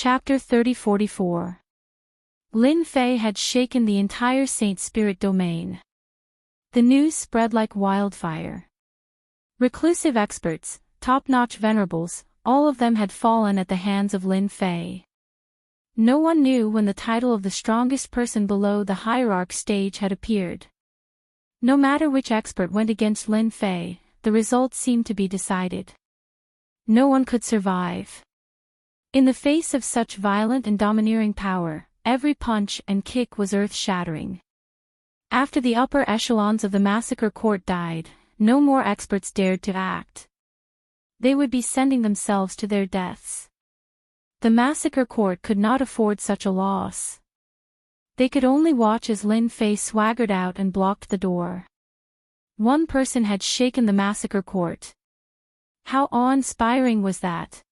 Chapter 3044. Lin Fei had shaken the entire Saint Spirit domain. The news spread like wildfire. Reclusive experts, top-notch venerables, all of them had fallen at the hands of Lin Fei. No one knew when the title of the strongest person below the hierarch stage had appeared. No matter which expert went against Lin Fei, the result seemed to be decided. No one could survive. In the face of such violent and domineering power, every punch and kick was earth-shattering. After the upper echelons of the massacre court died, no more experts dared to act. They would be sending themselves to their deaths. The massacre court could not afford such a loss. They could only watch as Lin Fei swaggered out and blocked the door. One person had shaken the massacre court. How awe-inspiring was that?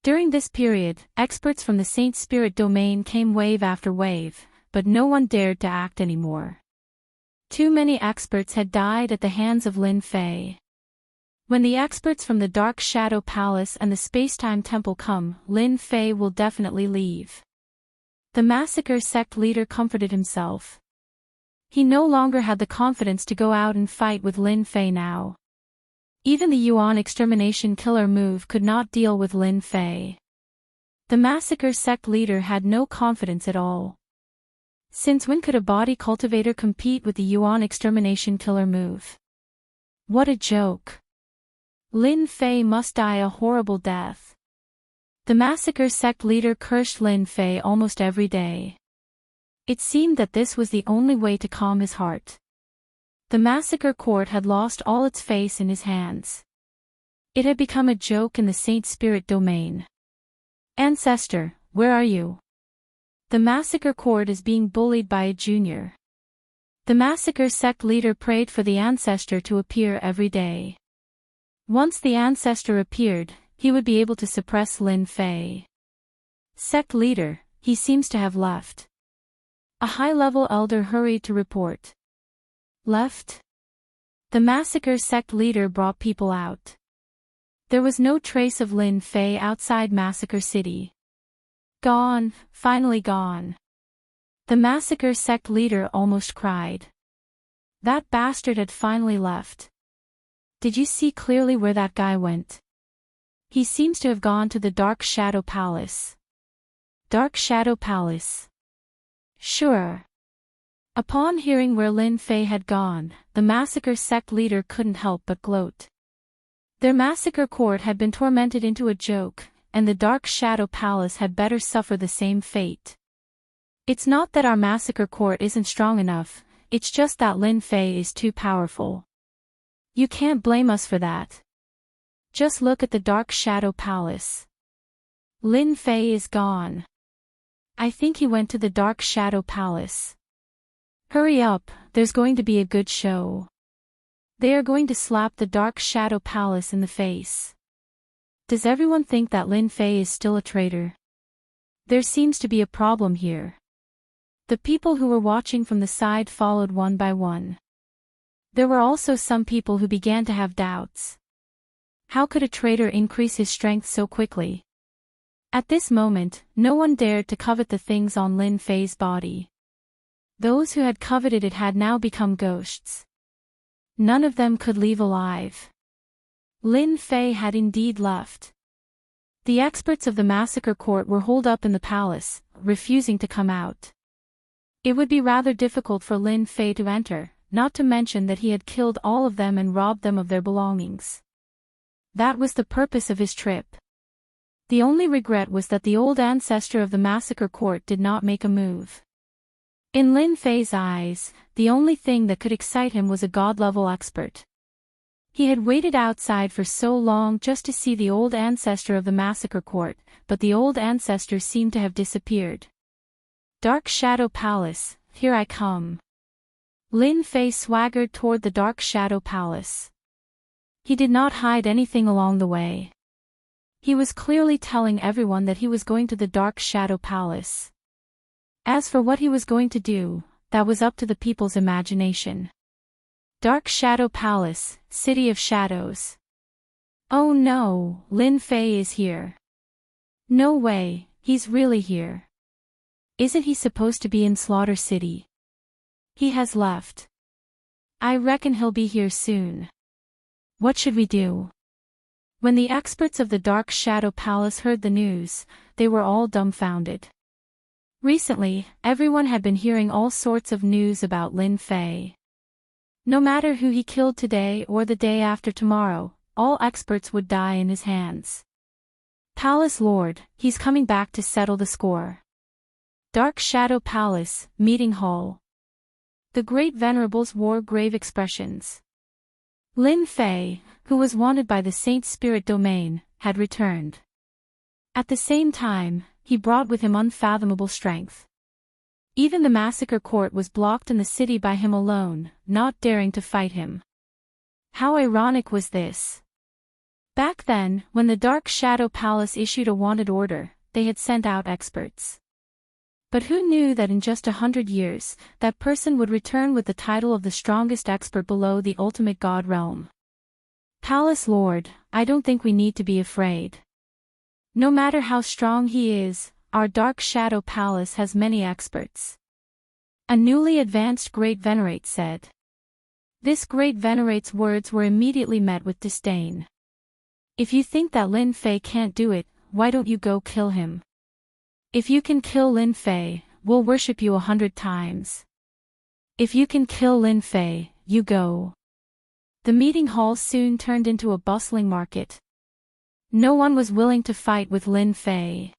During this period, experts from the Saint Spirit domain came wave after wave, but no one dared to act anymore. Too many experts had died at the hands of Lin Fei. When the experts from the Dark Shadow Palace and the Spacetime Temple come, Lin Fei will definitely leave. The massacre sect leader comforted himself. He no longer had the confidence to go out and fight with Lin Fei now. Even the Yuan extermination killer move could not deal with Lin Fei. The massacre sect leader had no confidence at all. Since when could a body cultivator compete with the Yuan extermination killer move? What a joke. Lin Fei must die a horrible death. The massacre sect leader cursed Lin Fei almost every day. It seemed that this was the only way to calm his heart. The massacre court had lost all its face in his hands. It had become a joke in the Saint Spirit domain. Ancestor, where are you? The massacre court is being bullied by a junior. The massacre sect leader prayed for the ancestor to appear every day. Once the ancestor appeared, he would be able to suppress Lin Fei. Sect leader, he seems to have left. A high-level elder hurried to report. Left? The massacre sect leader brought people out. There was no trace of Lin Fei outside Massacre City. Gone, finally gone. The massacre sect leader almost cried. That bastard had finally left. Did you see clearly where that guy went? He seems to have gone to the Dark Shadow Palace. Dark Shadow Palace. Sure. Upon hearing where Lin Fei had gone, the massacre sect leader couldn't help but gloat. Their massacre court had been tormented into a joke, and the Dark Shadow Palace had better suffer the same fate. It's not that our massacre court isn't strong enough, it's just that Lin Fei is too powerful. You can't blame us for that. Just look at the Dark Shadow Palace. Lin Fei is gone. I think he went to the Dark Shadow Palace. Hurry up, there's going to be a good show. They are going to slap the Dark Shadow Palace in the face. Does everyone think that Lin Fei is still a traitor? There seems to be a problem here. The people who were watching from the side followed one by one. There were also some people who began to have doubts. How could a traitor increase his strength so quickly? At this moment, no one dared to covet the things on Lin Fei's body. Those who had coveted it had now become ghosts. None of them could leave alive. Lin Fei had indeed left. The experts of the massacre court were holed up in the palace, refusing to come out. It would be rather difficult for Lin Fei to enter, not to mention that he had killed all of them and robbed them of their belongings. That was the purpose of his trip. The only regret was that the old ancestor of the massacre court did not make a move. In Lin Fei's eyes, the only thing that could excite him was a god-level expert. He had waited outside for so long just to see the old ancestor of the massacre court, but the old ancestor seemed to have disappeared. Dark Shadow Palace, here I come. Lin Fei swaggered toward the Dark Shadow Palace. He did not hide anything along the way. He was clearly telling everyone that he was going to the Dark Shadow Palace. As for what he was going to do, that was up to the people's imagination. Dark Shadow Palace, City of Shadows. Oh no, Lin Fei is here. No way, he's really here. Isn't he supposed to be in Slaughter City? He has left. I reckon he'll be here soon. What should we do? When the experts of the Dark Shadow Palace heard the news, they were all dumbfounded. Recently, everyone had been hearing all sorts of news about Lin Fei. No matter who he killed today or the day after tomorrow, all experts would die in his hands. Palace Lord, he's coming back to settle the score. Dark Shadow Palace, Meeting Hall. The great venerables wore grave expressions. Lin Fei, who was wanted by the Saint Spirit Domain, had returned. At the same time, he brought with him unfathomable strength. Even the massacre court was blocked in the city by him alone, not daring to fight him. How ironic was this? Back then, when the Dark Shadow Palace issued a wanted order, they had sent out experts. But who knew that in just 100 years, that person would return with the title of the strongest expert below the ultimate god realm? Palace Lord, I don't think we need to be afraid. No matter how strong he is, our Dark Shadow Palace has many experts. A newly advanced Great Venerate said. This Great Venerate's words were immediately met with disdain. If you think that Lin Fei can't do it, why don't you go kill him? If you can kill Lin Fei, we'll worship you 100 times. If you can kill Lin Fei, you go. The meeting hall soon turned into a bustling market. No one was willing to fight with Lin Fei.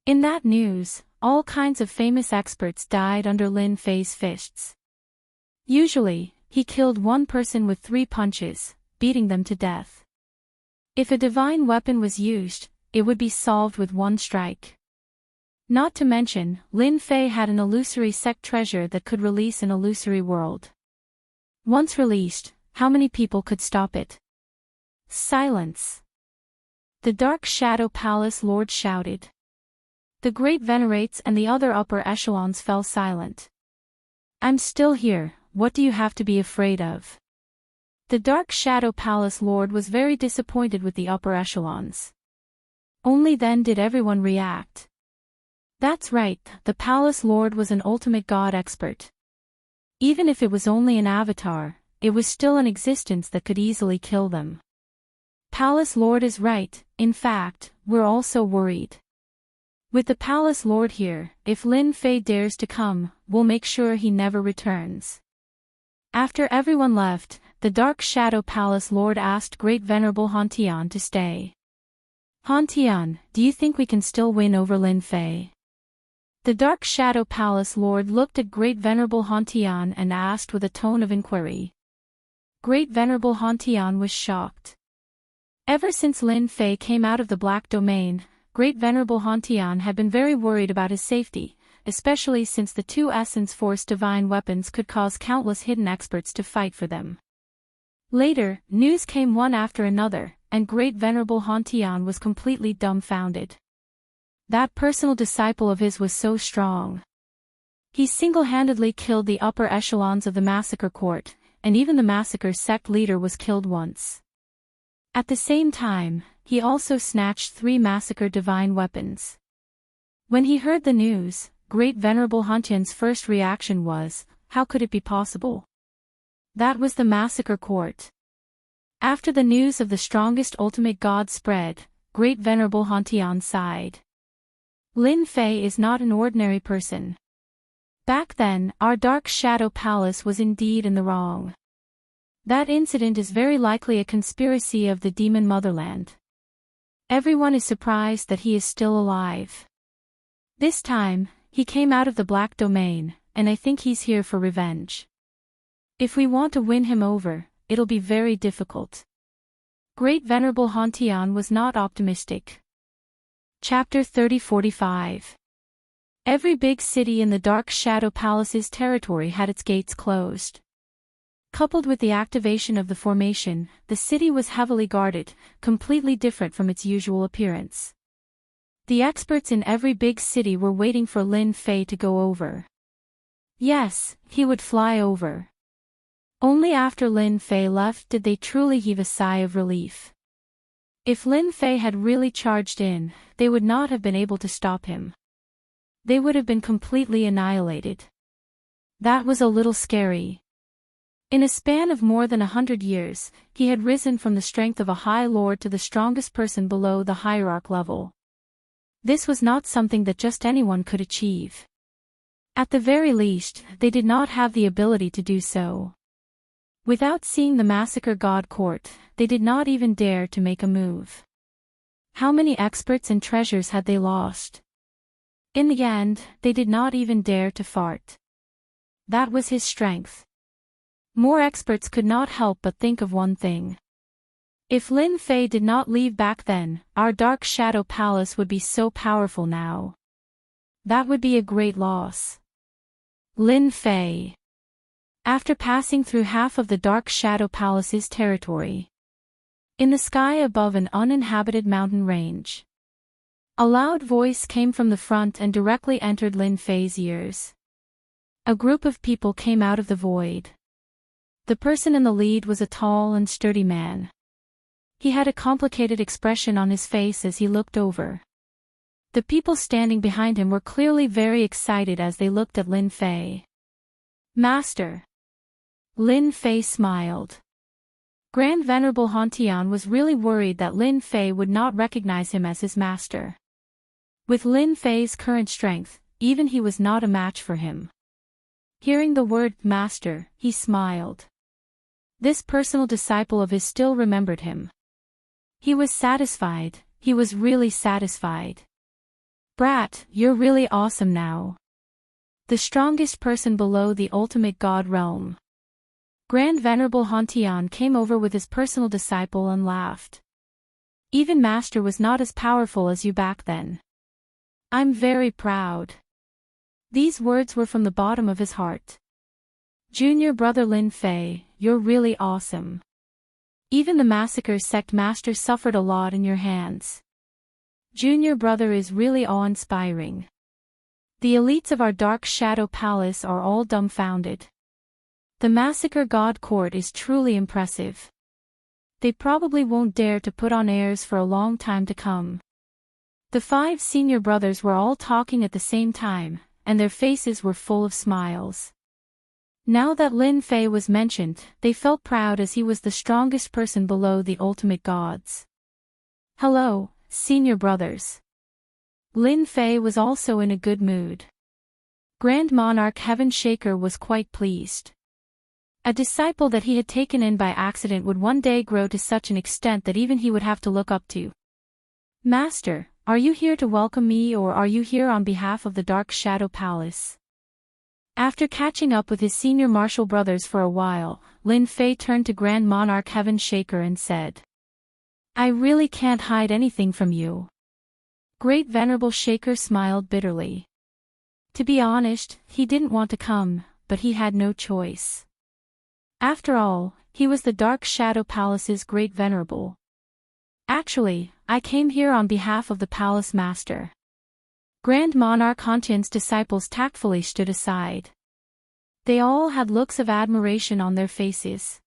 In that news, all kinds of famous experts died under Lin Fei's fists. Usually, he killed one person with 3 punches, beating them to death. If a divine weapon was used, it would be solved with 1 strike. Not to mention, Lin Fei had an illusory sect treasure that could release an illusory world. Once released, how many people could stop it? Silence. The Dark Shadow Palace Lord shouted. The Great Venerates and the other upper echelons fell silent. I'm still here, what do you have to be afraid of? The Dark Shadow Palace Lord was very disappointed with the upper echelons. Only then did everyone react. That's right, the Palace Lord was an ultimate god expert. Even if it was only an avatar, it was still an existence that could easily kill them. Palace Lord is right, in fact, we're also worried. With the Palace Lord here, if Lin Fei dares to come, we'll make sure he never returns. After everyone left, the Dark Shadow Palace Lord asked Great Venerable Hantian to stay. Hantian, do you think we can still win over Lin Fei? The Dark Shadow Palace Lord looked at Great Venerable Hantian and asked with a tone of inquiry. Great Venerable Hantian was shocked. Ever since Lin Fei came out of the Black Domain, Great Venerable Hantian had been very worried about his safety, especially since the 2 Essence Force divine weapons could cause countless hidden experts to fight for them. Later, news came one after another, and Great Venerable Hantian was completely dumbfounded. That personal disciple of his was so strong. He single-handedly killed the upper echelons of the massacre court, and even the massacre sect leader was killed once. At the same time, he also snatched 3 massacre divine weapons. When he heard the news, Great Venerable Hantian's first reaction was, how could it be possible? That was the massacre court. After the news of the strongest ultimate god spread, Great Venerable Hantian sighed. Lin Fei is not an ordinary person. Back then, our Dark Shadow Palace was indeed in the wrong. That incident is very likely a conspiracy of the demon motherland. Everyone is surprised that he is still alive. This time, he came out of the Black Domain, and I think he's here for revenge. If we want to win him over, it'll be very difficult. Great Venerable Hantian was not optimistic. Chapter 30-45. Every big city in the Dark Shadow Palace's territory had its gates closed. Coupled with the activation of the formation, the city was heavily guarded, completely different from its usual appearance. The experts in every big city were waiting for Lin Fei to go over. Yes, he would fly over. Only after Lin Fei left did they truly heave a sigh of relief. If Lin Fei had really charged in, they would not have been able to stop him. They would have been completely annihilated. That was a little scary. In a span of more than 100 years, he had risen from the strength of a high lord to the strongest person below the hierarch level. This was not something that just anyone could achieve. At the very least, they did not have the ability to do so. Without seeing the Massacre God Court, they did not even dare to make a move. How many experts and treasures had they lost? In the end, they did not even dare to fart. That was his strength. More experts could not help but think of one thing. If Lin Fei did not leave back then, our Dark Shadow Palace would be so powerful now. That would be a great loss. Lin Fei. After passing through half of the Dark Shadow Palace's territory. In the sky above an uninhabited mountain range. A loud voice came from the front and directly entered Lin Fei's ears. A group of people came out of the void. The person in the lead was a tall and sturdy man. He had a complicated expression on his face as he looked over. The people standing behind him were clearly very excited as they looked at Lin Fei. Master. Lin Fei smiled. Grand Venerable Hontian was really worried that Lin Fei would not recognize him as his master. With Lin Fei's current strength, even he was not a match for him. Hearing the word master, he smiled. This personal disciple of his still remembered him. He was satisfied, he was really satisfied. Brat, you're really awesome now. The strongest person below the ultimate god realm. Grand Venerable Hontian came over with his personal disciple and laughed. Even Master was not as powerful as you back then. I'm very proud. These words were from the bottom of his heart. Junior brother Lin Fei, you're really awesome. Even the Massacre sect master suffered a lot in your hands. Junior brother is really awe-inspiring. The elites of our Dark Shadow Palace are all dumbfounded. The Massacre God Court is truly impressive. They probably won't dare to put on airs for a long time to come. The 5 senior brothers were all talking at the same time, and their faces were full of smiles. Now that Lin Fei was mentioned, they felt proud as he was the strongest person below the ultimate gods. Hello, senior brothers. Lin Fei was also in a good mood. Grand Monarch Heaven Shaker was quite pleased. A disciple that he had taken in by accident would one day grow to such an extent that even he would have to look up to. Master, are you here to welcome me or are you here on behalf of the Dark Shadow Palace? After catching up with his senior martial brothers for a while, Lin Fei turned to Grand Monarch Heaven Shaker and said, I really can't hide anything from you. Great Venerable Shaker smiled bitterly. To be honest, he didn't want to come, but he had no choice. After all, he was the Dark Shadow Palace's Great Venerable. Actually, I came here on behalf of the Palace Master. Grand Monarch Hontian's disciples tactfully stood aside. They all had looks of admiration on their faces.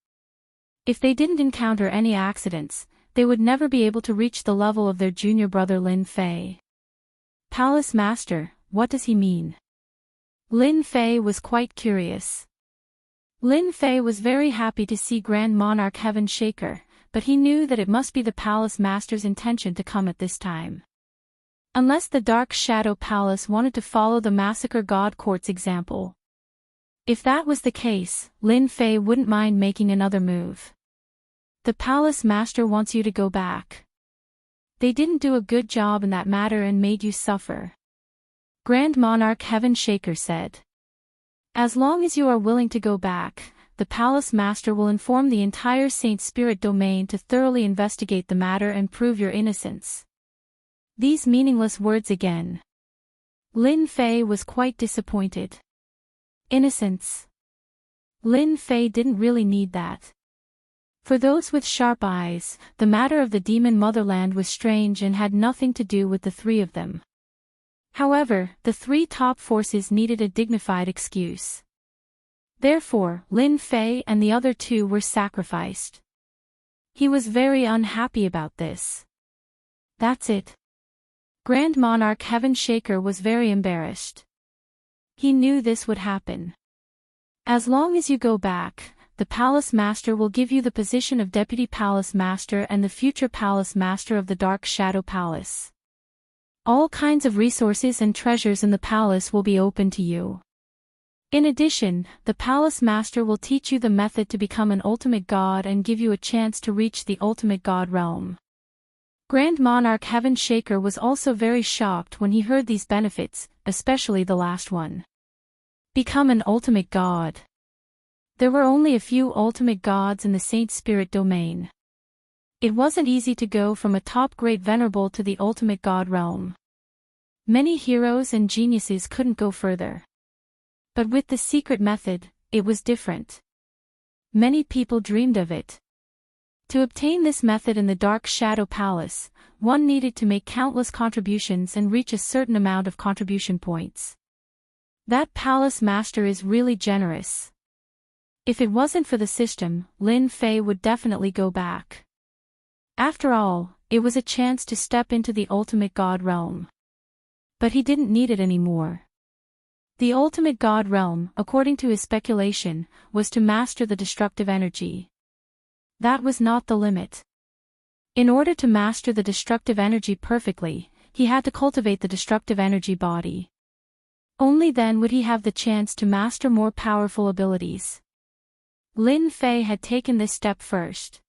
If they didn't encounter any accidents, they would never be able to reach the level of their junior brother Lin Fei. Palace Master, what does he mean? Lin Fei was quite curious. Lin Fei was very happy to see Grand Monarch Heaven Shaker, but he knew that it must be the Palace Master's intention to come at this time. Unless the Dark Shadow Palace wanted to follow the Massacre God Court's example. If that was the case, Lin Fei wouldn't mind making another move. The Palace Master wants you to go back. They didn't do a good job in that matter and made you suffer. Grand Monarch Heaven Shaker said. As long as you are willing to go back, the Palace Master will inform the entire Saint Spirit domain to thoroughly investigate the matter and prove your innocence. These meaningless words again. Lin Fei was quite disappointed. Innocence. Lin Fei didn't really need that. For those with sharp eyes, the matter of the demon motherland was strange and had nothing to do with the 3 of them. However, the 3 top forces needed a dignified excuse. Therefore, Lin Fei and the other 2 were sacrificed. He was very unhappy about this. That's it. Grand Monarch Heaven Shaker was very embarrassed. He knew this would happen. As long as you go back, the Palace Master will give you the position of Deputy Palace Master and the future Palace Master of the Dark Shadow Palace. All kinds of resources and treasures in the palace will be open to you. In addition, the Palace Master will teach you the method to become an ultimate god and give you a chance to reach the ultimate god realm. Grand Monarch Heaven Shaker was also very shocked when he heard these benefits, especially the last one. Become an ultimate god. There were only a few ultimate gods in the Saint Spirit domain. It wasn't easy to go from a top great venerable to the ultimate god realm. Many heroes and geniuses couldn't go further. But with the secret method, it was different. Many people dreamed of it. To obtain this method in the Dark Shadow Palace, one needed to make countless contributions and reach a certain amount of contribution points. That Palace Master is really generous. If it wasn't for the system, Lin Fei would definitely go back. After all, it was a chance to step into the ultimate god realm. But he didn't need it anymore. The ultimate god realm, according to his speculation, was to master the destructive energy. That was not the limit. In order to master the destructive energy perfectly, he had to cultivate the destructive energy body. Only then would he have the chance to master more powerful abilities. Lin Fei had taken this step first.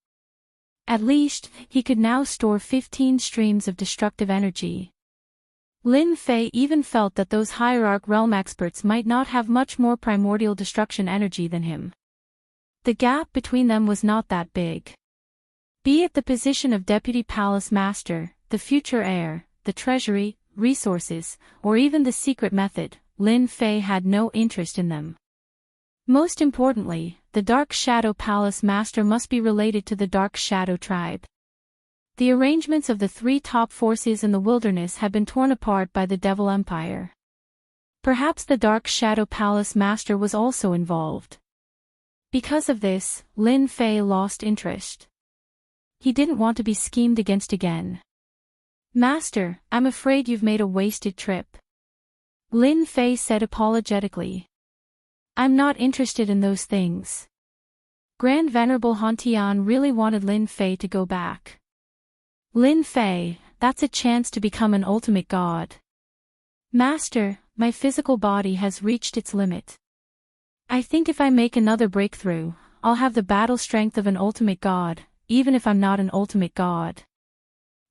At least, he could now store 15 streams of destructive energy. Lin Fei even felt that those Hierarch realm experts might not have much more primordial destruction energy than him. The gap between them was not that big. Be it the position of Deputy Palace Master, the future heir, the treasury, resources, or even the secret method, Lin Fei had no interest in them. Most importantly, the Dark Shadow Palace Master must be related to the Dark Shadow tribe. The arrangements of the three top forces in the wilderness had been torn apart by the Devil Empire. Perhaps the Dark Shadow Palace Master was also involved. Because of this, Lin Fei lost interest. He didn't want to be schemed against again. Master, I'm afraid you've made a wasted trip. Lin Fei said apologetically. I'm not interested in those things. Grand Venerable Hantian really wanted Lin Fei to go back. Lin Fei, that's a chance to become an ultimate god. Master, my physical body has reached its limit. I think if I make another breakthrough, I'll have the battle strength of an ultimate god, even if I'm not an ultimate god.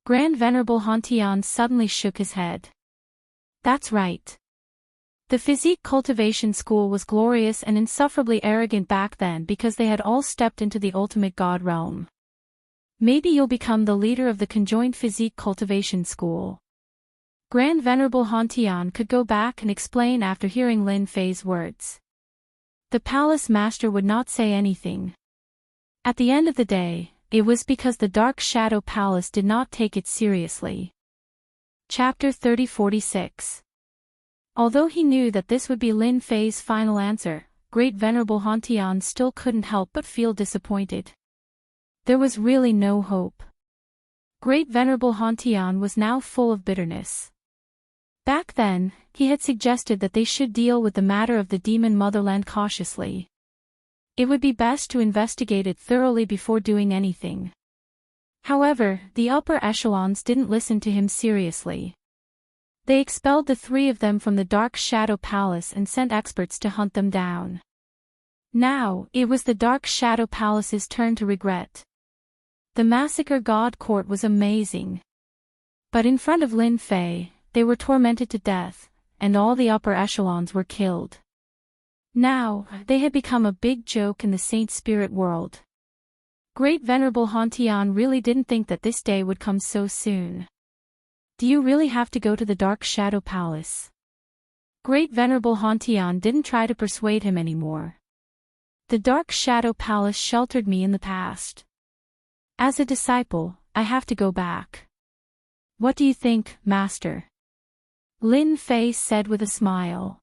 Grand Venerable Hantian suddenly shook his head. That's right. The physique cultivation school was glorious and insufferably arrogant back then because they had all stepped into the ultimate god realm. Maybe you'll become the leader of the conjoined physique cultivation school. Grand Venerable Hantian could go back and explain after hearing Lin Fei's words. The Palace Master would not say anything. At the end of the day, it was because the Dark Shadow Palace did not take it seriously. Chapter 3046. Although he knew that this would be Lin Fei's final answer, Great Venerable Hantian still couldn't help but feel disappointed. There was really no hope. Great Venerable Hantian was now full of bitterness. Back then, he had suggested that they should deal with the matter of the demon motherland cautiously. It would be best to investigate it thoroughly before doing anything. However, the upper echelons didn't listen to him seriously. They expelled the three of them from the Dark Shadow Palace and sent experts to hunt them down. Now, it was the Dark Shadow Palace's turn to regret. The Massacre God Court was amazing. But in front of Lin Fei, they were tormented to death, and all the upper echelons were killed. Now, they had become a big joke in the Saint Spirit world. Great Venerable Hantian really didn't think that this day would come so soon. Do you really have to go to the Dark Shadow Palace? Great Venerable Hantian didn't try to persuade him anymore. The Dark Shadow Palace sheltered me in the past. As a disciple, I have to go back. What do you think, Master? Lin Fei said with a smile.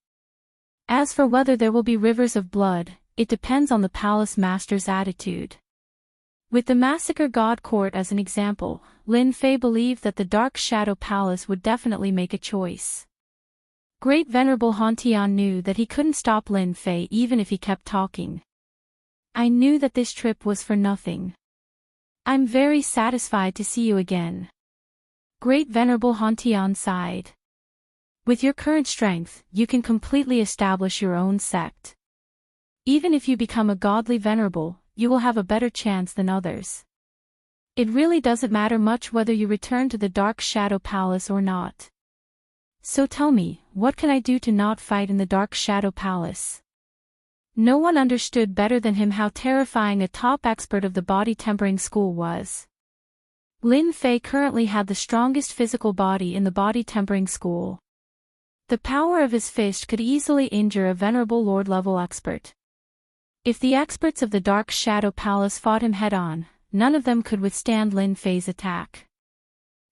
As for whether there will be rivers of blood, it depends on the Palace Master's attitude. With the Massacre God Court as an example, Lin Fei believed that the Dark Shadow Palace would definitely make a choice. Great Venerable Hontian knew that he couldn't stop Lin Fei even if he kept talking. I knew that this trip was for nothing. I'm very satisfied to see you again. Great Venerable Hontian sighed. With your current strength, you can completely establish your own sect. Even if you become a godly venerable, you will have a better chance than others. It really doesn't matter much whether you return to the Dark Shadow Palace or not. So tell me, what can I do to not fight in the Dark Shadow Palace? No one understood better than him how terrifying a top expert of the body tempering school was. Lin Fei currently had the strongest physical body in the body tempering school. The power of his fist could easily injure a venerable lord-level expert. If the experts of the Dark Shadow Palace fought him head-on, none of them could withstand Lin Fei's attack.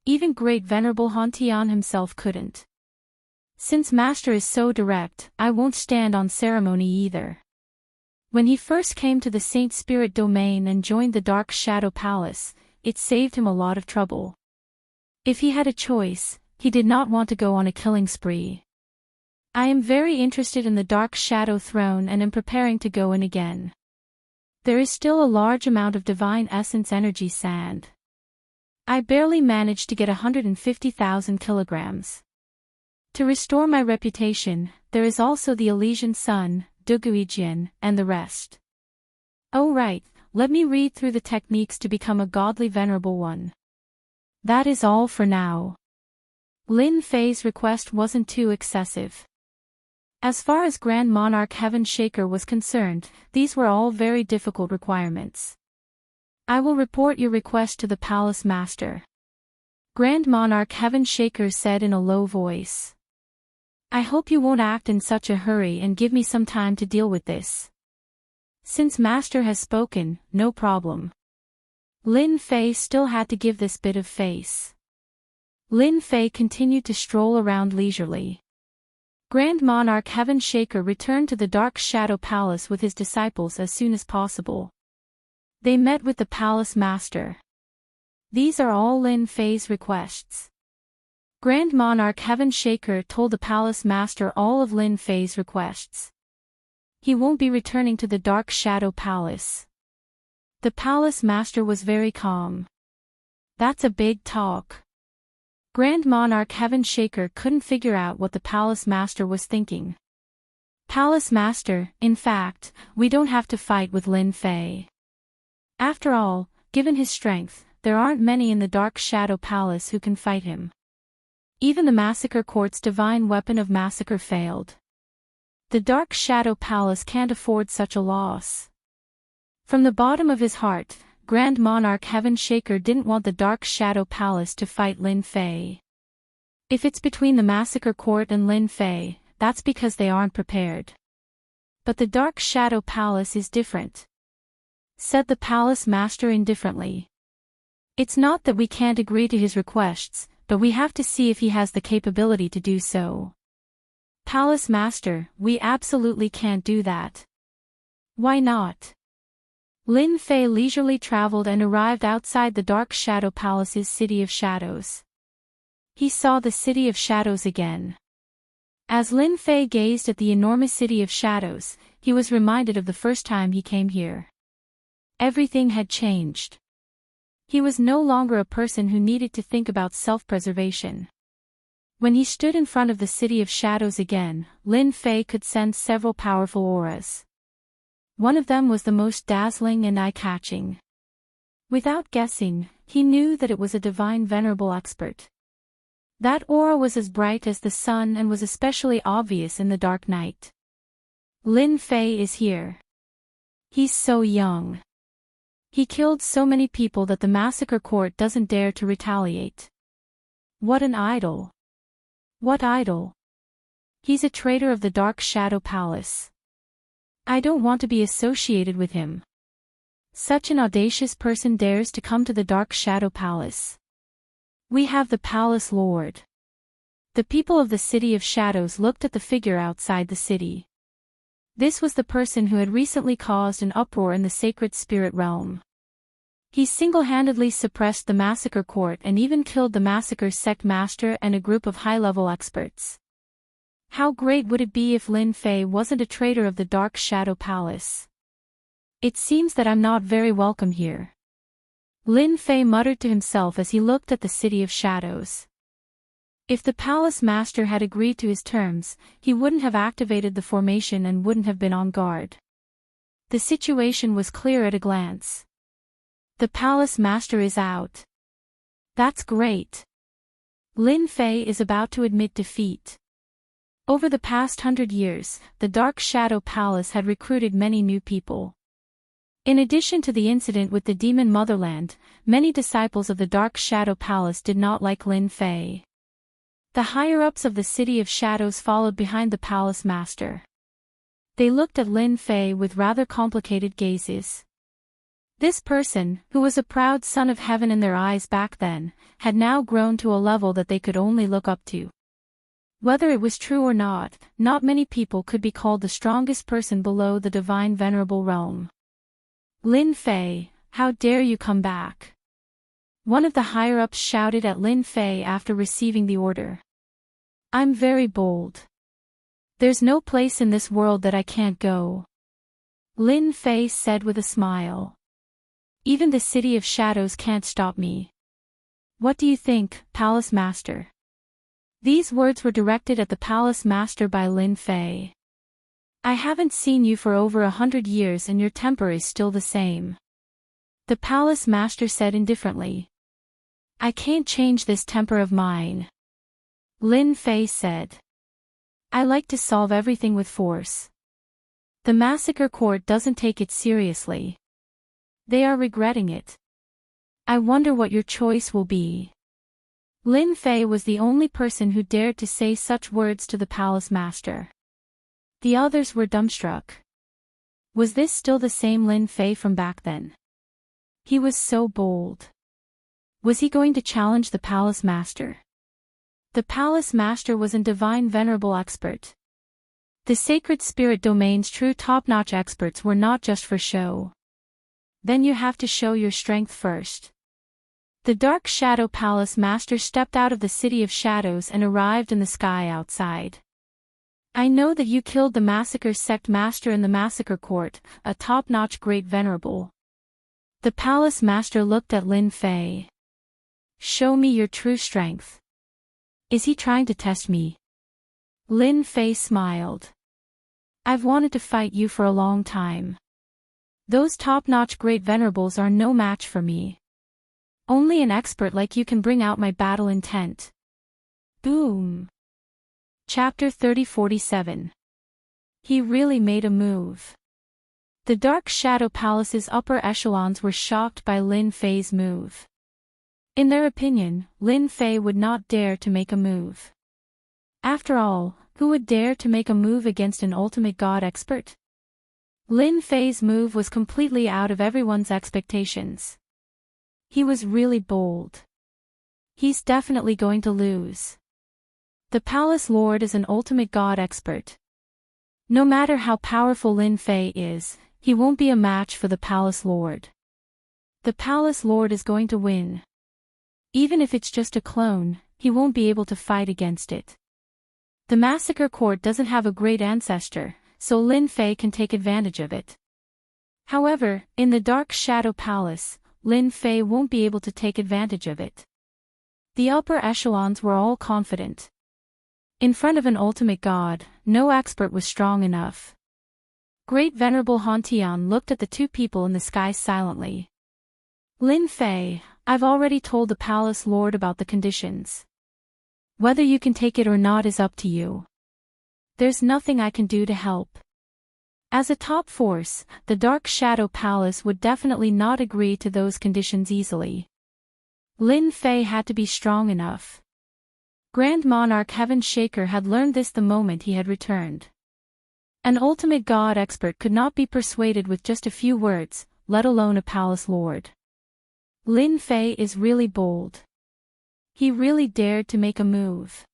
Even Great Venerable Hontian himself couldn't. Since Master is so direct, I won't stand on ceremony either. When he first came to the Saint Spirit domain and joined the Dark Shadow Palace, it saved him a lot of trouble. If he had a choice, he did not want to go on a killing spree. I am very interested in the Dark Shadow Throne and am preparing to go in again. There is still a large amount of Divine Essence Energy sand. I barely managed to get 150,000 kilograms. To restore my reputation, there is also the Elysian Sun, Duguijian, and the rest. Oh right, let me read through the techniques to become a godly venerable one. That is all for now. Lin Fei's request wasn't too excessive. As far as Grand Monarch Heaven Shaker was concerned, these were all very difficult requirements. I will report your request to the Palace Master. Grand Monarch Heaven Shaker said in a low voice. I hope you won't act in such a hurry and give me some time to deal with this. Since Master has spoken, no problem. Lin Fei still had to give this bit of face. Lin Fei continued to stroll around leisurely. Grand Monarch Heaven Shaker returned to the Dark Shadow Palace with his disciples as soon as possible. They met with the Palace Master. These are all Lin Fei's requests. Grand Monarch Heaven Shaker told the Palace Master all of Lin Fei's requests. He won't be returning to the Dark Shadow Palace. The Palace Master was very calm. That's a big talk. Grand Monarch Heaven Shaker couldn't figure out what the Palace Master was thinking. Palace Master, in fact, we don't have to fight with Lin Fei. After all, given his strength, there aren't many in the Dark Shadow Palace who can fight him. Even the Massacre Court's divine weapon of massacre failed. The Dark Shadow Palace can't afford such a loss. From the bottom of his heart, Grand Monarch Heaven Shaker didn't want the Dark Shadow Palace to fight Lin Fei. If it's between the Massacre Court and Lin Fei, that's because they aren't prepared. But the Dark Shadow Palace is different, said the Palace Master indifferently. It's not that we can't agree to his requests, but we have to see if he has the capability to do so. Palace Master, we absolutely can't do that. Why not? Lin Fei leisurely traveled and arrived outside the Dark Shadow Palace's City of Shadows. He saw the City of Shadows again. As Lin Fei gazed at the enormous City of Shadows, he was reminded of the first time he came here. Everything had changed. He was no longer a person who needed to think about self-preservation. When he stood in front of the City of Shadows again, Lin Fei could sense several powerful auras. One of them was the most dazzling and eye-catching. Without guessing, he knew that it was a divine venerable expert. That aura was as bright as the sun and was especially obvious in the dark night. Lin Fei is here. He's so young. He killed so many people that the Massacre Court doesn't dare to retaliate. What an idol. What idol? He's a traitor of the Dark Shadow Palace. I don't want to be associated with him. Such an audacious person dares to come to the Dark Shadow Palace. We have the Palace Lord. The people of the City of Shadows looked at the figure outside the city. This was the person who had recently caused an uproar in the sacred spirit realm. He single-handedly suppressed the Massacre Court and even killed the Massacre Sect Master and a group of high-level experts. How great would it be if Lin Fei wasn't a traitor of the Dark Shadow Palace? It seems that I'm not very welcome here. Lin Fei muttered to himself as he looked at the City of Shadows. If the Palace Master had agreed to his terms, he wouldn't have activated the formation and wouldn't have been on guard. The situation was clear at a glance. The Palace Master is out. That's great. Lin Fei is about to admit defeat. Over the past 100 years, the Dark Shadow Palace had recruited many new people. In addition to the incident with the Demon Motherland, many disciples of the Dark Shadow Palace did not like Lin Fei. The higher-ups of the City of Shadows followed behind the Palace Master. They looked at Lin Fei with rather complicated gazes. This person, who was a proud son of heaven in their eyes back then, had now grown to a level that they could only look up to. Whether it was true or not many people could be called the strongest person below the divine venerable realm. Lin Fei, how dare you come back? One of the higher-ups shouted at Lin Fei after receiving the order. I'm very bold. There's no place in this world that I can't go. Lin Fei said with a smile. Even the City of Shadows can't stop me. What do you think, Palace Master? These words were directed at the Palace Master by Lin Fei. I haven't seen you for over 100 years and your temper is still the same. The Palace Master said indifferently. I can't change this temper of mine. Lin Fei said. I like to solve everything with force. The Massacre Court doesn't take it seriously. They are regretting it. I wonder what your choice will be. Lin Fei was the only person who dared to say such words to the Palace Master. The others were dumbstruck. Was this still the same Lin Fei from back then? He was so bold. Was he going to challenge the Palace Master? The Palace Master was a divine venerable expert. The Sacred Spirit Domain's true top-notch experts were not just for show. Then you have to show your strength first. The Dark Shadow Palace Master stepped out of the City of Shadows and arrived in the sky outside. I know that you killed the Massacre Sect Master in the Massacre Court, a top-notch great venerable. The Palace Master looked at Lin Fei. Show me your true strength. Is he trying to test me? Lin Fei smiled. I've wanted to fight you for a long time. Those top-notch great venerables are no match for me. Only an expert like you can bring out my battle intent. Boom. Chapter 3047. He really made a move. The Dark Shadow Palace's upper echelons were shocked by Lin Fei's move. In their opinion, Lin Fei would not dare to make a move. After all, who would dare to make a move against an ultimate god expert? Lin Fei's move was completely out of everyone's expectations. He was really bold. He's definitely going to lose. The Palace Lord is an ultimate god expert. No matter how powerful Lin Fei is, he won't be a match for the Palace Lord. The Palace Lord is going to win. Even if it's just a clone, he won't be able to fight against it. The Massacre Court doesn't have a great ancestor, so Lin Fei can take advantage of it. However, in the Dark Shadow Palace, Lin Fei won't be able to take advantage of it. The upper echelons were all confident. In front of an ultimate god, no expert was strong enough. Great Venerable Hantian looked at the two people in the sky silently. Lin Fei, I've already told the Palace Lord about the conditions. Whether you can take it or not is up to you. There's nothing I can do to help. As a top force, the Dark Shadow Palace would definitely not agree to those conditions easily. Lin Fei had to be strong enough. Grand Monarch Heaven Shaker had learned this the moment he had returned. An ultimate god expert could not be persuaded with just a few words, let alone a Palace Lord. Lin Fei is really bold. He really dared to make a move.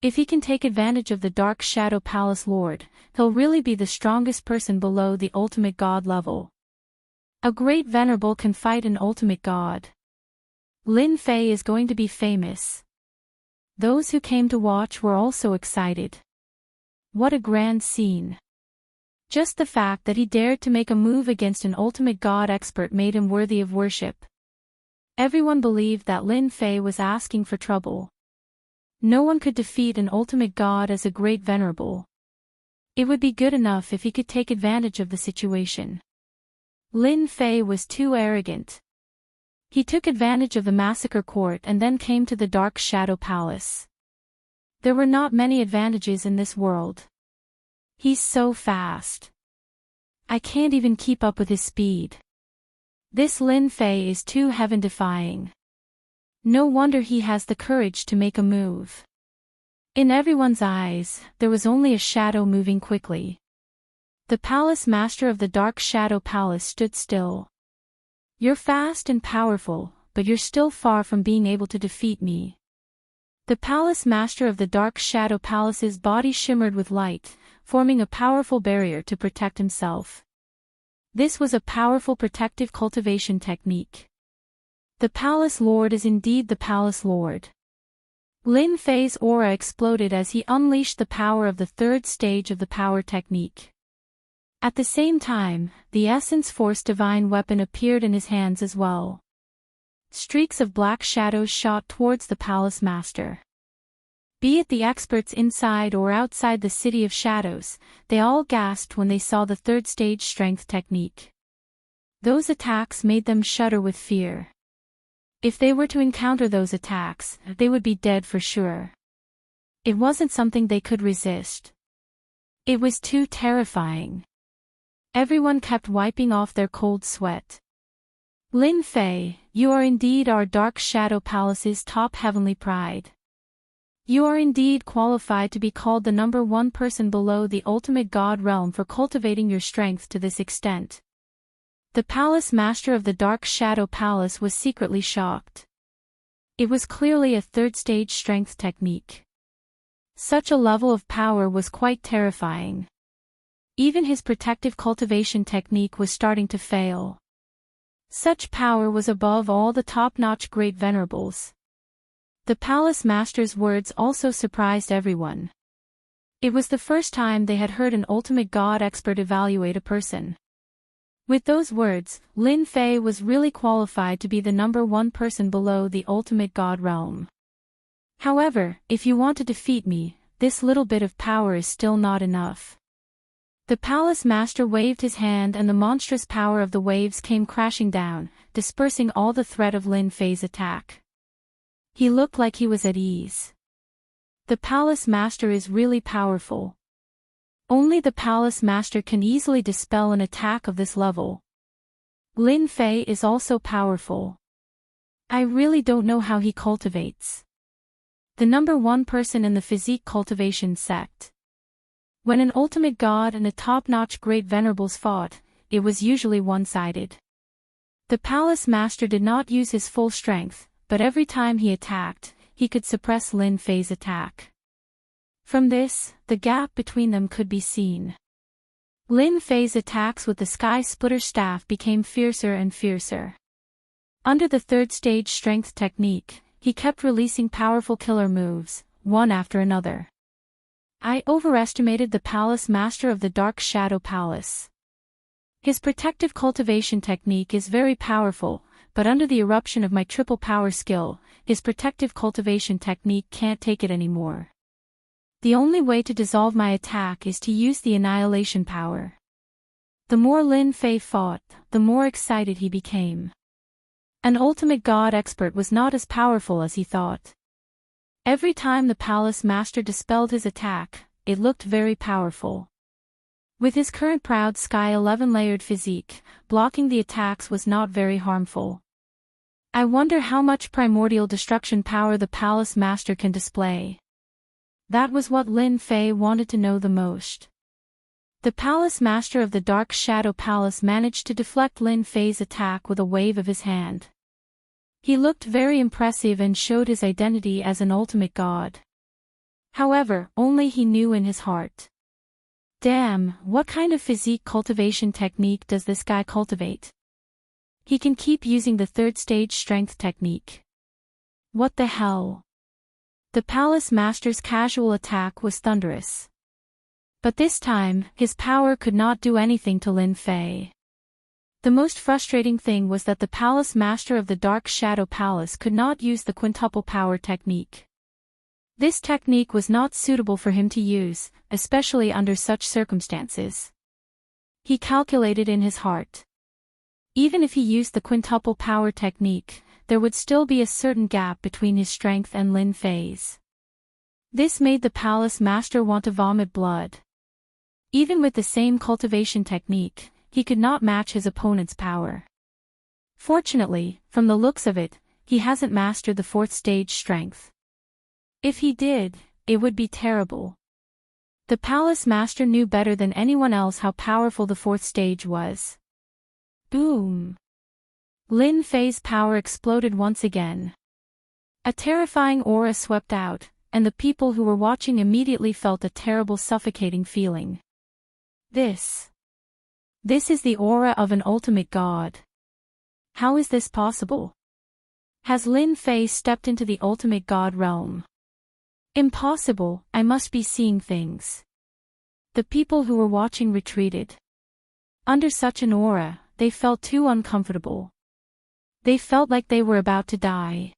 If he can take advantage of the Dark Shadow Palace Lord, he'll really be the strongest person below the ultimate god level. A great venerable can fight an ultimate god. Lin Fei is going to be famous. Those who came to watch were also excited. What a grand scene. Just the fact that he dared to make a move against an ultimate god expert made him worthy of worship. Everyone believed that Lin Fei was asking for trouble. No one could defeat an ultimate god as a great venerable. It would be good enough if he could take advantage of the situation. Lin Fei was too arrogant. He took advantage of the massacre court and then came to the Dark Shadow Palace. There were not many advantages in this world. He's so fast. I can't even keep up with his speed. This Lin Fei is too heaven-defying. No wonder he has the courage to make a move. In everyone's eyes, there was only a shadow moving quickly. The palace master of the Dark Shadow Palace stood still. You're fast and powerful, but you're still far from being able to defeat me. The palace master of the Dark Shadow Palace's body shimmered with light, forming a powerful barrier to protect himself. This was a powerful protective cultivation technique. The Palace Lord is indeed the Palace Lord. Lin Fei's aura exploded as he unleashed the power of the third stage of the power technique. At the same time, the Essence Force Divine weapon appeared in his hands as well. Streaks of black shadows shot towards the Palace Master. Be it the experts inside or outside the City of Shadows, they all gasped when they saw the third stage strength technique. Those attacks made them shudder with fear. If they were to encounter those attacks, they would be dead for sure. It wasn't something they could resist. It was too terrifying. Everyone kept wiping off their cold sweat. Lin Fei, you are indeed our Dark Shadow Palace's top heavenly pride. You are indeed qualified to be called the number one person below the ultimate god realm for cultivating your strength to this extent. The palace master of the Dark Shadow Palace was secretly shocked. It was clearly a third stage strength technique. Such a level of power was quite terrifying. Even his protective cultivation technique was starting to fail. Such power was above all the top-notch great venerables. The palace master's words also surprised everyone. It was the first time they had heard an ultimate god expert evaluate a person. With those words, Lin Fei was really qualified to be the number one person below the ultimate god realm. However, if you want to defeat me, this little bit of power is still not enough. The palace master waved his hand and the monstrous power of the waves came crashing down, dispersing all the threat of Lin Fei's attack. He looked like he was at ease. The palace master is really powerful. Only the palace master can easily dispel an attack of this level. Lin Fei is also powerful. I really don't know how he cultivates. The number one person in the physique cultivation sect. When an ultimate god and a top-notch great venerables fought, it was usually one-sided. The palace master did not use his full strength, but every time he attacked, he could suppress Lin Fei's attack. From this, the gap between them could be seen. Lin Fei's attacks with the Sky Splitter staff became fiercer and fiercer. Under the third stage strength technique, he kept releasing powerful killer moves, one after another. I overestimated the palace master of the Dark Shadow Palace. His protective cultivation technique is very powerful, but under the eruption of my triple power skill, his protective cultivation technique can't take it anymore. The only way to dissolve my attack is to use the annihilation power. The more Lin Fei fought, the more excited he became. An ultimate god expert was not as powerful as he thought. Every time the palace master dispelled his attack, it looked very powerful. With his current proud Sky 11 layered physique, blocking the attacks was not very harmful. I wonder how much primordial destruction power the palace master can display. That was what Lin Fei wanted to know the most. The palace master of the Dark Shadow Palace managed to deflect Lin Fei's attack with a wave of his hand. He looked very impressive and showed his identity as an ultimate god. However, only he knew in his heart. Damn, what kind of physique cultivation technique does this guy cultivate? he can keep using the third stage strength technique. What the hell? The Palace Master's casual attack was thunderous. But this time, his power could not do anything to Lin Fei. The most frustrating thing was that the Palace Master of the Dark Shadow Palace could not use the quintuple power technique. This technique was not suitable for him to use, especially under such circumstances. He calculated in his heart. Even if he used the quintuple power technique, there would still be a certain gap between his strength and Lin Fei's. This made the Palace Master want to vomit blood. Even with the same cultivation technique, he could not match his opponent's power. Fortunately, from the looks of it, he hasn't mastered the fourth stage strength. If he did, it would be terrible. The Palace Master knew better than anyone else how powerful the fourth stage was. Boom! Lin Fei's power exploded once again. A terrifying aura swept out, and the people who were watching immediately felt a terrible suffocating feeling. This is the aura of an ultimate god. How is this possible? Has Lin Fei stepped into the ultimate god realm? Impossible, I must be seeing things. The people who were watching retreated. Under such an aura, they felt too uncomfortable. They felt like they were about to die.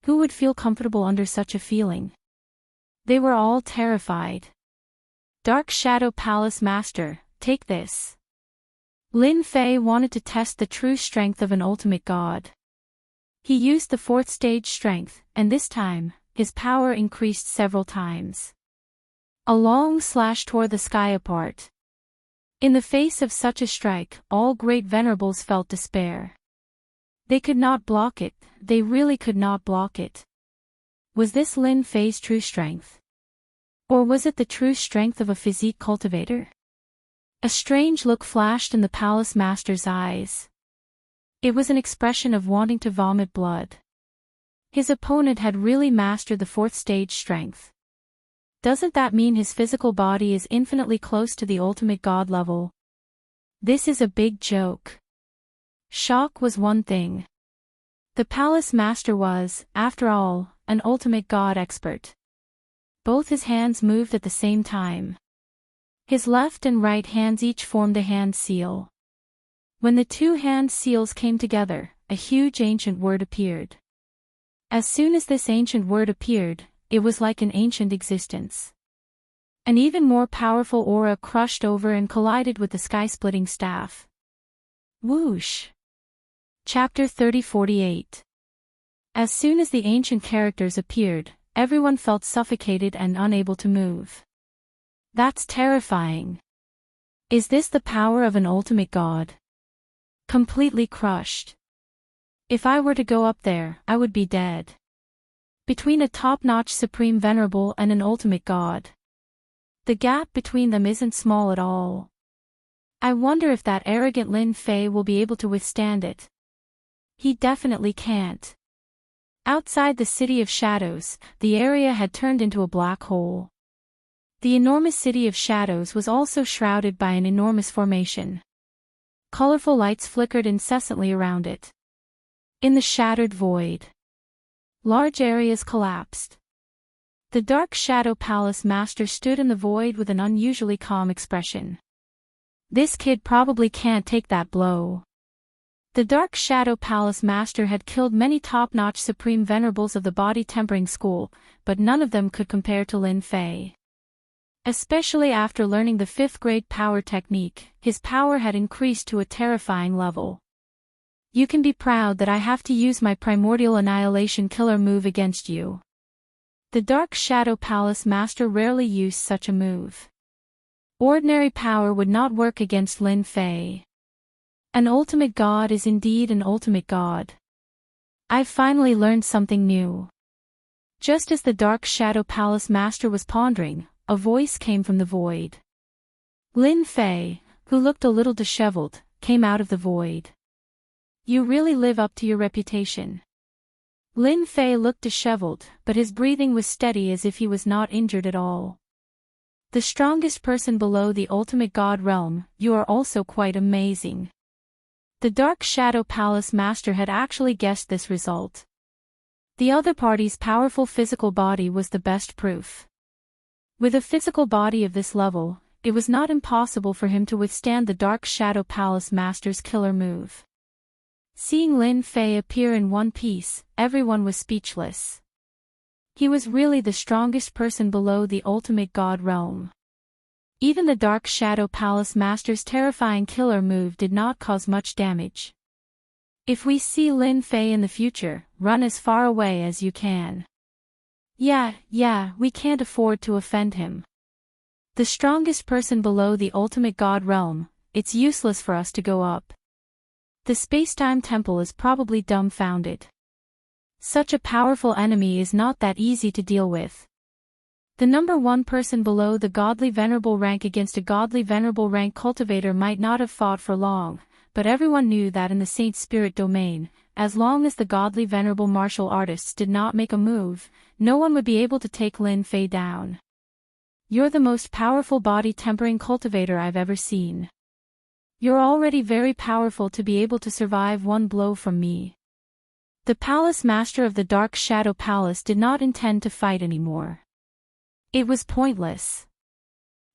Who would feel comfortable under such a feeling? They were all terrified. Dark Shadow Palace Master, take this. Lin Fei wanted to test the true strength of an ultimate god. He used the fourth stage strength, and this time, his power increased several times. A long slash tore the sky apart. In the face of such a strike, all great venerables felt despair. They could not block it, they really could not block it. Was this Lin Fei's true strength? Or was it the true strength of a physique cultivator? A strange look flashed in the Palace Master's eyes. It was an expression of wanting to vomit blood. His opponent had really mastered the fourth stage strength. Doesn't that mean his physical body is infinitely close to the ultimate god level? This is a big joke. Shock was one thing. The Palace Master was, after all, an ultimate god expert. Both his hands moved at the same time. His left and right hands each formed a hand seal. When the two hand seals came together, a huge ancient word appeared. As soon as this ancient word appeared, it was like an ancient existence. An even more powerful aura crushed over and collided with the sky-splitting staff. Whoosh! Chapter 3048. As soon as the ancient characters appeared, everyone felt suffocated and unable to move. That's terrifying. Is this the power of an ultimate god? Completely crushed. If I were to go up there, I would be dead. Between a top-notch supreme venerable and an ultimate god. The gap between them isn't small at all. I wonder if that arrogant Lin Fei will be able to withstand it. He definitely can't. Outside the City of Shadows, the area had turned into a black hole. The enormous City of Shadows was also shrouded by an enormous formation. Colorful lights flickered incessantly around it. In the shattered void, large areas collapsed. The Dark Shadow Palace Master stood in the void with an unusually calm expression. This kid probably can't take that blow. The Dark Shadow Palace Master had killed many top-notch supreme venerables of the body tempering school, but none of them could compare to Lin Fei. Especially after learning the 5th grade power technique, his power had increased to a terrifying level. You can be proud that I have to use my primordial annihilation killer move against you. The Dark Shadow Palace Master rarely used such a move. Ordinary power would not work against Lin Fei. An ultimate god is indeed an ultimate god. I've finally learned something new. Just as the Dark Shadow Palace Master was pondering, a voice came from the void. Lin Fei, who looked a little disheveled, came out of the void. You really live up to your reputation. Lin Fei looked disheveled, but his breathing was steady as if he was not injured at all. The strongest person below the ultimate god realm, you are also quite amazing. The Dark Shadow Palace Master had actually guessed this result. The other party's powerful physical body was the best proof. With a physical body of this level, it was not impossible for him to withstand the Dark Shadow Palace Master's killer move. Seeing Lin Fei appear in one piece, everyone was speechless. He was really the strongest person below the ultimate god realm. Even the Dark Shadow Palace Master's terrifying killer move did not cause much damage. If we see Lin Fei in the future, run as far away as you can. Yeah, we can't afford to offend him. The strongest person below the ultimate god realm, it's useless for us to go up. The Spacetime Temple is probably dumbfounded. Such a powerful enemy is not that easy to deal with. The number one person below the godly venerable rank against a godly venerable rank cultivator might not have fought for long, but everyone knew that in the Saint Spirit domain, as long as the godly venerable martial artists did not make a move, no one would be able to take Lin Fei down. You're the most powerful body tempering cultivator I've ever seen. You're already very powerful to be able to survive one blow from me. The Palace Master of the Dark Shadow Palace did not intend to fight anymore. It was pointless.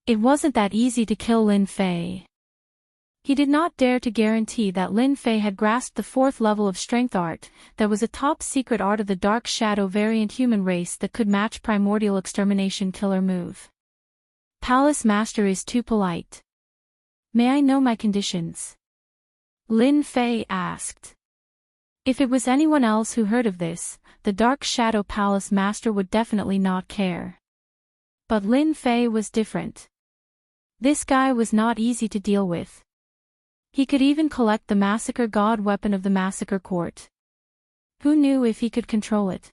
It wasn't that easy to kill Lin Fei. He did not dare to guarantee that Lin Fei had grasped the 4th level of strength art, that was a top-secret art of the Dark Shadow variant human race that could match Primordial Extermination killer move. Palace Master is too polite. May I know my conditions? Lin Fei asked. If it was anyone else who heard of this, the Dark Shadow Palace Master would definitely not care. But Lin Fei was different. This guy was not easy to deal with. He could even collect the Massacre God weapon of the Massacre Court. Who knew if he could control it?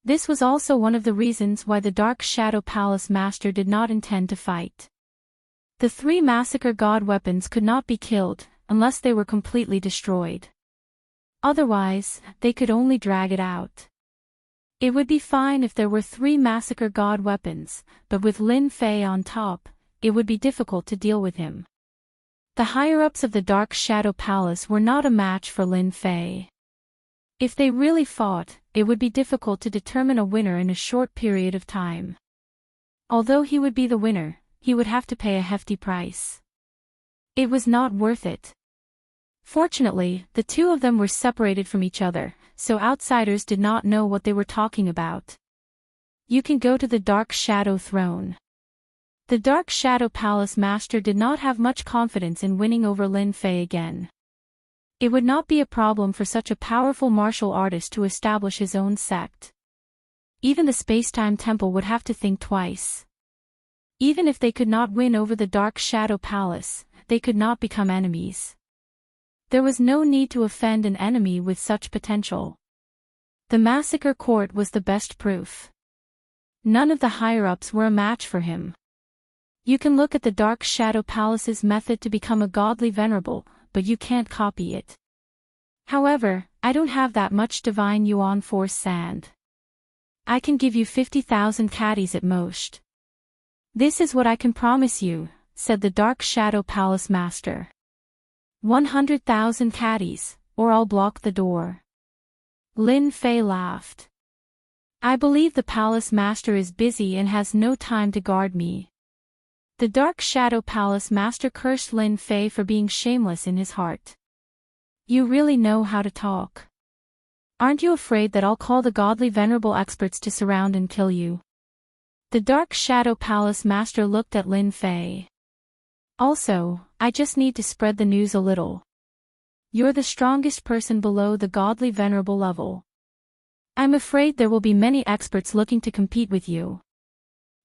This was also one of the reasons why the Dark Shadow Palace Master did not intend to fight. The 3 Massacre God weapons could not be killed, unless they were completely destroyed. Otherwise, they could only drag it out. It would be fine if there were 3 Massacre God weapons, but with Lin Fei on top, it would be difficult to deal with him. The higher-ups of the Dark Shadow Palace were not a match for Lin Fei. If they really fought, it would be difficult to determine a winner in a short period of time. Although he would be the winner, he would have to pay a hefty price. It was not worth it. Fortunately, the two of them were separated from each other, so outsiders did not know what they were talking about. You can go to the Dark Shadow Throne. The Dark Shadow Palace Master did not have much confidence in winning over Lin Fei again. It would not be a problem for such a powerful martial artist to establish his own sect. Even the Spacetime Temple would have to think twice. Even if they could not win over the Dark Shadow Palace, they could not become enemies. There was no need to offend an enemy with such potential. The Massacre Court was the best proof. None of the higher-ups were a match for him. You can look at the Dark Shadow Palace's method to become a godly venerable, but you can't copy it. However, I don't have that much divine yuan force sand. I can give you 50,000 caddies at most. This is what I can promise you, said the Dark Shadow Palace Master. 100,000 caddies, or I'll block the door. Lin Fei laughed. I believe the Palace Master is busy and has no time to guard me. The Dark Shadow Palace Master cursed Lin Fei for being shameless in his heart. You really know how to talk. Aren't you afraid that I'll call the godly venerable experts to surround and kill you? The Dark Shadow Palace Master looked at Lin Fei. Also, I just need to spread the news a little. You're the strongest person below the godly venerable level. I'm afraid there will be many experts looking to compete with you.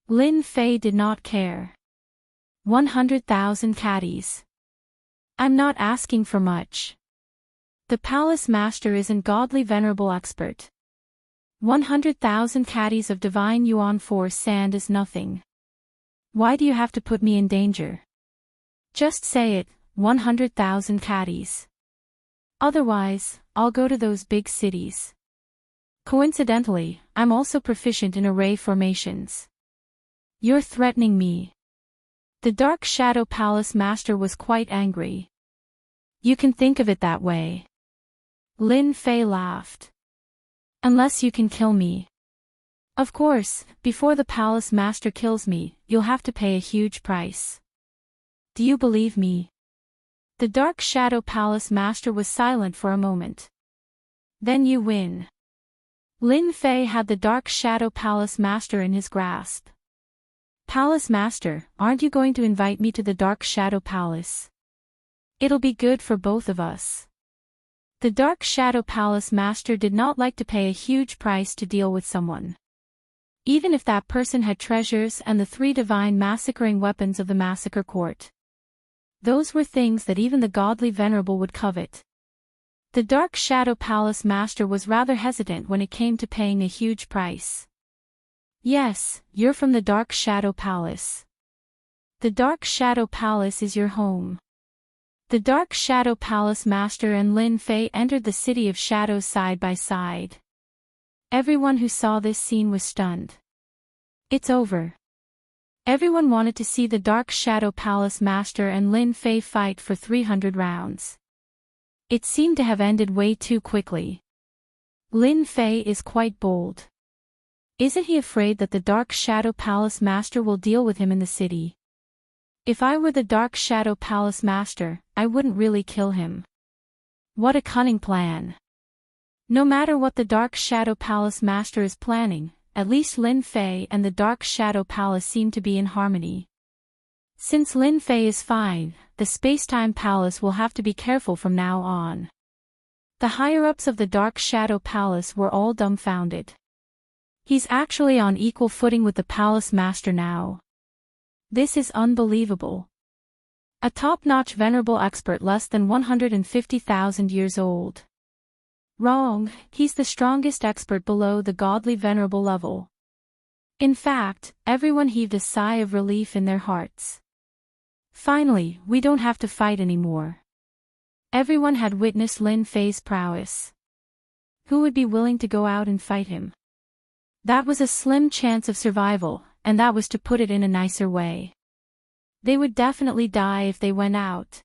Lin Fei did not care. 100,000 caddies. I'm not asking for much. The Palace Master isn't godly venerable expert. 100,000 caddies of divine yuan force sand is nothing. Why do you have to put me in danger? Just say it, 100,000 caddies. Otherwise, I'll go to those big cities. Coincidentally, I'm also proficient in array formations. You're threatening me. The Dark Shadow Palace Master was quite angry. You can think of it that way. Lin Fei laughed. Unless you can kill me. Of course, before the palace master kills me, you'll have to pay a huge price. Do you believe me? The Dark Shadow Palace Master was silent for a moment. Then you win. Lin Fei had the Dark Shadow Palace Master in his grasp. Palace Master, aren't you going to invite me to the Dark Shadow Palace? It'll be good for both of us. The Dark Shadow Palace Master did not like to pay a huge price to deal with someone. Even if that person had treasures and the 3 divine massacring weapons of the massacre court. Those were things that even the godly venerable would covet. The Dark Shadow Palace Master was rather hesitant when it came to paying a huge price. Yes, you're from the Dark Shadow Palace. The Dark Shadow Palace is your home. The Dark Shadow Palace Master and Lin Fei entered the City of Shadows side by side. Everyone who saw this scene was stunned. It's over. Everyone wanted to see the Dark Shadow Palace Master and Lin Fei fight for 300 rounds. It seemed to have ended way too quickly. Lin Fei is quite bold. Isn't he afraid that the Dark Shadow Palace Master will deal with him in the city? If I were the Dark Shadow Palace Master, I wouldn't really kill him. What a cunning plan. No matter what the Dark Shadow Palace Master is planning, at least Lin Fei and the Dark Shadow Palace seem to be in harmony. Since Lin Fei is fine, the Spacetime Palace will have to be careful from now on. The higher-ups of the Dark Shadow Palace were all dumbfounded. He's actually on equal footing with the Palace Master now. This is unbelievable. A top-notch venerable expert less than 150,000 years old. Wrong, he's the strongest expert below the godly venerable level. In fact, everyone heaved a sigh of relief in their hearts. Finally, we don't have to fight anymore. Everyone had witnessed Lin Fei's prowess. Who would be willing to go out and fight him? That was a slim chance of survival, and that was to put it in a nicer way. They would definitely die if they went out.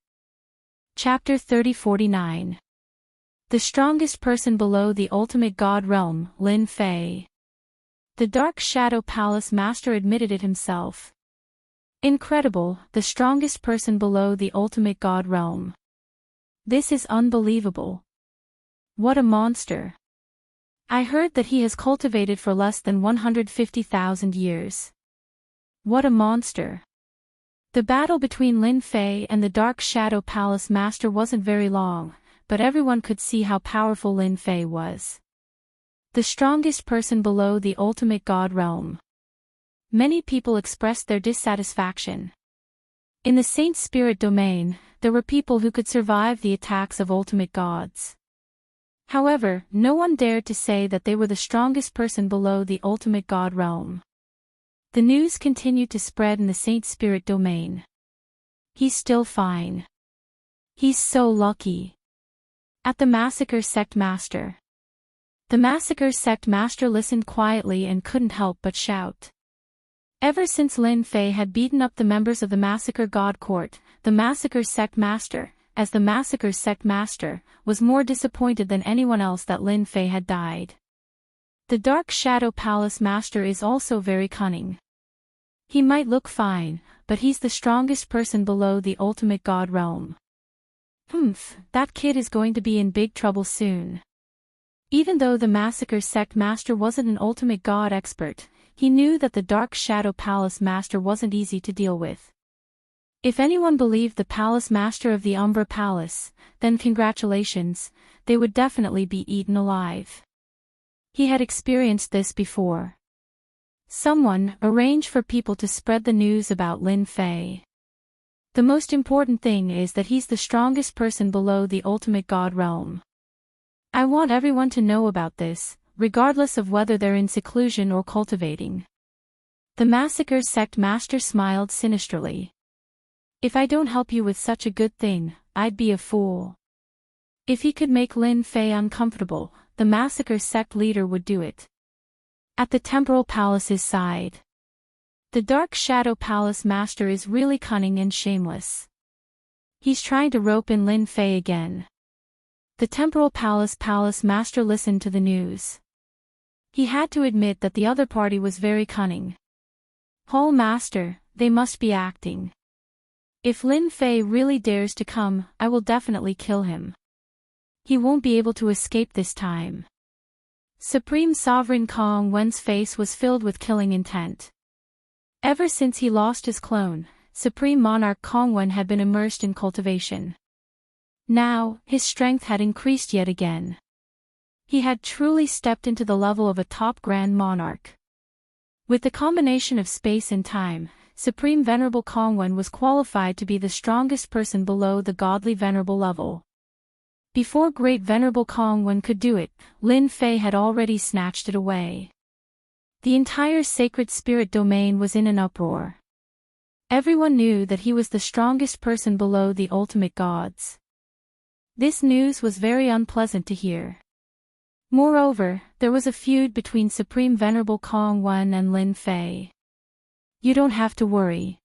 Chapter 3049. The strongest person below the ultimate god realm, Lin Fei. The Dark Shadow Palace Master admitted it himself. Incredible, the strongest person below the ultimate god realm. This is unbelievable. What a monster. I heard that he has cultivated for less than 150,000 years. What a monster. The battle between Lin Fei and the Dark Shadow Palace Master wasn't very long, but everyone could see how powerful Lin Fei was. The strongest person below the ultimate god realm. Many people expressed their dissatisfaction. In the Saint Spirit domain, there were people who could survive the attacks of ultimate gods. However, no one dared to say that they were the strongest person below the ultimate god realm. The news continued to spread in the Saint Spirit domain. He's still fine. He's so lucky. At the Massacre Sect Master. The Massacre Sect Master listened quietly and couldn't help but shout. Ever since Lin Fei had beaten up the members of the Massacre God Court, the Massacre Sect Master, as the Massacre Sect Master, was more disappointed than anyone else that Lin Fei had died. The Dark Shadow Palace Master is also very cunning. He might look fine, but he's the strongest person below the ultimate god realm. That kid is going to be in big trouble soon. Even though the Massacre Sect Master wasn't an ultimate god expert, he knew that the Dark Shadow Palace Master wasn't easy to deal with. If anyone believed the Palace Master of the Umbra Palace, then congratulations, they would definitely be eaten alive. He had experienced this before. Someone arranged for people to spread the news about Lin Fei. The most important thing is that he's the strongest person below the ultimate god realm. I want everyone to know about this, regardless of whether they're in seclusion or cultivating. The Massacre Sect Master smiled sinisterly. If I don't help you with such a good thing, I'd be a fool. If he could make Lin Fei uncomfortable, the Massacre Sect leader would do it. At the Temporal Palace's side. The Dark Shadow Palace Master is really cunning and shameless. He's trying to rope in Lin Fei again. The Temporal Palace Master listened to the news. He had to admit that the other party was very cunning. Whole Master, they must be acting. If Lin Fei really dares to come, I will definitely kill him. He won't be able to escape this time. Supreme Sovereign Kong Wen's face was filled with killing intent. Ever since he lost his clone, Supreme Monarch Kong Wen had been immersed in cultivation. Now, his strength had increased yet again. He had truly stepped into the level of a top Grand Monarch. With the combination of space and time, Supreme Venerable Kong Wen was qualified to be the strongest person below the godly venerable level. Before Great Venerable Kong Wen could do it, Lin Fei had already snatched it away. The entire sacred spirit domain was in an uproar. Everyone knew that he was the strongest person below the ultimate gods. This news was very unpleasant to hear. Moreover, there was a feud between Supreme Venerable Kong Wen and Lin Fei. You don't have to worry.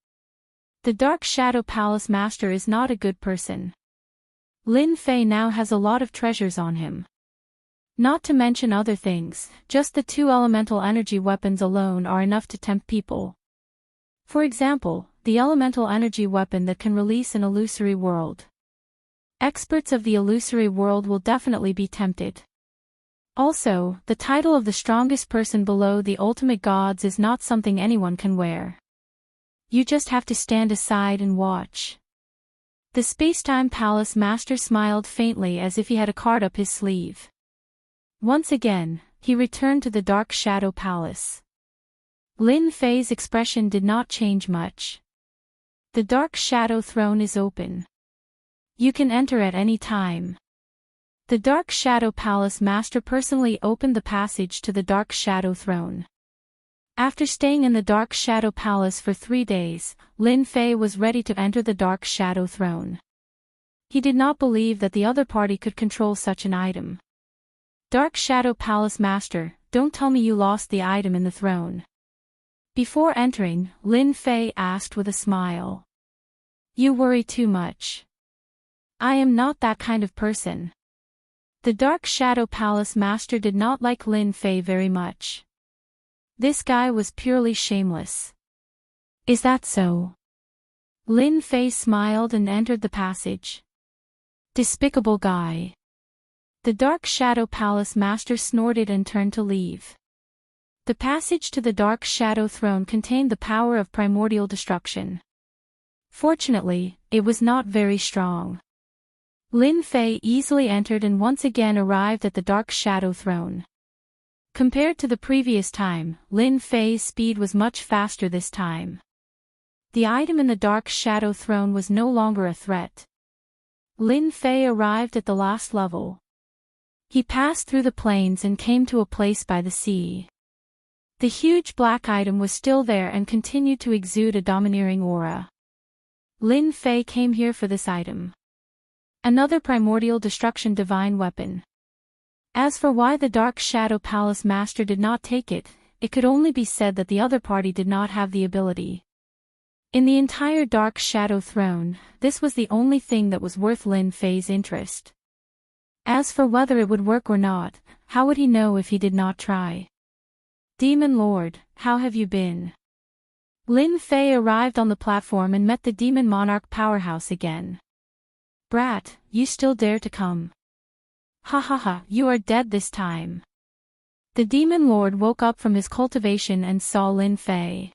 The Dark Shadow Palace Master is not a good person. Lin Fei now has a lot of treasures on him. Not to mention other things, just the 2 elemental energy weapons alone are enough to tempt people. For example, the elemental energy weapon that can release an illusory world. Experts of the illusory world will definitely be tempted. Also, the title of the strongest person below the ultimate gods is not something anyone can wear. You just have to stand aside and watch. The Spacetime Palace Master smiled faintly as if he had a card up his sleeve. Once again, he returned to the Dark Shadow Palace. Lin Fei's expression did not change much. The Dark Shadow Throne is open. You can enter at any time. The Dark Shadow Palace Master personally opened the passage to the Dark Shadow Throne. After staying in the Dark Shadow Palace for 3 days, Lin Fei was ready to enter the Dark Shadow Throne. He did not believe that the other party could control such an item. Dark Shadow Palace Master, don't tell me you lost the item in the throne. Before entering, Lin Fei asked with a smile. You worry too much. I am not that kind of person. The Dark Shadow Palace Master did not like Lin Fei very much. This guy was purely shameless. Is that so? Lin Fei smiled and entered the passage. Despicable guy. The Dark Shadow Palace Master snorted and turned to leave. The passage to the Dark Shadow Throne contained the power of primordial destruction. Fortunately, it was not very strong. Lin Fei easily entered and once again arrived at the Dark Shadow Throne. Compared to the previous time, Lin Fei's speed was much faster this time. The item in the Dark Shadow Throne was no longer a threat. Lin Fei arrived at the last level. He passed through the plains and came to a place by the sea. The huge black item was still there and continued to exude a domineering aura. Lin Fei came here for this item. Another primordial destruction divine weapon. As for why the Dark Shadow Palace Master did not take it, it could only be said that the other party did not have the ability. In the entire Dark Shadow Throne, this was the only thing that was worth Lin Fei's interest. As for whether it would work or not, how would he know if he did not try? Demon Lord, how have you been? Lin Fei arrived on the platform and met the Demon Monarch powerhouse again. Brat, you still dare to come? Ha ha ha, you are dead this time. The Demon Lord woke up from his cultivation and saw Lin Fei.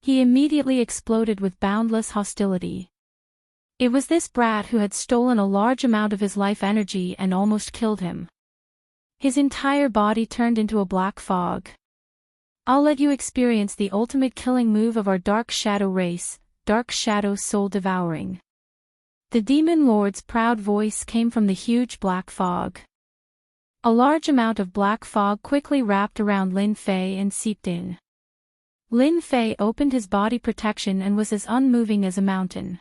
He immediately exploded with boundless hostility. It was this brat who had stolen a large amount of his life energy and almost killed him. His entire body turned into a black fog. I'll let you experience the ultimate killing move of our Dark Shadow race, Dark Shadow Soul Devouring. The Demon Lord's proud voice came from the huge black fog. A large amount of black fog quickly wrapped around Lin Fei and seeped in. Lin Fei opened his body protection and was as unmoving as a mountain.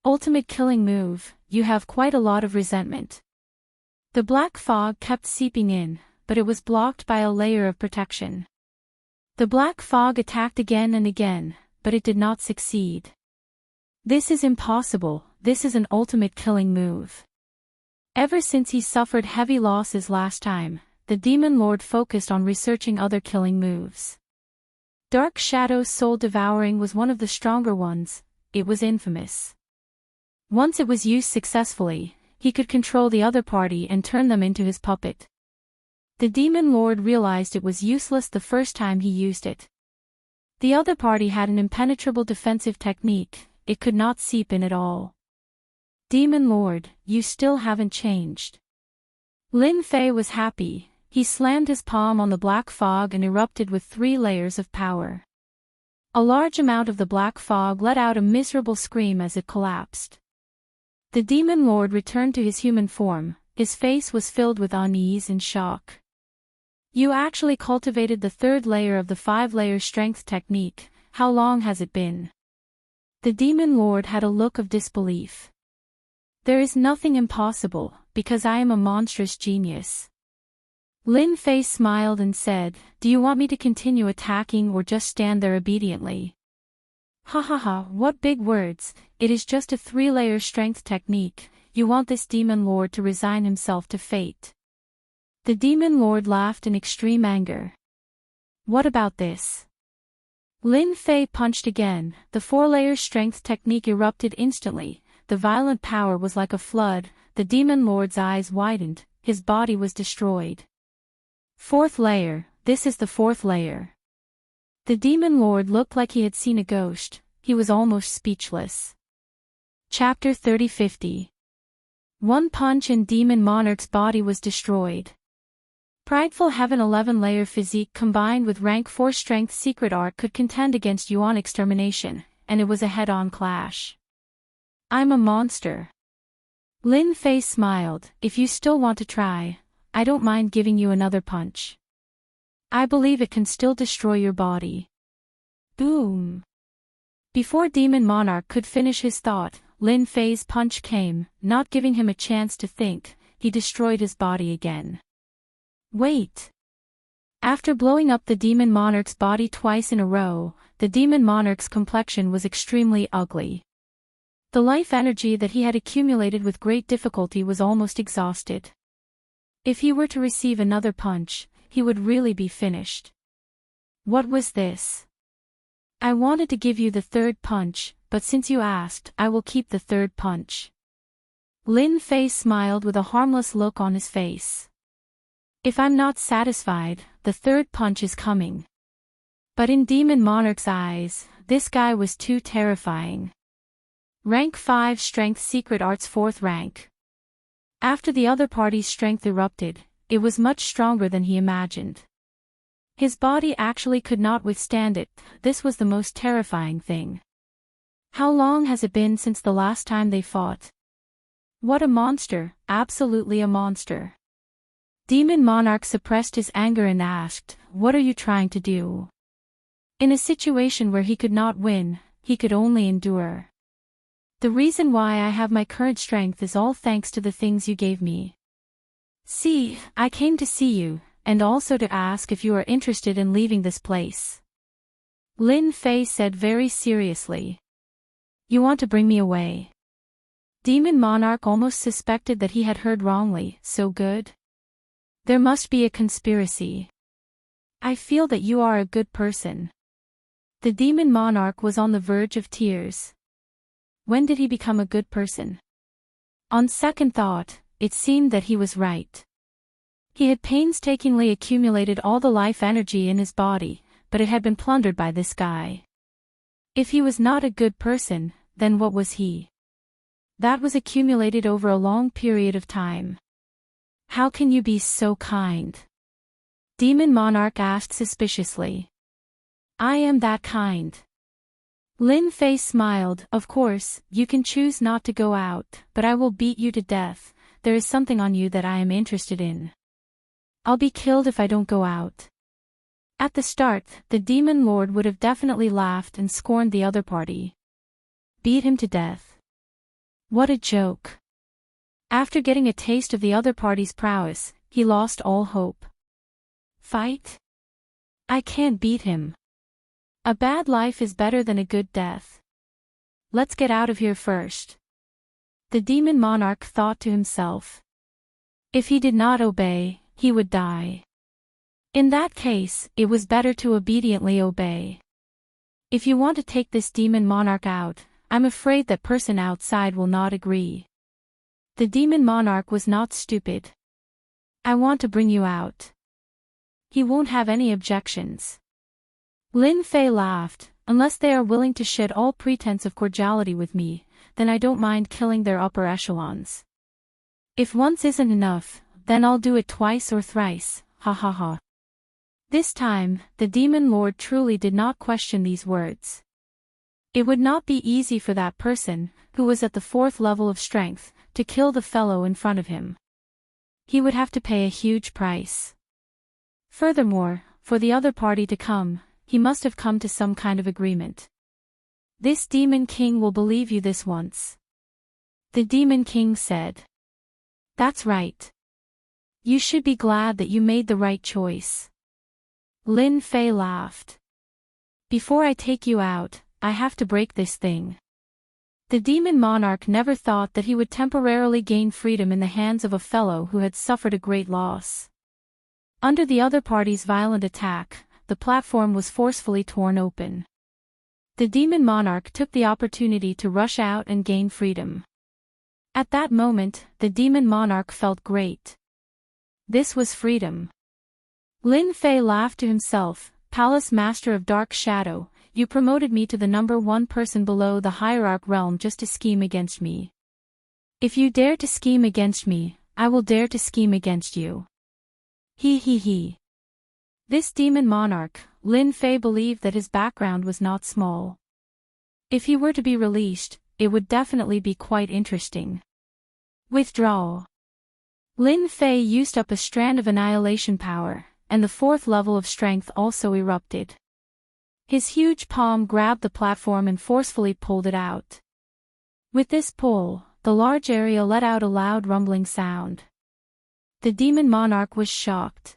Ultimate killing move, you have quite a lot of resentment. The black fog kept seeping in, but it was blocked by a layer of protection. The black fog attacked again and again, but it did not succeed. This is impossible, this is an ultimate killing move. Ever since he suffered heavy losses last time, the Demon Lord focused on researching other killing moves. Dark Shadow Soul Devouring was one of the stronger ones. It was infamous. Once it was used successfully, he could control the other party and turn them into his puppet. The Demon Lord realized it was useless the first time he used it. The other party had an impenetrable defensive technique, it could not seep in at all. Demon Lord, you still haven't changed. Lin Fei was happy, he slammed his palm on the black fog and erupted with 3 layers of power. A large amount of the black fog let out a miserable scream as it collapsed. The Demon Lord returned to his human form, his face was filled with unease and shock. You actually cultivated the 3rd layer of the 5-layer strength technique, how long has it been? The Demon Lord had a look of disbelief. There is nothing impossible, because I am a monstrous genius. Lin Fei smiled and said, do you want me to continue attacking or just stand there obediently? Ha ha ha, what big words, it is just a 3-layer strength technique, you want this Demon Lord to resign himself to fate. The Demon Lord laughed in extreme anger. What about this? Lin Fei punched again, the 4-layer strength technique erupted instantly, the violent power was like a flood, the Demon Lord's eyes widened, his body was destroyed. 4th layer, this is the 4th layer. The Demon Lord looked like he had seen a ghost, he was almost speechless. Chapter 30-50. One punch and Demon Monarch's body was destroyed. Prideful Heaven 11-layer physique combined with rank 4 strength secret art could contend against Yuan extermination, and it was a head-on clash. I'm a monster. Lin Fei smiled, if you still want to try, I don't mind giving you another punch. I believe it can still destroy your body. Boom. Before Demon Monarch could finish his thought, Lin Fei's punch came, not giving him a chance to think, he destroyed his body again. Wait. After blowing up the Demon Monarch's body twice in a row, the Demon Monarch's complexion was extremely ugly. The life energy that he had accumulated with great difficulty was almost exhausted. If he were to receive another punch, he would really be finished. What was this? I wanted to give you the 3rd punch, but since you asked, I will keep the 3rd punch. Lin Fei smiled with a harmless look on his face. If I'm not satisfied, the 3rd punch is coming. But in Demon Monarch's eyes, this guy was too terrifying. Rank 5 Strength Secret Arts 4th rank. After the other party's strength erupted, it was much stronger than he imagined. His body actually could not withstand it, this was the most terrifying thing. How long has it been since the last time they fought? What a monster, absolutely a monster. Demon Monarch suppressed his anger and asked, what are you trying to do? In a situation where he could not win, he could only endure. The reason why I have my current strength is all thanks to the things you gave me. See, I came to see you, and also to ask if you are interested in leaving this place. Lin Fei said very seriously. You want to bring me away? Demon Monarch almost suspected that he had heard wrongly, so good? There must be a conspiracy. I feel that you are a good person. The Demon Monarch was on the verge of tears. When did he become a good person? On second thought, it seemed that he was right. He had painstakingly accumulated all the life energy in his body, but it had been plundered by this guy. If he was not a good person, then what was he? That was accumulated over a long period of time. How can you be so kind? Demon Monarch asked suspiciously. I am that kind. Lin Fei smiled, of course, you can choose not to go out, but I will beat you to death, there is something on you that I am interested in. I'll be killed if I don't go out. At the start, the Demon Lord would have definitely laughed and scorned the other party. Beat him to death. What a joke. After getting a taste of the other party's prowess, he lost all hope. Fight? I can't beat him. A bad life is better than a good death. Let's get out of here first. The demon monarch thought to himself. If he did not obey, he would die. In that case, it was better to obediently obey. If you want to take this demon monarch out, I'm afraid that person outside will not agree. The demon monarch was not stupid. I want to bring you out. He won't have any objections. Lin Fei laughed. Unless they are willing to shed all pretense of cordiality with me, then I don't mind killing their upper echelons. If once isn't enough, then I'll do it twice or thrice, ha ha ha. This time, the demon lord truly did not question these words. It would not be easy for that person, who was at the 4th level of strength, to kill the fellow in front of him. He would have to pay a huge price. Furthermore, for the other party to come, he must have come to some kind of agreement. This demon king will believe you this once. The demon king said. That's right. You should be glad that you made the right choice. Lin Fei laughed. Before I take you out, I have to break this thing. The demon monarch never thought that he would temporarily gain freedom in the hands of a fellow who had suffered a great loss. Under the other party's violent attack, the platform was forcefully torn open. The demon monarch took the opportunity to rush out and gain freedom. At that moment, the demon monarch felt great. This was freedom. Lin Fei laughed to himself. Palace Master of Dark Shadow, you promoted me to the number 1 person below the hierarch realm just to scheme against me. If you dare to scheme against me, I will dare to scheme against you. He. This demon monarch, Lin Fei believed that his background was not small. If he were to be released, it would definitely be quite interesting. Withdrawal. Lin Fei used up a strand of annihilation power, and the 4th level of strength also erupted. His huge palm grabbed the platform and forcefully pulled it out. With this pull, the large area let out a loud rumbling sound. The demon monarch was shocked.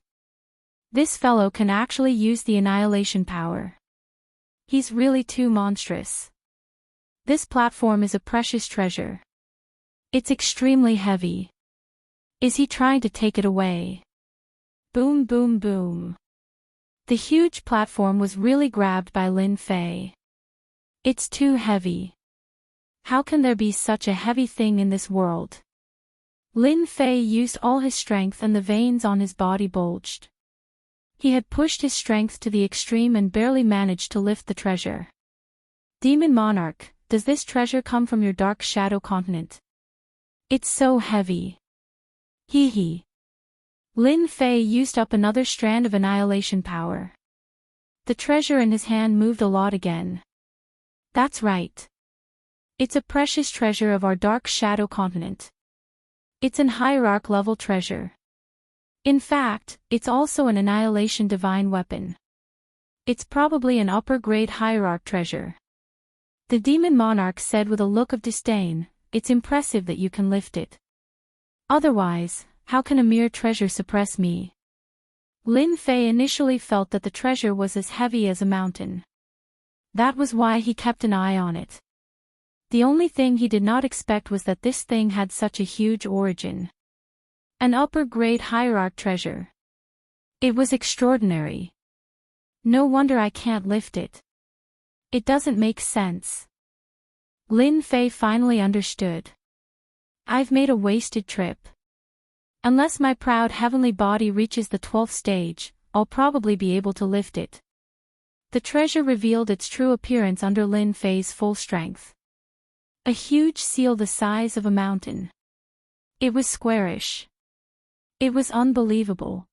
This fellow can actually use the annihilation power. He's really too monstrous. This platform is a precious treasure. It's extremely heavy. Is he trying to take it away? Boom boom boom. The huge platform was really grabbed by Lin Fei. It's too heavy. How can there be such a heavy thing in this world? Lin Fei used all his strength and the veins on his body bulged. He had pushed his strength to the extreme and barely managed to lift the treasure. Demon Monarch, does this treasure come from your dark shadow continent? It's so heavy. Hee. Lin Fei used up another strand of annihilation power. The treasure in his hand moved a lot again. That's right. It's a precious treasure of our dark shadow continent. It's an hierarch level treasure. In fact, it's also an annihilation divine weapon. It's probably an upper grade hierarch treasure. The demon monarch said with a look of disdain, it's impressive that you can lift it. Otherwise, how can a mere treasure suppress me? Lin Fei initially felt that the treasure was as heavy as a mountain. That was why he kept an eye on it. The only thing he did not expect was that this thing had such a huge origin. An upper-grade hierarch treasure. It was extraordinary. No wonder I can't lift it. It doesn't make sense. Lin Fei finally understood. I've made a wasted trip. Unless my proud heavenly body reaches the 12th stage, I'll probably be able to lift it. The treasure revealed its true appearance under Lin Fei's full strength. A huge seal the size of a mountain. It was squarish. It was unbelievable.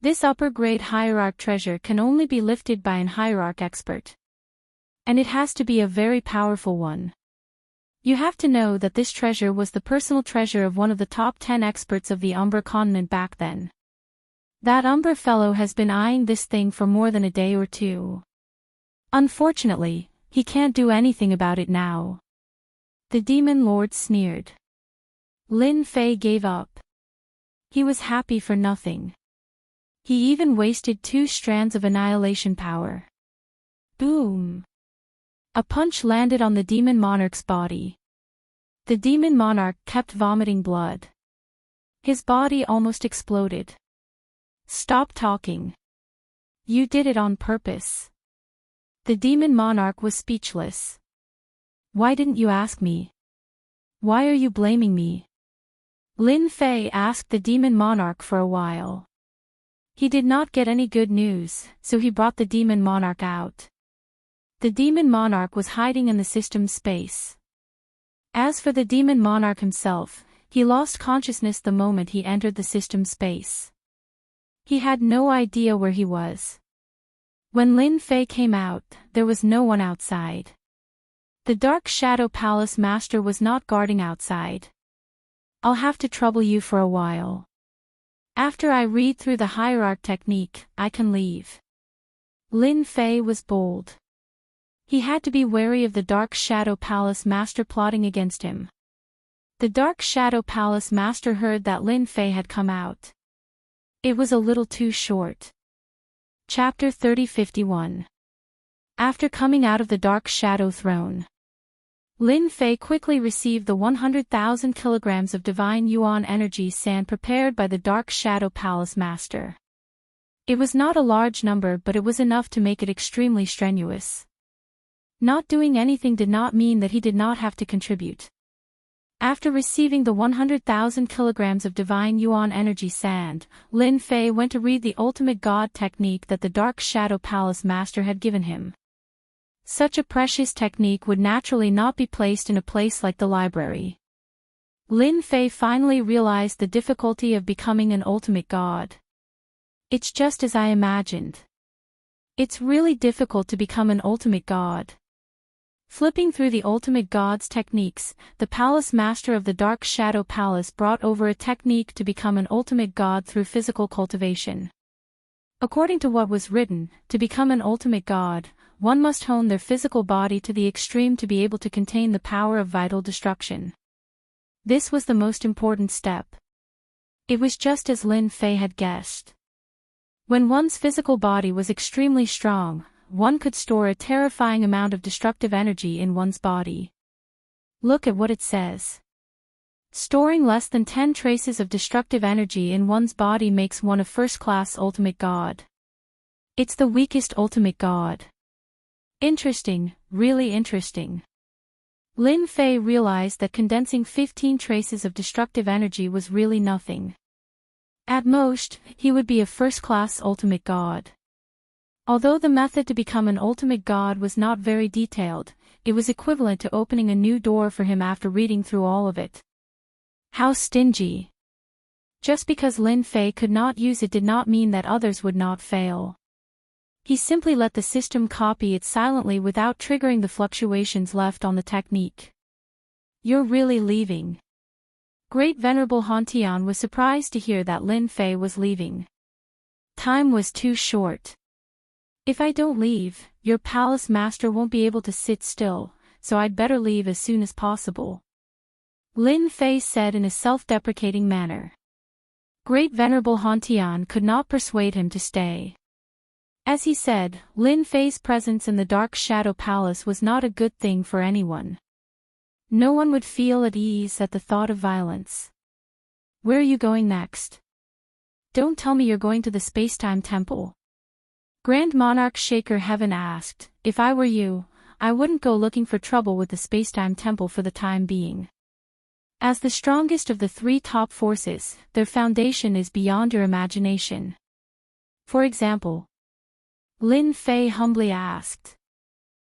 This upper-grade hierarch treasure can only be lifted by an hierarch expert. And it has to be a very powerful one. You have to know that this treasure was the personal treasure of one of the top 10 experts of the Umber continent back then. That Umber fellow has been eyeing this thing for more than a day or two. Unfortunately, he can't do anything about it now. The demon lord sneered. Lin Fei gave up. He was happy for nothing. He even wasted 2 strands of annihilation power. Boom! A punch landed on the demon monarch's body. The demon monarch kept vomiting blood. His body almost exploded. Stop talking. You did it on purpose. The demon monarch was speechless. Why didn't you ask me? Why are you blaming me? Lin Fei asked the demon monarch for a while. He did not get any good news, so he brought the demon monarch out. The demon monarch was hiding in the system's space. As for the demon monarch himself, he lost consciousness the moment he entered the system space. He had no idea where he was. When Lin Fei came out, there was no one outside. The Dark Shadow Palace Master was not guarding outside. I'll have to trouble you for a while. After I read through the hierarch technique, I can leave. Lin Fei was bold. He had to be wary of the Dark Shadow Palace Master plotting against him. The Dark Shadow Palace Master heard that Lin Fei had come out. It was a little too short. Chapter 30-51. After coming out of the Dark Shadow Throne, Lin Fei quickly received the 100,000 kilograms of divine yuan energy sand prepared by the Dark Shadow Palace Master. It was not a large number, but it was enough to make it extremely strenuous. Not doing anything did not mean that he did not have to contribute. After receiving the 100,000 kilograms of divine yuan energy sand, Lin Fei went to read the ultimate god technique that the Dark Shadow Palace Master had given him. Such a precious technique would naturally not be placed in a place like the library. Lin Fei finally realized the difficulty of becoming an ultimate god. It's just as I imagined. It's really difficult to become an ultimate god. Flipping through the ultimate god's techniques, the palace master of the Dark Shadow Palace brought over a technique to become an ultimate god through physical cultivation. According to what was written, to become an ultimate god, one must hone their physical body to the extreme to be able to contain the power of vital destruction. This was the most important step. It was just as Lin Fei had guessed. When one's physical body was extremely strong, one could store a terrifying amount of destructive energy in one's body. Look at what it says. Storing less than 10 traces of destructive energy in one's body makes one a first-class ultimate god. It's the weakest ultimate god. Interesting, really interesting. Lin Fei realized that condensing 15 traces of destructive energy was really nothing. At most, he would be a first-class ultimate god. Although the method to become an ultimate god was not very detailed, it was equivalent to opening a new door for him after reading through all of it. How stingy. Just because Lin Fei could not use it did not mean that others would not fail. He simply let the system copy it silently without triggering the fluctuations left on the technique. You're really leaving. Great Venerable Hantian was surprised to hear that Lin Fei was leaving. Time was too short. If I don't leave, your palace master won't be able to sit still, so I'd better leave as soon as possible. Lin Fei said in a self-deprecating manner. Great Venerable Hantian could not persuade him to stay. As he said, Lin Fei's presence in the Dark Shadow Palace was not a good thing for anyone. No one would feel at ease at the thought of violence. Where are you going next? Don't tell me you're going to the Spacetime Temple. Grand Monarch Shaker Heaven asked. If I were you, I wouldn't go looking for trouble with the Spacetime Temple for the time being. As the strongest of the three top forces, their foundation is beyond your imagination. For example, Lin Fei humbly asked.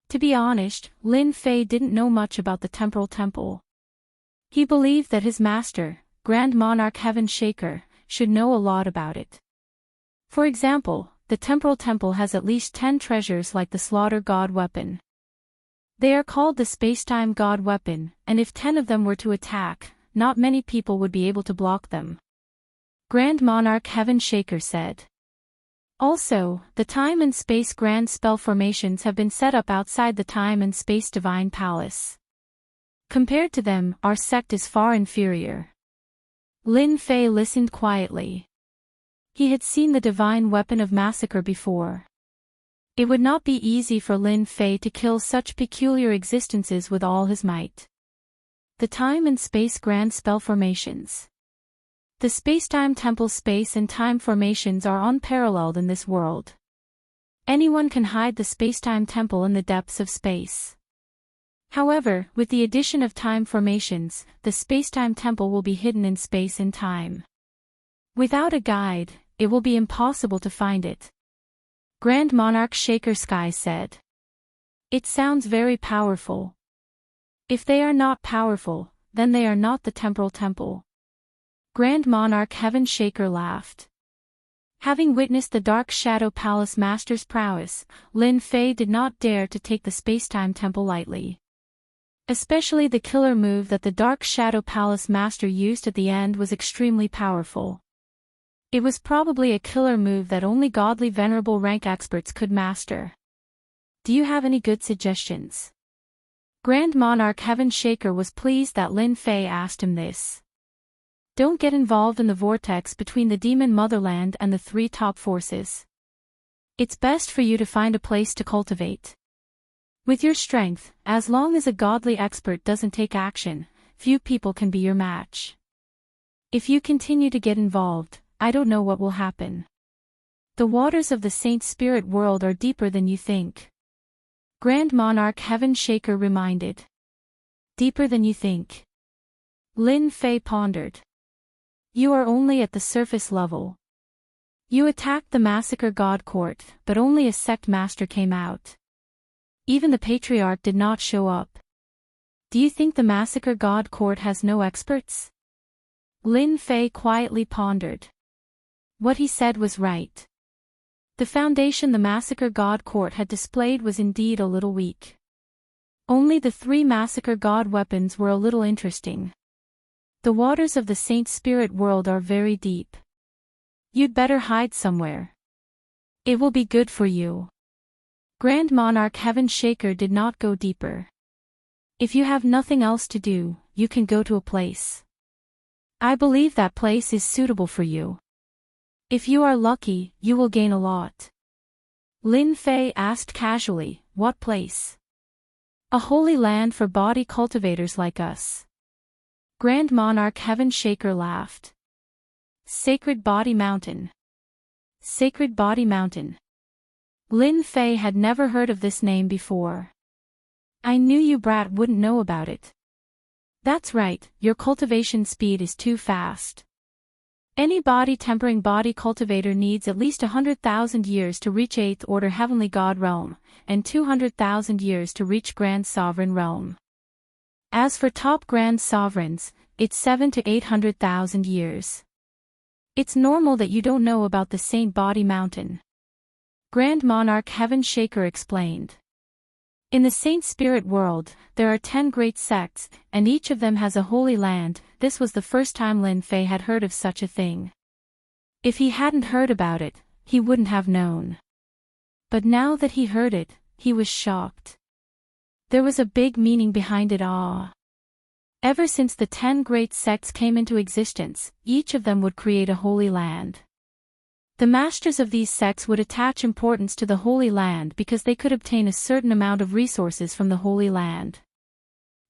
To be honest, Lin Fei didn't know much about the Temporal Temple. He believed that his master, Grand Monarch Heaven Shaker, should know a lot about it. For example, the Temporal Temple has at least 10 treasures like the Slaughter God Weapon. They are called the Spacetime God Weapon, and if 10 of them were to attack, not many people would be able to block them. Grand Monarch Heaven Shaker said. Also, the Time and Space Grand Spell Formations have been set up outside the Time and Space Divine Palace. Compared to them, our sect is far inferior. Lin Fei listened quietly. He had seen the divine weapon of massacre before. It would not be easy for Lin Fei to kill such peculiar existences with all his might. The Time and Space Grand Spell Formations. The Spacetime Temple space and time formations are unparalleled in this world. Anyone can hide the Spacetime Temple in the depths of space. However, with the addition of time formations, the Spacetime Temple will be hidden in space and time. Without a guide, it will be impossible to find it. Grand Monarch Shaker Sky said. It sounds very powerful. If they are not powerful, then they are not the temporal temple. Grand Monarch Heaven Shaker laughed. Having witnessed the Dark Shadow Palace Master's prowess, Lin Fei did not dare to take the Spacetime Temple lightly. Especially the killer move that the Dark Shadow Palace Master used at the end was extremely powerful. It was probably a killer move that only godly venerable rank experts could master. Do you have any good suggestions? Grand Monarch Heaven Shaker was pleased that Lin Fei asked him this. Don't get involved in the vortex between the demon motherland and the three top forces. It's best for you to find a place to cultivate. With your strength, as long as a godly expert doesn't take action, few people can be your match. If you continue to get involved, I don't know what will happen. The waters of the Saint Spirit world are deeper than you think. Grand Monarch Heaven Shaker reminded. Deeper than you think. Lin Fei pondered. You are only at the surface level. You attacked the Massacre God Court, but only a sect master came out. Even the Patriarch did not show up. Do you think the Massacre God Court has no experts? Lin Fei quietly pondered. What he said was right. The foundation the Massacre God Court had displayed was indeed a little weak. Only the three Massacre God weapons were a little interesting. The waters of the Saint Spirit world are very deep. You'd better hide somewhere. It will be good for you. Grand Monarch Heaven Shaker did not go deeper. If you have nothing else to do, you can go to a place. I believe that place is suitable for you. If you are lucky, you will gain a lot. Lin Fei asked casually, what place? A holy land for body cultivators like us. Grand Monarch Heaven Shaker laughed. Sacred Body Mountain. Sacred Body Mountain. Lin Fei had never heard of this name before. I knew you brat wouldn't know about it. That's right, your cultivation speed is too fast. Any body-tempering body cultivator needs at least 100,000 years to reach 8th Order Heavenly God Realm, and 200,000 years to reach Grand Sovereign Realm. As for top Grand Sovereigns, it's 700 to 800,000 years. It's normal that you don't know about the Saint Body Mountain. Grand Monarch Heaven Shaker explained. In the Saint Spirit world, there are 10 great sects, and each of them has a holy land. This was the first time Lin Fei had heard of such a thing. If he hadn't heard about it, he wouldn't have known. But now that he heard it, he was shocked. There was a big meaning behind it all. Ever since the 10 great sects came into existence, each of them would create a holy land. The masters of these sects would attach importance to the Holy Land because they could obtain a certain amount of resources from the Holy Land.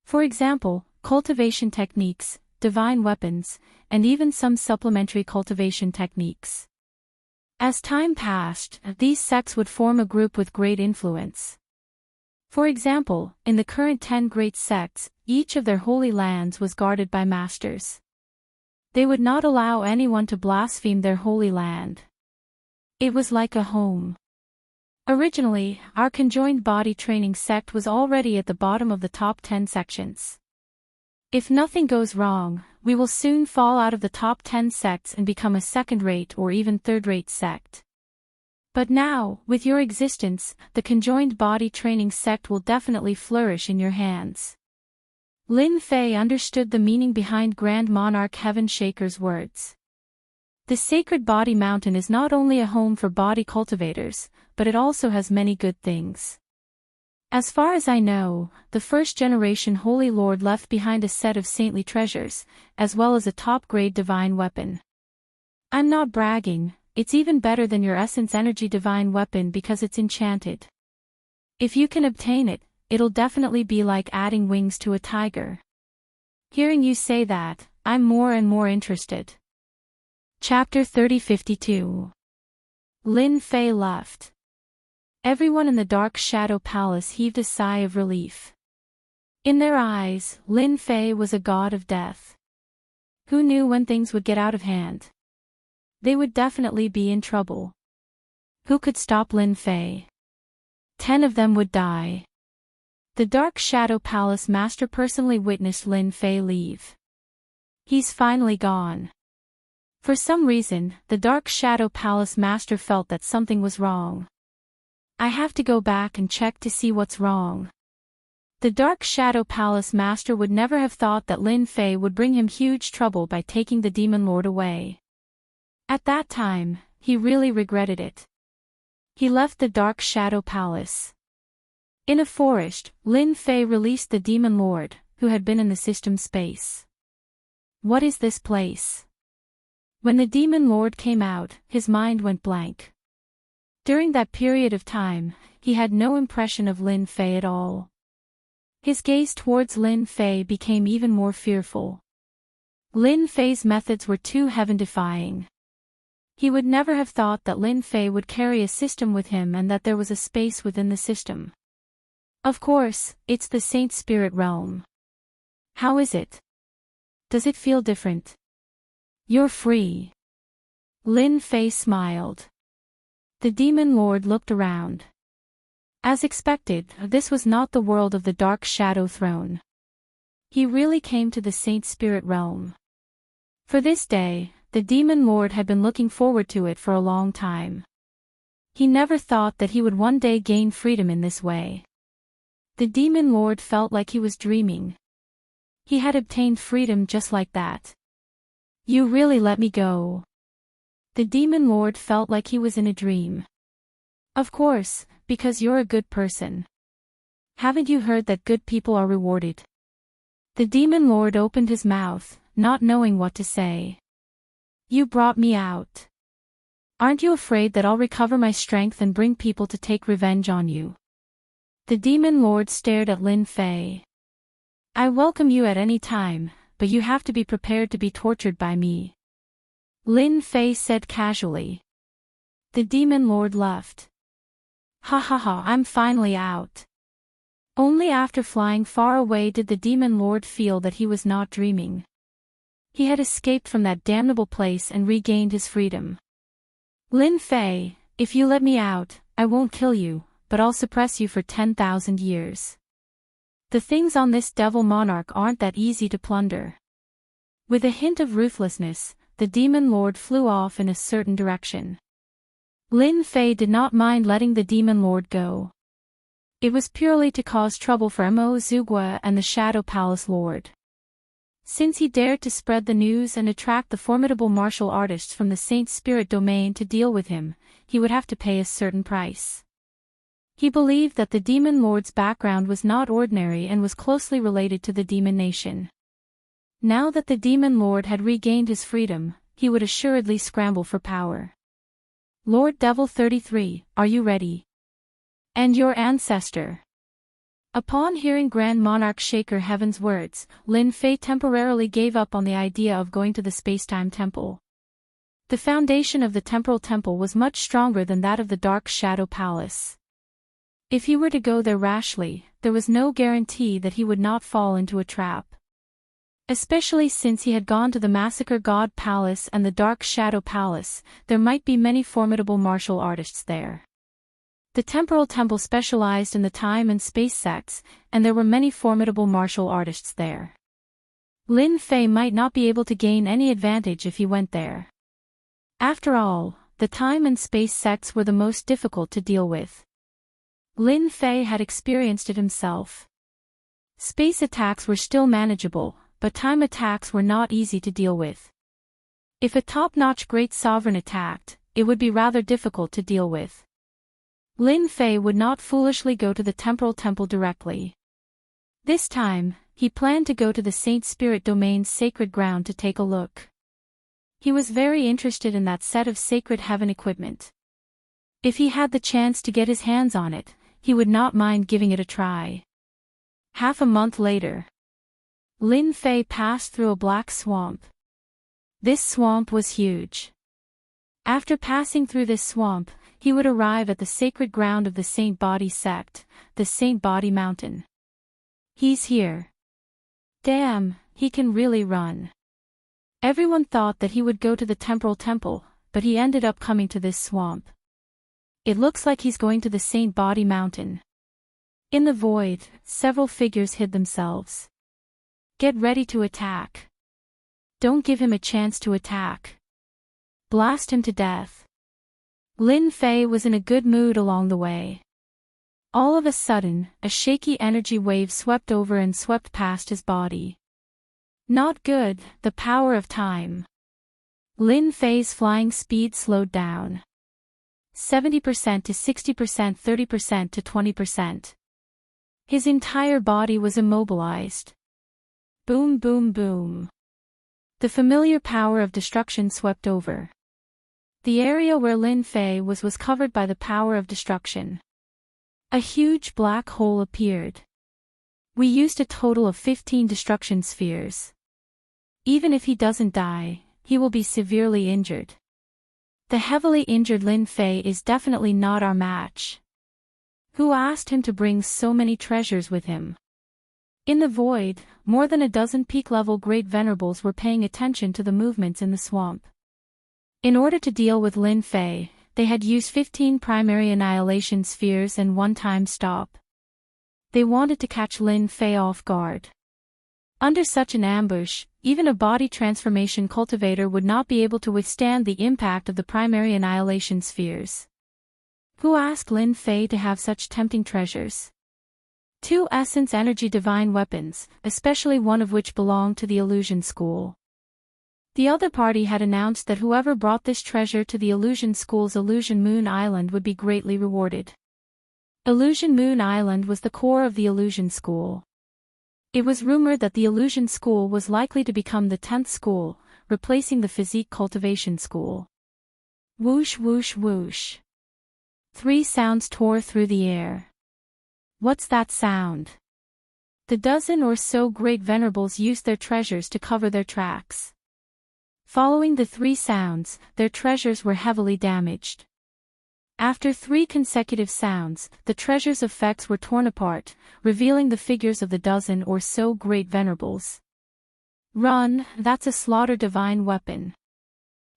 For example, cultivation techniques, divine weapons, and even some supplementary cultivation techniques. As time passed, these sects would form a group with great influence. For example, in the current 10 great sects, each of their holy lands was guarded by masters. They would not allow anyone to blaspheme their holy land. It was like a home. Originally, our conjoined body training sect was already at the bottom of the top 10 sections. If nothing goes wrong, we will soon fall out of the top 10 sects and become a second-rate or even third-rate sect. But now, with your existence, the conjoined body training sect will definitely flourish in your hands. Lin Fei understood the meaning behind Grand Monarch Heaven Shaker's words. The Sacred Body Mountain is not only a home for body cultivators, but it also has many good things. As far as I know, the first-generation Holy Lord left behind a set of saintly treasures, as well as a top-grade divine weapon. I'm not bragging, it's even better than your Essence Energy divine weapon because it's enchanted. If you can obtain it, it'll definitely be like adding wings to a tiger. Hearing you say that, I'm more and more interested. Chapter 3052. Lin Fei left. Everyone in the Dark Shadow Palace heaved a sigh of relief. In their eyes, Lin Fei was a god of death. Who knew when things would get out of hand? They would definitely be in trouble. Who could stop Lin Fei? 10 of them would die. The Dark Shadow Palace master personally witnessed Lin Fei leave. He's finally gone. For some reason, the Dark Shadow Palace master felt that something was wrong. I have to go back and check to see what's wrong. The Dark Shadow Palace master would never have thought that Lin Fei would bring him huge trouble by taking the Demon Lord away. At that time, he really regretted it. He left the Dark Shadow Palace. In a forest, Lin Fei released the Demon Lord, who had been in the system space. What is this place? When the Demon Lord came out, his mind went blank. During that period of time, he had no impression of Lin Fei at all. His gaze towards Lin Fei became even more fearful. Lin Fei's methods were too heaven-defying. He would never have thought that Lin Fei would carry a system with him and that there was a space within the system. Of course, it's the Saint Spirit realm. How is it? Does it feel different? You're free. Lin Fei smiled. The Demon Lord looked around. As expected, this was not the world of the Dark Shadow Throne. He really came to the Saint Spirit realm. For this day, the Demon Lord had been looking forward to it for a long time. He never thought that he would one day gain freedom in this way. The Demon Lord felt like he was dreaming. He had obtained freedom just like that. You really let me go. The Demon Lord felt like he was in a dream. Of course, because you're a good person. Haven't you heard that good people are rewarded? The Demon Lord opened his mouth, not knowing what to say. You brought me out. Aren't you afraid that I'll recover my strength and bring people to take revenge on you? The Demon Lord stared at Lin Fei. I welcome you at any time, but you have to be prepared to be tortured by me. Lin Fei said casually. The Demon Lord left. Ha ha ha, I'm finally out. Only after flying far away did the Demon Lord feel that he was not dreaming. He had escaped from that damnable place and regained his freedom. Lin Fei, if you let me out, I won't kill you, but I'll suppress you for 10,000 years. The things on this devil monarch aren't that easy to plunder. With a hint of ruthlessness, the Demon Lord flew off in a certain direction. Lin Fei did not mind letting the Demon Lord go. It was purely to cause trouble for Mo Zugua and the Shadow Palace Lord. Since he dared to spread the news and attract the formidable martial artists from the Saint Spirit domain to deal with him, he would have to pay a certain price. He believed that the Demon Lord's background was not ordinary and was closely related to the Demon Nation. Now that the Demon Lord had regained his freedom, he would assuredly scramble for power. Lord Devil 33, are you ready? And your ancestor? Upon hearing Grand Monarch Shaker Heaven's words, Lin Fei temporarily gave up on the idea of going to the Spacetime Temple. The foundation of the Temporal Temple was much stronger than that of the Dark Shadow Palace. If he were to go there rashly, there was no guarantee that he would not fall into a trap. Especially since he had gone to the Massacre God Palace and the Dark Shadow Palace, there might be many formidable martial artists there. The Temporal Temple specialized in the time and space sects, and there were many formidable martial artists there. Lin Fei might not be able to gain any advantage if he went there. After all, the time and space sects were the most difficult to deal with. Lin Fei had experienced it himself. Space attacks were still manageable, but time attacks were not easy to deal with. If a top-notch Great Sovereign attacked, it would be rather difficult to deal with. Lin Fei would not foolishly go to the Temporal Temple directly. This time, he planned to go to the Saint Spirit Domain's sacred ground to take a look. He was very interested in that set of sacred heaven equipment. If he had the chance to get his hands on it, he would not mind giving it a try. Half a month later. Lin Fei passed through a black swamp. This swamp was huge. After passing through this swamp, he would arrive at the sacred ground of the Saint Body sect, the Saint Body Mountain. He's here. Damn, he can really run. Everyone thought that he would go to the temporal temple, but he ended up coming to this swamp. It looks like he's going to the Saint Body Mountain. In the void, several figures hid themselves. Get ready to attack. Don't give him a chance to attack. Blast him to death. Lin Fei was in a good mood along the way. All of a sudden, a shaky energy wave swept over and swept past his body. Not good, the power of time. Lin Fei's flying speed slowed down. 70% to 60%, 30% to 20%. His entire body was immobilized. Boom, boom, boom. The familiar power of destruction swept over. The area where Lin Fei was covered by the power of destruction. A huge black hole appeared. We used a total of 15 destruction spheres. Even if he doesn't die, he will be severely injured. The heavily injured Lin Fei is definitely not our match. Who asked him to bring so many treasures with him? In the void, more than a dozen peak-level Great Venerables were paying attention to the movements in the swamp. In order to deal with Lin Fei, they had used 15 primary annihilation spheres and one time stop. They wanted to catch Lin Fei off guard. Under such an ambush, even a body transformation cultivator would not be able to withstand the impact of the primary annihilation spheres. Who asked Lin Fei to have such tempting treasures? 2 essence energy divine weapons, especially one of which belonged to the illusion school. The other party had announced that whoever brought this treasure to the illusion school's Illusion Moon Island would be greatly rewarded. Illusion Moon Island was the core of the illusion school. It was rumored that the illusion school was likely to become the 10th school, replacing the physique cultivation school. Whoosh whoosh whoosh. 3 sounds tore through the air. What's that sound? The dozen or so Great Venerables used their treasures to cover their tracks. Following the 3 sounds, their treasures were heavily damaged. After 3 consecutive sounds, the treasure's effects were torn apart, revealing the figures of the dozen or so Great Venerables. Run, that's a slaughter divine weapon.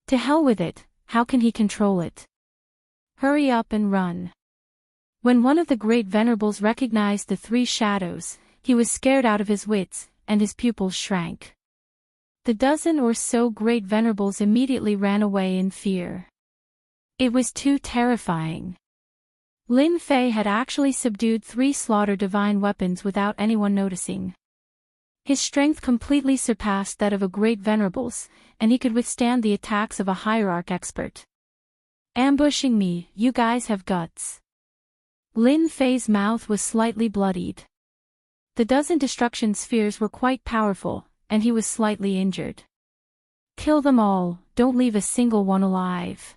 To hell with it, how can he control it? Hurry up and run. When one of the Great Venerables recognized the 3 shadows, he was scared out of his wits, and his pupils shrank. The dozen or so Great Venerables immediately ran away in fear. It was too terrifying. Lin Fei had actually subdued 3 slaughter divine weapons without anyone noticing. His strength completely surpassed that of a Great Venerables, and he could withstand the attacks of a hierarch expert. Ambushing me, you guys have guts. Lin Fei's mouth was slightly bloodied. The dozen destruction spheres were quite powerful, and he was slightly injured. Kill them all, don't leave a single one alive.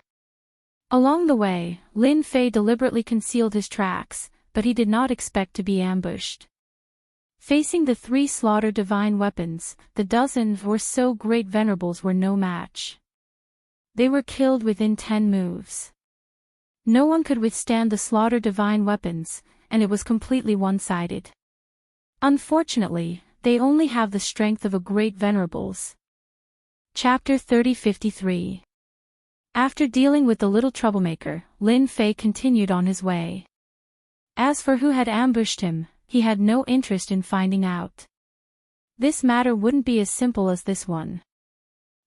Along the way, Lin Fei deliberately concealed his tracks, but he did not expect to be ambushed. Facing the 3 slaughter divine weapons, the dozen or so Great Venerables were no match. They were killed within 10 moves. No one could withstand the slaughter divine weapons, and it was completely one-sided. Unfortunately, they only have the strength of a Great Venerables. Chapter 3053. After dealing with the little troublemaker, Lin Fei continued on his way. As for who had ambushed him, he had no interest in finding out. This matter wouldn't be as simple as this one.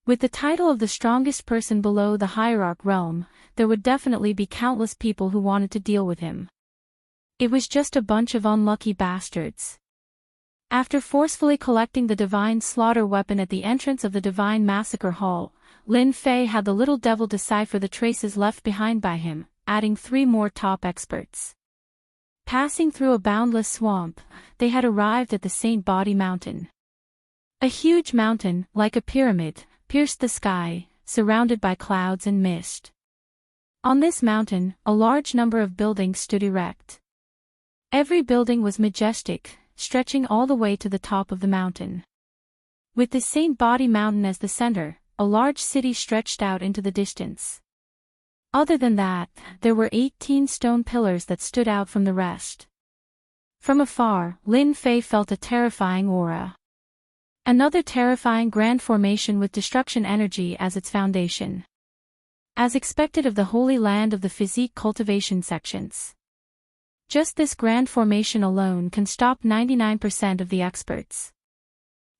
With the title of the strongest person below the hierarch realm, there would definitely be countless people who wanted to deal with him. It was just a bunch of unlucky bastards. After forcefully collecting the divine slaughter weapon at the entrance of the divine massacre hall, Lin Fei had the little devil decipher the traces left behind by him, adding 3 more top experts. Passing through a boundless swamp, they had arrived at the Saint Body Mountain. A huge mountain, like a pyramid, pierced the sky, surrounded by clouds and mist. On this mountain, a large number of buildings stood erect. Every building was majestic, stretching all the way to the top of the mountain. With the Saint Body Mountain as the center, a large city stretched out into the distance. Other than that, there were 18 stone pillars that stood out from the rest. From afar, Lin Fei felt a terrifying aura. Another terrifying grand formation with destruction energy as its foundation. As expected of the Holy Land of the Physique Cultivation sections. Just this grand formation alone can stop 99% of the experts.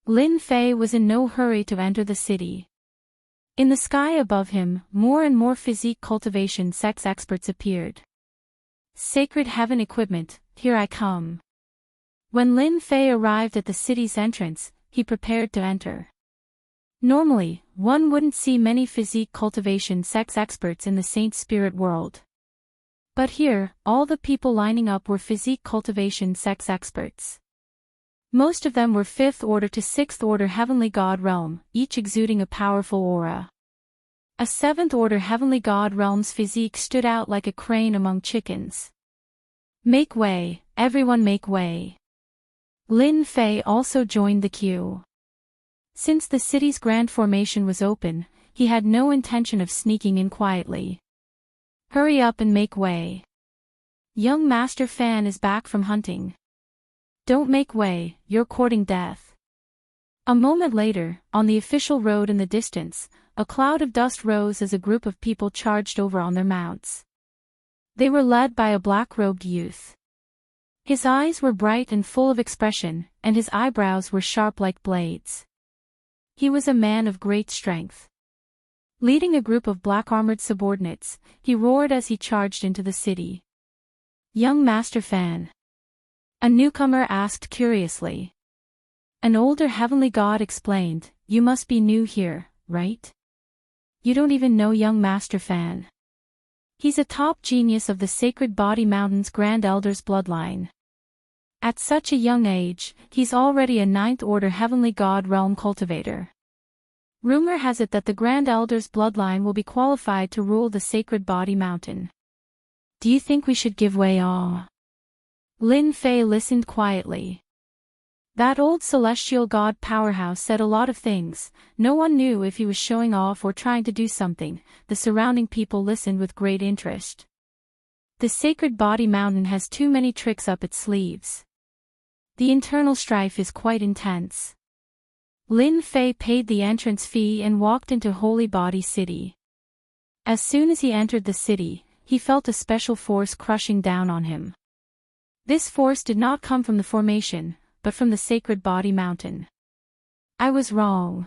Lin Fei was in no hurry to enter the city. In the sky above him, more and more physique cultivation sects experts appeared. Sacred heaven equipment, here I come. When Lin Fei arrived at the city's entrance, he prepared to enter. Normally, one wouldn't see many physique cultivation sects experts in the Saint Spirit world. But here, all the people lining up were physique cultivation sects experts. Most of them were 5th order to 6th order heavenly god realm, each exuding a powerful aura. A 7th order heavenly god realm's physique stood out like a crane among chickens. Make way, everyone make way. Lin Fei also joined the queue. Since the city's grand formation was open, he had no intention of sneaking in quietly. Hurry up and make way. Young Master Fan is back from hunting. Don't make way, you're courting death. A moment later, on the official road in the distance, a cloud of dust rose as a group of people charged over on their mounts. They were led by a black-robed youth. His eyes were bright and full of expression, and his eyebrows were sharp like blades. He was a man of great strength. Leading a group of black-armored subordinates, he roared as he charged into the city. Young Master Fan. A newcomer asked curiously. An older heavenly god explained, you must be new here, right? You don't even know young Master Fan. He's a top genius of the Sacred Body Mountain's Grand Elder's bloodline. At such a young age, he's already a 9th order heavenly god realm cultivator. Rumor has it that the Grand Elder's bloodline will be qualified to rule the Sacred Body Mountain. Do you think we should give way? Lin Fei listened quietly. That old celestial god powerhouse said a lot of things. No one knew if he was showing off or trying to do something. The surrounding people listened with great interest. The Sacred Body Mountain has too many tricks up its sleeves. The internal strife is quite intense. Lin Fei paid the entrance fee and walked into Holy Body City. As soon as he entered the city, he felt a special force crushing down on him. This force did not come from the formation, but from the Sacred Body Mountain. I was wrong.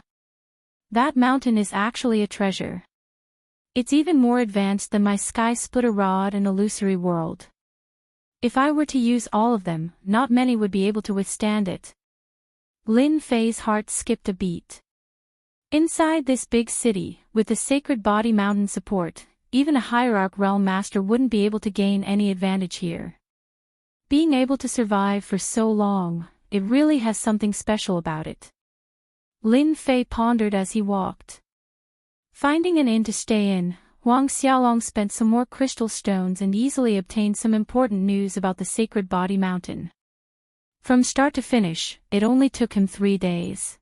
That mountain is actually a treasure. It's even more advanced than my sky splitter rod and illusory world. If I were to use all of them, not many would be able to withstand it. Lin Fei's heart skipped a beat. Inside this big city, with the Sacred Body Mountain support, even a Hierarch Realm Master wouldn't be able to gain any advantage here. Being able to survive for so long, it really has something special about it. Lin Fei pondered as he walked. Finding an inn to stay in, Huang Xiaolong spent some more crystal stones and easily obtained some important news about the Sacred Body Mountain. From start to finish, it only took him 3 days.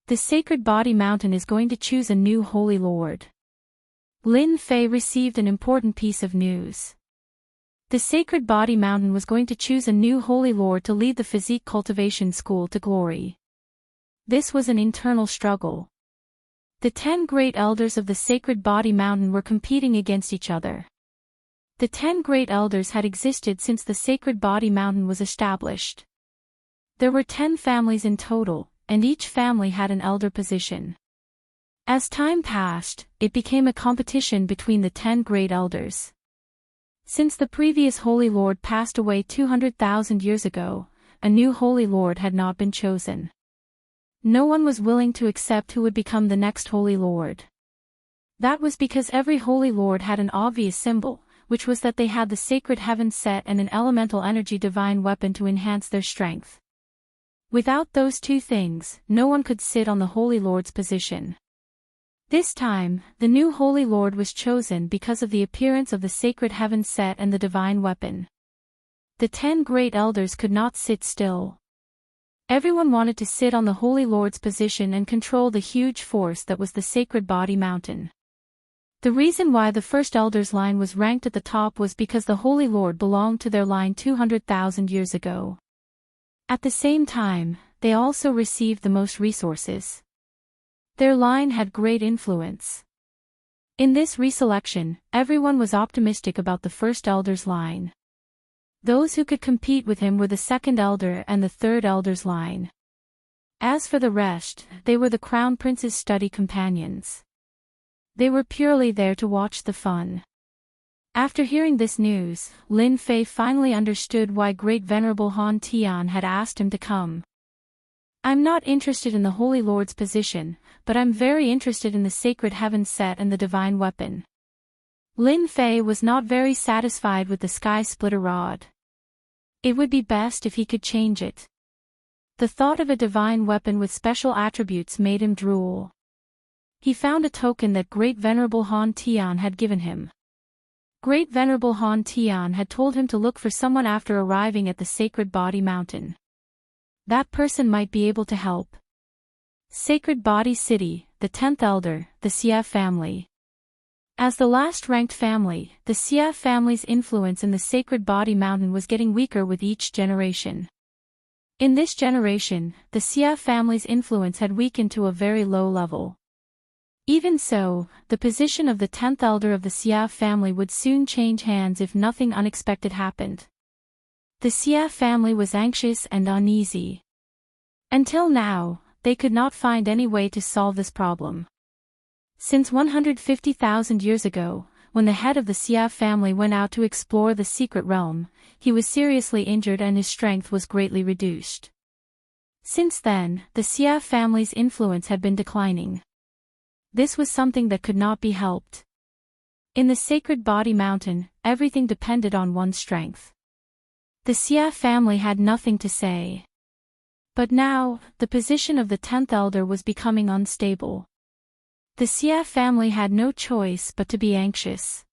The Sacred Body Mountain is going to choose a new Holy Lord. Lin Fei received an important piece of news. The Sacred Body Mountain was going to choose a new Holy Lord to lead the Physique Cultivation School to glory. This was an internal struggle. The 10 great elders of the Sacred Body Mountain were competing against each other. The 10 great elders had existed since the Sacred Body Mountain was established. There were 10 families in total, and each family had an elder position. As time passed, it became a competition between the 10 great elders. Since the previous Holy Lord passed away 200,000 years ago, a new Holy Lord had not been chosen. No one was willing to accept who would become the next Holy Lord. That was because every Holy Lord had an obvious symbol, which was that they had the sacred heaven set and an elemental energy divine weapon to enhance their strength. Without those two things, no one could sit on the Holy Lord's position. This time, the new Holy Lord was chosen because of the appearance of the sacred heaven set and the divine weapon. The 10 great elders could not sit still. Everyone wanted to sit on the Holy Lord's position and control the huge force that was the Sacred Body Mountain. The reason why the first Elder's line was ranked at the top was because the Holy Lord belonged to their line 200,000 years ago. At the same time, they also received the most resources. Their line had great influence. In this reselection, everyone was optimistic about the first Elder's line. Those who could compete with him were the second Elder and the third Elder's line. As for the rest, they were the Crown Prince's study companions. They were purely there to watch the fun. After hearing this news, Lin Fei finally understood why Great Venerable Han Tian had asked him to come. I'm not interested in the Holy Lord's position, but I'm very interested in the Sacred Heaven Set and the Divine Weapon. Lin Fei was not very satisfied with the Sky Splitter Rod. It would be best if he could change it. The thought of a divine weapon with special attributes made him drool. He found a token that Great Venerable Han Tian had given him. Great Venerable Han Tian had told him to look for someone after arriving at the Sacred Body Mountain. That person might be able to help. Sacred Body City, the 10th Elder, the Xia family. As the last ranked family, the Xia family's influence in the Sacred Body Mountain was getting weaker with each generation. In this generation, the Xia family's influence had weakened to a very low level. Even so, the position of the 10th Elder of the Xia family would soon change hands if nothing unexpected happened. The Xia family was anxious and uneasy. Until now, they could not find any way to solve this problem. Since 150,000 years ago, when the head of the Xia family went out to explore the secret realm, he was seriously injured and his strength was greatly reduced. Since then, the Xia family's influence had been declining. This was something that could not be helped. In the Sacred Body Mountain, everything depended on one's strength. The Xia family had nothing to say. But now, the position of the 10th Elder was becoming unstable. The Xia family had no choice but to be anxious.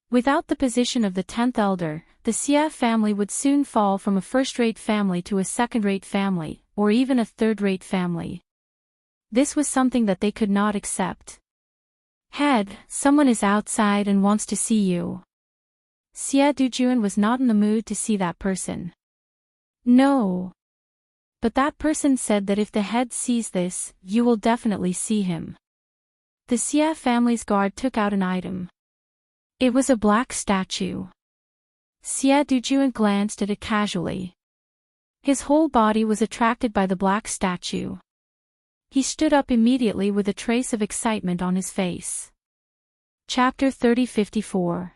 Without the position of the 10th Elder, the Xia family would soon fall from a first-rate family to a second-rate family, or even a third-rate family. This was something that they could not accept. Head, someone is outside and wants to see you. Xia Dujuan was not in the mood to see that person. No. But that person said that if the head sees this, you will definitely see him. The Xia family's guard took out an item. It was a black statue. Xia Dujuan glanced at it casually. His whole body was attracted by the black statue. He stood up immediately with a trace of excitement on his face. Chapter 3054.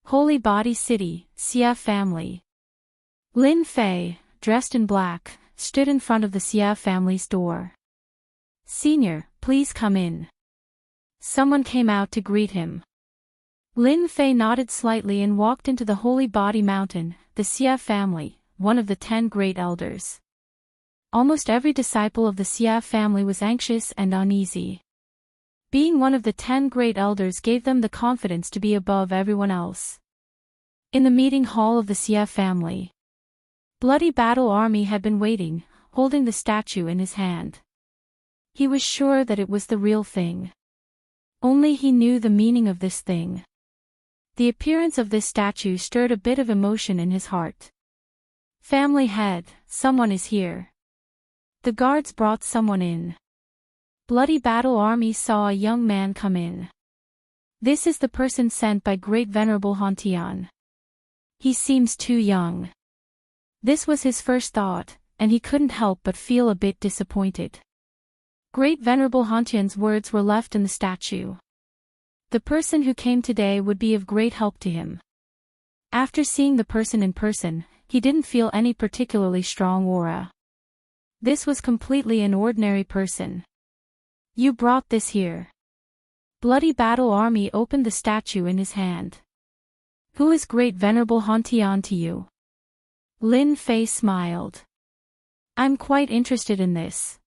Holy Body City, Xia Family. Lin Fei, dressed in black, stood in front of the Xia family's door. Senior, please come in. Someone came out to greet him. Lin Fei nodded slightly and walked into the Holy Body Mountain, the Xia family, one of the 10 great elders. Almost every disciple of the Xia family was anxious and uneasy. Being one of the 10 great elders gave them the confidence to be above everyone else. In the meeting hall of the Xia family, Bloody Battle Army had been waiting, holding the statue in his hand. He was sure that it was the real thing. Only he knew the meaning of this thing. The appearance of this statue stirred a bit of emotion in his heart. Family head, someone is here. The guards brought someone in. Bloody Battle Army saw a young man come in. This is the person sent by Great Venerable Han Tian. He seems too young. This was his first thought, and he couldn't help but feel a bit disappointed. Great Venerable Han Tian's words were left in the statue. The person who came today would be of great help to him. After seeing the person in person, he didn't feel any particularly strong aura. This was completely an ordinary person. You brought this here. Bloody Battle Army opened the statue in his hand. Who is Great Venerable Han Tian to you? Lin Fei smiled. I'm quite interested in this.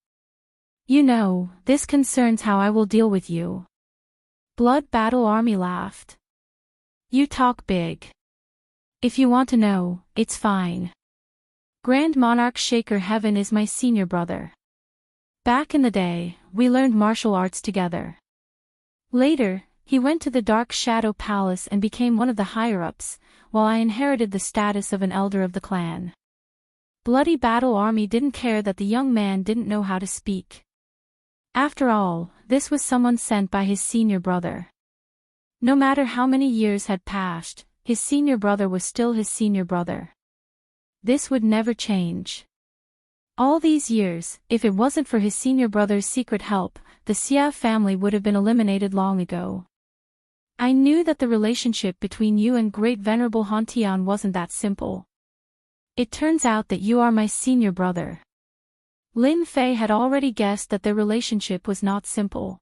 You know, this concerns how I will deal with you. Blood Battle Army laughed. You talk big. If you want to know, it's fine. Grand Monarch Shaker Heaven is my senior brother. Back in the day, we learned martial arts together. Later, he went to the Dark Shadow Palace and became one of the higher-ups, while I inherited the status of an elder of the clan. Bloody Battle Army didn't care that the young man didn't know how to speak. After all, this was someone sent by his senior brother. No matter how many years had passed, his senior brother was still his senior brother. This would never change. All these years, if it wasn't for his senior brother's secret help, the Xia family would have been eliminated long ago. I knew that the relationship between you and Great Venerable Hantian wasn't that simple. It turns out that you are my senior brother. Lin Fei had already guessed that their relationship was not simple.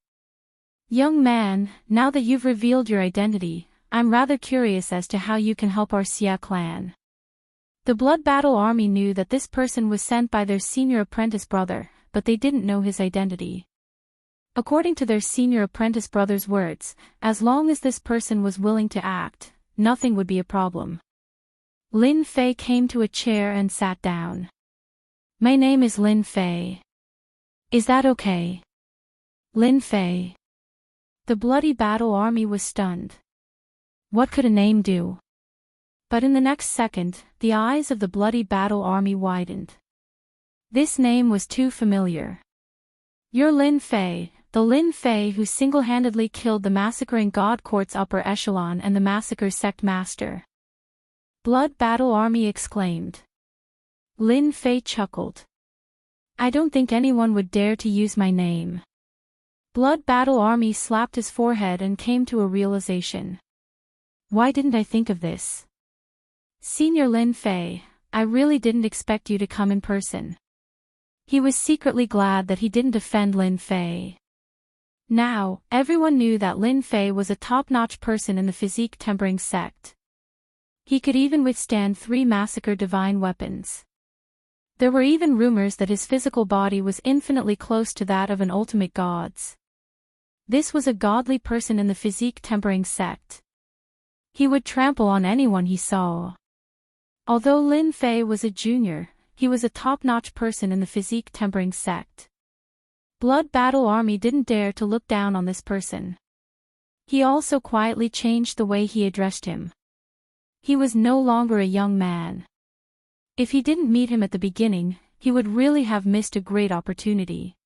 Young man, now that you've revealed your identity, I'm rather curious as to how you can help our Xia clan. The Blood Battle Army knew that this person was sent by their senior apprentice brother, but they didn't know his identity. According to their senior apprentice brother's words, as long as this person was willing to act, nothing would be a problem. Lin Fei came to a chair and sat down. My name is Lin Fei. Is that okay? Lin Fei. The Bloody Battle Army was stunned. What could a name do? But in the next second, the eyes of the Bloody Battle Army widened. This name was too familiar. You're Lin Fei, the Lin Fei who single-handedly killed the massacring God Court's upper echelon and the massacre sect master. Blood Battle Army exclaimed. Lin Fei chuckled. I don't think anyone would dare to use my name. Blood Battle Army slapped his forehead and came to a realization. Why didn't I think of this? Senior Lin Fei, I really didn't expect you to come in person. He was secretly glad that he didn't offend Lin Fei. Now, everyone knew that Lin Fei was a top-notch person in the physique tempering sect. He could even withstand 3 massacre divine weapons. There were even rumors that his physical body was infinitely close to that of an ultimate god's. This was a godly person in the physique tempering sect. He would trample on anyone he saw. Although Lin Fei was a junior, he was a top-notch person in the physique tempering sect. Blood Battle Army didn't dare to look down on this person. He also quietly changed the way he addressed him. He was no longer a young man. If he didn't meet him at the beginning, he would really have missed a great opportunity.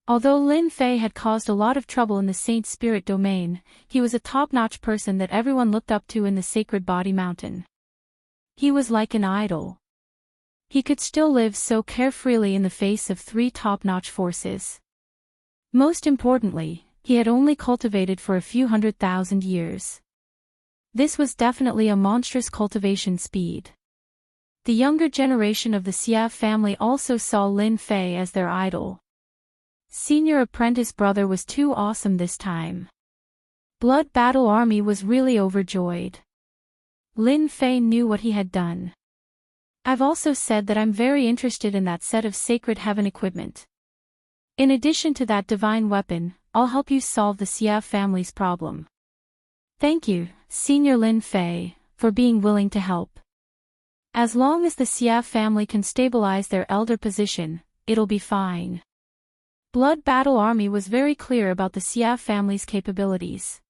Although Lin Fei had caused a lot of trouble in the Saint Spirit domain, he was a top-notch person that everyone looked up to in the Sacred Body Mountain. He was like an idol. He could still live so carefreely in the face of 3 top-notch forces. Most importantly, he had only cultivated for a few 100,000 years. This was definitely a monstrous cultivation speed. The younger generation of the Xia family also saw Lin Fei as their idol. Senior apprentice brother was too awesome this time. Blood Battle Army was really overjoyed. Lin Fei knew what he had done. I've also said that I'm very interested in that set of Sacred Heaven equipment. In addition to that divine weapon, I'll help you solve the Xia family's problem. Thank you, Senior Lin Fei, for being willing to help. As long as the Xia family can stabilize their elder position, it'll be fine. Blood Battle Army was very clear about the Xia family's capabilities.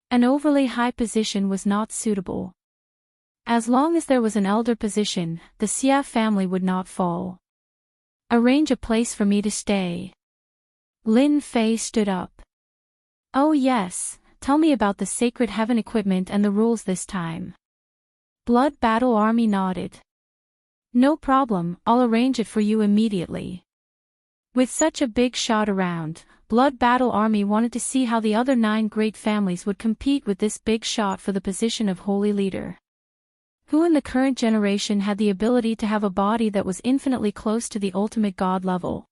An overly high position was not suitable. As long as there was an elder position, the Xia family would not fall. Arrange a place for me to stay. Lin Fei stood up. Oh yes, tell me about the Sacred Heaven equipment and the rules this time. Blood Battle Army nodded. No problem, I'll arrange it for you immediately. With such a big shot around, Blood Battle Army wanted to see how the other 9 great families would compete with this big shot for the position of Holy Leader. Who in the current generation had the ability to have a body that was infinitely close to the ultimate god level?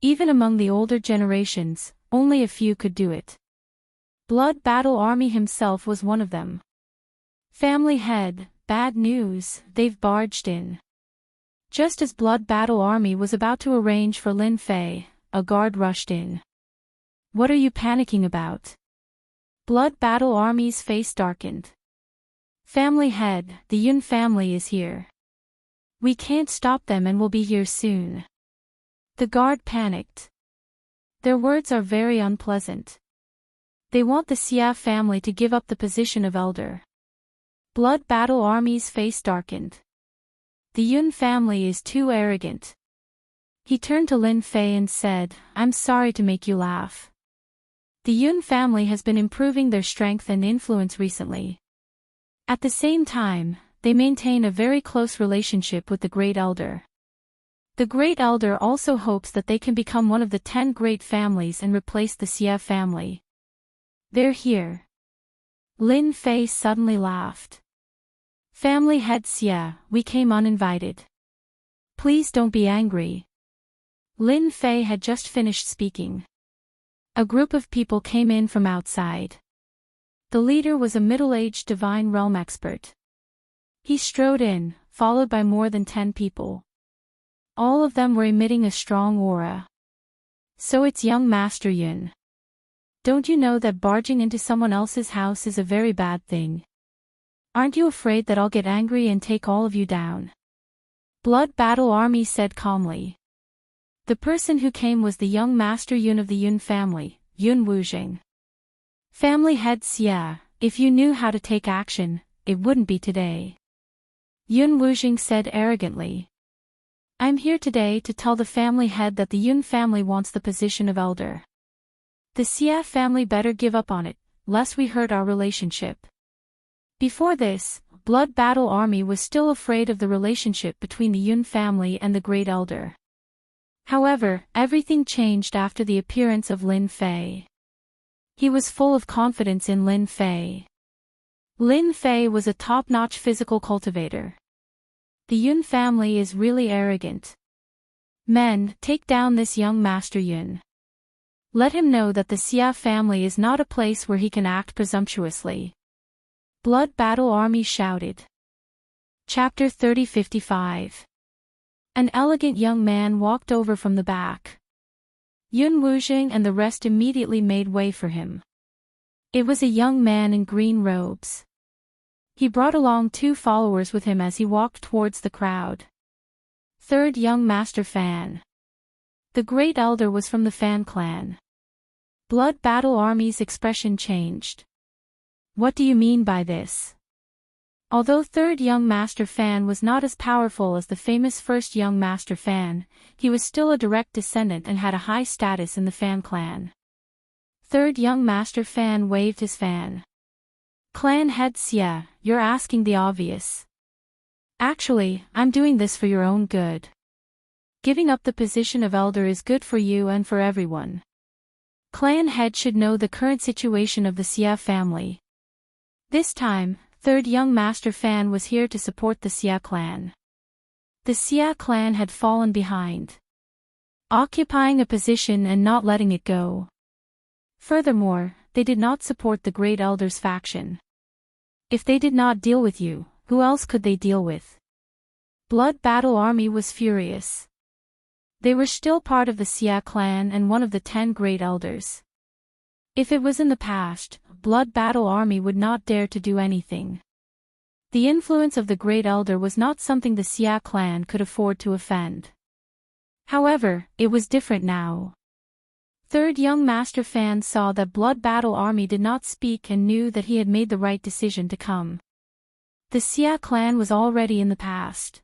Even among the older generations, only a few could do it. Blood Battle Army himself was one of them. Family head, bad news, they've barged in. Just as Blood Battle Army was about to arrange for Lin Fei, a guard rushed in. What are you panicking about? Blood Battle Army's face darkened. Family head, the Yun family is here. We can't stop them and we'll be here soon. The guard panicked. Their words are very unpleasant. They want the Xia family to give up the position of elder. Blood Battle Army's face darkened. The Yun family is too arrogant. He turned to Lin Fei and said, I'm sorry to make you laugh. The Yun family has been improving their strength and influence recently. At the same time, they maintain a very close relationship with the Great Elder. The Great Elder also hopes that they can become one of the 10 great families and replace the Xia family. They're here. Lin Fei suddenly laughed. Family head Xia, we came uninvited. Please don't be angry. Lin Fei had just finished speaking. A group of people came in from outside. The leader was a middle-aged divine realm expert. He strode in, followed by more than 10 people. All of them were emitting a strong aura. So it's young Master Yun. Don't you know that barging into someone else's house is a very bad thing? Aren't you afraid that I'll get angry and take all of you down? Blood Battle Army said calmly. The person who came was the young Master Yun of the Yun family, Yun Wuzheng. Family head Xia, if you knew how to take action, it wouldn't be today. Yun Wuzheng said arrogantly. I'm here today to tell the family head that the Yun family wants the position of elder. The Xia family better give up on it, lest we hurt our relationship. Before this, Blood Battle Army was still afraid of the relationship between the Yun family and the Great Elder. However, everything changed after the appearance of Lin Fei. He was full of confidence in Lin Fei. Lin Fei was a top-notch physical cultivator. The Yun family is really arrogant. Men, take down this young Master Yun. Let him know that the Xia family is not a place where he can act presumptuously. Blood Battle Army shouted. Chapter 30-55. An elegant young man walked over from the back. Yun Wuzheng and the rest immediately made way for him. It was a young man in green robes. He brought along 2 followers with him as he walked towards the crowd. Third young Master Fan. The Great Elder was from the Fan clan. Blood Battle Army's expression changed. What do you mean by this? Although third young Master Fan was not as powerful as the famous first young Master Fan, he was still a direct descendant and had a high status in the Fan clan. Third young Master Fan waved his fan. Clan head Xia, you're asking the obvious. Actually, I'm doing this for your own good. Giving up the position of elder is good for you and for everyone. Clan head should know the current situation of the Xia family. This time, third young Master Fan was here to support the Xia clan. The Xia clan had fallen behind, occupying a position and not letting it go. Furthermore, they did not support the Great Elder's faction. If they did not deal with you, who else could they deal with? Blood Battle Army was furious. They were still part of the Xia clan and one of the 10 Great Elders. If it was in the past, Blood Battle Army would not dare to do anything. The influence of the Great Elder was not something the Xia clan could afford to offend. However, it was different now. Third young Master Fan saw that Blood Battle Army did not speak and knew that he had made the right decision to come. The Xia clan was already in the past.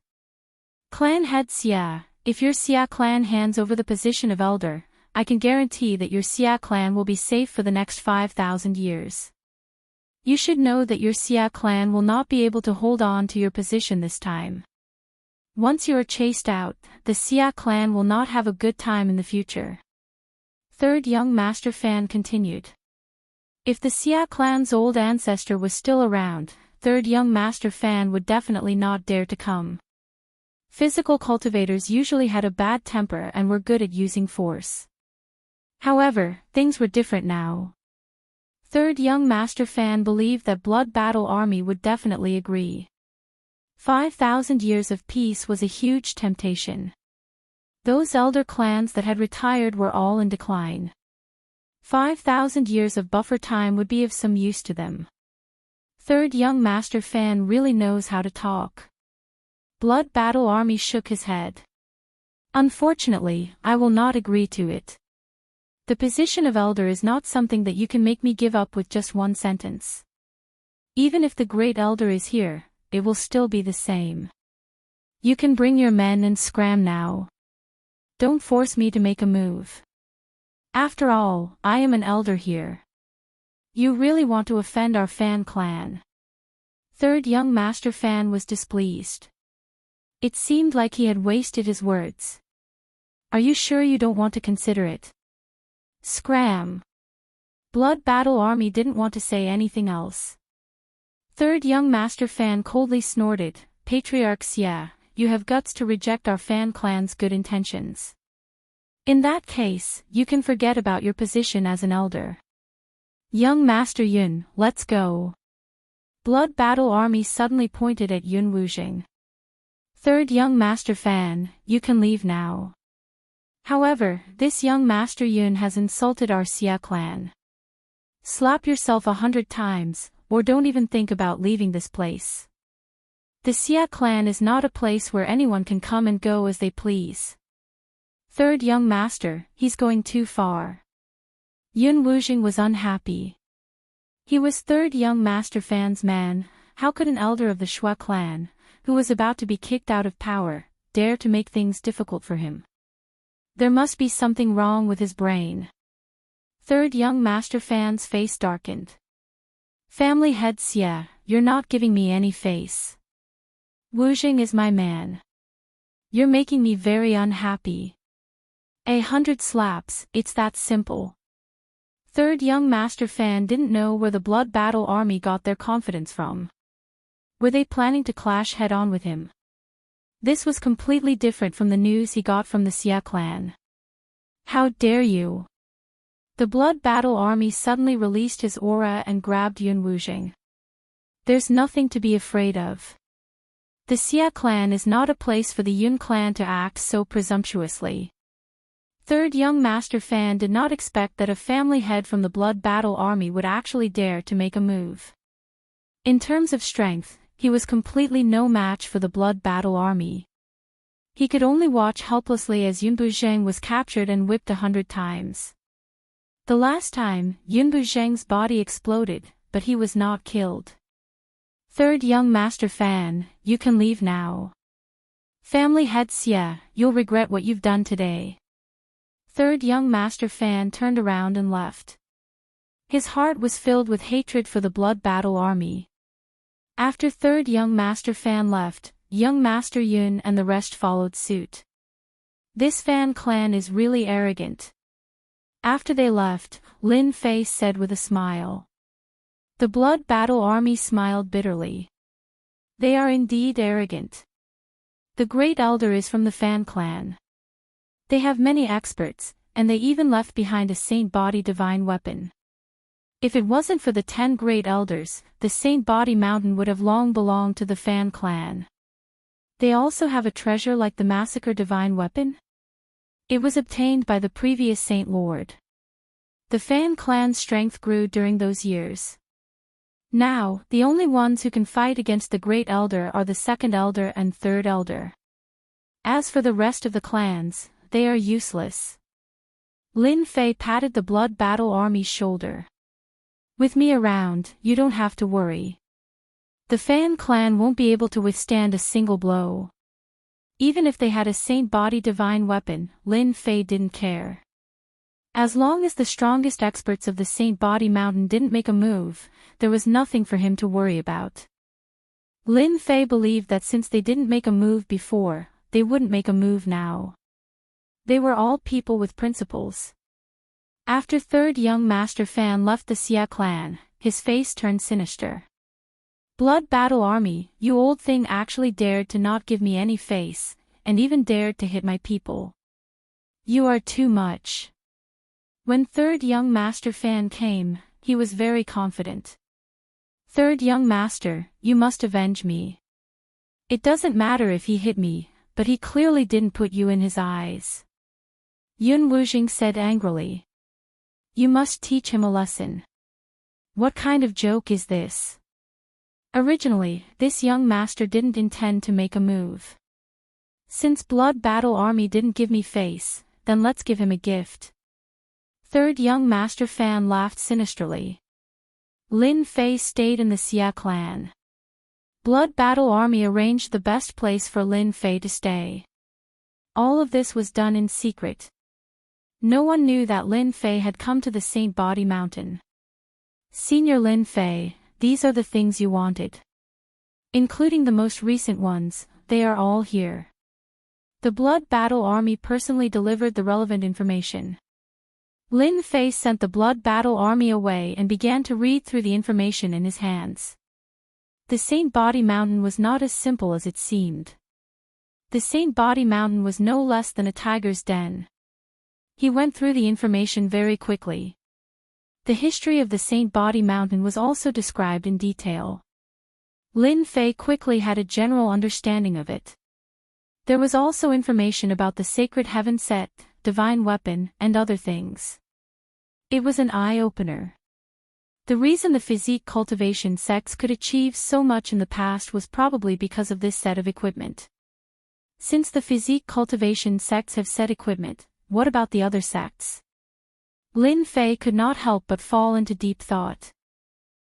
Clan head Xia, if your Xia clan hands over the position of elder, I can guarantee that your Xia clan will be safe for the next 5,000 years. You should know that your Xia clan will not be able to hold on to your position this time. Once you are chased out, the Xia clan will not have a good time in the future. Third young Master Fan continued. If the Xia clan's old ancestor was still around, third young Master Fan would definitely not dare to come. Physical cultivators usually had a bad temper and were good at using force. However, things were different now. Third young Master Fan believed that Blood Battle Army would definitely agree. 5,000 years of peace was a huge temptation. Those elder clans that had retired were all in decline. 5,000 years of buffer time would be of some use to them. Third young Master Fan really knows how to talk. Blood Battle Army shook his head. Unfortunately, I will not agree to it. The position of elder is not something that you can make me give up with just one sentence. Even if the great elder is here, it will still be the same. You can bring your men and scram now. Don't force me to make a move. After all, I am an elder here. You really want to offend our fan clan. Third young master fan was displeased. It seemed like he had wasted his words. Are you sure you don't want to consider it? Scram. Blood Battle Army didn't want to say anything else. Third young master fan coldly snorted, Patriarchs, yeah, you have guts to reject our fan clan's good intentions. In that case, you can forget about your position as an elder. Young Master Yun, let's go. Blood Battle Army suddenly pointed at Yun Wuzheng. Third young master fan, you can leave now. However, this young Master Yun has insulted our Xia clan. Slap yourself 100 times, or don't even think about leaving this place. The Xia clan is not a place where anyone can come and go as they please. Third young master, he's going too far. Yun Wuzheng was unhappy. He was third young master fan's man. How could an elder of the Shui clan, who was about to be kicked out of power, dare to make things difficult for him? There must be something wrong with his brain. Third young master fan's face darkened. Family head Xia, you're not giving me any face. Wuzheng is my man. You're making me very unhappy. 100 slaps, it's that simple. Third young master fan didn't know where the Blood Battle Army got their confidence from. Were they planning to clash head-on with him? This was completely different from the news he got from the Xia clan. How dare you! The Blood Battle Army suddenly released his aura and grabbed Yun Wuzheng. There's nothing to be afraid of. The Xia clan is not a place for the Yun clan to act so presumptuously. Third young master fan did not expect that a family head from the Blood Battle Army would actually dare to make a move. In terms of strength, he was completely no match for the Blood Battle Army. He could only watch helplessly as Yun Wuzheng was captured and whipped 100 times. The last time, Yun Wuzheng's body exploded, but he was not killed. Third young master fan, you can leave now. Family head Xia, you'll regret what you've done today. Third young master fan turned around and left. His heart was filled with hatred for the Blood Battle Army. After third young master fan left, young master Yun and the rest followed suit. This fan clan is really arrogant. After they left, Lin Fei said with a smile. The Blood Battle Army smiled bitterly. They are indeed arrogant. The Great Elder is from the fan clan. They have many experts, and they even left behind a Saint Body divine weapon. If it wasn't for the 10 Great Elders, the Saint Body Mountain would have long belonged to the fan clan. They also have a treasure like the Massacre divine weapon? It was obtained by the previous Saint Lord. The fan clan's strength grew during those years. Now, the only ones who can fight against the Great Elder are the Second Elder and Third Elder. As for the rest of the clans, they are useless. Lin Fei patted the Blood Battle Army's shoulder. With me around, you don't have to worry. The fan clan won't be able to withstand a single blow. Even if they had a Saint Body divine weapon, Lin Fei didn't care. As long as the strongest experts of the Saint Body Mountain didn't make a move, there was nothing for him to worry about. Lin Fei believed that since they didn't make a move before, they wouldn't make a move now. They were all people with principles. After third young master fan left the Xia clan, his face turned sinister. Blood Battle Army, you old thing actually dared to not give me any face, and even dared to hit my people. You are too much. When third young master fan came, he was very confident. Third young master, you must avenge me. It doesn't matter if he hit me, but he clearly didn't put you in his eyes. Yun Wuzheng said angrily. You must teach him a lesson. What kind of joke is this? Originally, this young master didn't intend to make a move. Since Blood Battle Army didn't give me face, then let's give him a gift. Third young master Fan laughed sinisterly. Lin Fei stayed in the Xia clan. Blood Battle Army arranged the best place for Lin Fei to stay. All of this was done in secret. No one knew that Lin Fei had come to the Saint Body Mountain. Senior Lin Fei, these are the things you wanted. Including the most recent ones, they are all here. The Blood Battle Army personally delivered the relevant information. Lin Fei sent the Blood Battle Army away and began to read through the information in his hands. The Saint Body Mountain was not as simple as it seemed. The Saint Body Mountain was no less than a tiger's den. He went through the information very quickly. The history of the Saint Body Mountain was also described in detail. Lin Fei quickly had a general understanding of it. There was also information about the sacred heaven set, divine weapon, and other things. It was an eye-opener. The reason the physique cultivation sects could achieve so much in the past was probably because of this set of equipment. Since the physique cultivation sects have set equipment, what about the other sects? Lin Fei could not help but fall into deep thought.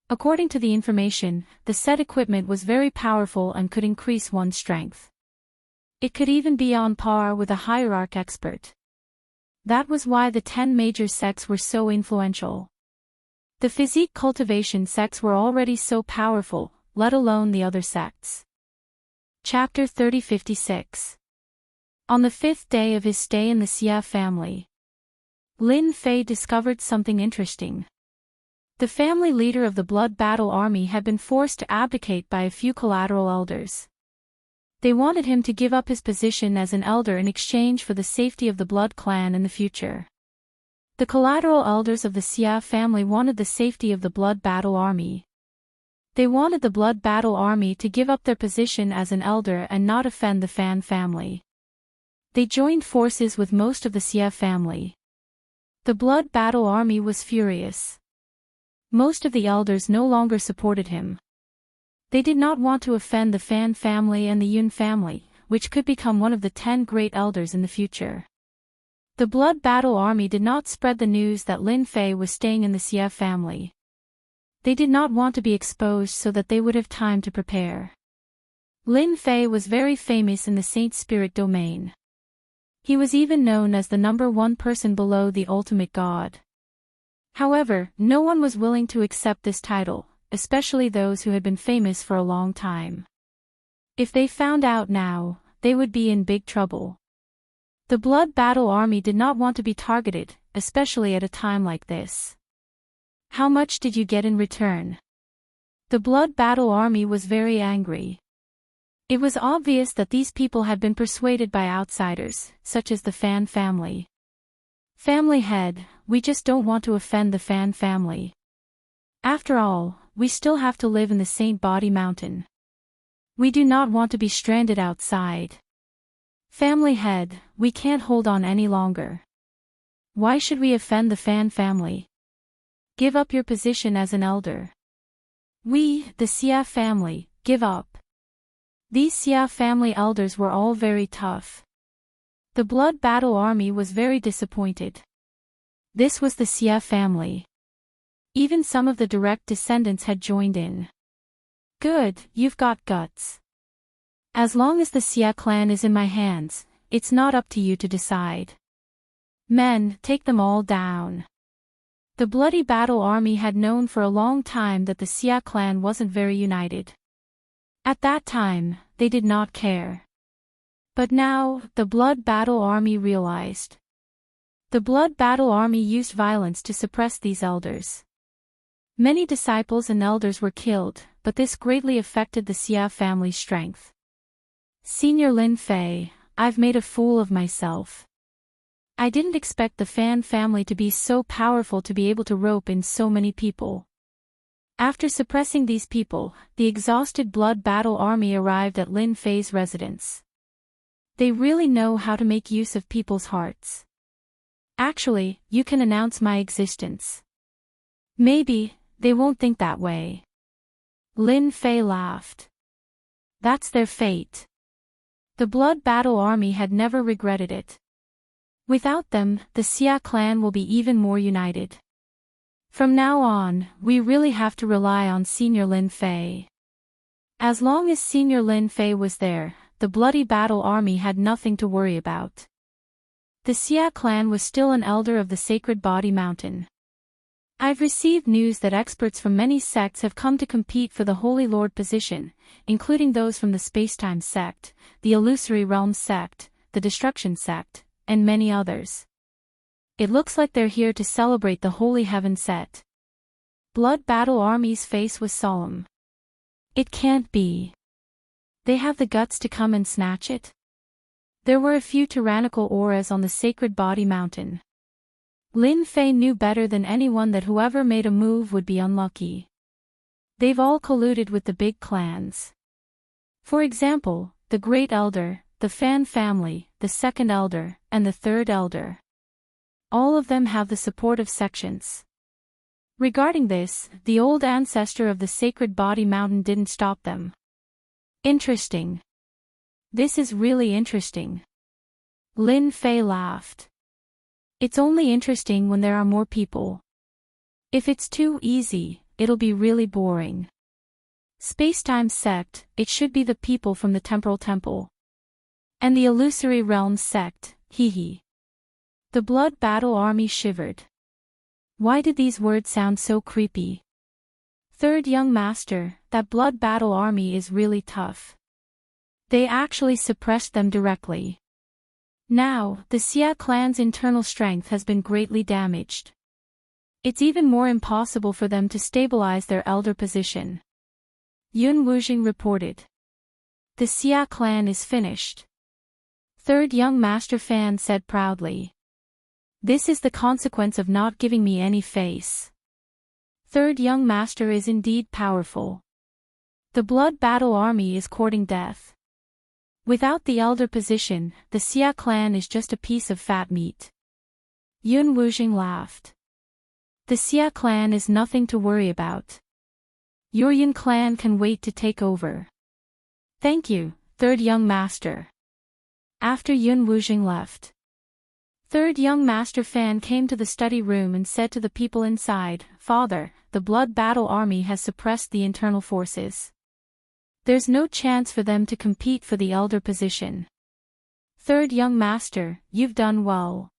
According to the information, the set equipment was very powerful and could increase one's strength. It could even be on par with a hierarch expert. That was why the 10 major sects were so influential. The physique cultivation sects were already so powerful, let alone the other sects. Chapter 3056. On the 5th day of his stay in the Xia family, Lin Fei discovered something interesting. The family leader of the Blood Battle Army had been forced to abdicate by a few collateral elders. They wanted him to give up his position as an elder in exchange for the safety of the Blood clan in the future. The collateral elders of the Xia family wanted the safety of the Blood Battle Army. They wanted the Blood Battle Army to give up their position as an elder and not offend the Fan family. They joined forces with most of the Xia family. The Blood Battle Army was furious. Most of the elders no longer supported him. They did not want to offend the Fan family and the Yun family, which could become one of the 10 great elders in the future. The Blood Battle Army did not spread the news that Lin Fei was staying in the Xia family. They did not want to be exposed so that they would have time to prepare. Lin Fei was very famous in the Saint Spirit domain. He was even known as the #1 person below the ultimate god. However, no one was willing to accept this title, especially those who had been famous for a long time. If they found out now, they would be in big trouble. The Blood Battle Army did not want to be targeted, especially at a time like this. How much did you get in return? The Blood Battle Army was very angry. It was obvious that these people had been persuaded by outsiders, such as the Fan family. Family head, we just don't want to offend the Fan family. After all, we still have to live in the Saint Body Mountain. We do not want to be stranded outside. Family head, we can't hold on any longer. Why should we offend the Fan family? Give up your position as an elder. We, the Xia family, give up. These Xia family elders were all very tough. The Blood Battle Army was very disappointed. This was the Xia family. Even some of the direct descendants had joined in. Good, you've got guts. As long as the Xia clan is in my hands, it's not up to you to decide. Men, take them all down. The Bloody Battle Army had known for a long time that the Xia clan wasn't very united. At that time, they did not care. But now, the Blood Battle Army realized. The Blood Battle Army used violence to suppress these elders. Many disciples and elders were killed, but this greatly affected the Xia family's strength. Senior Lin Fei, I've made a fool of myself. I didn't expect the Fan family to be so powerful to be able to rope in so many people. After suppressing these people, the exhausted Blood Battle Army arrived at Lin Fei's residence. They really know how to make use of people's hearts. Actually, you can announce my existence. Maybe, they won't think that way. Lin Fei laughed. That's their fate. The Blood Battle Army had never regretted it. Without them, the Xia clan will be even more united. From now on, we really have to rely on Senior Lin Fei. As long as Senior Lin Fei was there, the Bloody Battle Army had nothing to worry about. The Xia clan was still an elder of the Sacred Body Mountain. I've received news that experts from many sects have come to compete for the Holy Lord position, including those from the Spacetime sect, the Illusory Realms sect, the Destruction sect, and many others. It looks like they're here to celebrate the Holy Heaven set. Blood Battle Army's face was solemn. It can't be. They have the guts to come and snatch it? There were a few tyrannical auras on the Sacred Body Mountain. Lin Fei knew better than anyone that whoever made a move would be unlucky. They've all colluded with the big clans. For example, the Great Elder, the Fan family, the Second Elder, and the Third Elder. All of them have the support of sections. Regarding this, the old ancestor of the Sacred Body Mountain didn't stop them. Interesting. This is really interesting. Lin Fei laughed. It's only interesting when there are more people. If it's too easy, it'll be really boring. Spacetime sect, it should be the people from the Temporal Temple. And the Illusory Realms sect, hee. The Blood Battle Army shivered. Why did these words sound so creepy? Third Young Master, that Blood Battle Army is really tough. They actually suppressed them directly. Now, the Xia clan's internal strength has been greatly damaged. It's even more impossible for them to stabilize their elder position. Yun Wujing reported. The Xia clan is finished. Third Young Master Fan said proudly. This is the consequence of not giving me any face. Third Young Master is indeed powerful. The Blood Battle Army is courting death. Without the elder position, the Xia clan is just a piece of fat meat. Yun Wujing laughed. The Xia clan is nothing to worry about. Your Yin clan can wait to take over. Thank you, Third Young Master. After Yun Wujing left, Third Young Master Fan came to the study room and said to the people inside, Father, the Blood Battle Army has suppressed the internal forces. There's no chance for them to compete for the elder position. Third Young Master, you've done well.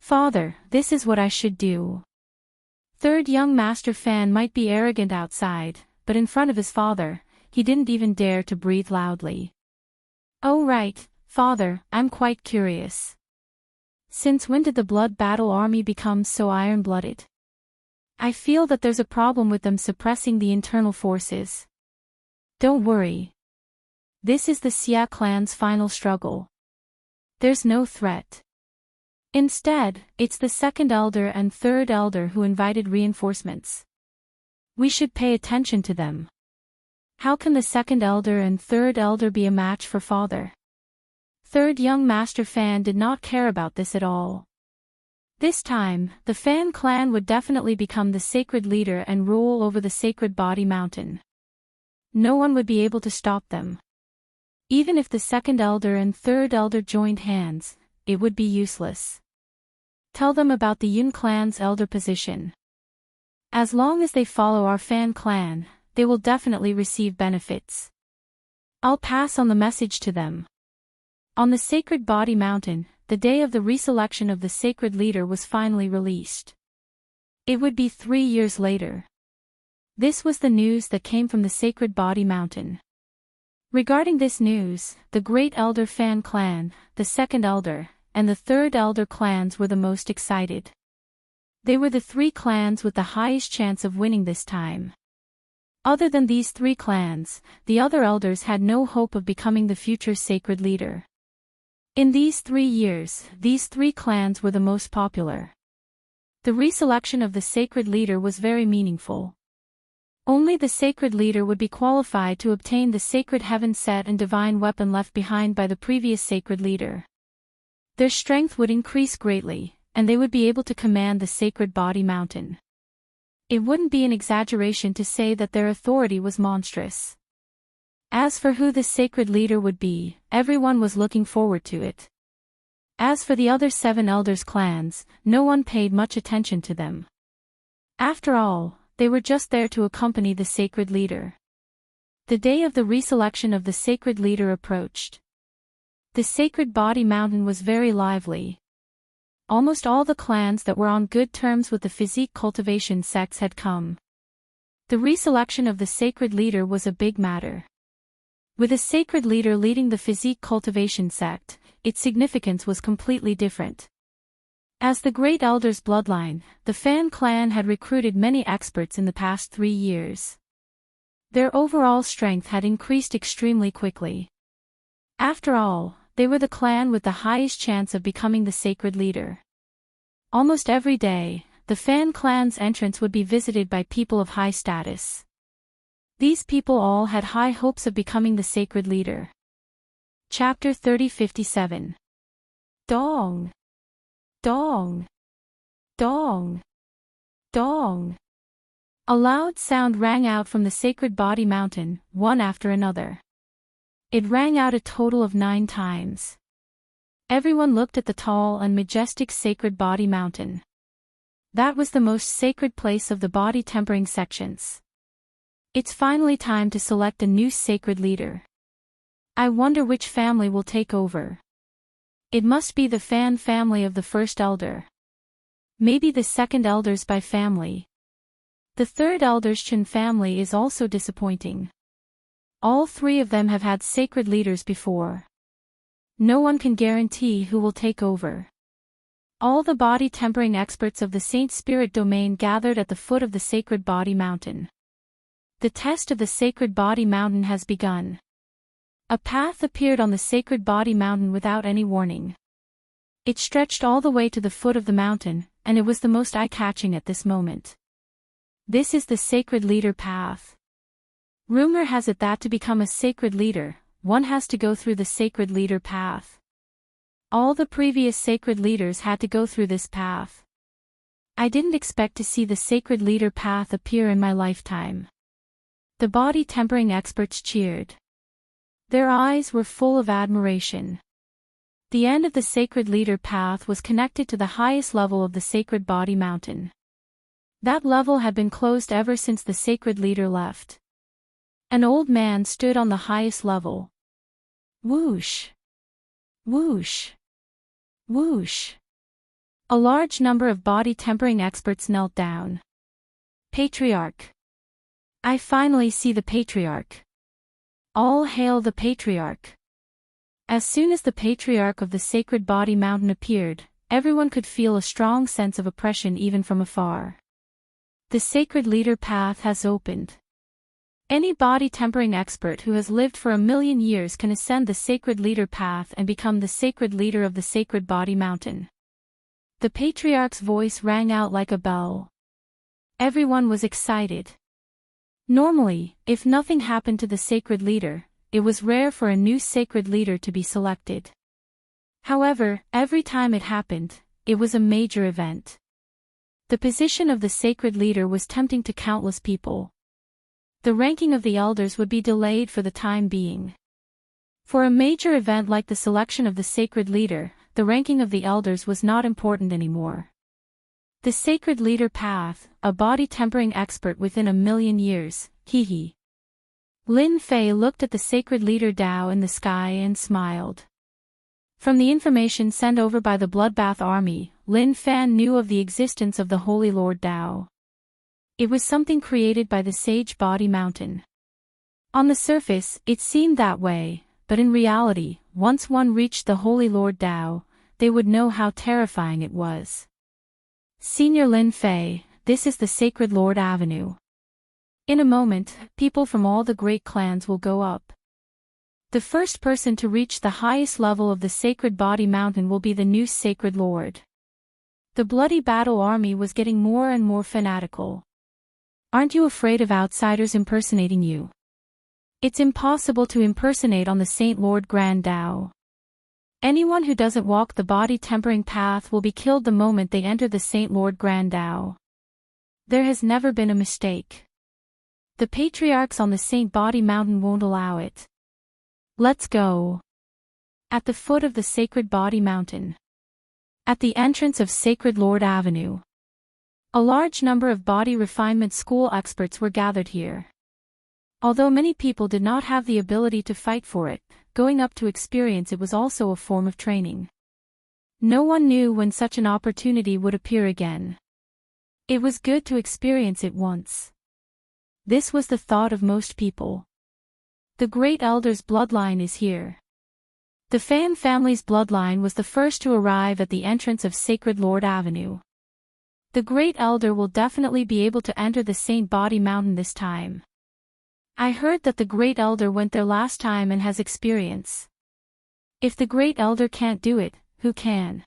Father, this is what I should do. Third Young Master Fan might be arrogant outside, but in front of his father, he didn't even dare to breathe loudly. Oh right, Father, I'm quite curious. Since when did the Blood Battle Army become so iron-blooded? I feel that there's a problem with them suppressing the internal forces. Don't worry. This is the Xia clan's final struggle. There's no threat. Instead, it's the Second Elder and Third Elder who invited reinforcements. We should pay attention to them. How can the Second Elder and Third Elder be a match for Father? Third Young Master Fan did not care about this at all. This time, the Fan clan would definitely become the sacred leader and rule over the Sacred Body Mountain. No one would be able to stop them. Even if the Second Elder and Third Elder joined hands, it would be useless. Tell them about the Yun clan's elder position. As long as they follow our Fan clan, they will definitely receive benefits. I'll pass on the message to them. On the Sacred Body Mountain, the day of the reselection of the sacred leader was finally released. It would be 3 years later. This was the news that came from the Sacred Body Mountain. Regarding this news, the Great Elder Fan clan, the Second Elder, and the Third Elder clans were the most excited. They were the 3 clans with the highest chance of winning this time. Other than these 3 clans, the other elders had no hope of becoming the future sacred leader. In these 3 years, these 3 clans were the most popular. The reselection of the sacred leader was very meaningful. Only the sacred leader would be qualified to obtain the sacred heaven set and divine weapon left behind by the previous sacred leader. Their strength would increase greatly, and they would be able to command the Sacred Body Mountain. It wouldn't be an exaggeration to say that their authority was monstrous. As for who this sacred leader would be, everyone was looking forward to it. As for the other 7 elders' clans, no one paid much attention to them. After all, they were just there to accompany the sacred leader. The day of the reselection of the sacred leader approached. The sacred body mountain was very lively. Almost all the clans that were on good terms with the physique cultivation sects had come. The reselection of the sacred leader was a big matter. With a sacred leader leading the physique cultivation sect, its significance was completely different. As the Great Elder's bloodline, the Fan clan had recruited many experts in the past 3 years. Their overall strength had increased extremely quickly. After all, they were the clan with the highest chance of becoming the sacred leader. Almost every day, the Fan clan's entrance would be visited by people of high status. These people all had high hopes of becoming the sacred leader. Chapter 3057. Dong! Dong! Dong! Dong! A loud sound rang out from the sacred body mountain, one after another. It rang out a total of 9 times. Everyone looked at the tall and majestic sacred body mountain. That was the most sacred place of the body tempering sections. It's finally time to select a new sacred leader. I wonder which family will take over. It must be the Fan family of the first elder. Maybe the second elders by family. The third elder's Chen family is also disappointing. All 3 of them have had sacred leaders before. No one can guarantee who will take over. All the body tempering experts of the Saint Spirit domain gathered at the foot of the sacred body mountain. The test of the sacred body mountain has begun. A path appeared on the sacred body mountain without any warning. It stretched all the way to the foot of the mountain, and it was the most eye-catching at this moment. This is the sacred leader path. Rumor has it that to become a sacred leader, one has to go through the sacred leader path. All the previous sacred leaders had to go through this path. I didn't expect to see the sacred leader path appear in my lifetime. The body tempering experts cheered. Their eyes were full of admiration. The end of the sacred leader path was connected to the highest level of the sacred body mountain. That level had been closed ever since the sacred leader left. An old man stood on the highest level. Whoosh! Whoosh! Whoosh! A large number of body tempering experts knelt down. Patriarch! I finally see the Patriarch. All hail the Patriarch! As soon as the Patriarch of the sacred body mountain appeared, everyone could feel a strong sense of oppression even from afar. The sacred leader path has opened. Any body tempering expert who has lived for 1,000,000 years can ascend the sacred leader path and become the sacred leader of the sacred body mountain. The Patriarch's voice rang out like a bell. Everyone was excited. Normally, if nothing happened to the sacred leader, it was rare for a new sacred leader to be selected. However, every time it happened, it was a major event. The position of the sacred leader was tempting to countless people. The ranking of the elders would be delayed for the time being. For a major event like the selection of the sacred leader, the ranking of the elders was not important anymore. The sacred leader path, a body tempering expert within 1,000,000 years, hee. Lin Fei looked at the sacred leader Dao in the sky and smiled. From the information sent over by the Bloodbath army, Lin Fan knew of the existence of the Holy Lord Dao. It was something created by the Sage Body Mountain. On the surface, it seemed that way, but in reality, once one reached the Holy Lord Dao, they would know how terrifying it was. Senior Lin Fei, this is the Sacred Lord Avenue. In a moment, people from all the great clans will go up. The first person to reach the highest level of the Sacred Body Mountain will be the new Sacred Lord. The bloody battle army was getting more and more fanatical. Aren't you afraid of outsiders impersonating you? It's impossible to impersonate on the Saint Lord Grand Dao. Anyone who doesn't walk the body tempering path will be killed the moment they enter the Saint Lord Grand Dao. There has never been a mistake. The patriarchs on the Saint Body Mountain won't allow it. Let's go. At the foot of the Sacred Body Mountain. At the entrance of Sacred Lord Avenue. A large number of body refinement school experts were gathered here. Although many people did not have the ability to fight for it, going up to experience it was also a form of training. No one knew when such an opportunity would appear again. It was good to experience it once. This was the thought of most people. The Great Elder's bloodline is here. The Fan family's bloodline was the first to arrive at the entrance of Sacred Lord Avenue. The Great Elder will definitely be able to enter the Saint Body Mountain this time. I heard that the Great Elder went there last time and has experience. If the Great Elder can't do it, who can?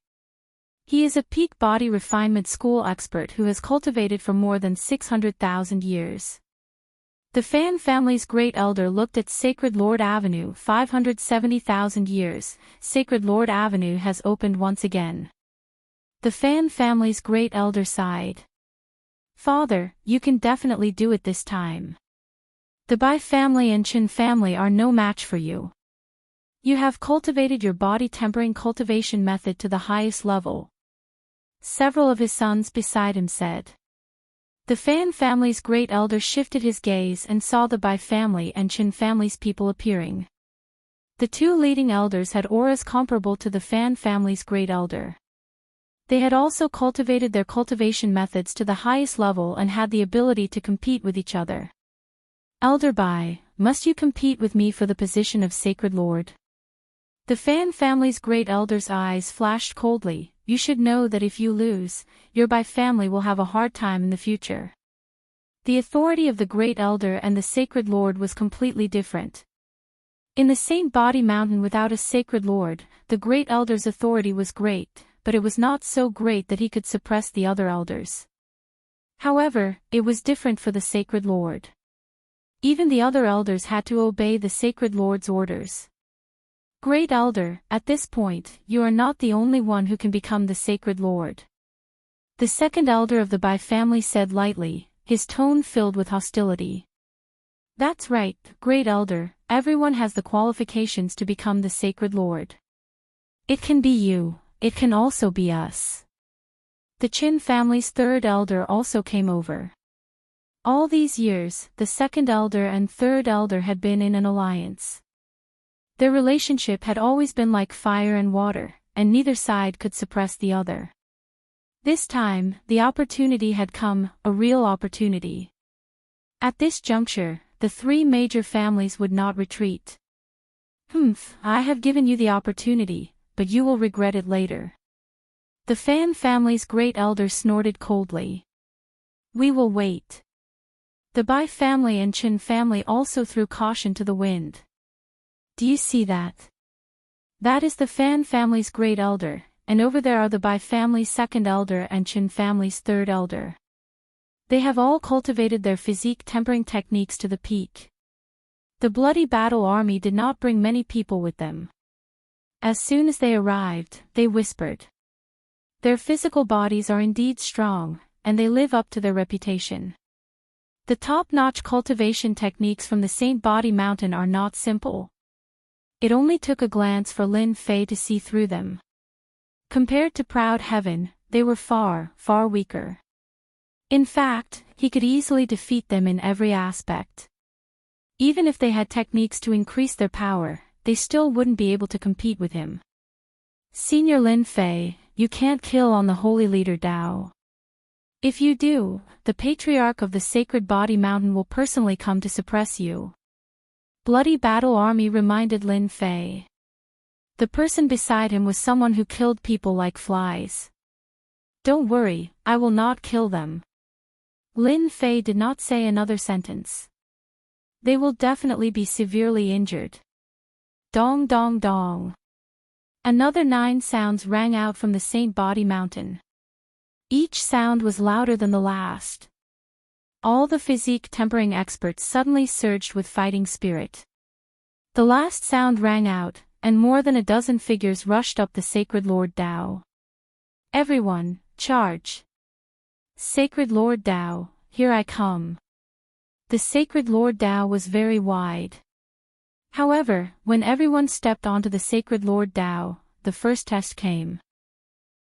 He is a peak body refinement school expert who has cultivated for more than 600,000 years. The Fan family's Great Elder looked at Sacred Lord Avenue. 570,000 years, Sacred Lord Avenue has opened once again. The Fan family's Great Elder sighed. Father, you can definitely do it this time. The Bai family and Chin family are no match for you. You have cultivated your body tempering cultivation method to the highest level. Several of his sons beside him said. The Fan family's Great Elder shifted his gaze and saw the Bai family and Chin family's people appearing. The two leading elders had auras comparable to the Fan family's Great Elder. They had also cultivated their cultivation methods to the highest level and had the ability to compete with each other. Elder Bai, must you compete with me for the position of Sacred Lord? The Fan family's Great Elder's eyes flashed coldly. You should know that if you lose, your Bai family will have a hard time in the future. The authority of the Great Elder and the Sacred Lord was completely different. In the Saint Body Mountain without a Sacred Lord, the Great Elder's authority was great, but it was not so great that he could suppress the other elders. However, it was different for the Sacred Lord. Even the other elders had to obey the Sacred Lord's orders. Great Elder, at this point, you are not the only one who can become the Sacred Lord. The second elder of the Bai family said lightly, his tone filled with hostility. That's right, Great Elder, everyone has the qualifications to become the Sacred Lord. It can be you, it can also be us. The Chin family's third elder also came over. All these years, the second elder and third elder had been in an alliance. Their relationship had always been like fire and water, and neither side could suppress the other. This time, the opportunity had come, a real opportunity. At this juncture, the three major families would not retreat. I have given you the opportunity, but you will regret it later. The Fan family's Great Elder snorted coldly. We will wait. The Bai family and Chin family also threw caution to the wind. Do you see that? That is the Fan family's Great Elder, and over there are the Bai family's second elder and Chin family's third elder. They have all cultivated their physique tempering techniques to the peak. The bloody battle army did not bring many people with them. As soon as they arrived, they whispered. Their physical bodies are indeed strong, and they live up to their reputation. The top-notch cultivation techniques from the Saint Body Mountain are not simple. It only took a glance for Lin Fei to see through them. Compared to Proud Heaven, they were far, far weaker. In fact, he could easily defeat them in every aspect. Even if they had techniques to increase their power, they still wouldn't be able to compete with him. Senior Lin Fei, you can't kill on the holy leader Dao. If you do, the Patriarch of the Sacred Body Mountain will personally come to suppress you. Bloody Battle Army reminded Lin Fei. The person beside him was someone who killed people like flies. Don't worry, I will not kill them. Lin Fei did not say another sentence. They will definitely be severely injured. Dong dong dong. Another 9 sounds rang out from the Saint Body Mountain. Each sound was louder than the last. All the physique tempering experts suddenly surged with fighting spirit. The last sound rang out, and more than a dozen figures rushed up the Sacred Lord Dao. Everyone, charge! Sacred Lord Tao, here I come. The Sacred Lord Tao was very wide. However, when everyone stepped onto the Sacred Lord Tao, the first test came.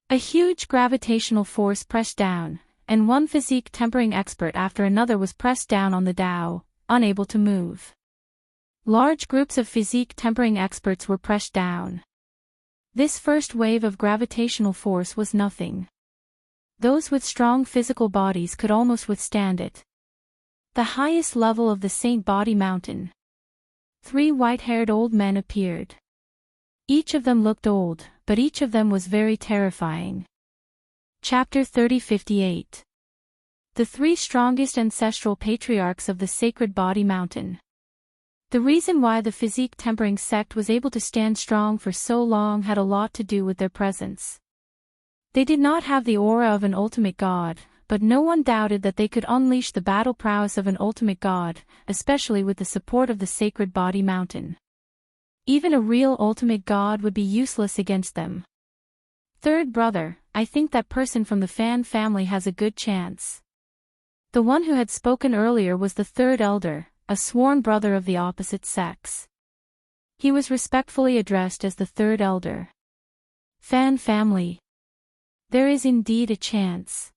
A huge gravitational force pressed down, and one physique tempering expert after another was pressed down on the Tao, unable to move. Large groups of physique tempering experts were pressed down. This first wave of gravitational force was nothing. Those with strong physical bodies could almost withstand it. The highest level of the Saint Body Mountain. 3 white-haired old men appeared. Each of them looked old, but each of them was very terrifying. Chapter 3058. The 3 strongest ancestral patriarchs of the Sacred Body Mountain. The reason why the physique tempering sect was able to stand strong for so long had a lot to do with their presence. They did not have the aura of an ultimate god, but no one doubted that they could unleash the battle prowess of an ultimate god, especially with the support of the Sacred Body Mountain. Even a real ultimate god would be useless against them. Third brother, I think that person from the Fan family has a good chance. The one who had spoken earlier was the third elder, a sworn brother of the opposite sex. He was respectfully addressed as the third elder. Fan family. There is indeed a chance.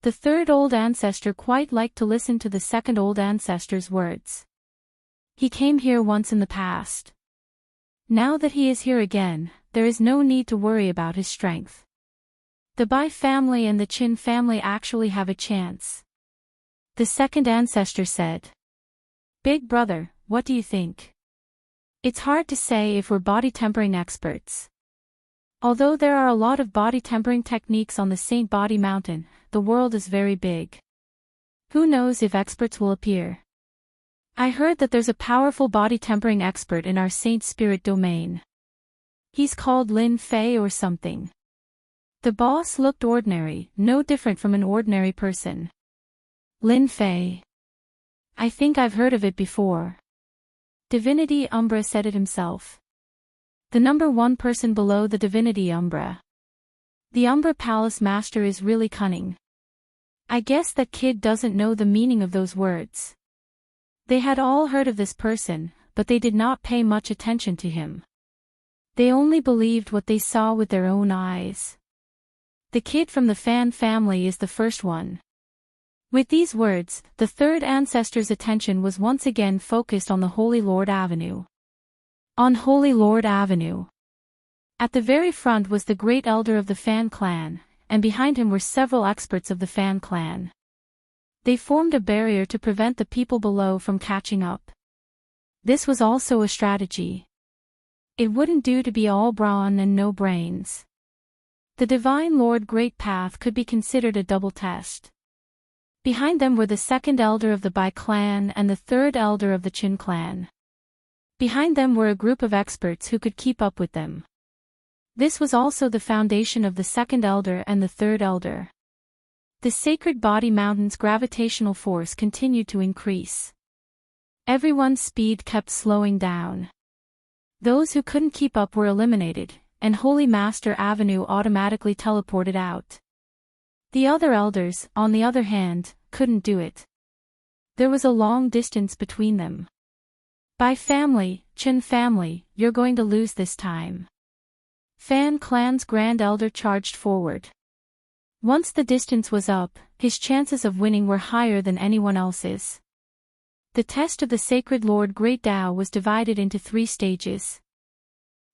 The third old ancestor quite liked to listen to the second old ancestor's words. He came here once in the past. Now that he is here again, there is no need to worry about his strength. The Bai family and the Qin family actually have a chance. The second ancestor said. Big brother, what do you think? It's hard to say if we're body tempering experts. Although there are a lot of body tempering techniques on the Saint Body Mountain, the world is very big. Who knows if experts will appear? I heard that there's a powerful body tempering expert in our Saint Spirit domain. He's called Lin Fei or something. The boss looked ordinary, no different from an ordinary person. Lin Fei. I think I've heard of it before. Divinity Umbra said it himself. The number 1 person below the Divinity Umbra. The Umbra Palace Master is really cunning. I guess that kid doesn't know the meaning of those words. They had all heard of this person, but they did not pay much attention to him. They only believed what they saw with their own eyes. The kid from the Fan family is the first one. With these words, the third ancestor's attention was once again focused on the Holy Lord Avenue. On Holy Lord Avenue. At the very front was the great elder of the Fan clan, and behind him were several experts of the Fan clan. They formed a barrier to prevent the people below from catching up. This was also a strategy. It wouldn't do to be all brawn and no brains. The Divine Lord Great Path could be considered a double test. Behind them were the second elder of the Bai clan and the third elder of the Qin clan. Behind them were a group of experts who could keep up with them. This was also the foundation of the second elder and the third elder. The Sacred Body Mountain's gravitational force continued to increase. Everyone's speed kept slowing down. Those who couldn't keep up were eliminated, and Holy Master Avenue automatically teleported out. The other elders, on the other hand, couldn't do it. There was a long distance between them. Bai family, Qin family, you're going to lose this time. Fan clan's grand elder charged forward. Once the distance was up, his chances of winning were higher than anyone else's. The test of the Sacred Lord Great Tao was divided into 3 stages.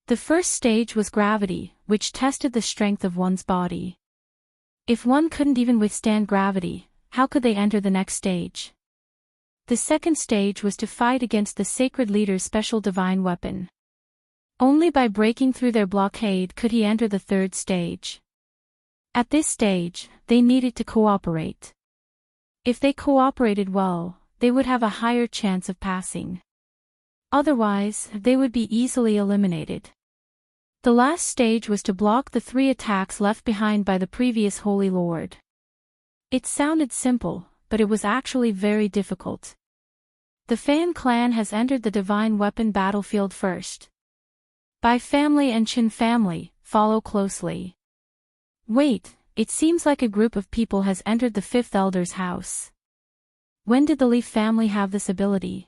The first stage was gravity, which tested the strength of one's body. If one couldn't even withstand gravity, how could they enter the next stage? The second stage was to fight against the Sacred Leader's special divine weapon. Only by breaking through their blockade could he enter the third stage. At this stage, they needed to cooperate. If they cooperated well, they would have a higher chance of passing. Otherwise, they would be easily eliminated. The last stage was to block the 3 attacks left behind by the previous Holy Lord. It sounded simple, but it was actually very difficult. The Fan clan has entered the divine weapon battlefield first. Bai family and Qin family, follow closely. Wait, it seems like a group of people has entered the fifth elder's house. When did the Leaf family have this ability?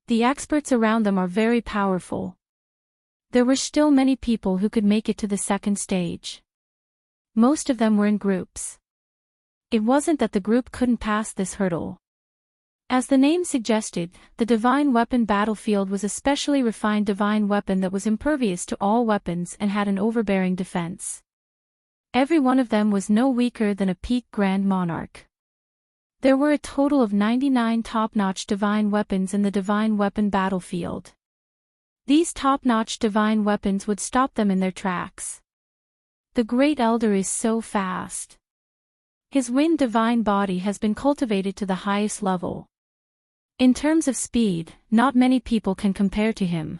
The experts around them are very powerful. There were still many people who could make it to the second stage. Most of them were in groups. It wasn't that the group couldn't pass this hurdle. As the name suggested, the divine weapon battlefield was a specially refined divine weapon that was impervious to all weapons and had an overbearing defense. Every one of them was no weaker than a peak Grand Monarch. There were a total of 99 top-notch divine weapons in the divine weapon battlefield. These top-notch divine weapons would stop them in their tracks. The Great Elder is so fast. His wind divine body has been cultivated to the highest level. In terms of speed, not many people can compare to him.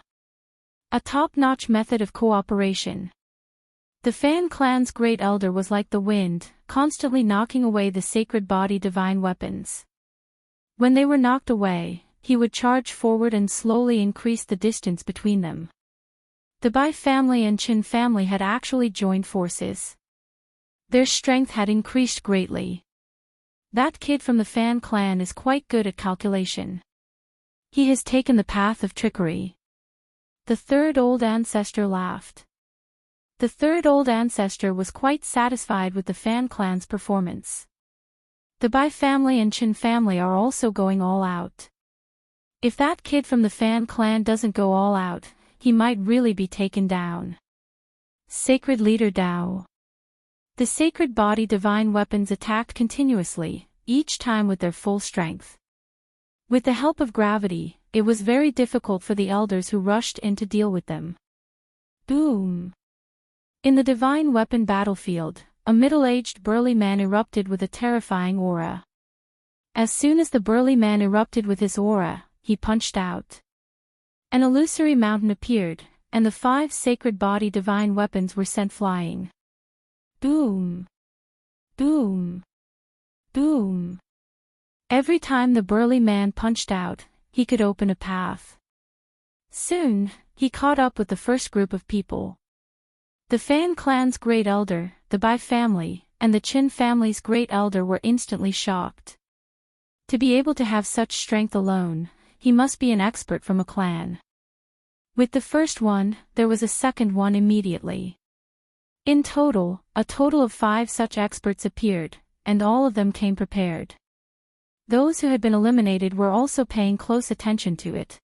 A top-notch method of cooperation. The Fan clan's Great Elder was like the wind, constantly knocking away the sacred body divine weapons. When they were knocked away, he would charge forward and slowly increase the distance between them. The Bai family and Qin family had actually joined forces. Their strength had increased greatly. That kid from the Fan clan is quite good at calculation. He has taken the path of trickery. The third old ancestor laughed. The third old ancestor was quite satisfied with the Fan clan's performance. The Bai family and Qin family are also going all out. If that kid from the Fan clan doesn't go all out, he might really be taken down. Sacred Leader Dao. The sacred body divine weapons attacked continuously, each time with their full strength. With the help of gravity, it was very difficult for the elders who rushed in to deal with them. Boom! In the divine weapon battlefield, a middle-aged burly man erupted with a terrifying aura. As soon as the burly man erupted with his aura, he punched out. An illusory mountain appeared, and the 5 sacred body divine weapons were sent flying. Boom! Boom! Boom! Every time the burly man punched out, he could open a path. Soon, he caught up with the first group of people. The Fan clan's Great Elder, the Bai family, and the Qin family's Great Elder were instantly shocked. To be able to have such strength alone, he must be an expert from a clan. With the first one, there was a second one immediately. In total, a total of 5 such experts appeared, and all of them came prepared. Those who had been eliminated were also paying close attention to it.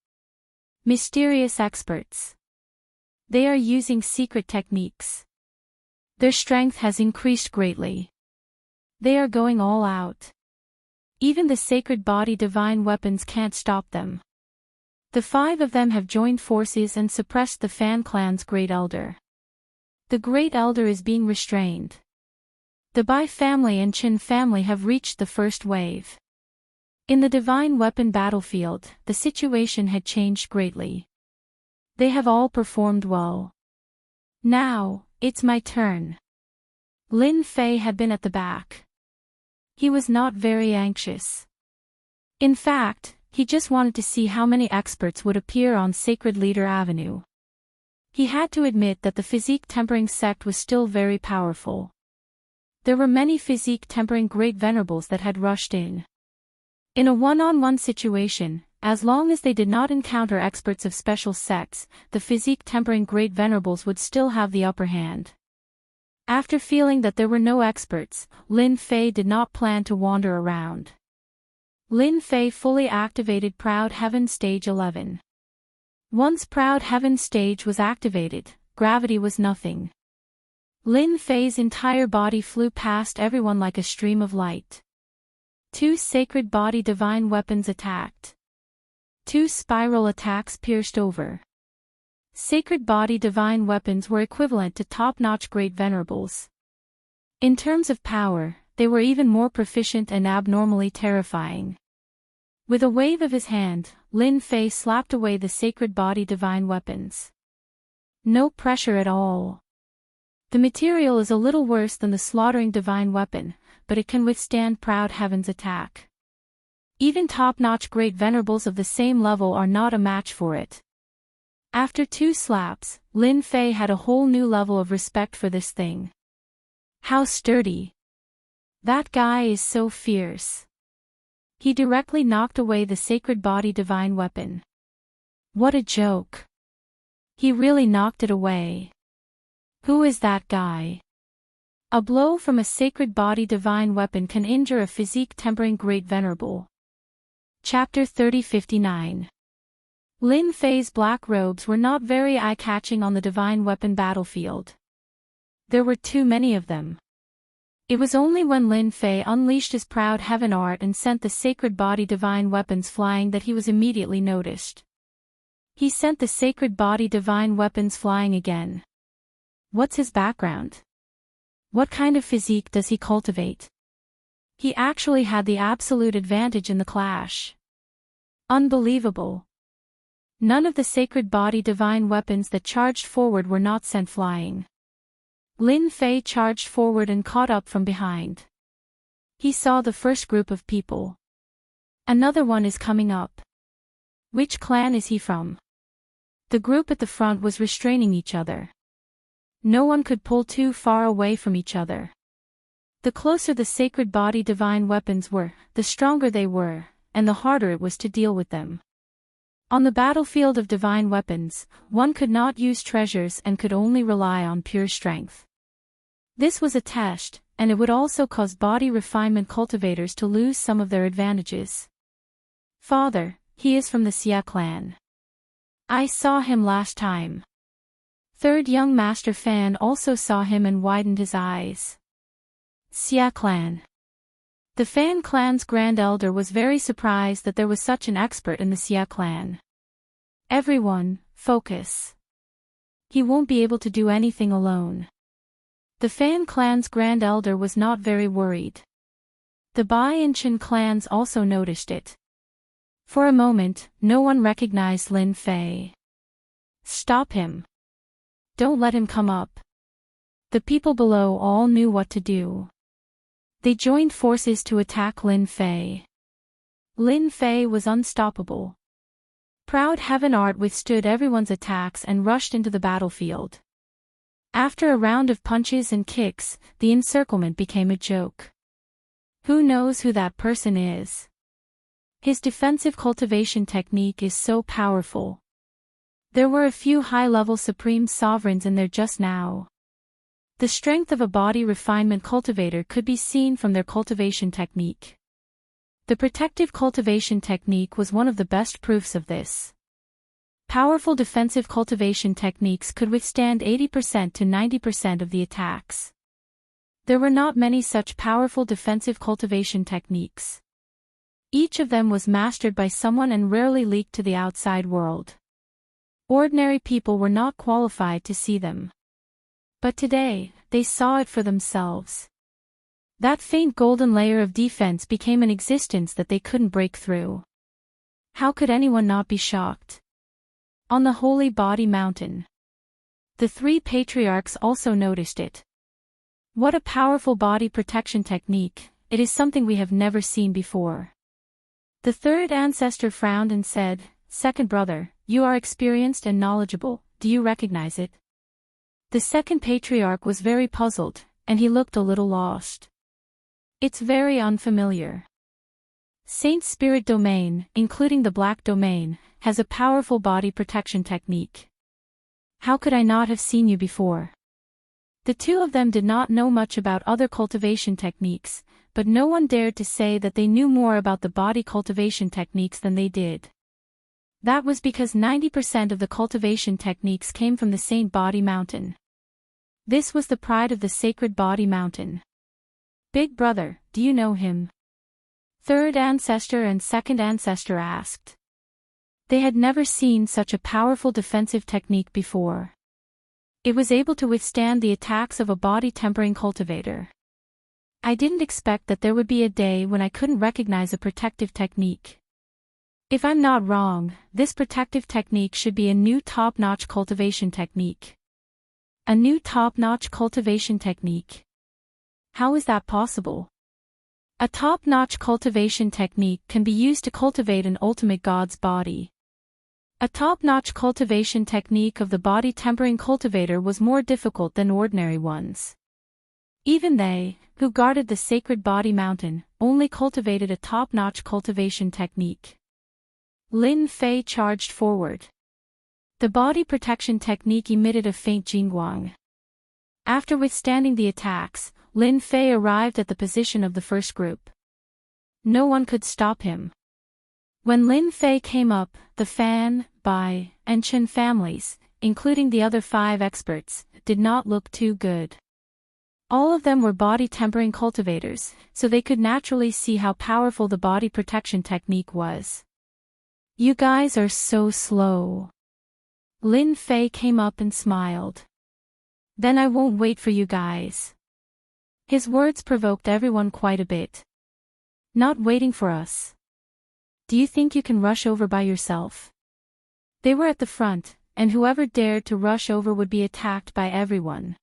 Mysterious experts. They are using secret techniques. Their strength has increased greatly. They are going all out. Even the sacred body divine weapons can't stop them. The 5 of them have joined forces and suppressed the Fan clan's Great Elder. The Great Elder is being restrained. The Bai family and Qin family have reached the first wave. In the divine weapon battlefield, the situation had changed greatly. They have all performed well. Now, it's my turn. Lin Fei had been at the back. He was not very anxious. In fact, he just wanted to see how many experts would appear on Sacred Leader Avenue. He had to admit that the physique tempering sect was still very powerful. There were many physique tempering great venerables that had rushed in. In a one-on-one situation, as long as they did not encounter experts of special sects, the physique tempering great venerables would still have the upper hand. After feeling that there were no experts, Lin Fei did not plan to wander around. Lin Fei fully activated Proud Heaven Stage 11. Once Proud Heaven Stage was activated, gravity was nothing. Lin Fei's entire body flew past everyone like a stream of light. 2 sacred body divine weapons attacked. 2 spiral attacks pierced over. Sacred body divine weapons were equivalent to top-notch great venerables. In terms of power, they were even more proficient and abnormally terrifying. With a wave of his hand, Lin Fei slapped away the sacred body divine weapons. No pressure at all. The material is a little worse than the slaughtering divine weapon, but it can withstand Proud Heaven's attack. Even top-notch great venerables of the same level are not a match for it. After 2 slaps, Lin Fei had a whole new level of respect for this thing. How sturdy. That guy is so fierce. He directly knocked away the sacred body divine weapon. What a joke. He really knocked it away. Who is that guy? A blow from a sacred body divine weapon can injure a physique tempering great venerable. Chapter 3059. Lin Fei's black robes were not very eye-catching on the divine weapon battlefield. There were too many of them. It was only when Lin Fei unleashed his proud heaven art and sent the sacred body divine weapons flying that he was immediately noticed. He sent the sacred body divine weapons flying again. What's his background? What kind of physique does he cultivate? He actually had the absolute advantage in the clash. Unbelievable. None of the sacred body divine weapons that charged forward were not sent flying. Lin Fei charged forward and caught up from behind. He saw the first group of people. Another one is coming up. Which clan is he from? The group at the front was restraining each other. No one could pull too far away from each other. The closer the sacred body divine weapons were, the stronger they were, and the harder it was to deal with them. On the battlefield of divine weapons, one could not use treasures and could only rely on pure strength. This was a test, and it would also cause body refinement cultivators to lose some of their advantages. Father, he is from the Xia clan. I saw him last time. Third young Master Fan also saw him and widened his eyes. Xia clan. The Fan clan's grand elder was very surprised that there was such an expert in the Xia clan. Everyone, focus. He won't be able to do anything alone. The Fan clan's grand elder was not very worried. The Bai and Chen clans also noticed it. For a moment, no one recognized Lin Fei. Stop him. Don't let him come up. The people below all knew what to do. They joined forces to attack Lin Fei. Lin Fei was unstoppable. Proud Heaven Art withstood everyone's attacks and rushed into the battlefield. After a round of punches and kicks, the encirclement became a joke. Who knows who that person is? His defensive cultivation technique is so powerful. There were a few high-level Supreme Sovereigns in there just now. The strength of a body refinement cultivator could be seen from their cultivation technique. The protective cultivation technique was one of the best proofs of this. Powerful defensive cultivation techniques could withstand 80% to 90% of the attacks. There were not many such powerful defensive cultivation techniques. Each of them was mastered by someone and rarely leaked to the outside world. Ordinary people were not qualified to see them. But today, they saw it for themselves. That faint golden layer of defense became an existence that they couldn't break through. How could anyone not be shocked? On the Holy Body Mountain. The three patriarchs also noticed it. What a powerful body protection technique, it is something we have never seen before. The third ancestor frowned and said, Second brother, you are experienced and knowledgeable, do you recognize it? The second patriarch was very puzzled, and he looked a little lost. It's very unfamiliar. Saint Spirit Domain, including the Black Domain, has a powerful body protection technique. How could I not have seen you before? The two of them did not know much about other cultivation techniques, but no one dared to say that they knew more about the body cultivation techniques than they did. That was because 90% of the cultivation techniques came from the Saint Body Mountain. This was the pride of the Sacred Body Mountain. Big brother, do you know him? Third ancestor and second ancestor asked. They had never seen such a powerful defensive technique before. It was able to withstand the attacks of a body-tempering cultivator. I didn't expect that there would be a day when I couldn't recognize a protective technique. If I'm not wrong, this protective technique should be a new top-notch cultivation technique. A new top-notch cultivation technique. How is that possible? A top-notch cultivation technique can be used to cultivate an ultimate god's body. A top-notch cultivation technique of the body-tempering cultivator was more difficult than ordinary ones. Even they, who guarded the sacred body mountain, only cultivated a top-notch cultivation technique. Lin Fei charged forward. The body protection technique emitted a faint jingguang. After withstanding the attacks, Lin Fei arrived at the position of the first group. No one could stop him. When Lin Fei came up, the Fan, Bai, and Chen families, including the other 5 experts, did not look too good. All of them were body-tempering cultivators, so they could naturally see how powerful the body protection technique was. You guys are so slow. Lin Fei came up and smiled. Then I won't wait for you guys. His words provoked everyone quite a bit. Not waiting for us. Do you think you can rush over by yourself? They were at the front, and whoever dared to rush over would be attacked by everyone.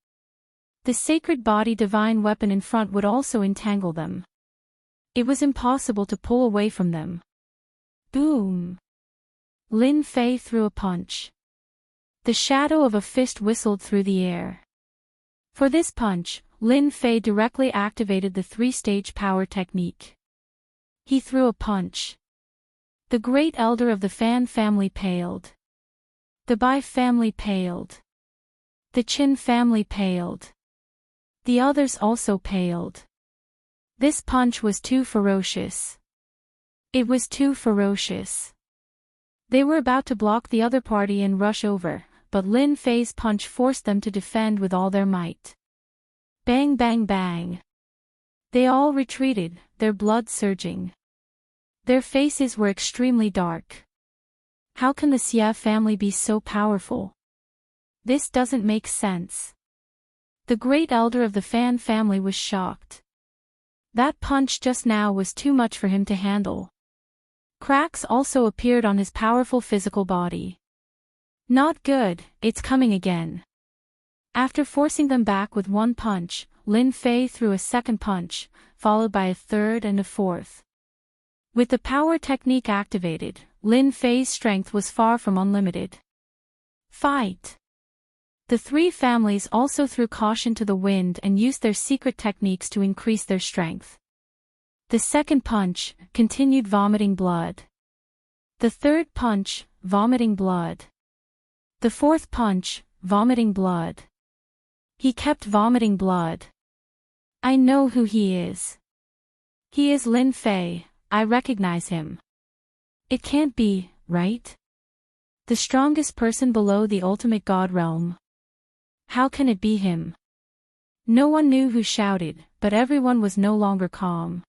The sacred body divine weapon in front would also entangle them. It was impossible to pull away from them. Boom! Lin Fei threw a punch. The shadow of a fist whistled through the air. For this punch, Lin Fei directly activated the 3-stage power technique. He threw a punch. The great elder of the Fan family paled. The Bai family paled. The Qin family paled. The others also paled. This punch was too ferocious. It was too ferocious. They were about to block the other party and rush over, but Lin Fei's punch forced them to defend with all their might. Bang bang bang. They all retreated, their blood surging. Their faces were extremely dark. How can the Xia family be so powerful? This doesn't make sense. The great elder of the Fan family was shocked. That punch just now was too much for him to handle. Cracks also appeared on his powerful physical body. Not good, it's coming again. After forcing them back with one punch, Lin Fei threw a second punch, followed by a third and a fourth. With the power technique activated, Lin Fei's strength was far from unlimited. Fight! The 3 families also threw caution to the wind and used their secret techniques to increase their strength. The second punch, continued vomiting blood. The third punch, vomiting blood. The fourth punch, vomiting blood. He kept vomiting blood. I know who he is. He is Lin Fei, I recognize him. It can't be, right? The strongest person below the ultimate god realm. How can it be him? No one knew who shouted, but everyone was no longer calm.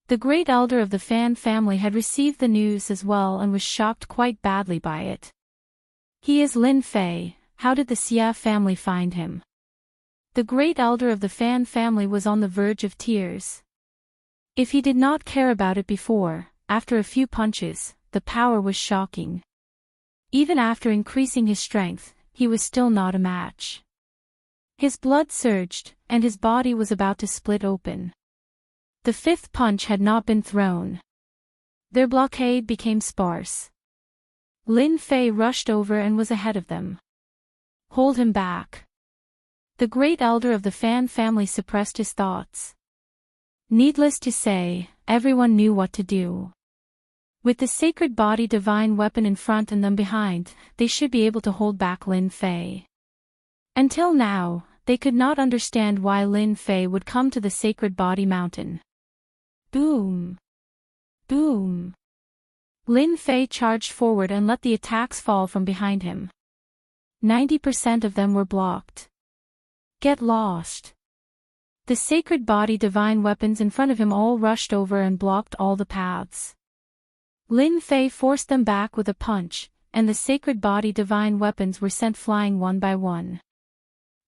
The great elder of the Fan family had received the news as well and was shocked quite badly by it. He is Lin Fei, how did the Xia family find him? The great elder of the Fan family was on the verge of tears. If he did not care about it before, after a few punches, the power was shocking. Even after increasing his strength, he was still not a match. His blood surged, and his body was about to split open. The 5th punch had not been thrown. Their blockade became sparse. Lin Fei rushed over and was ahead of them. Hold him back. The great elder of the Fan family suppressed his thoughts. Needless to say, everyone knew what to do. With the sacred body divine weapon in front and them behind, they should be able to hold back Lin Fei. Until now, they could not understand why Lin Fei would come to the sacred body mountain. Boom! Boom! Lin Fei charged forward and let the attacks fall from behind him. 90% of them were blocked. Get lost! The sacred body divine weapons in front of him all rushed over and blocked all the paths. Lin Fei forced them back with a punch, and the sacred body divine weapons were sent flying one by one.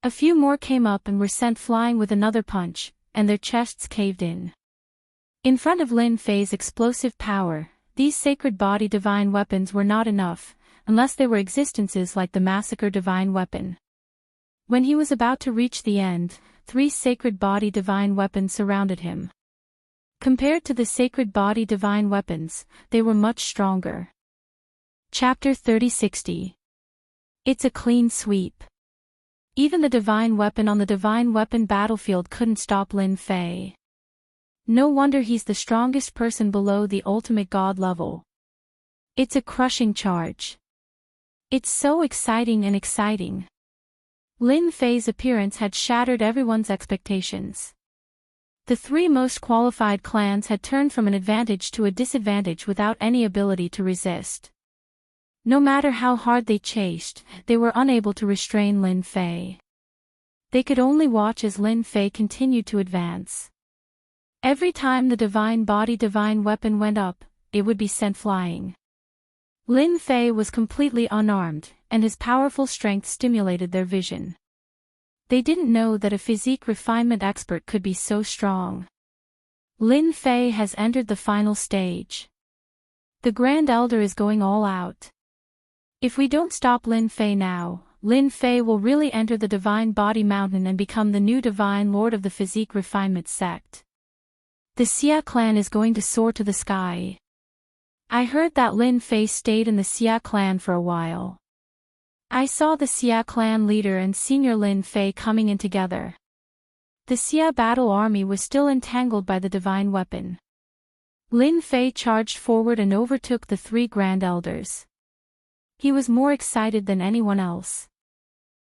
A few more came up and were sent flying with another punch, and their chests caved in. In front of Lin Fei's explosive power, these sacred body divine weapons were not enough, unless they were existences like the massacre divine weapon. When he was about to reach the end, 3 sacred body divine weapons surrounded him. Compared to the sacred body divine weapons, they were much stronger. Chapter 3060. It's a clean sweep. Even the divine weapon on the divine weapon battlefield couldn't stop Lin Fei. No wonder he's the strongest person below the ultimate god level. It's a crushing charge. It's so exciting and exciting. Lin Fei's appearance had shattered everyone's expectations. The three most qualified clans had turned from an advantage to a disadvantage without any ability to resist. No matter how hard they chased, they were unable to restrain Lin Fei. They could only watch as Lin Fei continued to advance. Every time the divine body divine weapon went up, it would be sent flying. Lin Fei was completely unarmed, and his powerful strength stimulated their vision. They didn't know that a physique refinement expert could be so strong. Lin Fei has entered the final stage. The Grand Elder is going all out. If we don't stop Lin Fei now, Lin Fei will really enter the Divine Body Mountain and become the new Divine Lord of the Physique Refinement sect. The Xia clan is going to soar to the sky. I heard that Lin Fei stayed in the Xia clan for a while. I saw the Xia clan leader and senior Lin Fei coming in together. The Xia battle army was still entangled by the divine weapon. Lin Fei charged forward and overtook the three Grand Elders. He was more excited than anyone else.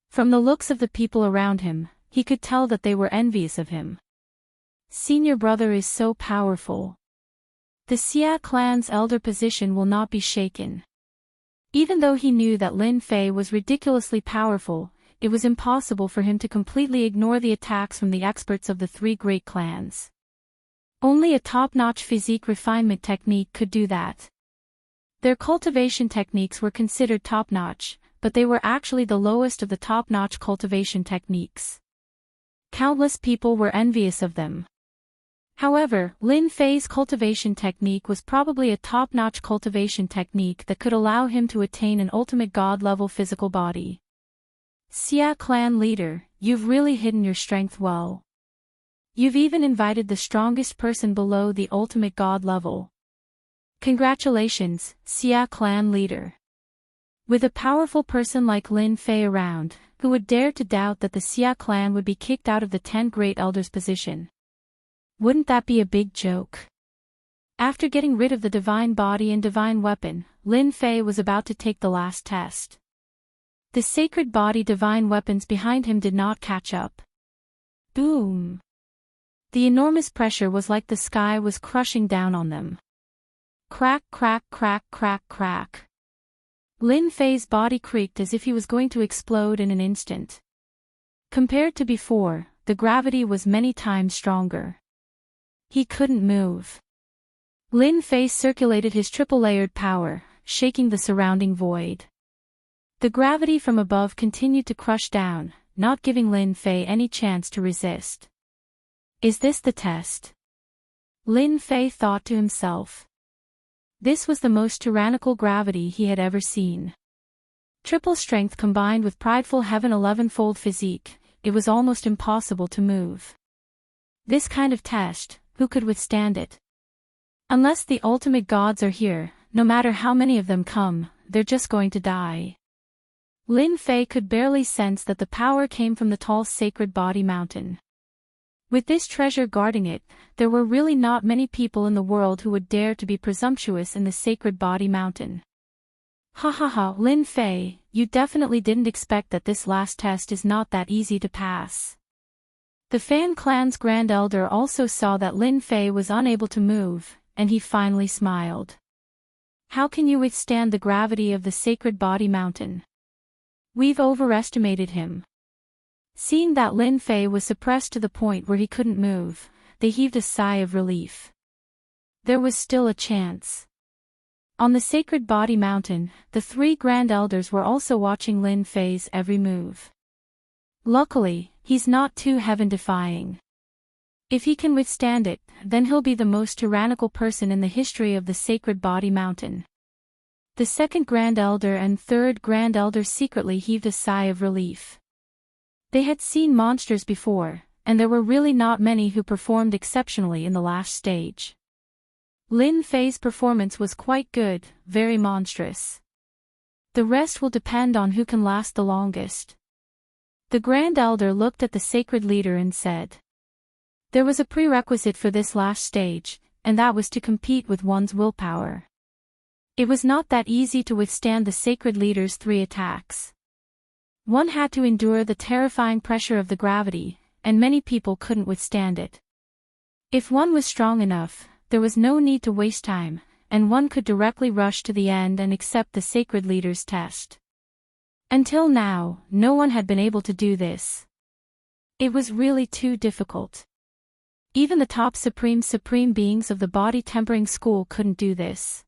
From the looks of the people around him, he could tell that they were envious of him. Senior brother is so powerful. The Xia clan's elder position will not be shaken. Even though he knew that Lin Fei was ridiculously powerful, it was impossible for him to completely ignore the attacks from the experts of the three great clans. Only a top-notch physique refinement technique could do that. Their cultivation techniques were considered top-notch, but they were actually the lowest of the top-notch cultivation techniques. Countless people were envious of them. However, Lin Fei's cultivation technique was probably a top-notch cultivation technique that could allow him to attain an ultimate god-level physical body. Xia clan leader, you've really hidden your strength well. You've even invited the strongest person below the ultimate god level. Congratulations, Xia clan leader. With a powerful person like Lin Fei around, who would dare to doubt that the Xia clan would be kicked out of the 10 Great Elders position? Wouldn't that be a big joke? After getting rid of the divine body and divine weapon, Lin Fei was about to take the last test. The sacred body divine weapons behind him did not catch up. Boom! The enormous pressure was like the sky was crushing down on them. Crack, crack, crack, crack, crack. Lin Fei's body creaked as if he was going to explode in an instant. Compared to before, the gravity was many times stronger. He couldn't move. Lin Fei circulated his triple-layered power, shaking the surrounding void. The gravity from above continued to crush down, not giving Lin Fei any chance to resist. Is this the test? Lin Fei thought to himself. This was the most tyrannical gravity he had ever seen. Triple strength combined with prideful heaven 11-fold physique, it was almost impossible to move. This kind of test, who could withstand it? Unless the ultimate gods are here, no matter how many of them come, they're just going to die. Lin Fei could barely sense that the power came from the tall sacred body mountain. With this treasure guarding it, there were really not many people in the world who would dare to be presumptuous in the sacred body mountain. Ha ha ha, Lin Fei, you definitely didn't expect that this last test is not that easy to pass. The Fan clan's Grand Elder also saw that Lin Fei was unable to move, and he finally smiled. How can you withstand the gravity of the sacred body mountain? We've overestimated him. Seeing that Lin Fei was suppressed to the point where he couldn't move, they heaved a sigh of relief. There was still a chance. On the sacred body mountain, the three Grand Elders were also watching Lin Fei's every move. Luckily, he's not too heaven-defying. If he can withstand it, then he'll be the most tyrannical person in the history of the sacred body mountain. The second Grand Elder and third Grand Elder secretly heaved a sigh of relief. They had seen monsters before, and there were really not many who performed exceptionally in the last stage. Lin Fei's performance was quite good, very monstrous. The rest will depend on who can last the longest. The Grand Elder looked at the sacred leader and said, "There was a prerequisite for this last stage, and that was to compete with one's willpower. It was not that easy to withstand the sacred leader's 3 attacks. One had to endure the terrifying pressure of the gravity, and many people couldn't withstand it. If one was strong enough, there was no need to waste time, and one could directly rush to the end and accept the sacred leader's test. Until now, no one had been able to do this. It was really too difficult. Even the top supreme beings of the body-tempering school couldn't do this.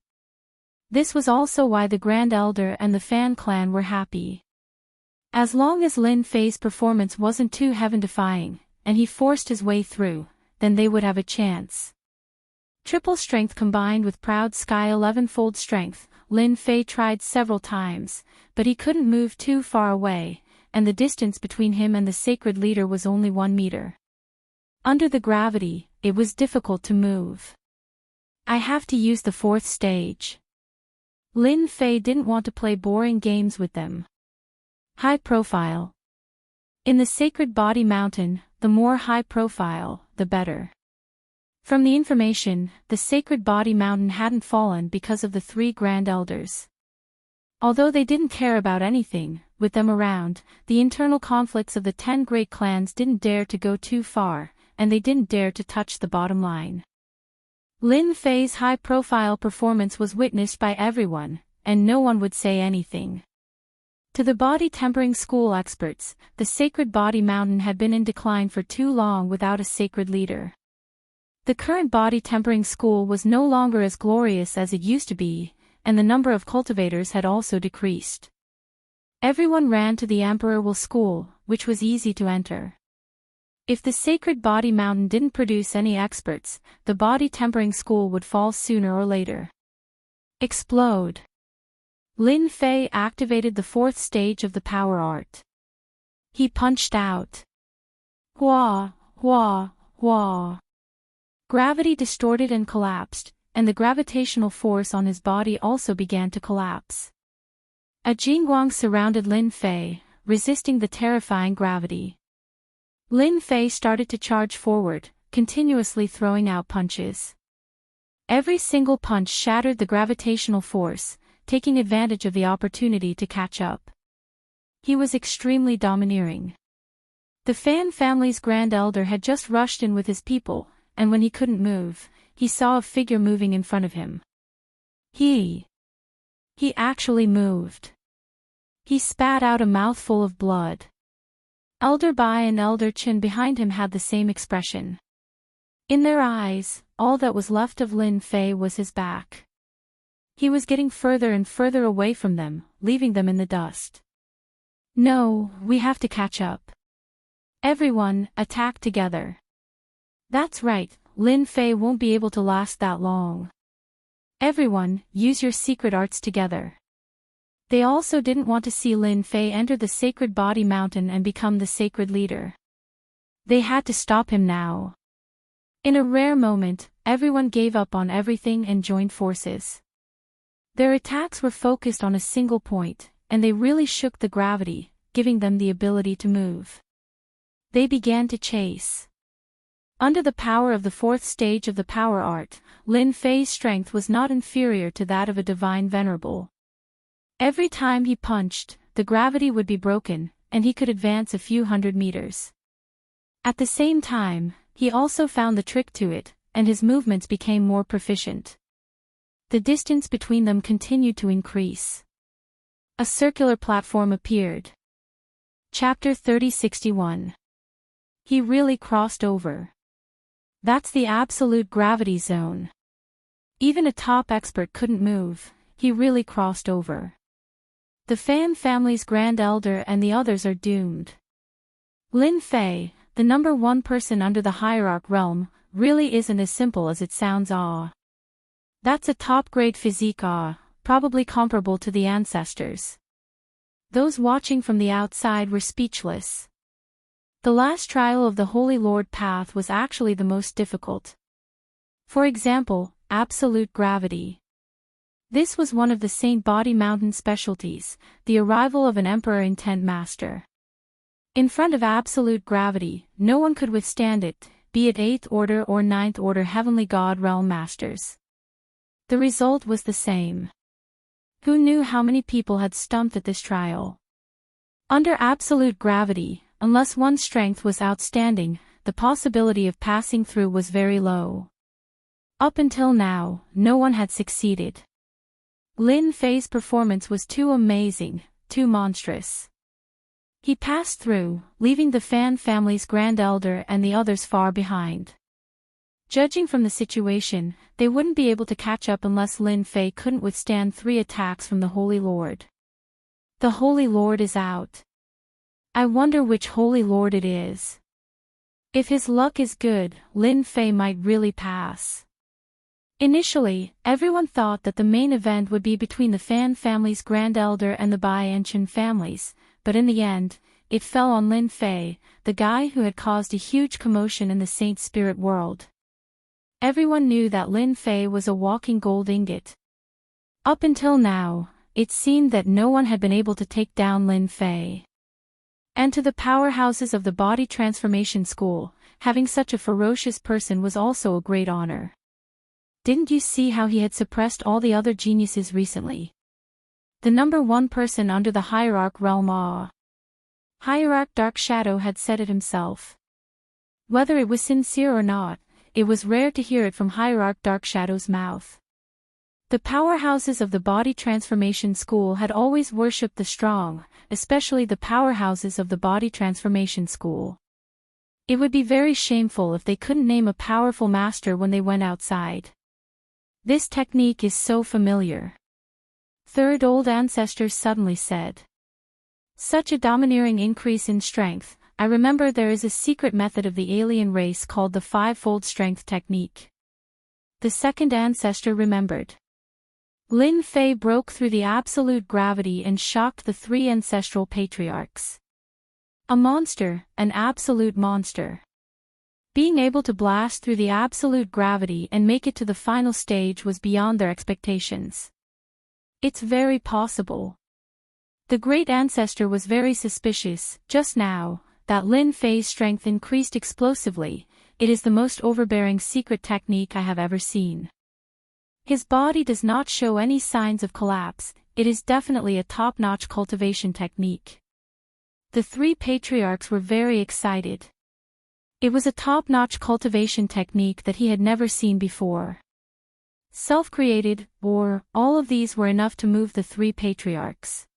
This was also why the Grand Elder and the Fan clan were happy. As long as Lin Fei's performance wasn't too heaven-defying, and he forced his way through, then they would have a chance. Triple strength combined with proud sky 11-fold strength, Lin Fei tried several times, but he couldn't move too far away, and the distance between him and the sacred leader was only 1 meter. Under the gravity, it was difficult to move. I have to use the 4th stage. Lin Fei didn't want to play boring games with them. High profile. In the sacred body mountain, the more high profile, the better. From the information, the sacred body mountain hadn't fallen because of the 3 Grand Elders. Although they didn't care about anything, with them around, the internal conflicts of the 10 great clans didn't dare to go too far, and they didn't dare to touch the bottom line. Lin Fei's high-profile performance was witnessed by everyone, and no one would say anything. To the body-tempering school experts, the sacred body mountain had been in decline for too long without a sacred leader. The current body-tempering school was no longer as glorious as it used to be, and the number of cultivators had also decreased. Everyone ran to the Emperor Will School, which was easy to enter. If the sacred body mountain didn't produce any experts, the body-tempering school would fall sooner or later. Explode. Lin Fei activated the 4th stage of the power art. He punched out. Hua, hua, hua. Gravity distorted and collapsed, and the gravitational force on his body also began to collapse. A jingguang surrounded Lin Fei, resisting the terrifying gravity. Lin Fei started to charge forward, continuously throwing out punches. Every single punch shattered the gravitational force, taking advantage of the opportunity to catch up. He was extremely domineering. The Fan family's Grand Elder had just rushed in with his people, and when he couldn't move, he saw a figure moving in front of him. He actually moved. He spat out a mouthful of blood. Elder Bai and Elder Qin behind him had the same expression. In their eyes, all that was left of Lin Fei was his back. He was getting further and further away from them, leaving them in the dust. No, we have to catch up. Everyone, attack together. That's right, Lin Fei won't be able to last that long. Everyone, use your secret arts together. They also didn't want to see Lin Fei enter the sacred body mountain and become the sacred leader. They had to stop him now. In a rare moment, everyone gave up on everything and joined forces. Their attacks were focused on a single point, and they really shook the gravity, giving them the ability to move. They began to chase. Under the power of the 4th stage of the power art, Lin Fei's strength was not inferior to that of a divine venerable. Every time he punched, the gravity would be broken, and he could advance a few hundred meters. At the same time, he also found the trick to it, and his movements became more proficient. The distance between them continued to increase. A circular platform appeared. Chapter 3061. He really crossed over. That's the absolute gravity zone. Even a top expert couldn't move, he really crossed over. The Fan family's Grand Elder and the others are doomed. Lin Fei, the number 1 person under the hierarch realm, really isn't as simple as it sounds. That's a top-grade physique, probably comparable to the ancestors. Those watching from the outside were speechless. The last trial of the Holy Lord path was actually the most difficult. For example, absolute gravity. This was one of the Saint Body Mountain specialties, the arrival of an Emperor Intent Master. In front of absolute gravity, no one could withstand it, be it 8th order or 9th order heavenly god realm masters. The result was the same. Who knew how many people had stumped at this trial? Under absolute gravity, unless one's strength was outstanding, the possibility of passing through was very low. Up until now, no one had succeeded. Lin Fei's performance was too amazing, too monstrous. He passed through, leaving the Fan family's grand elder and the others far behind. Judging from the situation, they wouldn't be able to catch up unless Lin Fei couldn't withstand 3 attacks from the Holy Lord. The Holy Lord is out. I wonder which Holy Lord it is. If his luck is good, Lin Fei might really pass. Initially, everyone thought that the main event would be between the Fan family's grand elder and the Bai and Chen families, but in the end, it fell on Lin Fei, the guy who had caused a huge commotion in the Saint Spirit world. Everyone knew that Lin Fei was a walking gold ingot. Up until now, it seemed that no one had been able to take down Lin Fei. And to the powerhouses of the Body Transformation School, having such a ferocious person was also a great honor. Didn't you see how he had suppressed all the other geniuses recently? The number 1 person under the Hierarch realm Hierarch Dark Shadow had said it himself. Whether it was sincere or not, it was rare to hear it from Hierarch Dark Shadow's mouth. The powerhouses of the Body Transformation School had always worshipped the strong, especially the powerhouses of the Body Transformation School. It would be very shameful if they couldn't name a powerful master when they went outside. This technique is so familiar. Third Old Ancestor suddenly said. Such a domineering increase in strength. I remember there is a secret method of the alien race called the 5-fold strength technique. The second ancestor remembered. Lin Fei broke through the absolute gravity and shocked the 3 ancestral patriarchs. A monster, an absolute monster. Being able to blast through the absolute gravity and make it to the final stage was beyond their expectations. It's very possible. The great ancestor was very suspicious, just now, that Lin Fei's strength increased explosively. It is the most overbearing secret technique I have ever seen. His body does not show any signs of collapse, it is definitely a top-notch cultivation technique. The 3 patriarchs were very excited. It was a top-notch cultivation technique that he had never seen before. Self-created, or, all of these were enough to move the 3 patriarchs.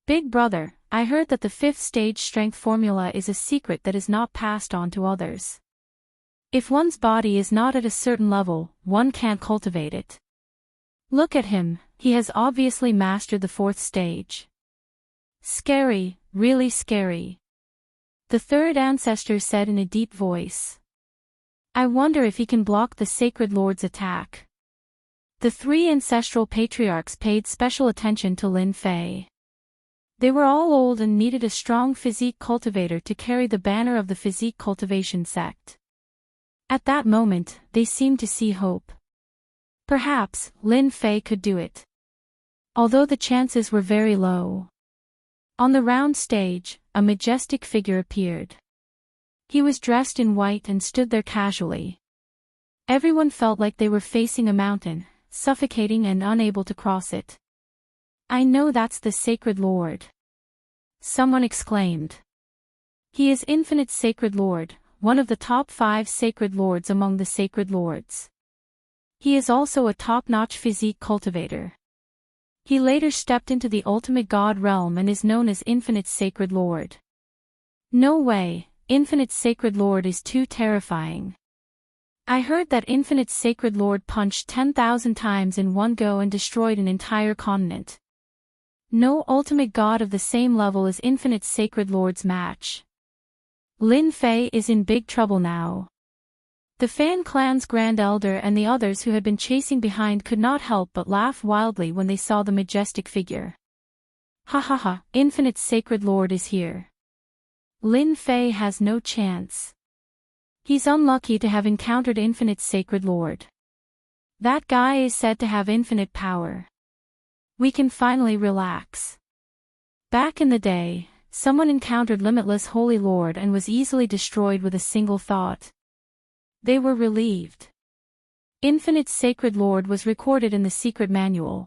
Big brother, I heard that the 5th stage strength formula is a secret that is not passed on to others. If one's body is not at a certain level, one can't cultivate it. Look at him, he has obviously mastered the 4th stage. Scary, really scary. The 3rd ancestor said in a deep voice. I wonder if he can block the Sacred Lord's attack. The 3 ancestral patriarchs paid special attention to Lin Fei. They were all old and needed a strong physique cultivator to carry the banner of the physique cultivation sect. At that moment, they seemed to see hope. Perhaps, Lin Fei could do it. Although the chances were very low. On the round stage, a majestic figure appeared. He was dressed in white and stood there casually. Everyone felt like they were facing a mountain, suffocating and unable to cross it. I know that's the Sacred Lord. Someone exclaimed. He is Infinite Sacred Lord, one of the top 5 Sacred Lords among the Sacred Lords. He is also a top-notch physique cultivator. He later stepped into the ultimate god realm and is known as Infinite Sacred Lord. No way, Infinite Sacred Lord is too terrifying. I heard that Infinite Sacred Lord punched 10,000 times in one go and destroyed an entire continent. No ultimate god of the same level as Infinite Sacred Lord's match. Lin Fei is in big trouble now. The Fan clan's Grand Elder and the others who had been chasing behind could not help but laugh wildly when they saw the majestic figure. Ha ha ha, Infinite Sacred Lord is here. Lin Fei has no chance. He's unlucky to have encountered Infinite Sacred Lord. That guy is said to have infinite power. We can finally relax. Back in the day, someone encountered limitless Holy Lord and was easily destroyed with a single thought. They were relieved. Infinite Sacred Lord was recorded in the secret manual.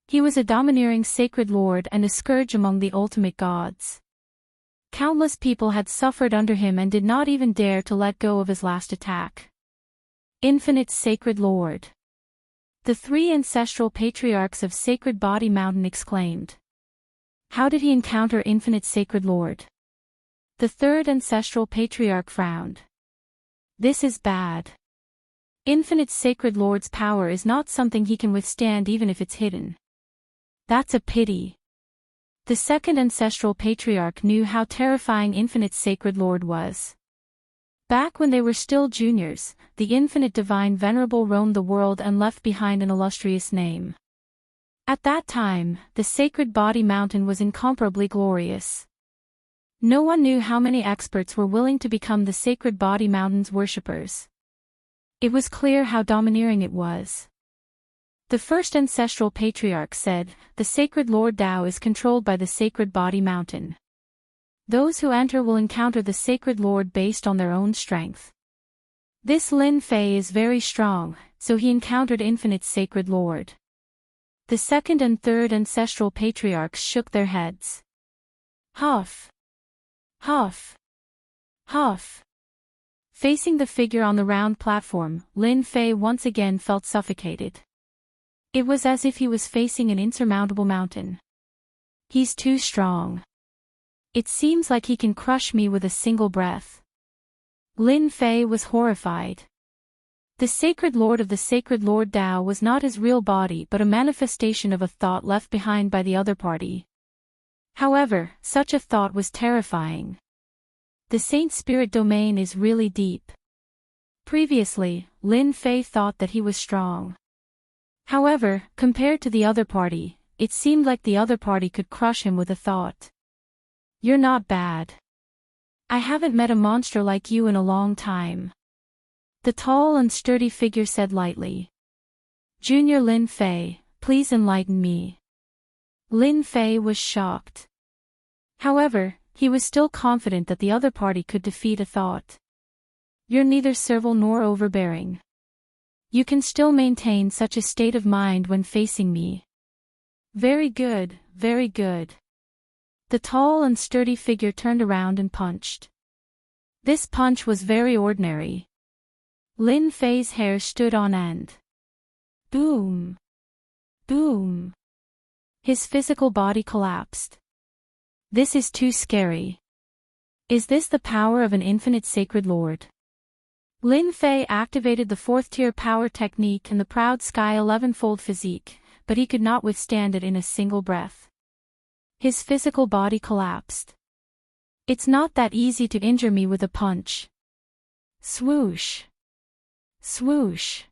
He was a domineering Sacred Lord and a scourge among the ultimate gods. Countless people had suffered under him and did not even dare to let go of his last attack. Infinite Sacred Lord. The three ancestral patriarchs of Sacred Body Mountain exclaimed. How did he encounter Infinite Sacred Lord? The third ancestral patriarch frowned. This is bad. Infinite Sacred Lord's power is not something he can withstand even if it's hidden. That's a pity. The second ancestral patriarch knew how terrifying Infinite Sacred Lord was. Back when they were still juniors, the Infinite Divine Venerable roamed the world and left behind an illustrious name. At that time, the Sacred Body Mountain was incomparably glorious. No one knew how many experts were willing to become the Sacred Body Mountain's worshippers. It was clear how domineering it was. The first ancestral patriarch said, the Sacred Lord Tao is controlled by the Sacred Body Mountain. Those who enter will encounter the Sacred Lord based on their own strength. This Lin Fei is very strong, so he encountered Infinite Sacred Lord. The second and third ancestral patriarchs shook their heads. Huff. Huff. Huff. Facing the figure on the round platform, Lin Fei once again felt suffocated. It was as if he was facing an insurmountable mountain. He's too strong. It seems like he can crush me with a single breath. Lin Fei was horrified. The Sacred Lord of the Sacred Lord Tao was not his real body but a manifestation of a thought left behind by the other party. However, such a thought was terrifying. The Saint Spirit domain is really deep. Previously, Lin Fei thought that he was strong. However, compared to the other party, it seemed like the other party could crush him with a thought. You're not bad. I haven't met a monster like you in a long time. The tall and sturdy figure said lightly. Junior Lin Fei, please enlighten me. Lin Fei was shocked. However, he was still confident that the other party could defeat a thought. You're neither servile nor overbearing. You can still maintain such a state of mind when facing me. Very good, very good. The tall and sturdy figure turned around and punched. This punch was very ordinary. Lin Fei's hair stood on end. Boom. Boom. His physical body collapsed. This is too scary. Is this the power of an Infinite Sacred Lord? Lin Fei activated the 4th-tier power technique and the Proud Sky 11-fold physique, but he could not withstand it in a single breath. His physical body collapsed. It's not that easy to injure me with a punch. Swoosh. Swoosh.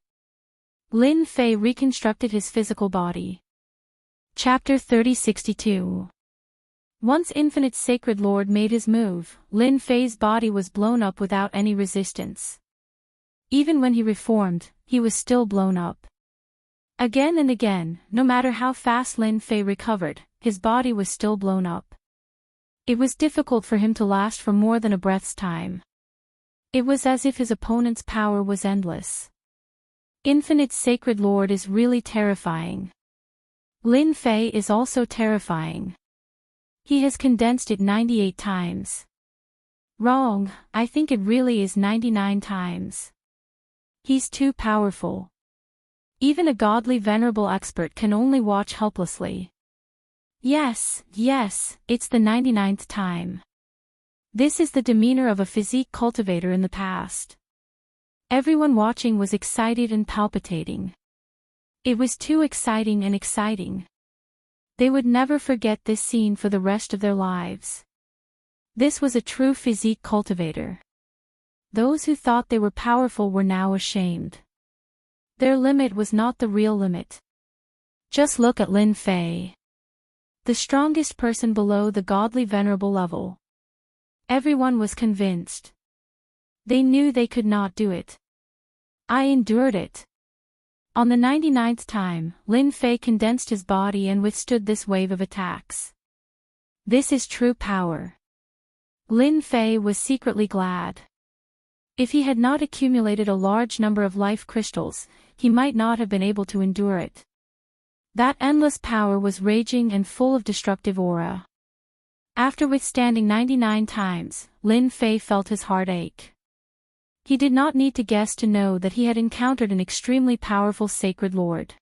Lin Fei reconstructed his physical body. Chapter 3062. Once Infinite Sacred Lord made his move, Lin Fei's body was blown up without any resistance. Even when he reformed, he was still blown up. Again and again, no matter how fast Lin Fei recovered, his body was still blown up. It was difficult for him to last for more than a breath's time. It was as if his opponent's power was endless. Infinite Sacred Lord is really terrifying. Lin Fei is also terrifying. He has condensed it 98 times. Wrong, I think it really is 99 times. He's too powerful. Even a godly venerable expert can only watch helplessly. Yes, it's the 99th time. This is the demeanor of a physique cultivator in the past. Everyone watching was excited and palpitating. It was too exciting and exciting. They would never forget this scene for the rest of their lives. This was a true physique cultivator. Those who thought they were powerful were now ashamed. Their limit was not the real limit. Just look at Lin Fei. The strongest person below the godly venerable level. Everyone was convinced. They knew they could not do it. I endured it. On the 99th time, Lin Fei condensed his body and withstood this wave of attacks. This is true power. Lin Fei was secretly glad. If he had not accumulated a large number of life crystals, he might not have been able to endure it. That endless power was raging and full of destructive aura. After withstanding 99 times, Lin Fei felt his heart ache. He did not need to guess to know that he had encountered an extremely powerful sacred lord.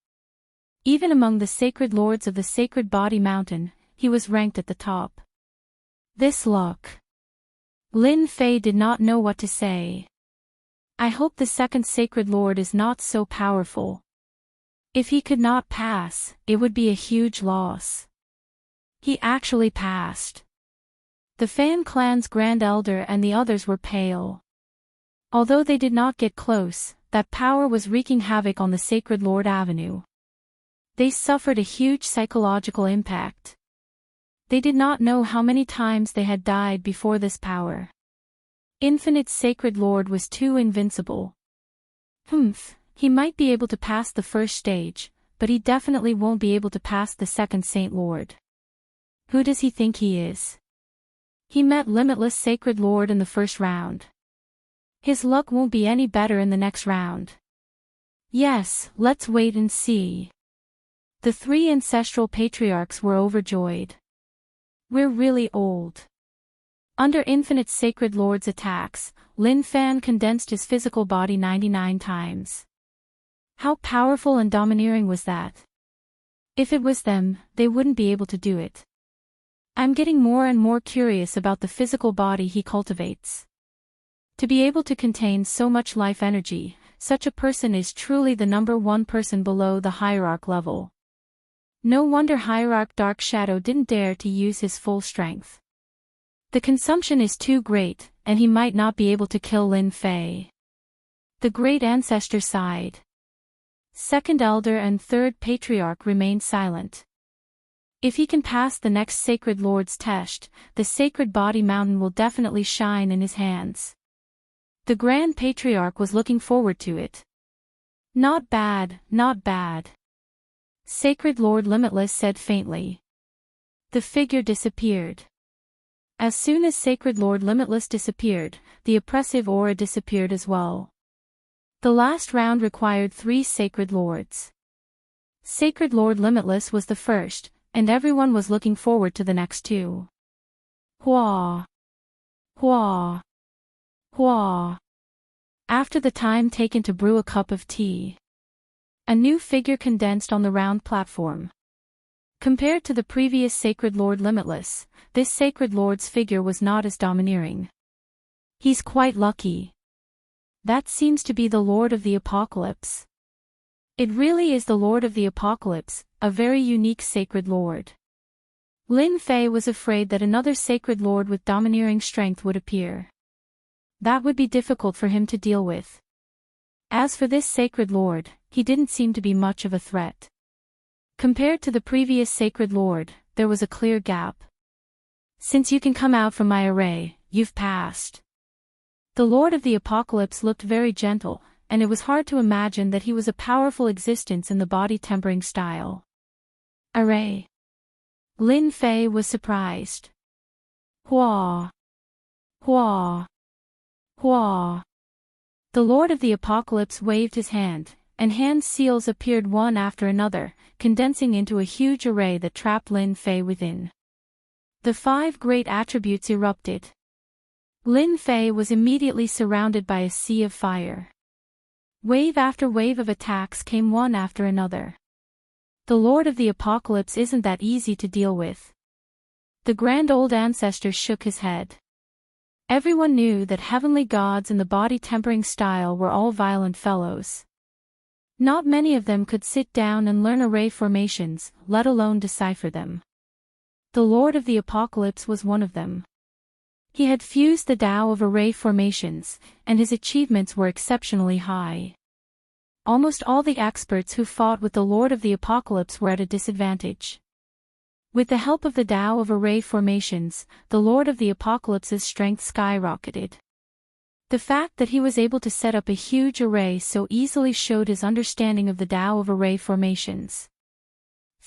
Even among the sacred lords of the Sacred Body Mountain, he was ranked at the top. This luck. Lin Fei did not know what to say. I hope the second sacred lord is not so powerful. If he could not pass, it would be a huge loss. He actually passed. The Fan clan's Grand Elder and the others were pale. Although they did not get close, that power was wreaking havoc on the Sacred Lord Avenue. They suffered a huge psychological impact. They did not know how many times they had died before this power. Infinite Sacred Lord was too invincible. He might be able to pass the first stage, but he definitely won't be able to pass the second Saint Lord. Who does he think he is? He met Limitless Sacred Lord in the first round. His luck won't be any better in the next round. Yes, let's wait and see. The three ancestral patriarchs were overjoyed. We're really old. Under Infinite Sacred Lord's attacks, Lin Fan condensed his physical body 99 times. How powerful and domineering was that? If it was them, they wouldn't be able to do it. I'm getting more and more curious about the physical body he cultivates. To be able to contain so much life energy, such a person is truly the number one person below the hierarch level. No wonder Hierarch Dark Shadow didn't dare to use his full strength. The consumption is too great, and he might not be able to kill Lin Fei. The Great Ancestor sighed. Second Elder and Third Patriarch remained silent. If he can pass the next Sacred Lord's test, the Sacred Body Mountain will definitely shine in his hands. The Grand Patriarch was looking forward to it. Not bad, not bad. Sacred Lord Limitless said faintly. The figure disappeared. As soon as Sacred Lord Limitless disappeared, the oppressive aura disappeared as well. The last round required 3 Sacred Lords. Sacred Lord Limitless was the first, and everyone was looking forward to the next 2. Hua! Hua! Hua! After the time taken to brew a cup of tea, a new figure condensed on the round platform. Compared to the previous Sacred Lord Limitless, this Sacred Lord's figure was not as domineering. He's quite lucky. That seems to be the Lord of the Apocalypse. It really is the Lord of the Apocalypse, a very unique Sacred Lord. Lin Fei was afraid that another Sacred Lord with domineering strength would appear. That would be difficult for him to deal with. As for this Sacred Lord, he didn't seem to be much of a threat. Compared to the previous Sacred Lord, there was a clear gap. Since you can come out from my array, you've passed. The Lord of the Apocalypse looked very gentle, and it was hard to imagine that he was a powerful existence in the body-tempering style. Array. Lin Fei was surprised. Hua! Hua! Hua! The Lord of the Apocalypse waved his hand, and hand seals appeared one after another, condensing into a huge array that trapped Lin Fei within. The 5 great attributes erupted. Lin Fei was immediately surrounded by a sea of fire. Wave after wave of attacks came one after another. The Lord of the Apocalypse isn't that easy to deal with. The Grand Old Ancestor shook his head. Everyone knew that heavenly gods in the body-tempering style were all violent fellows. Not many of them could sit down and learn array formations, let alone decipher them. The Lord of the Apocalypse was one of them. He had fused the Tao of array formations, and his achievements were exceptionally high. Almost all the experts who fought with the Lord of the Apocalypse were at a disadvantage. With the help of the Tao of array formations, the Lord of the Apocalypse's strength skyrocketed. The fact that he was able to set up a huge array so easily showed his understanding of the Tao of array formations.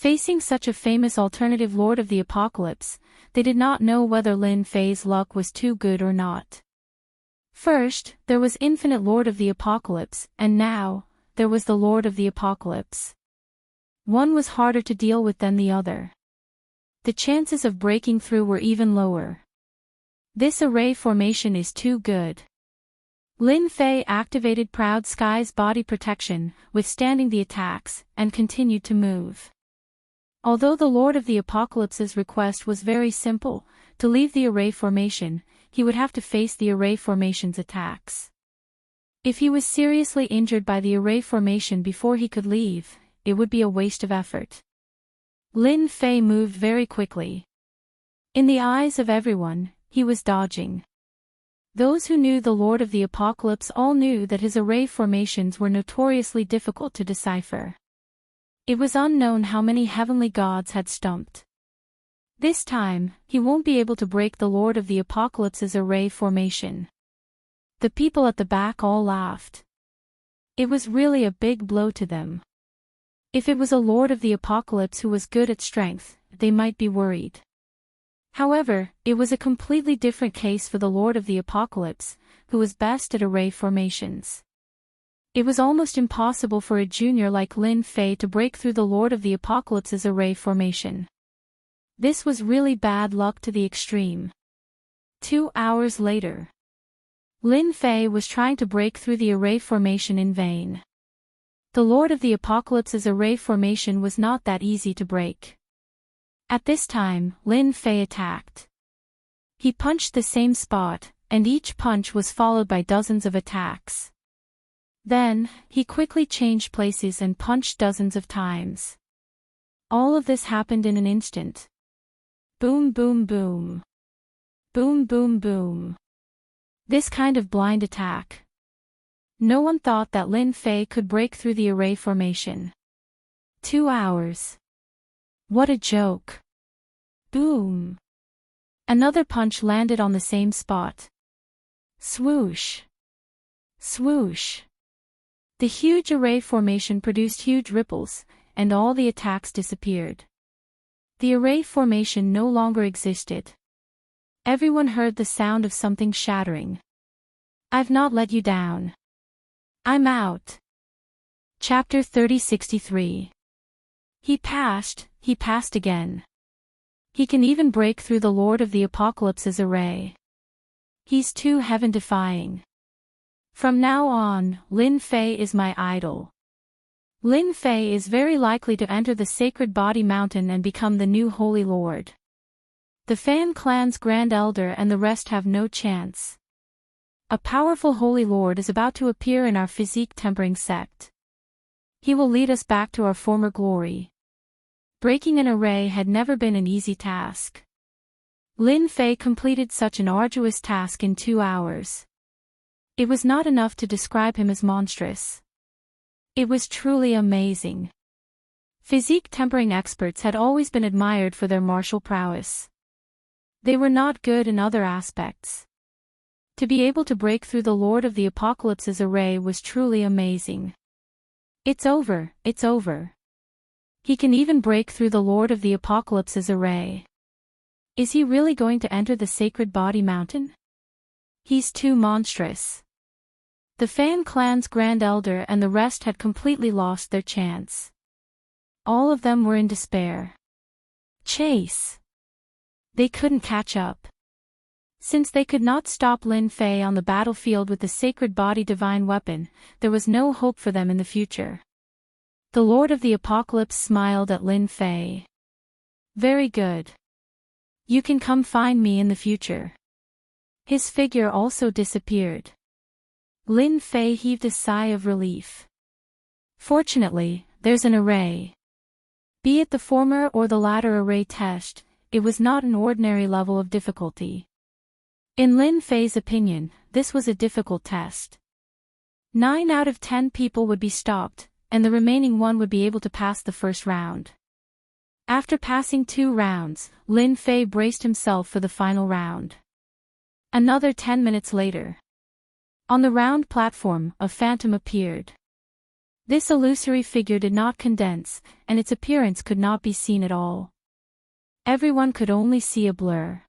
Facing such a famous alternative Lord of the Apocalypse, they did not know whether Lin Fei's luck was too good or not. First, there was Infinite Lord of the Apocalypse, and now, there was the Lord of the Apocalypse. One was harder to deal with than the other. The chances of breaking through were even lower. This array formation is too good. Lin Fei activated Proud Sky's body protection, withstanding the attacks, and continued to move. Although the Lord of the Apocalypse's request was very simple, to leave the array formation, he would have to face the array formation's attacks. If he was seriously injured by the array formation before he could leave, it would be a waste of effort. Lin Fei moved very quickly. In the eyes of everyone, he was dodging. Those who knew the Lord of the Apocalypse all knew that his array formations were notoriously difficult to decipher. It was unknown how many heavenly gods had stumped. This time, he won't be able to break the Lord of the Apocalypse's array formation. The people at the back all laughed. It was really a big blow to them. If it was a Lord of the Apocalypse who was good at strength, they might be worried. However, it was a completely different case for the Lord of the Apocalypse, who was best at array formations. It was almost impossible for a junior like Lin Fei to break through the Lord of the Apocalypse's array formation. This was really bad luck to the extreme. 2 hours later, Lin Fei was trying to break through the array formation in vain. The Lord of the Apocalypse's array formation was not that easy to break. At this time, Lin Fei attacked. He punched the same spot, and each punch was followed by dozens of attacks. Then, he quickly changed places and punched dozens of times. All of this happened in an instant. Boom boom boom. Boom boom boom. This kind of blind attack. No one thought that Lin Fei could break through the array formation. 2 hours. What a joke. Boom. Another punch landed on the same spot. Swoosh. Swoosh. The huge array formation produced huge ripples, and all the attacks disappeared. The array formation no longer existed. Everyone heard the sound of something shattering. I've not let you down. I'm out. Chapter 3063. He passed again. He can even break through the Lord of the Apocalypse's array. He's too heaven-defying. From now on, Lin Fei is my idol. Lin Fei is very likely to enter the Sacred Body Mountain and become the new Holy Lord. The Fan Clan's Grand Elder and the rest have no chance. A powerful Holy Lord is about to appear in our physique tempering sect. He will lead us back to our former glory. Breaking an array had never been an easy task. Lin Fei completed such an arduous task in 2 hours. It was not enough to describe him as monstrous. It was truly amazing. Physique tempering experts had always been admired for their martial prowess. They were not good in other aspects. To be able to break through the Lord of the Apocalypse's array was truly amazing. It's over, it's over. He can even break through the Lord of the Apocalypse's array. Is he really going to enter the Sacred Body Mountain? He's too monstrous. The Fan Clan's Grand Elder and the rest had completely lost their chance. All of them were in despair. Chase. They couldn't catch up. Since they could not stop Lin Fei on the battlefield with the Sacred Body Divine Weapon, there was no hope for them in the future. The Lord of the Apocalypse smiled at Lin Fei. Very good. You can come find me in the future. His figure also disappeared. Lin Fei heaved a sigh of relief. Fortunately, there's an array. Be it the former or the latter array test, it was not an ordinary level of difficulty. In Lin Fei's opinion, this was a difficult test. 9 out of 10 people would be stopped, and the remaining one would be able to pass the first round. After passing 2 rounds, Lin Fei braced himself for the final round. Another 10 minutes later. On the round platform, a phantom appeared. This illusory figure did not condense, and its appearance could not be seen at all. Everyone could only see a blur.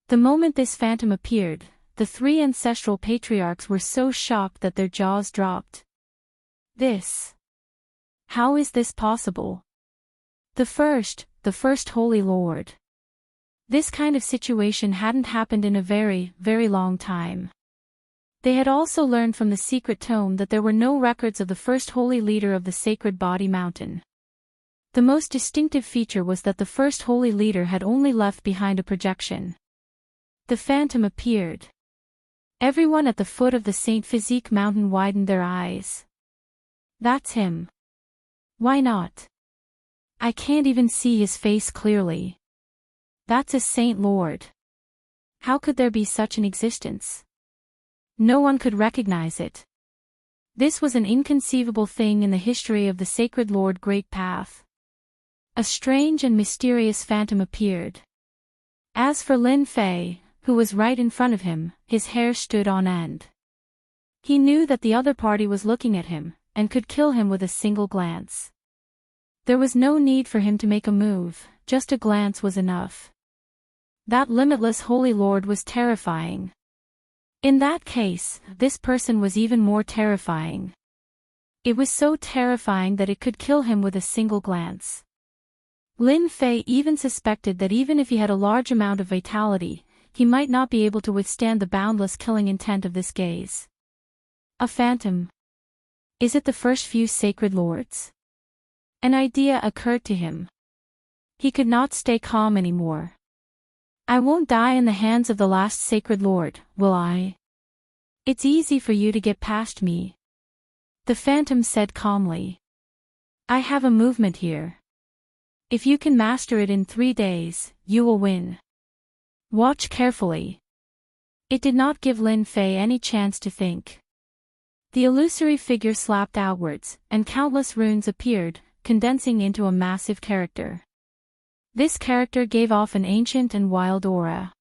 The moment this phantom appeared, the three ancestral patriarchs were so shocked that their jaws dropped. How is this possible? The first Holy Lord. This kind of situation hadn't happened in a very, very long time. They had also learned from the secret tome that there were no records of the first holy leader of the sacred body mountain. The most distinctive feature was that the first holy leader had only left behind a projection. The phantom appeared. Everyone at the foot of the Saint Physique mountain widened their eyes. That's him. Why not? I can't even see his face clearly. That's a Saint Lord. How could there be such an existence? No one could recognize it. This was an inconceivable thing in the history of the Sacred Lord Great Path. A strange and mysterious phantom appeared. As for Lin Fei, who was right in front of him, his hair stood on end. He knew that the other party was looking at him, and could kill him with a single glance. There was no need for him to make a move, just a glance was enough. That limitless Holy Lord was terrifying. In that case, this person was even more terrifying. It was so terrifying that it could kill him with a single glance. Lin Fei even suspected that even if he had a large amount of vitality, he might not be able to withstand the boundless killing intent of this gaze. A phantom. Is it the first few sacred lords? An idea occurred to him. He could not stay calm anymore. I won't die in the hands of the last sacred lord, will I? It's easy for you to get past me. The phantom said calmly. I have a movement here. If you can master it in 3 days, you will win. Watch carefully. It did not give Lin Fei any chance to think. The illusory figure slapped outwards, and countless runes appeared, condensing into a massive character. This character gave off an ancient and wild aura.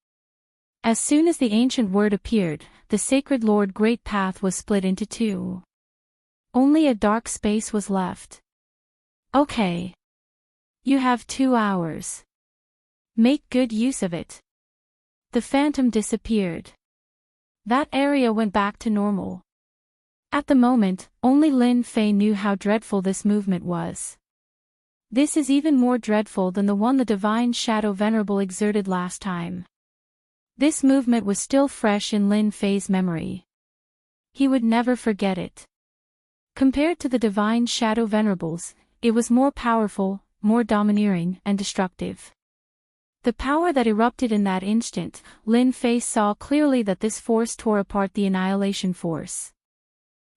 As soon as the ancient word appeared, the Sacred Lord Great Path was split into 2. Only a dark space was left. Okay. You have 2 hours. Make good use of it. The phantom disappeared. That area went back to normal. At the moment, only Lin Fei knew how dreadful this movement was. This is even more dreadful than the one the Divine Shadow Venerable exerted last time. This movement was still fresh in Lin Fei's memory. He would never forget it. Compared to the Divine Shadow Venerables, it was more powerful, more domineering, and destructive. The power that erupted in that instant, Lin Fei saw clearly that this force tore apart the annihilation force.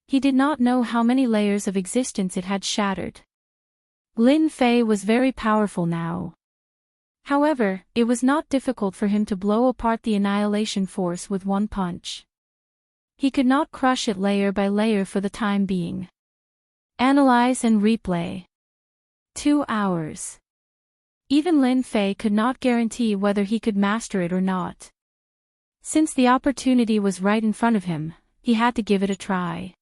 He did not know how many layers of existence it had shattered. Lin Fei was very powerful now. However, it was not difficult for him to blow apart the annihilation force with one punch. He could not crush it layer by layer for the time being. Analyze and replay. 2 hours. Even Lin Fei could not guarantee whether he could master it or not. Since the opportunity was right in front of him, he had to give it a try.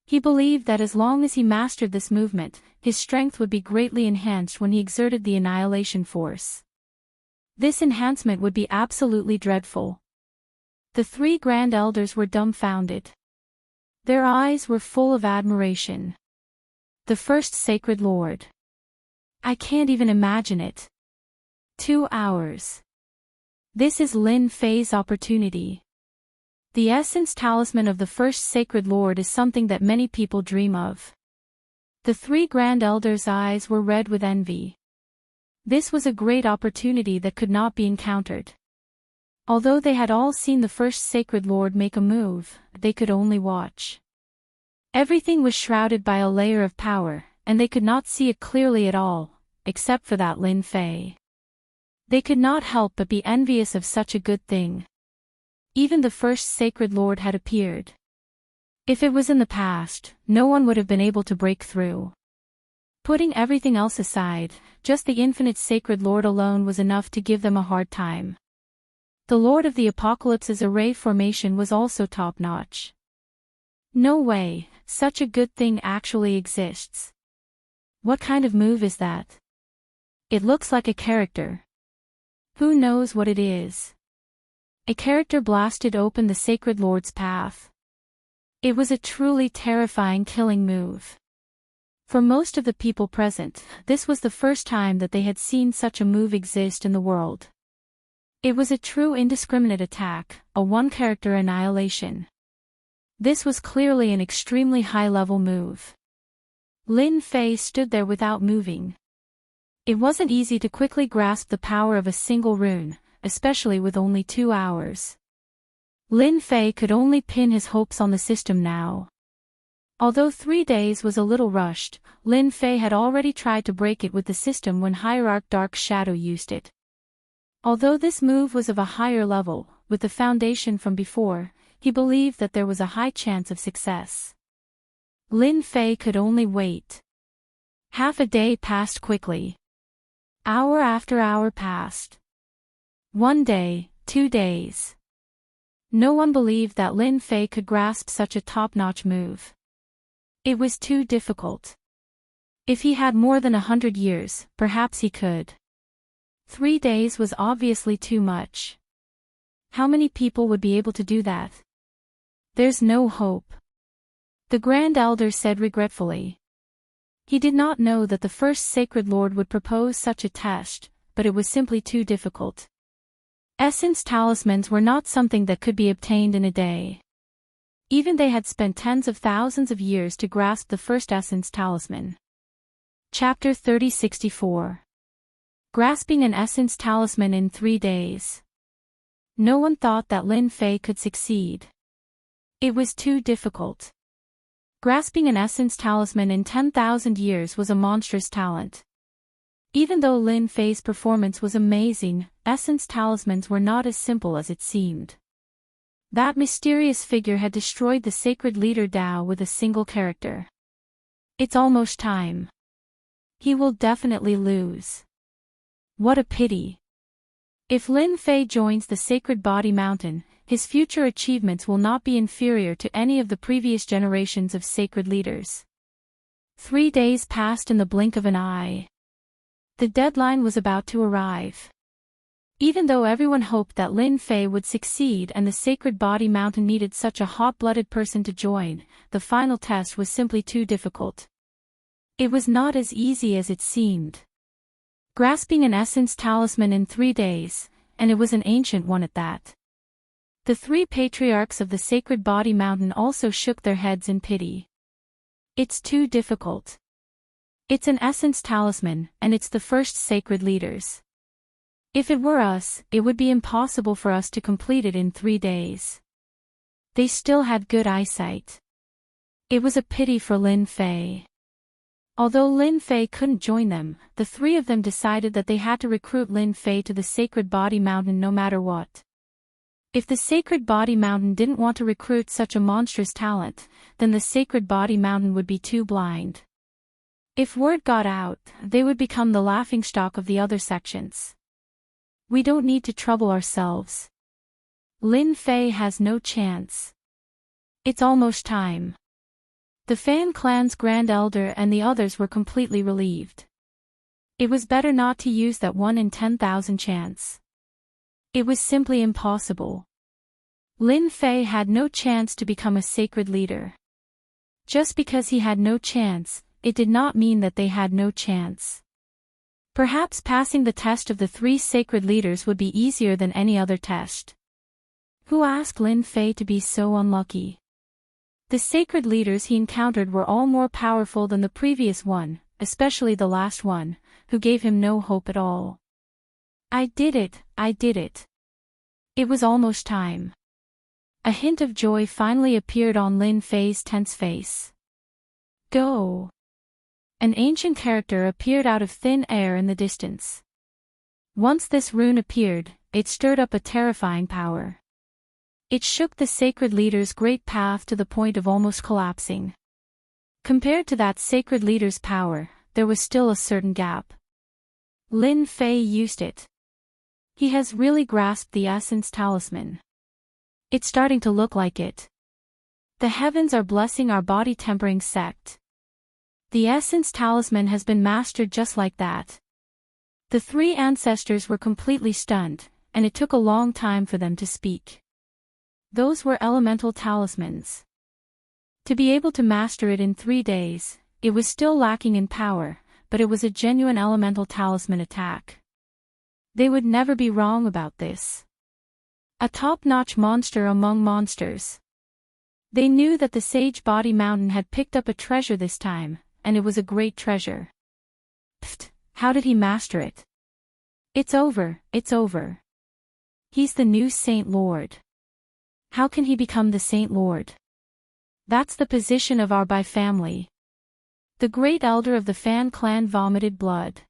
He believed that as long as he mastered this movement, his strength would be greatly enhanced when he exerted the annihilation force. This enhancement would be absolutely dreadful. The 3 Grand Elders were dumbfounded. Their eyes were full of admiration. The first Sacred Lord. I can't even imagine it. 2 hours. This is Lin Fei's opportunity. The essence talisman of the first Sacred Lord is something that many people dream of. The 3 Grand Elders' eyes were red with envy. This was a great opportunity that could not be encountered. Although they had all seen the first Sacred Lord make a move, they could only watch. Everything was shrouded by a layer of power, and they could not see it clearly at all, except for that Lin Fei. They could not help but be envious of such a good thing. Even the first Sacred Lord had appeared. If it was in the past, no one would have been able to break through. Putting everything else aside, just the infinite Sacred Lord alone was enough to give them a hard time. The Lord of the Apocalypse's array formation was also top-notch. No way, such a good thing actually exists. What kind of move is that? It looks like a character. Who knows what it is? A character blasted open the Sacred Lord's path. It was a truly terrifying killing move. For most of the people present, this was the first time that they had seen such a move exist in the world. It was a true indiscriminate attack, a one-character annihilation. This was clearly an extremely high-level move. Lin Fei stood there without moving. It wasn't easy to quickly grasp the power of a single rune, especially with only 2 hours. Lin Fei could only pin his hopes on the system now. Although 3 days was a little rushed, Lin Fei had already tried to break it with the system when Hierarch Dark Shadow used it. Although this move was of a higher level, with the foundation from before, he believed that there was a high chance of success. Lin Fei could only wait. Half a day passed quickly. Hour after hour passed. 1 day, 2 days. No one believed that Lin Fei could grasp such a top-notch move. It was too difficult. If he had more than 100 years, perhaps he could. 3 days was obviously too much. How many people would be able to do that? There's no hope. The Grand Elder said regretfully. He did not know that the first Sacred Lord would propose such a test, but it was simply too difficult. Essence talismans were not something that could be obtained in a day. Even they had spent tens of thousands of years to grasp the first essence talisman. Chapter 3064. Grasping an essence talisman in 3 days. No one thought that Lin Fei could succeed. It was too difficult. Grasping an essence talisman in 10,000 years was a monstrous talent. Even though Lin Fei's performance was amazing, essence talismans were not as simple as it seemed. That mysterious figure had destroyed the sacred leader Dao with a single character. It's almost time. He will definitely lose. What a pity. If Lin Fei joins the Sacred Body Mountain, his future achievements will not be inferior to any of the previous generations of sacred leaders. 3 days passed in the blink of an eye. The deadline was about to arrive. Even though everyone hoped that Lin Fei would succeed and the Sacred Body Mountain needed such a hot-blooded person to join, the final test was simply too difficult. It was not as easy as it seemed. Grasping an essence talisman in 3 days, and it was an ancient one at that. The 3 patriarchs of the Sacred Body Mountain also shook their heads in pity. It's too difficult. It's an essence talisman, and it's the first sacred leaders. If it were us, it would be impossible for us to complete it in 3 days. They still had good eyesight. It was a pity for Lin Fei. Although Lin Fei couldn't join them, the 3 of them decided that they had to recruit Lin Fei to the Sacred Body Mountain no matter what. If the Sacred Body Mountain didn't want to recruit such a monstrous talent, then the Sacred Body Mountain would be too blind. If word got out, they would become the laughingstock of the other sections. We don't need to trouble ourselves. Lin Fei has no chance. It's almost time. The Fan Clan's Grand Elder and the others were completely relieved. It was better not to use that 1 in 10,000 chance. It was simply impossible. Lin Fei had no chance to become a sacred leader. Just because he had no chance, it did not mean that they had no chance. Perhaps passing the test of the 3 sacred leaders would be easier than any other test. Who asked Lin Fei to be so unlucky? The sacred leaders he encountered were all more powerful than the previous one, especially the last one, who gave him no hope at all. I did it, I did it. It was almost time. A hint of joy finally appeared on Lin Fei's tense face. Go! An ancient character appeared out of thin air in the distance. Once this rune appeared, it stirred up a terrifying power. It shook the sacred leader's great path to the point of almost collapsing. Compared to that sacred leader's power, there was still a certain gap. Lin Fei used it. He has really grasped the essence talisman. It's starting to look like it. The heavens are blessing our body-tempering sect. The essence talisman has been mastered just like that. The three ancestors were completely stunned, and it took a long time for them to speak. Those were elemental talismans. To be able to master it in 3 days, it was still lacking in power, but it was a genuine elemental talisman attack. They would never be wrong about this. A top-notch monster among monsters. They knew that the Sage Body Mountain had picked up a treasure this time, and it was a great treasure. Pfft, how did he master it? It's over, it's over. He's the new Saint Lord. How can he become the Saint Lord? That's the position of our Bai family. The great elder of the Fan clan vomited blood.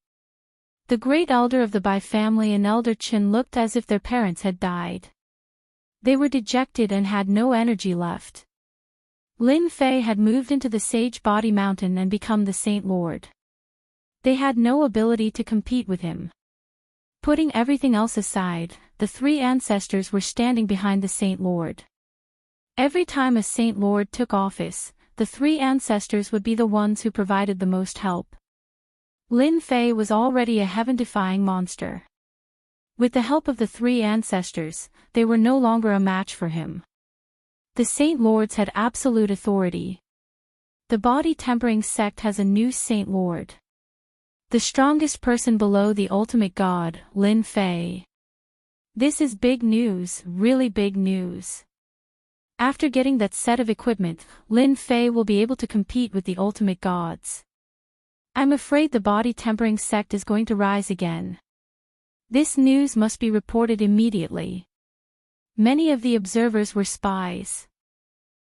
The great elder of the Bai family and Elder Chin looked as if their parents had died. They were dejected and had no energy left. Lin Fei had moved into the Sage Body Mountain and become the Saint Lord. They had no ability to compete with him. Putting everything else aside, the three ancestors were standing behind the Saint Lord. Every time a Saint Lord took office, the three ancestors would be the ones who provided the most help. Lin Fei was already a heaven-defying monster. With the help of the three ancestors, they were no longer a match for him. The Saint Lords had absolute authority. The body-tempering sect has a new Saint Lord. The strongest person below the ultimate god, Lin Fei. This is big news, really big news. After getting that set of equipment, Lin Fei will be able to compete with the ultimate gods. I'm afraid the body-tempering sect is going to rise again. This news must be reported immediately. Many of the observers were spies.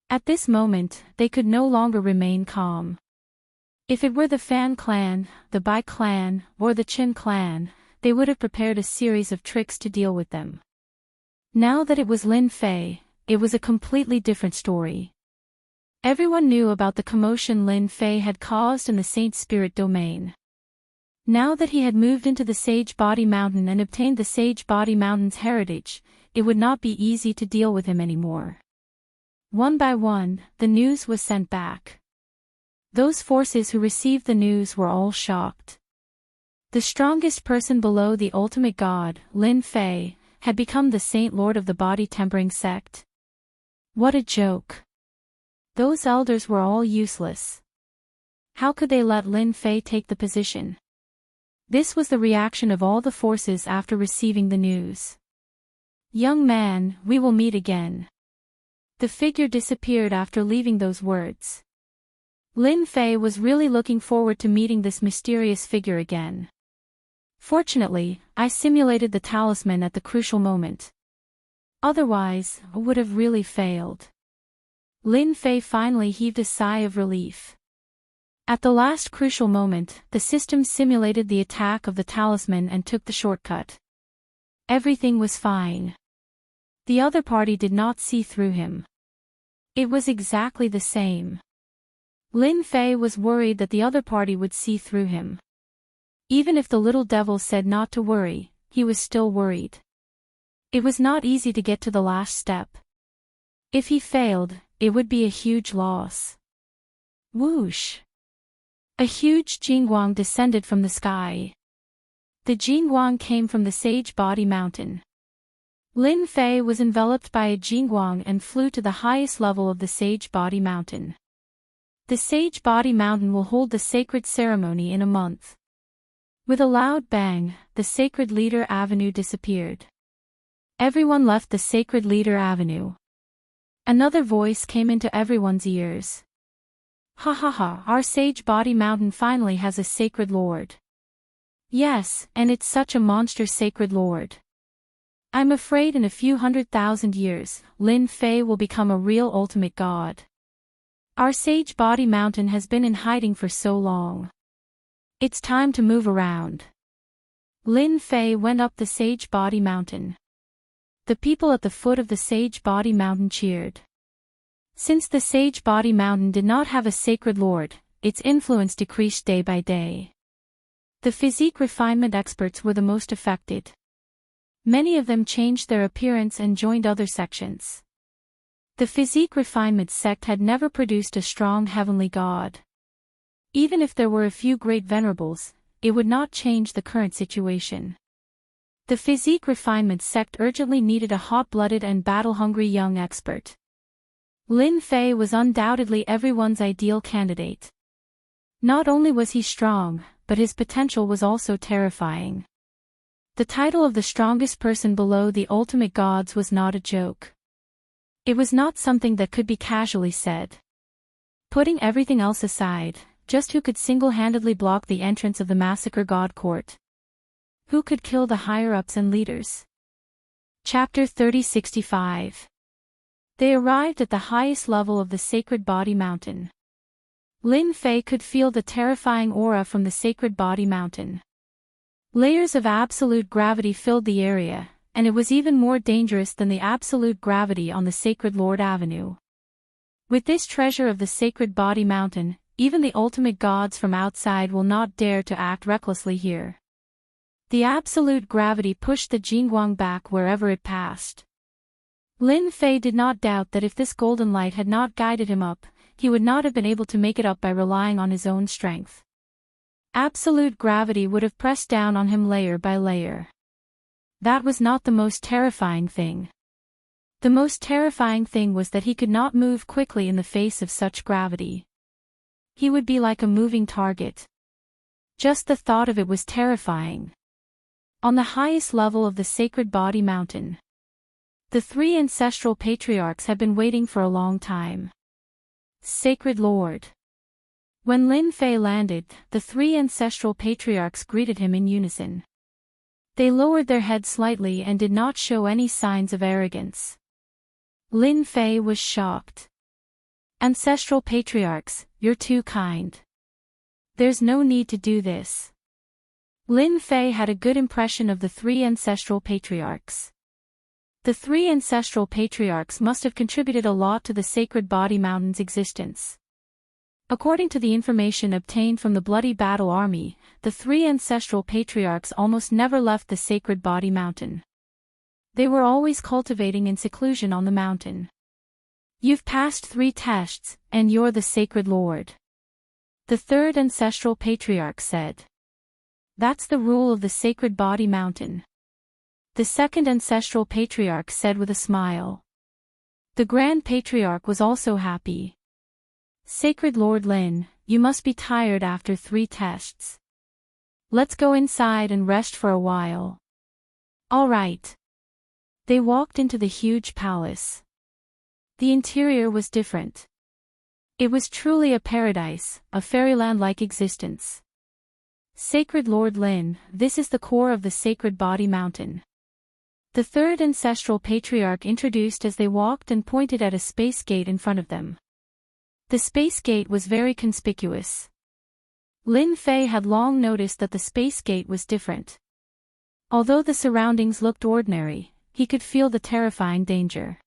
At this moment, they could no longer remain calm. If it were the Fan clan, the Bai clan, or the Qin clan, they would have prepared a series of tricks to deal with them. Now that it was Lin Fei, it was a completely different story. Everyone knew about the commotion Lin Fei had caused in the Saint Spirit domain. Now that he had moved into the Sage Body Mountain and obtained the Sage Body Mountain's heritage, it would not be easy to deal with him anymore. One by one, the news was sent back. Those forces who received the news were all shocked. The strongest person below the ultimate god, Lin Fei, had become the Saint Lord of the body-tempering sect. What a joke. Those elders were all useless. How could they let Lin Fei take the position? This was the reaction of all the forces after receiving the news. Young man, we will meet again. The figure disappeared after leaving those words. Lin Fei was really looking forward to meeting this mysterious figure again. Fortunately, I simulated the talisman at the crucial moment. Otherwise, I would have really failed. Lin Fei finally heaved a sigh of relief. At the last crucial moment, the system simulated the attack of the talisman and took the shortcut. Everything was fine. The other party did not see through him. It was exactly the same. Lin Fei was worried that the other party would see through him. Even if the little devil said not to worry, he was still worried. It was not easy to get to the last step. If he failed, it would be a huge loss. Whoosh! A huge Jingguang descended from the sky. The Jingguang came from the Sage Body Mountain. Lin Fei was enveloped by a Jingguang and flew to the highest level of the Sage Body Mountain. The Sage Body Mountain will hold the sacred ceremony in a month. With a loud bang, the Sacred Leader Avenue disappeared. Everyone left the Sacred Leader Avenue. Another voice came into everyone's ears. Ha ha ha, our Sage Body Mountain finally has a Sacred Lord. Yes, and it's such a monster Sacred Lord. I'm afraid in a few 100,000 years, Lin Fei will become a real ultimate god. Our Sage Body Mountain has been in hiding for so long. It's time to move around. Lin Fei went up the Sage Body Mountain. The people at the foot of the Sage Body Mountain cheered. Since the Sage Body Mountain did not have a sacred lord, its influence decreased day by day. The physique refinement experts were the most affected. Many of them changed their appearance and joined other sections. The physique refinement sect had never produced a strong heavenly god. Even if there were a few great venerables, it would not change the current situation. The physique refinement sect urgently needed a hot-blooded and battle-hungry young expert. Lin Fei was undoubtedly everyone's ideal candidate. Not only was he strong, but his potential was also terrifying. The title of the strongest person below the ultimate gods was not a joke. It was not something that could be casually said. Putting everything else aside, just who could single-handedly block the entrance of the massacre god court? Who could kill the higher-ups and leaders? Chapter 3065. They arrived at the highest level of the sacred body mountain. Lin Fei could feel the terrifying aura from the sacred body mountain. Layers of absolute gravity filled the area, and it was even more dangerous than the absolute gravity on the Sacred Lord Avenue. With this treasure of the sacred body mountain, even the ultimate gods from outside will not dare to act recklessly here. The absolute gravity pushed the Jingguang back wherever it passed. Lin Fei did not doubt that if this golden light had not guided him up, he would not have been able to make it up by relying on his own strength. Absolute gravity would have pressed down on him layer by layer. That was not the most terrifying thing. The most terrifying thing was that he could not move quickly in the face of such gravity. He would be like a moving target. Just the thought of it was terrifying. On the highest level of the sacred body mountain, the three ancestral patriarchs had been waiting for a long time. Sacred Lord. When Lin Fei landed, the three ancestral patriarchs greeted him in unison. They lowered their heads slightly and did not show any signs of arrogance. Lin Fei was shocked. Ancestral patriarchs, you're too kind. There's no need to do this. Lin Fei had a good impression of the three ancestral patriarchs. The three ancestral patriarchs must have contributed a lot to the sacred body mountain's existence. According to the information obtained from the Bloody Battle Army, the three ancestral patriarchs almost never left the sacred body mountain. They were always cultivating in seclusion on the mountain. You've passed 3 tests, and you're the sacred lord. The third ancestral patriarch said. That's the rule of the sacred body mountain. The second ancestral patriarch said with a smile. The grand patriarch was also happy. Sacred Lord Lin, you must be tired after 3 tests. Let's go inside and rest for a while. All right. They walked into the huge palace. The interior was different. It was truly a paradise, a fairyland-like existence. Sacred Lord Lin, this is the core of the sacred body mountain. The third ancestral patriarch introduced as they walked and pointed at a space gate in front of them. The space gate was very conspicuous. Lin Fei had long noticed that the space gate was different. Although the surroundings looked ordinary, he could feel the terrifying danger.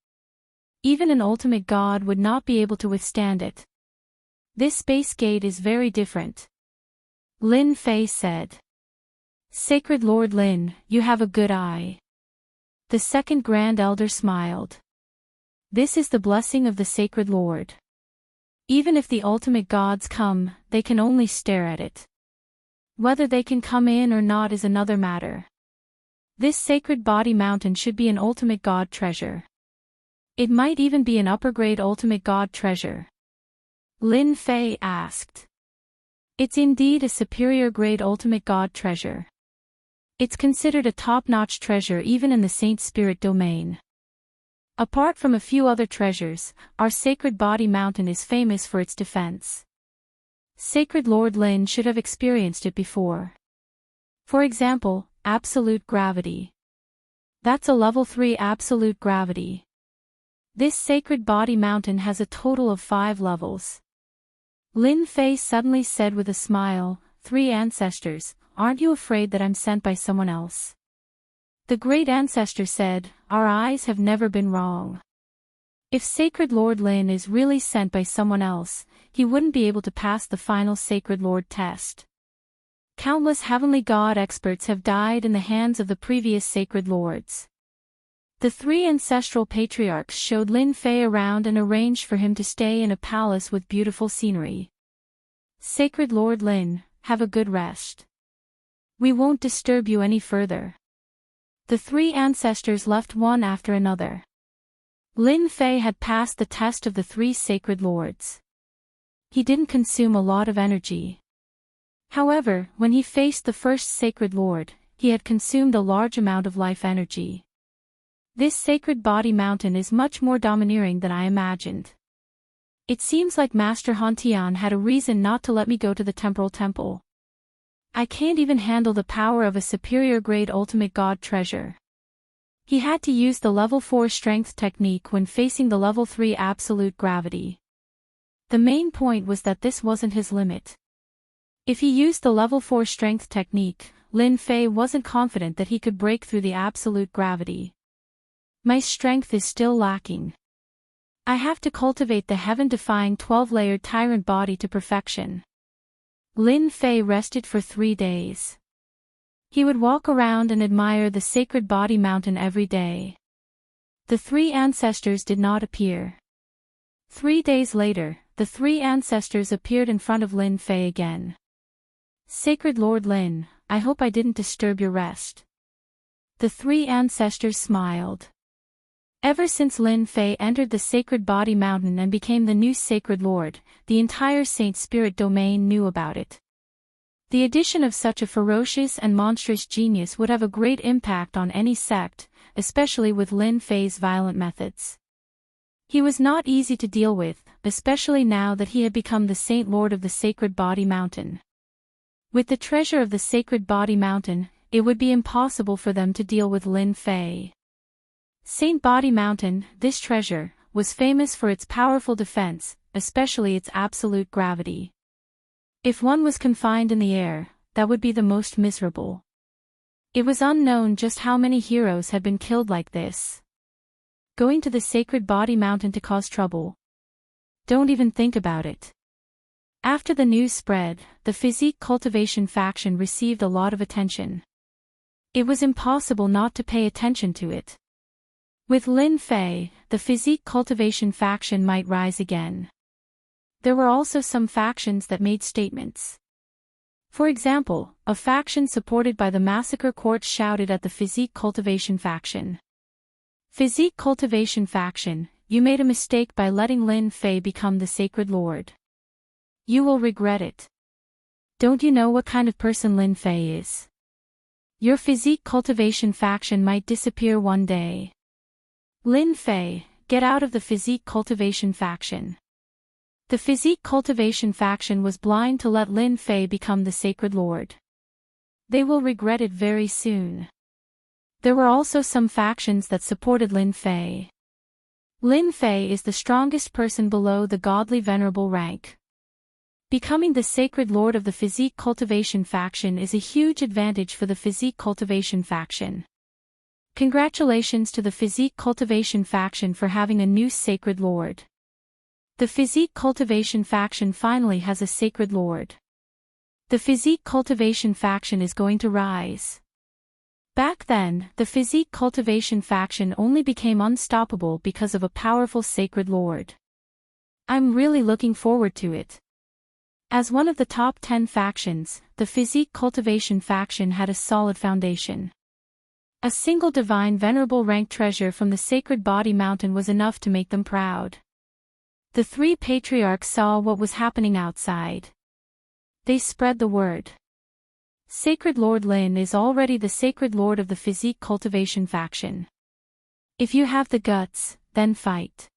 Even an ultimate god would not be able to withstand it. This space gate is very different. Lin Fei said. Sacred Lord Lin, you have a good eye. The second Grand Elder smiled. This is the blessing of the Sacred Lord. Even if the ultimate gods come, they can only stare at it. Whether they can come in or not is another matter. This sacred body mountain should be an ultimate god treasure. It might even be an upper-grade ultimate god treasure. Lin Fei asked. It's indeed a superior-grade ultimate god treasure. It's considered a top-notch treasure even in the Saint Spirit domain. Apart from a few other treasures, our sacred body mountain is famous for its defense. Sacred Lord Lin should have experienced it before. For example, absolute gravity. That's a level 3 absolute gravity. This sacred body mountain has a total of 5 levels. Lin Fei suddenly said with a smile, 3 ancestors, aren't you afraid that I'm sent by someone else? The great ancestor said, our eyes have never been wrong. If Sacred Lord Lin is really sent by someone else, he wouldn't be able to pass the final Sacred Lord test. Countless heavenly god experts have died in the hands of the previous Sacred Lords. The three ancestral patriarchs showed Lin Fei around and arranged for him to stay in a palace with beautiful scenery. Sacred Lord Lin, have a good rest. We won't disturb you any further. The three ancestors left one after another. Lin Fei had passed the test of the three sacred lords. He didn't consume a lot of energy. However, when he faced the first sacred lord, he had consumed a large amount of life energy. This sacred body mountain is much more domineering than I imagined. It seems like Master Hantian had a reason not to let me go to the temporal temple. I can't even handle the power of a superior grade ultimate god treasure. He had to use the level 4 strength technique when facing the level 3 absolute gravity. The main point was that this wasn't his limit. If he used the level 4 strength technique, Lin Fei wasn't confident that he could break through the absolute gravity. My strength is still lacking. I have to cultivate the heaven-defying 12-layered tyrant body to perfection. Lin Fei rested for 3 days. He would walk around and admire the sacred body mountain every day. The three ancestors did not appear. 3 days later, the three ancestors appeared in front of Lin Fei again. Sacred Lord Lin, I hope I didn't disturb your rest. The three ancestors smiled. Ever since Lin Fei entered the sacred body mountain and became the new sacred lord, the entire Saint Spirit domain knew about it. The addition of such a ferocious and monstrous genius would have a great impact on any sect, especially with Lin Fei's violent methods. He was not easy to deal with, especially now that he had become the Saint Lord of the Sacred Body Mountain. With the treasure of the Sacred Body Mountain, it would be impossible for them to deal with Lin Fei. Saint Body Mountain, this treasure, was famous for its powerful defense, especially its absolute gravity. If one was confined in the air, that would be the most miserable. It was unknown just how many heroes had been killed like this. Going to the Sacred Body Mountain to cause trouble? Don't even think about it. After the news spread, the physique cultivation faction received a lot of attention. It was impossible not to pay attention to it. With Lin Fei, the physique cultivation faction might rise again. There were also some factions that made statements. For example, a faction supported by the massacre court shouted at the physique cultivation faction. Physique cultivation faction, you made a mistake by letting Lin Fei become the sacred lord. You will regret it. Don't you know what kind of person Lin Fei is? Your physique cultivation faction might disappear one day. Lin Fei, get out of the physique cultivation faction. The physique cultivation faction was blind to let Lin Fei become the sacred lord. They will regret it very soon. There were also some factions that supported Lin Fei. Lin Fei is the strongest person below the godly venerable rank. Becoming the sacred lord of the physique cultivation faction is a huge advantage for the physique cultivation faction. Congratulations to the physique cultivation faction for having a new sacred lord. The physique cultivation faction finally has a sacred lord. The physique cultivation faction is going to rise. Back then, the physique cultivation faction only became unstoppable because of a powerful sacred lord. I'm really looking forward to it. As one of the top 10 factions, the physique cultivation faction had a solid foundation. A single divine venerable rank treasure from the Sacred Body Mountain was enough to make them proud. The three patriarchs saw what was happening outside. They spread the word. Sacred Lord Lin is already the sacred lord of the physique cultivation faction. If you have the guts, then fight.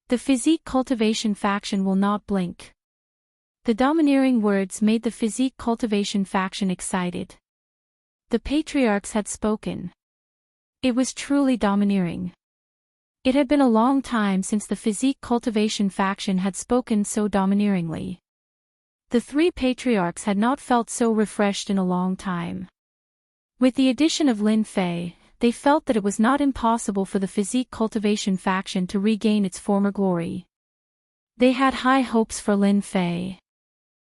The physique cultivation faction will not blink. The domineering words made the physique cultivation faction excited. The patriarchs had spoken. It was truly domineering. It had been a long time since the physique cultivation faction had spoken so domineeringly. The three patriarchs had not felt so refreshed in a long time. With the addition of Lin Fei, they felt that it was not impossible for the physique cultivation faction to regain its former glory. They had high hopes for Lin Fei.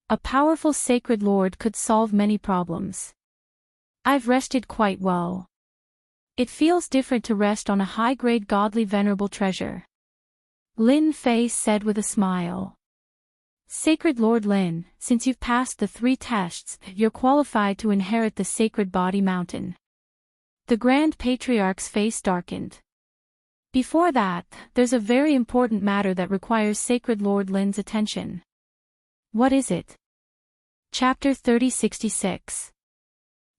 A powerful sacred lord could solve many problems. I've rested quite well. It feels different to rest on a high-grade godly venerable treasure. Lin Fei said with a smile. Sacred Lord Lin, since you've passed the 3 tests, you're qualified to inherit the Sacred Body Mountain. The Grand Patriarch's face darkened. Before that, there's a very important matter that requires Sacred Lord Lin's attention. What is it? Chapter 3066.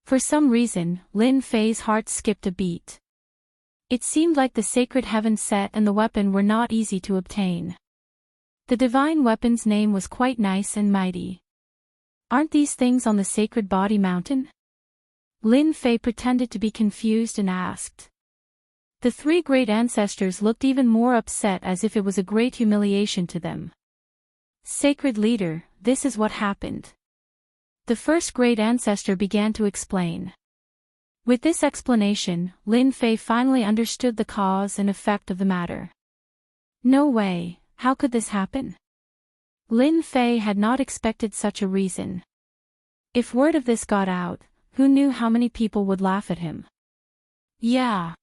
For some reason, Lin Fei's heart skipped a beat. It seemed like the sacred heaven set and the weapon were not easy to obtain. The divine weapon's name was quite nice and mighty. Aren't these things on the Sacred Body Mountain? Lin Fei pretended to be confused and asked. The 3 great ancestors looked even more upset, as if it was a great humiliation to them. Sacred leader, this is what happened. The first great ancestor began to explain. With this explanation, Lin Fei finally understood the cause and effect of the matter. No way, how could this happen? Lin Fei had not expected such a reason. If word of this got out, who knew how many people would laugh at him? Yeah.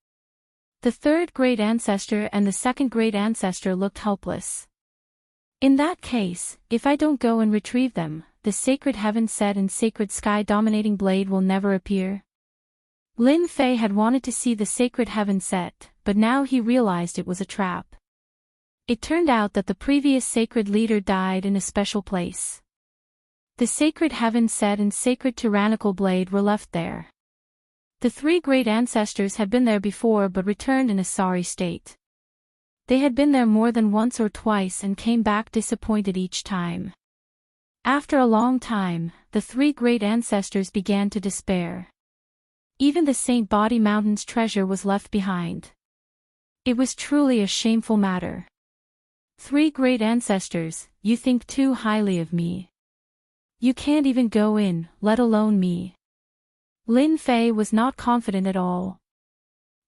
The 3rd great ancestor and the 2nd great ancestor looked helpless. In that case, if I don't go and retrieve them, the sacred heaven set and sacred sky dominating blade will never appear. Lin Fei had wanted to see the sacred heaven set, but now he realized it was a trap. It turned out that the previous sacred leader died in a special place. The sacred heaven set and sacred tyrannical blade were left there. The 3 great ancestors had been there before but returned in a sorry state. They had been there more than once or twice and came back disappointed each time. After a long time, the 3 great ancestors began to despair. Even the Saint Body Mountain's treasure was left behind. It was truly a shameful matter. 3 great ancestors, you think too highly of me. You can't even go in, let alone me. Lin Fei was not confident at all.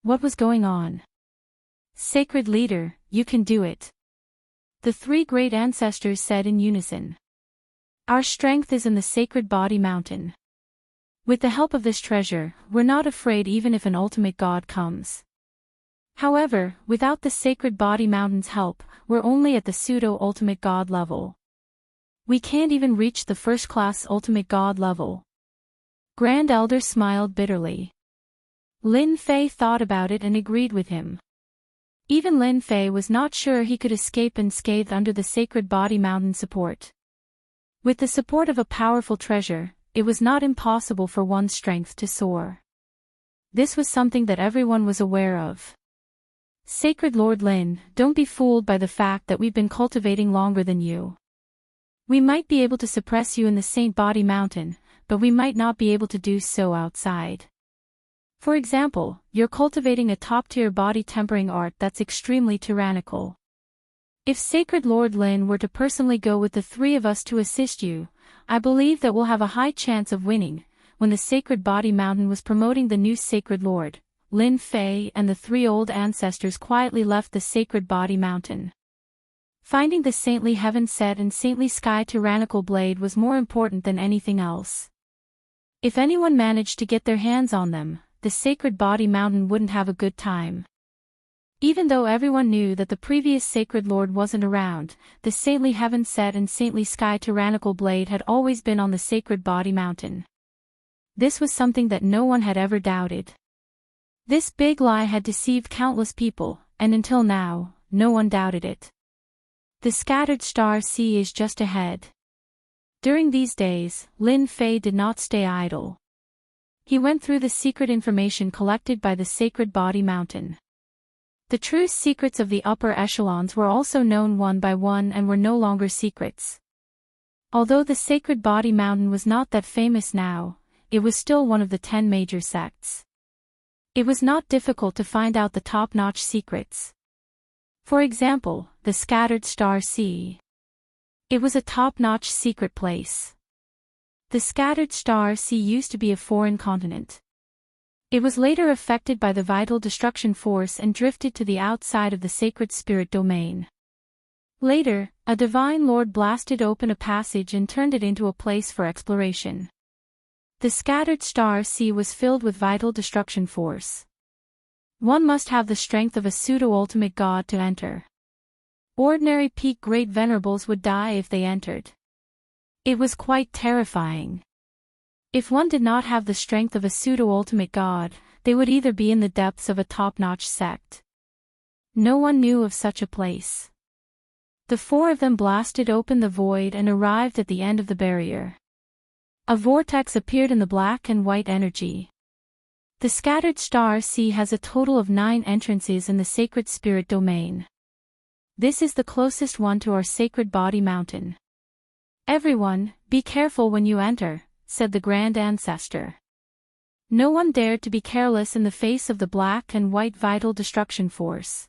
What was going on? Sacred leader, you can do it. The 3 great ancestors said in unison. Our strength is in the Sacred Body Mountain. With the help of this treasure, we're not afraid even if an ultimate god comes. However, without the Sacred Body Mountain's help, we're only at the pseudo-ultimate god level. We can't even reach the first-class ultimate god level. Grand Elder smiled bitterly. Lin Fei thought about it and agreed with him. Even Lin Fei was not sure he could escape unscathed under the Sacred Body Mountain support. With the support of a powerful treasure, it was not impossible for one's strength to soar. This was something that everyone was aware of. Sacred Lord Lin, don't be fooled by the fact that we've been cultivating longer than you. We might be able to suppress you in the Saint Body Mountain, but we might not be able to do so outside. For example, you're cultivating a top-tier body tempering art that's extremely tyrannical. If Sacred Lord Lin were to personally go with the 3 of us to assist you, I believe that we'll have a high chance of winning. When the Sacred Body Mountain was promoting the new Sacred Lord, Lin Fei and the 3 old ancestors quietly left the Sacred Body Mountain. Finding the saintly heaven set and saintly sky tyrannical blade was more important than anything else. If anyone managed to get their hands on them, the Sacred Body Mountain wouldn't have a good time. Even though everyone knew that the previous Sacred Lord wasn't around, the saintly heaven set and saintly sky tyrannical blade had always been on the Sacred Body Mountain. This was something that no one had ever doubted. This big lie had deceived countless people, and until now, no one doubted it. The scattered star sea is just ahead. During these days, Lin Fei did not stay idle. He went through the secret information collected by the Sacred Body Mountain. The true secrets of the upper echelons were also known one by one and were no longer secrets. Although the Sacred Body Mountain was not that famous now, it was still one of the 10 major sects. It was not difficult to find out the top-notch secrets. For example, the Scattered Star Sea. It was a top-notch secret place. The Scattered Star Sea used to be a foreign continent. It was later affected by the vital destruction force and drifted to the outside of the sacred spirit domain. Later, a divine lord blasted open a passage and turned it into a place for exploration. The Scattered Star Sea was filled with vital destruction force. One must have the strength of a pseudo-ultimate god to enter. Ordinary peak great venerables would die if they entered. It was quite terrifying. If one did not have the strength of a pseudo-ultimate god, they would either be in the depths of a top-notch sect. No one knew of such a place. The four of them blasted open the void and arrived at the end of the barrier. A vortex appeared in the black and white energy. The scattered star sea has a total of 9 entrances in the sacred spirit domain. This is the closest one to our sacred body mountain. Everyone, be careful when you enter, said the Grand Ancestor. No one dared to be careless in the face of the black and white vital destruction force.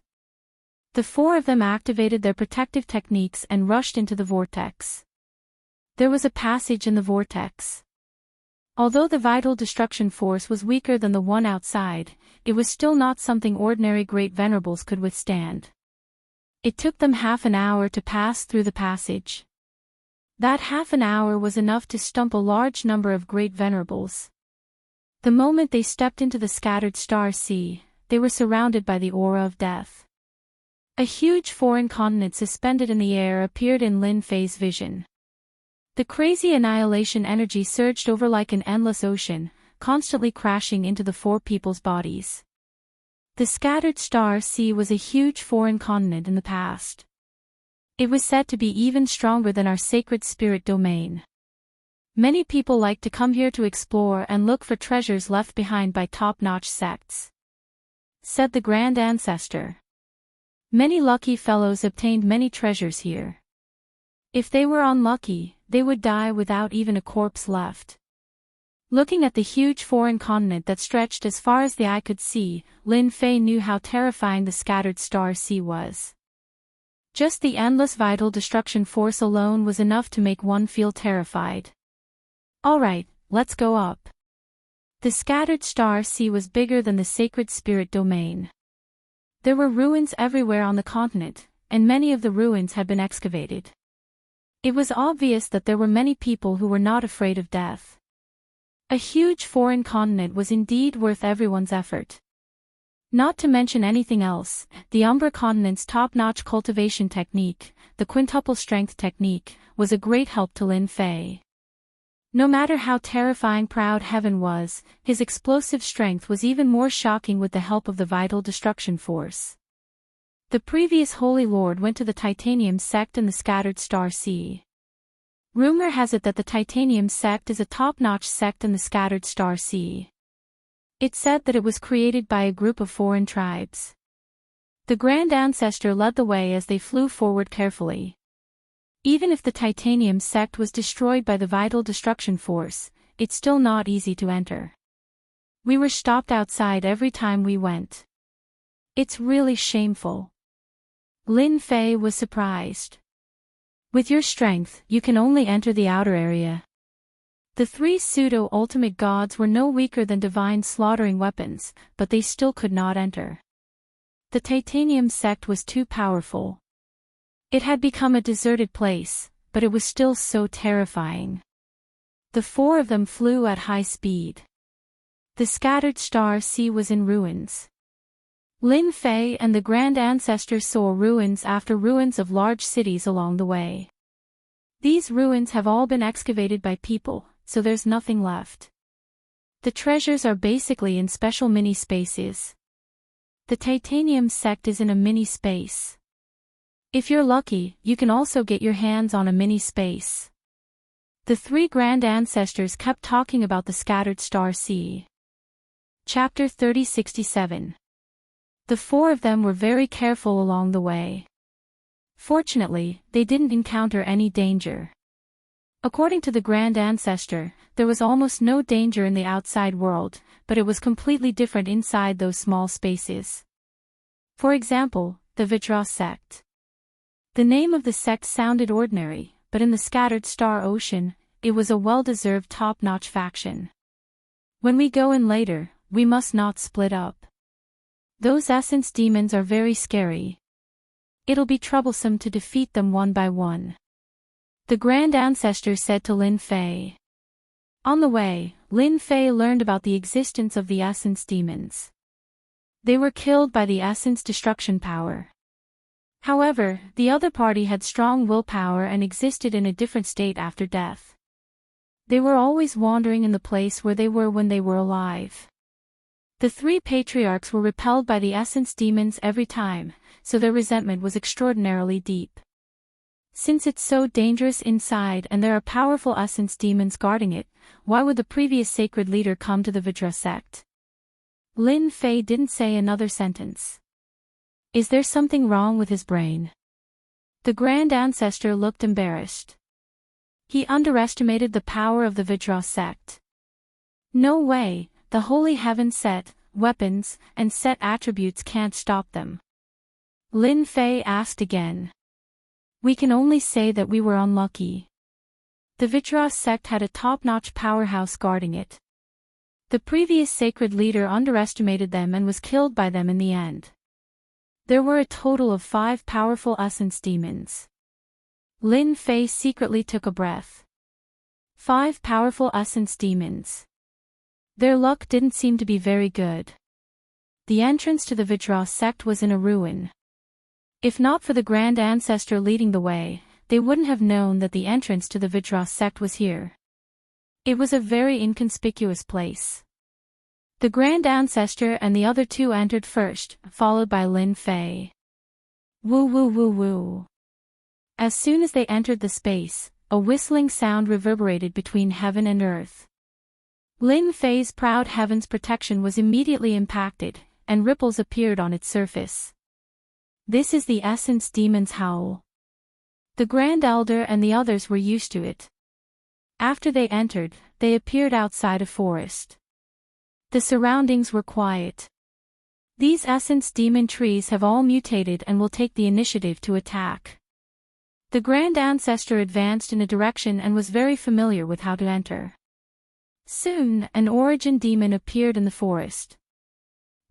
The four of them activated their protective techniques and rushed into the vortex. There was a passage in the vortex. Although the vital destruction force was weaker than the one outside, it was still not something ordinary great venerables could withstand. It took them half an hour to pass through the passage. That half an hour was enough to stump a large number of great venerables. The moment they stepped into the scattered star sea, they were surrounded by the aura of death. A huge foreign continent suspended in the air appeared in Lin Fei's vision. The crazy annihilation energy surged over like an endless ocean, constantly crashing into the four people's bodies. The scattered star sea was a huge foreign continent in the past. It was said to be even stronger than our sacred spirit domain. Many people like to come here to explore and look for treasures left behind by top-notch sects, said the Grand Ancestor. Many lucky fellows obtained many treasures here. If they were unlucky, they would die without even a corpse left. Looking at the huge foreign continent that stretched as far as the eye could see, Lin Fei knew how terrifying the scattered star sea was. Just the endless vital destruction force alone was enough to make one feel terrified. Alright, let's go up. The scattered star sea was bigger than the sacred spirit domain. There were ruins everywhere on the continent, and many of the ruins had been excavated. It was obvious that there were many people who were not afraid of death. A huge foreign continent was indeed worth everyone's effort. Not to mention anything else, the Umbra continent's top-notch cultivation technique, the quintuple strength technique, was a great help to Lin Fei. No matter how terrifying Proud Heaven was, his explosive strength was even more shocking with the help of the vital destruction force. The previous Holy Lord went to the Titanium sect in the scattered star sea. Rumor has it that the Titanium sect is a top-notch sect in the scattered star sea. It said that it was created by a group of foreign tribes. The Grand Ancestor led the way as they flew forward carefully. Even if the Titanium sect was destroyed by the vital destruction force, it's still not easy to enter. We were stopped outside every time we went. It's really shameful. Lin Fei was surprised. With your strength, you can only enter the outer area. The 3 pseudo-ultimate gods were no weaker than divine slaughtering weapons, but they still could not enter. The Titanium sect was too powerful. It had become a deserted place, but it was still so terrifying. The 4 of them flew at high speed. The scattered star sea was in ruins. Lin Fei and the Grand Ancestor saw ruins after ruins of large cities along the way. These ruins have all been excavated by people, so there's nothing left. The treasures are basically in special mini-spaces. The Titanium sect is in a mini-space. If you're lucky, you can also get your hands on a mini-space. The 3 Grand Ancestors kept talking about the scattered star sea. Chapter 3067. The 4 of them were very careful along the way. Fortunately, they didn't encounter any danger. According to the Grand Ancestor, there was almost no danger in the outside world, but it was completely different inside those small spaces. For example, the Vajra sect. The name of the sect sounded ordinary, but in the scattered star ocean, it was a well-deserved top-notch faction. When we go in later, we must not split up. Those essence demons are very scary. It'll be troublesome to defeat them one by one. The Grand Ancestor said to Lin Fei. On the way, Lin Fei learned about the existence of the essence demons. They were killed by the essence destruction power. However, the other party had strong willpower and existed in a different state after death. They were always wandering in the place where they were when they were alive. The three patriarchs were repelled by the essence demons every time, so their resentment was extraordinarily deep. Since it's so dangerous inside and there are powerful essence demons guarding it, why would the previous sacred leader come to the Vidra sect? Lin Fei didn't say another sentence. Is there something wrong with his brain? The Grand Ancestor looked embarrassed. He underestimated the power of the Vidra sect. No way, the Holy Heaven set, weapons, and set attributes can't stop them. Lin Fei asked again. We can only say that we were unlucky. The Vidra sect had a top-notch powerhouse guarding it. The previous sacred leader underestimated them and was killed by them in the end. There were a total of 5 powerful essence demons. Lin Fei secretly took a breath. 5 powerful essence demons. Their luck didn't seem to be very good. The entrance to the Vidra sect was in a ruin. If not for the Grand Ancestor leading the way, they wouldn't have known that the entrance to the Vidra sect was here. It was a very inconspicuous place. The Grand Ancestor and the other 2 entered first, followed by Lin Fei. Woo woo woo woo. As soon as they entered the space, a whistling sound reverberated between heaven and earth. Lin Fei's proud heaven's protection was immediately impacted, and ripples appeared on its surface. This is the essence demon's howl. The Grand Elder and the others were used to it. After they entered, they appeared outside a forest. The surroundings were quiet. These essence demon trees have all mutated and will take the initiative to attack. The Grand Ancestor advanced in a direction and was very familiar with how to enter. Soon, an origin demon appeared in the forest.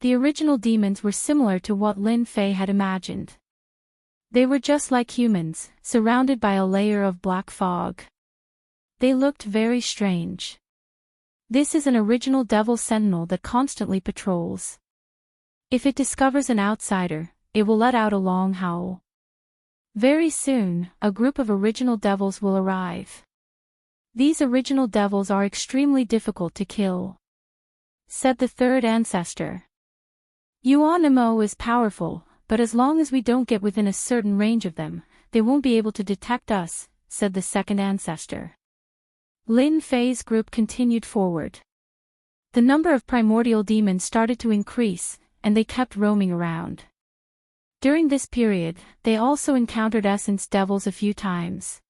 The original demons were similar to what Lin Fei had imagined. They were just like humans, surrounded by a layer of black fog. They looked very strange. This is an original devil sentinel that constantly patrols. If it discovers an outsider, it will let out a long howl. Very soon, a group of original devils will arrive. These original devils are extremely difficult to kill, said the third ancestor. Yuanimo is powerful, but as long as we don't get within a certain range of them, they won't be able to detect us, said the second ancestor. Lin Fei's group continued forward. The number of primordial demons started to increase, and they kept roaming around. During this period, they also encountered essence devils a few times.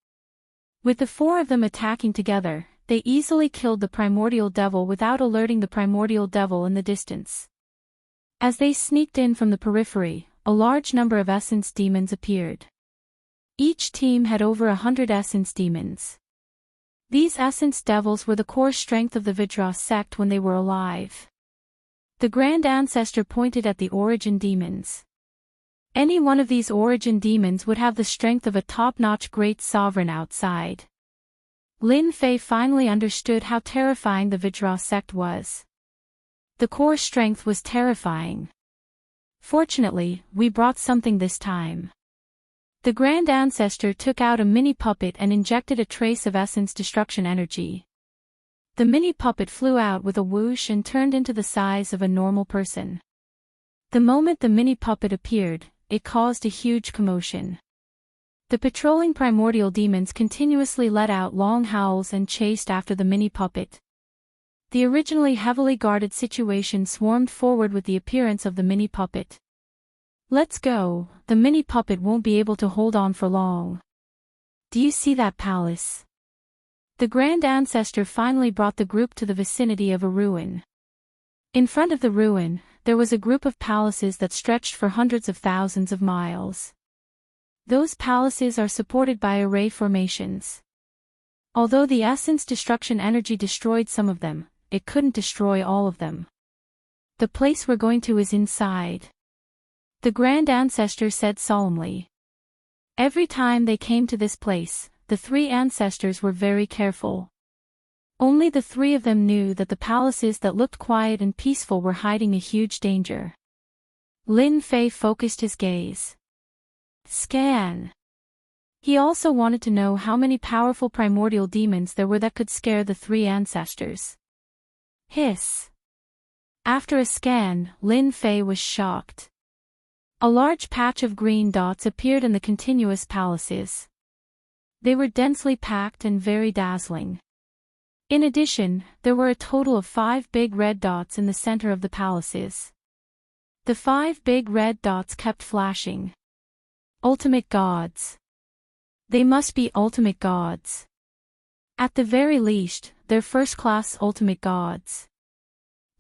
With the 4 of them attacking together, they easily killed the primordial devil without alerting the primordial devil in the distance. As they sneaked in from the periphery, a large number of essence demons appeared. Each team had over 100 essence demons. These essence devils were the core strength of the Vidra sect when they were alive. The Grand Ancestor pointed at the origin demons. Any one of these origin demons would have the strength of a top-notch great sovereign outside. Lin Fei finally understood how terrifying the Vidra sect was. The core strength was terrifying. Fortunately, we brought something this time. The Grand Ancestor took out a mini puppet and injected a trace of essence destruction energy. The mini puppet flew out with a whoosh and turned into the size of a normal person. The moment the mini puppet appeared, it caused a huge commotion. The patrolling primordial demons continuously let out long howls and chased after the mini puppet. The originally heavily guarded situation swarmed forward with the appearance of the mini puppet. Let's go, the mini puppet won't be able to hold on for long. Do you see that palace? The Grand Ancestor finally brought the group to the vicinity of a ruin. In front of the ruin, there was a group of palaces that stretched for hundreds of thousands of miles. Those palaces are supported by array formations. Although the essence destruction energy destroyed some of them, it couldn't destroy all of them. The place we're going to is inside, the Grand Ancestor said solemnly. Every time they came to this place, the 3 ancestors were very careful. Only the 3 of them knew that the palaces that looked quiet and peaceful were hiding a huge danger. Lin Fei focused his gaze. Scan. He also wanted to know how many powerful primordial demons there were that could scare the three ancestors. Hiss. After a scan, Lin Fei was shocked. A large patch of green dots appeared in the continuous palaces. They were densely packed and very dazzling. In addition, there were a total of 5 big red dots in the center of the palaces. The 5 big red dots kept flashing. Ultimate gods. They must be ultimate gods. At the very least, they're first-class ultimate gods.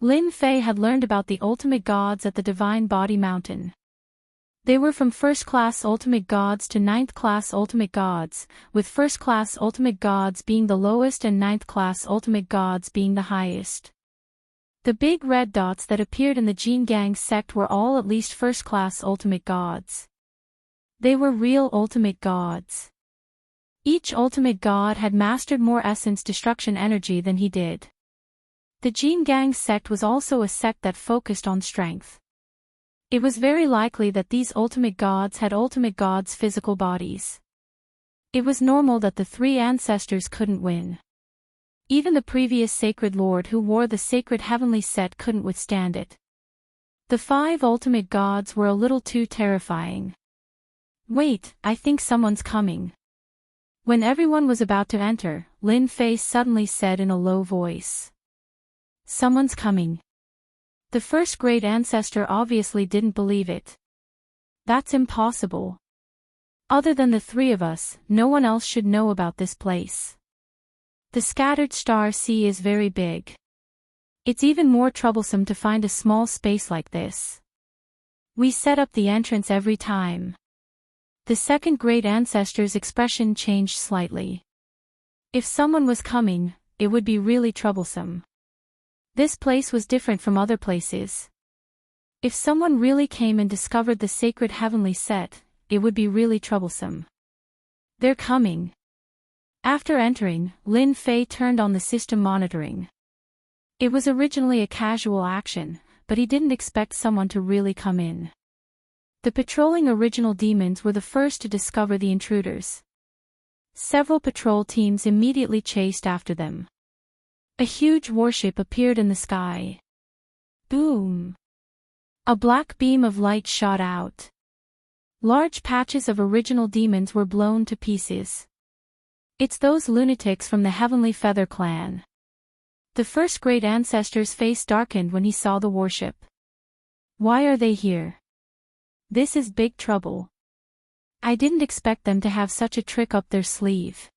Lin Fei had learned about the ultimate gods at the Divine Body Mountain. They were from first-class ultimate gods to ninth-class ultimate gods, with first-class ultimate gods being the lowest and ninth-class ultimate gods being the highest. The big red dots that appeared in the Jin Gang sect were all at least first-class ultimate gods. They were real ultimate gods. Each ultimate god had mastered more essence destruction energy than he did. The Jin Gang sect was also a sect that focused on strength. It was very likely that these ultimate gods had ultimate gods' physical bodies. It was normal that the three ancestors couldn't win. Even the previous sacred lord who wore the sacred heavenly set couldn't withstand it. The 5 ultimate gods were a little too terrifying. Wait, I think someone's coming. When everyone was about to enter, Lin Fei suddenly said in a low voice. Someone's coming. The first great ancestor obviously didn't believe it. That's impossible. Other than the 3 of us, no one else should know about this place. The scattered star sea is very big. It's even more troublesome to find a small space like this. We set up the entrance every time. The second great ancestor's expression changed slightly. If someone was coming, it would be really troublesome. This place was different from other places. If someone really came and discovered the sacred heavenly set, it would be really troublesome. They're coming. After entering, Lin Fei turned on the system monitoring. It was originally a casual action, but he didn't expect someone to really come in. The patrolling original demons were the first to discover the intruders. Several patrol teams immediately chased after them. A huge warship appeared in the sky. Boom! A black beam of light shot out. Large patches of original demons were blown to pieces. It's those lunatics from the Heavenly Feather clan. The first great ancestor's face darkened when he saw the warship. Why are they here? This is big trouble. I didn't expect them to have such a trick up their sleeve.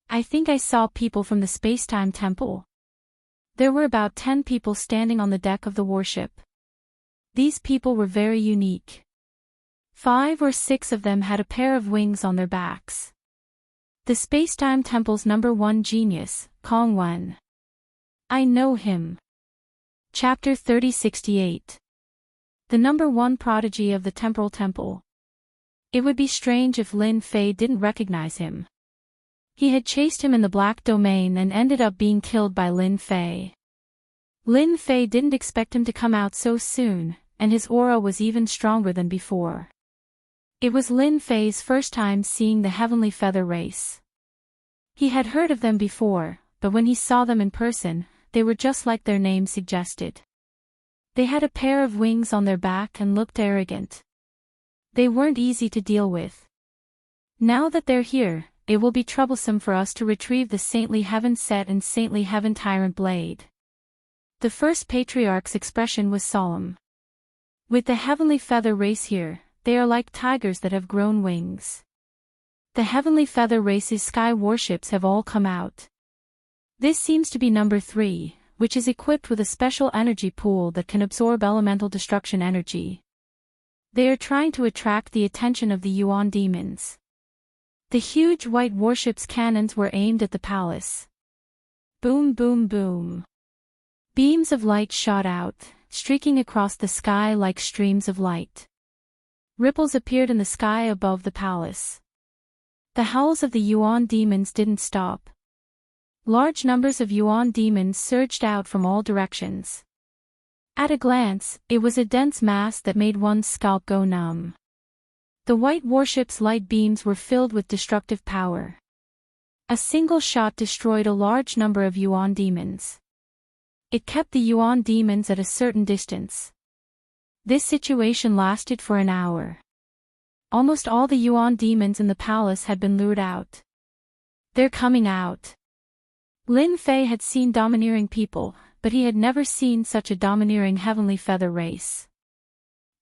I think I saw people from the Spacetime Temple. There were about 10 people standing on the deck of the warship. These people were very unique. 5 or 6 of them had a pair of wings on their backs. The Spacetime Temple's #1 genius, Kong Wen. I know him. Chapter 3068. The #1 prodigy of the Temporal Temple. It would be strange if Lin Fei didn't recognize him. He had chased him in the Black Domain and ended up being killed by Lin Fei. Lin Fei didn't expect him to come out so soon, and his aura was even stronger than before. It was Lin Fei's first time seeing the Heavenly Feather race. He had heard of them before, but when he saw them in person, they were just like their name suggested. They had a pair of wings on their back and looked arrogant. They weren't easy to deal with. Now that they're here, it will be troublesome for us to retrieve the Saintly Heaven Set and Saintly Heaven Tyrant Blade. The first patriarch's expression was solemn. With the Heavenly Feather race here, they are like tigers that have grown wings. The Heavenly Feather race's sky warships have all come out. This seems to be #3, which is equipped with a special energy pool that can absorb elemental destruction energy. They are trying to attract the attention of the Yuan demons. The huge white warship's cannons were aimed at the palace. Boom boom boom. Beams of light shot out, streaking across the sky like streams of light. Ripples appeared in the sky above the palace. The howls of the Yuan demons didn't stop. Large numbers of Yuan demons surged out from all directions. At a glance, it was a dense mass that made one's scalp go numb. The white warship's light beams were filled with destructive power. A single shot destroyed a large number of Yuan demons. It kept the Yuan demons at a certain distance. This situation lasted for an hour. Almost all the Yuan demons in the palace had been lured out. They're coming out. Lin Fei had seen domineering people, but he had never seen such a domineering heavenly feather race.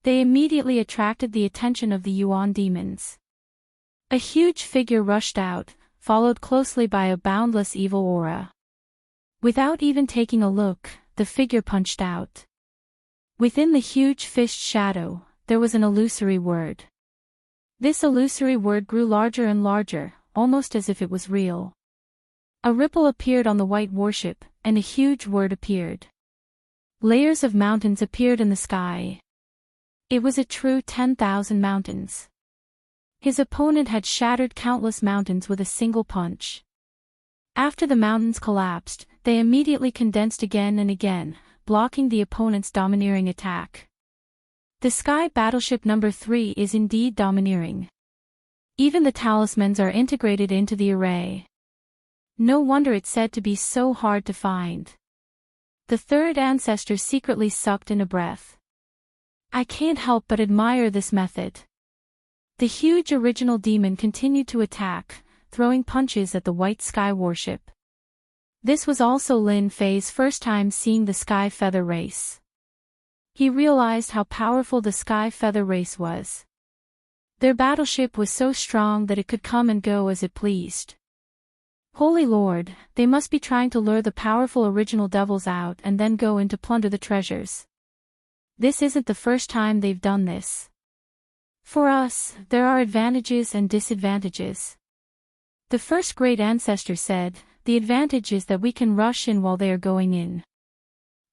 They immediately attracted the attention of the Yuan demons. A huge figure rushed out, followed closely by a boundless evil aura. Without even taking a look, the figure punched out. Within the huge fist shadow, there was an illusory word. This illusory word grew larger and larger, almost as if it was real. A ripple appeared on the white warship, and a huge word appeared. Layers of mountains appeared in the sky. It was a true 10,000 mountains. His opponent had shattered countless mountains with a single punch. After the mountains collapsed, they immediately condensed again and again, blocking the opponent's domineering attack. The Sky Battleship No. 3 is indeed domineering. Even the talismans are integrated into the array. No wonder it's said to be so hard to find. The third ancestor secretly sucked in a breath. I can't help but admire this method. The huge original demon continued to attack, throwing punches at the white sky warship. This was also Lin Fei's first time seeing the Sky Feather race. He realized how powerful the Sky Feather race was. Their battleship was so strong that it could come and go as it pleased. Holy Lord, they must be trying to lure the powerful original devils out and then go in to plunder the treasures. This isn't the first time they've done this. For us, there are advantages and disadvantages. The first great ancestor said, the advantage is that we can rush in while they are going in.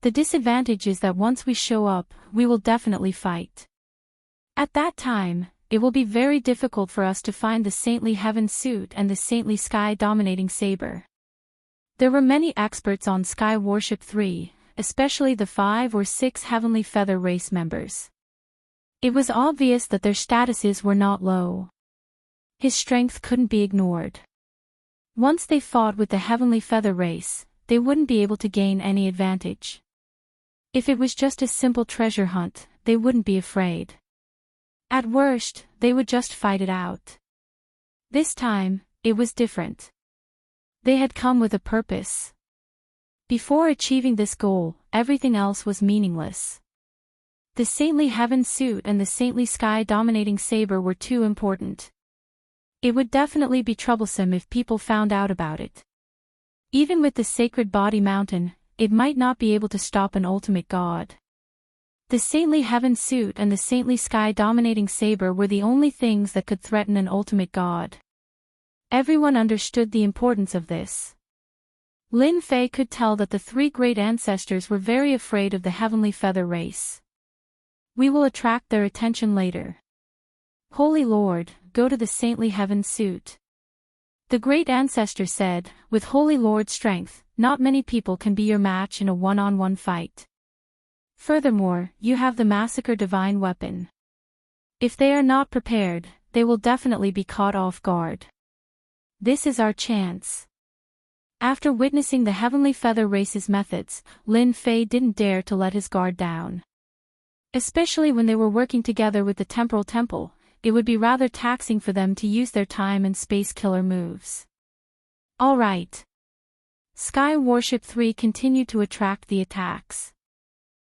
The disadvantage is that once we show up, we will definitely fight. At that time, it will be very difficult for us to find the saintly heaven suit and the saintly sky dominating saber. There were many experts on Sky Warship 3, especially the 5 or 6 heavenly feather race members. It was obvious that their statuses were not low. His strength couldn't be ignored. Once they fought with the heavenly feather race, they wouldn't be able to gain any advantage. If it was just a simple treasure hunt, they wouldn't be afraid. At worst, they would just fight it out. This time, it was different. They had come with a purpose. Before achieving this goal, everything else was meaningless. The saintly heaven suit and the saintly sky dominating saber were too important. It would definitely be troublesome if people found out about it. Even with the sacred body mountain, it might not be able to stop an ultimate god. The saintly heaven suit and the saintly sky dominating saber were the only things that could threaten an ultimate god. Everyone understood the importance of this. Lin Fei could tell that the 3 great ancestors were very afraid of the heavenly feather race. We will attract their attention later. Holy Lord, go to the saintly heaven suit. The great ancestor said, with Holy Lord's strength, not many people can be your match in a one-on-one fight. Furthermore, you have the massacre divine weapon. If they are not prepared, they will definitely be caught off guard. This is our chance. After witnessing the heavenly feather race's methods, Lin Fei didn't dare to let his guard down. Especially when they were working together with the temporal temple, it would be rather taxing for them to use their time and space killer moves. Alright. Sky Warship 3 continued to attract the attacks.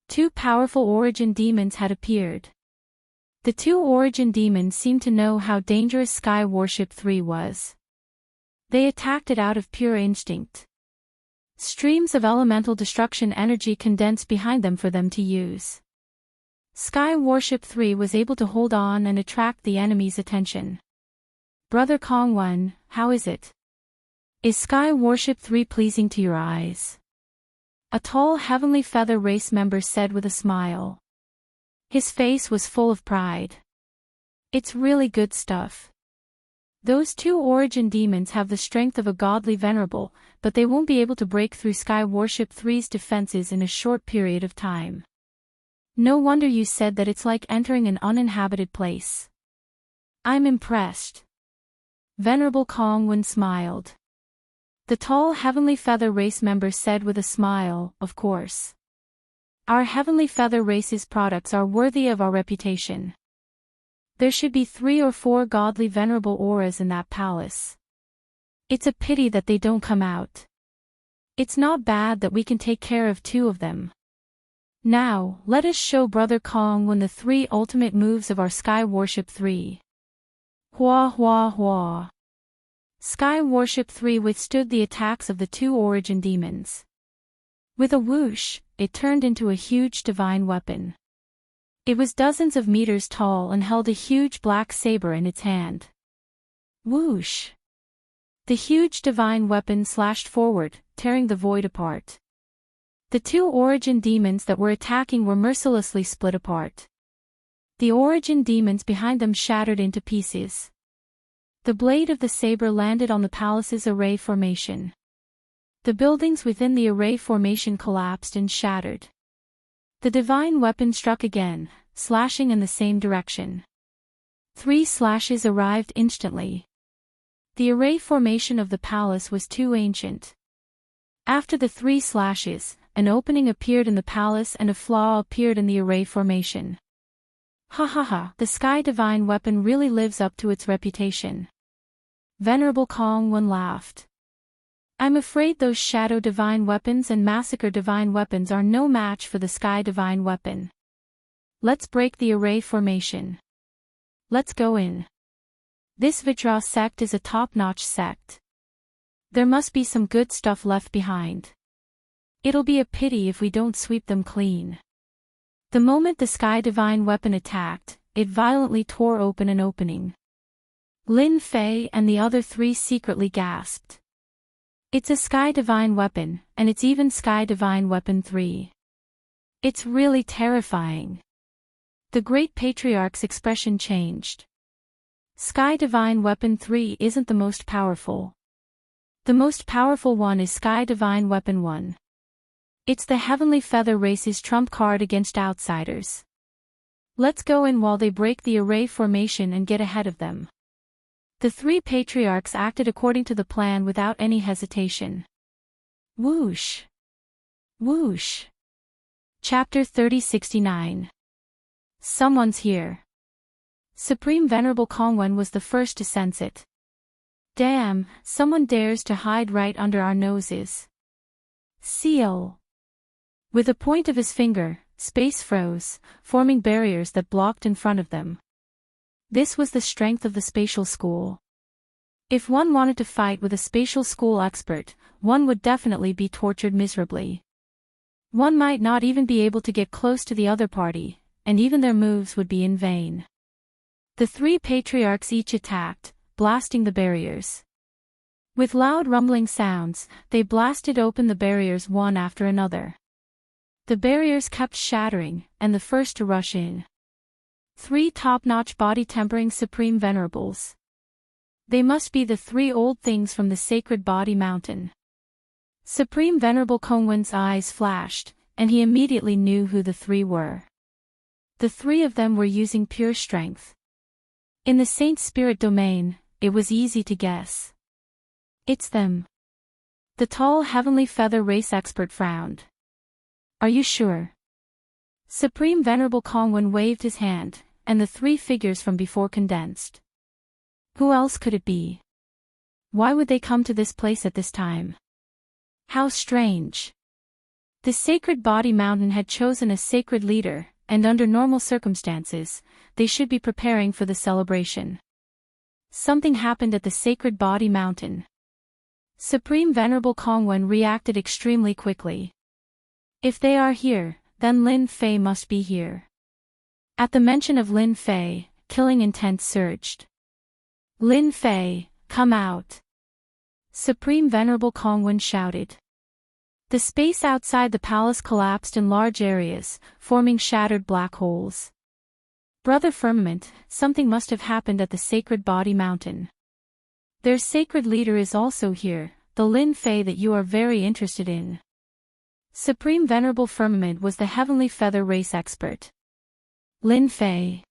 2 powerful origin demons had appeared. The 2 origin demons seemed to know how dangerous Sky Warship 3 was. They attacked it out of pure instinct. Streams of elemental destruction energy condensed behind them for them to use. Sky Warship 3 was able to hold on and attract the enemy's attention. Brother Kongwen, how is it? Is Sky Warship 3 pleasing to your eyes? A tall heavenly feather race member said with a smile. His face was full of pride. It's really good stuff. Those 2 origin demons have the strength of a godly venerable, but they won't be able to break through Sky Warship 3's defenses in a short period of time. No wonder you said that it's like entering an uninhabited place. I'm impressed. Venerable Kongwen smiled. The tall Heavenly Feather Race member said with a smile, of course. Our Heavenly Feather Race's products are worthy of our reputation. There should be 3 or 4 godly venerable auras in that palace. It's a pity that they don't come out. It's not bad that we can take care of 2 of them. Now, let us show Brother Kongwen the 3 ultimate moves of our Sky Warship 3. Hua hua hua. Sky Warship 3 withstood the attacks of the 2 origin demons. With a whoosh, it turned into a huge divine weapon. It was dozens of meters tall and held a huge black saber in its hand. Whoosh! The huge divine weapon slashed forward, tearing the void apart. The 2 origin demons that were attacking were mercilessly split apart. The origin demons behind them shattered into pieces. The blade of the saber landed on the palace's array formation. The buildings within the array formation collapsed and shattered. The divine weapon struck again, slashing in the same direction. 3 slashes arrived instantly. The array formation of the palace was too ancient. After the 3 slashes, an opening appeared in the palace and a flaw appeared in the array formation. Ha ha ha, the Sky Divine Weapon really lives up to its reputation. Venerable Kongwen laughed. I'm afraid those Shadow Divine Weapons and Massacre Divine Weapons are no match for the Sky Divine Weapon. Let's break the array formation. Let's go in. This Vajra sect is a top-notch sect. There must be some good stuff left behind. It'll be a pity if we don't sweep them clean. The moment the Sky Divine Weapon attacked, it violently tore open an opening. Lin Fei and the other 3 secretly gasped. It's a Sky Divine Weapon, and it's even Sky Divine Weapon 3. It's really terrifying. The Great Patriarch's expression changed. Sky Divine Weapon 3 isn't the most powerful. The most powerful one is Sky Divine Weapon 1. It's the Heavenly Feather Race's trump card against outsiders. Let's go in while they break the array formation and get ahead of them. The 3 patriarchs acted according to the plan without any hesitation. Whoosh! Whoosh! Chapter 3069. Someone's here. Supreme Venerable Kongwen was the first to sense it. Damn, someone dares to hide right under our noses. Seal! With a point of his finger, space froze, forming barriers that blocked in front of them. This was the strength of the spatial school. If one wanted to fight with a spatial school expert, one would definitely be tortured miserably. One might not even be able to get close to the other party, and even their moves would be in vain. The 3 patriarchs each attacked, blasting the barriers. With loud rumbling sounds, they blasted open the barriers one after another. The barriers kept shattering, and the first to rush in. 3 top-notch body-tempering Supreme Venerables. They must be the 3 old things from the Sacred Body Mountain. Supreme Venerable Kongwen's eyes flashed, and he immediately knew who the 3 were. The 3 of them were using pure strength. In the Saint Spirit domain, it was easy to guess. It's them. The tall Heavenly Feather Race expert frowned. Are you sure? Supreme Venerable Kongwen waved his hand, and the 3 figures from before condensed. Who else could it be? Why would they come to this place at this time? How strange. The Sacred Body Mountain had chosen a sacred leader, and under normal circumstances, they should be preparing for the celebration. Something happened at the Sacred Body Mountain. Supreme Venerable Kongwen reacted extremely quickly. If they are here, then Lin Fei must be here. At the mention of Lin Fei, killing intent surged. Lin Fei, come out! Supreme Venerable Kongwen shouted. The space outside the palace collapsed in large areas, forming shattered black holes. Brother Firmament, something must have happened at the Sacred Body Mountain. Their sacred leader is also here, the Lin Fei that you are very interested in. Supreme Venerable Firmament was the Heavenly Feather Race expert. Lin Fei.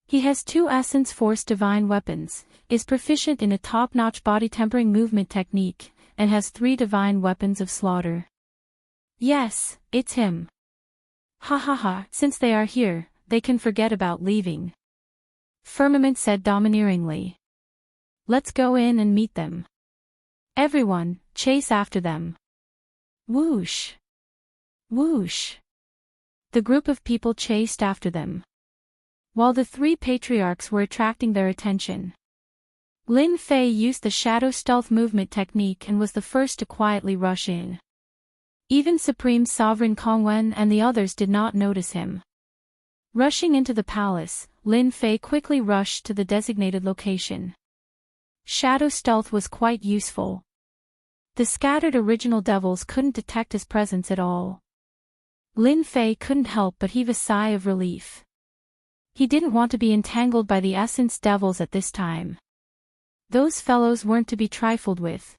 He has 2 Essence Force Divine Weapons, is proficient in a top-notch body-tempering movement technique, and has 3 Divine Weapons of Slaughter. Yes, it's him. Ha ha ha, since they are here, they can forget about leaving. Firmament said domineeringly. Let's go in and meet them. Everyone, chase after them. Whoosh. Whoosh. The group of people chased after them, while the 3 patriarchs were attracting their attention. Lin Fei used the shadow stealth movement technique and was the first to quietly rush in. Even Supreme Sovereign Kongwen and the others did not notice him. Rushing into the palace, Lin Fei quickly rushed to the designated location. Shadow stealth was quite useful. The scattered original devils couldn't detect his presence at all. Lin Fei couldn't help but heave a sigh of relief. He didn't want to be entangled by the essence devils at this time. Those fellows weren't to be trifled with.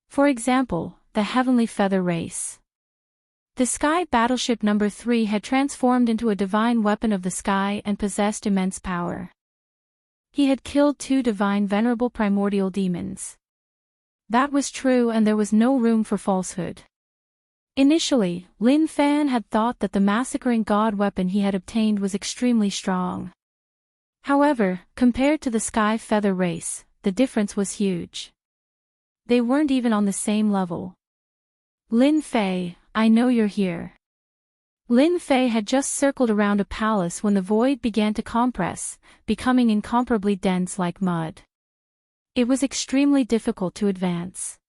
For example, the Heavenly Feather Race. The Sky Battleship No. 3 had transformed into a divine weapon of the sky and possessed immense power. He had killed 2 divine venerable primordial demons. That was true, and there was no room for falsehood. Initially, Lin Fan had thought that the massacring god weapon he had obtained was extremely strong. However, compared to the Sky Feather Race, the difference was huge. They weren't even on the same level. Lin Fei, I know you're here. Lin Fei had just circled around a palace when the void began to compress, becoming incomparably dense like mud. It was extremely difficult to advance.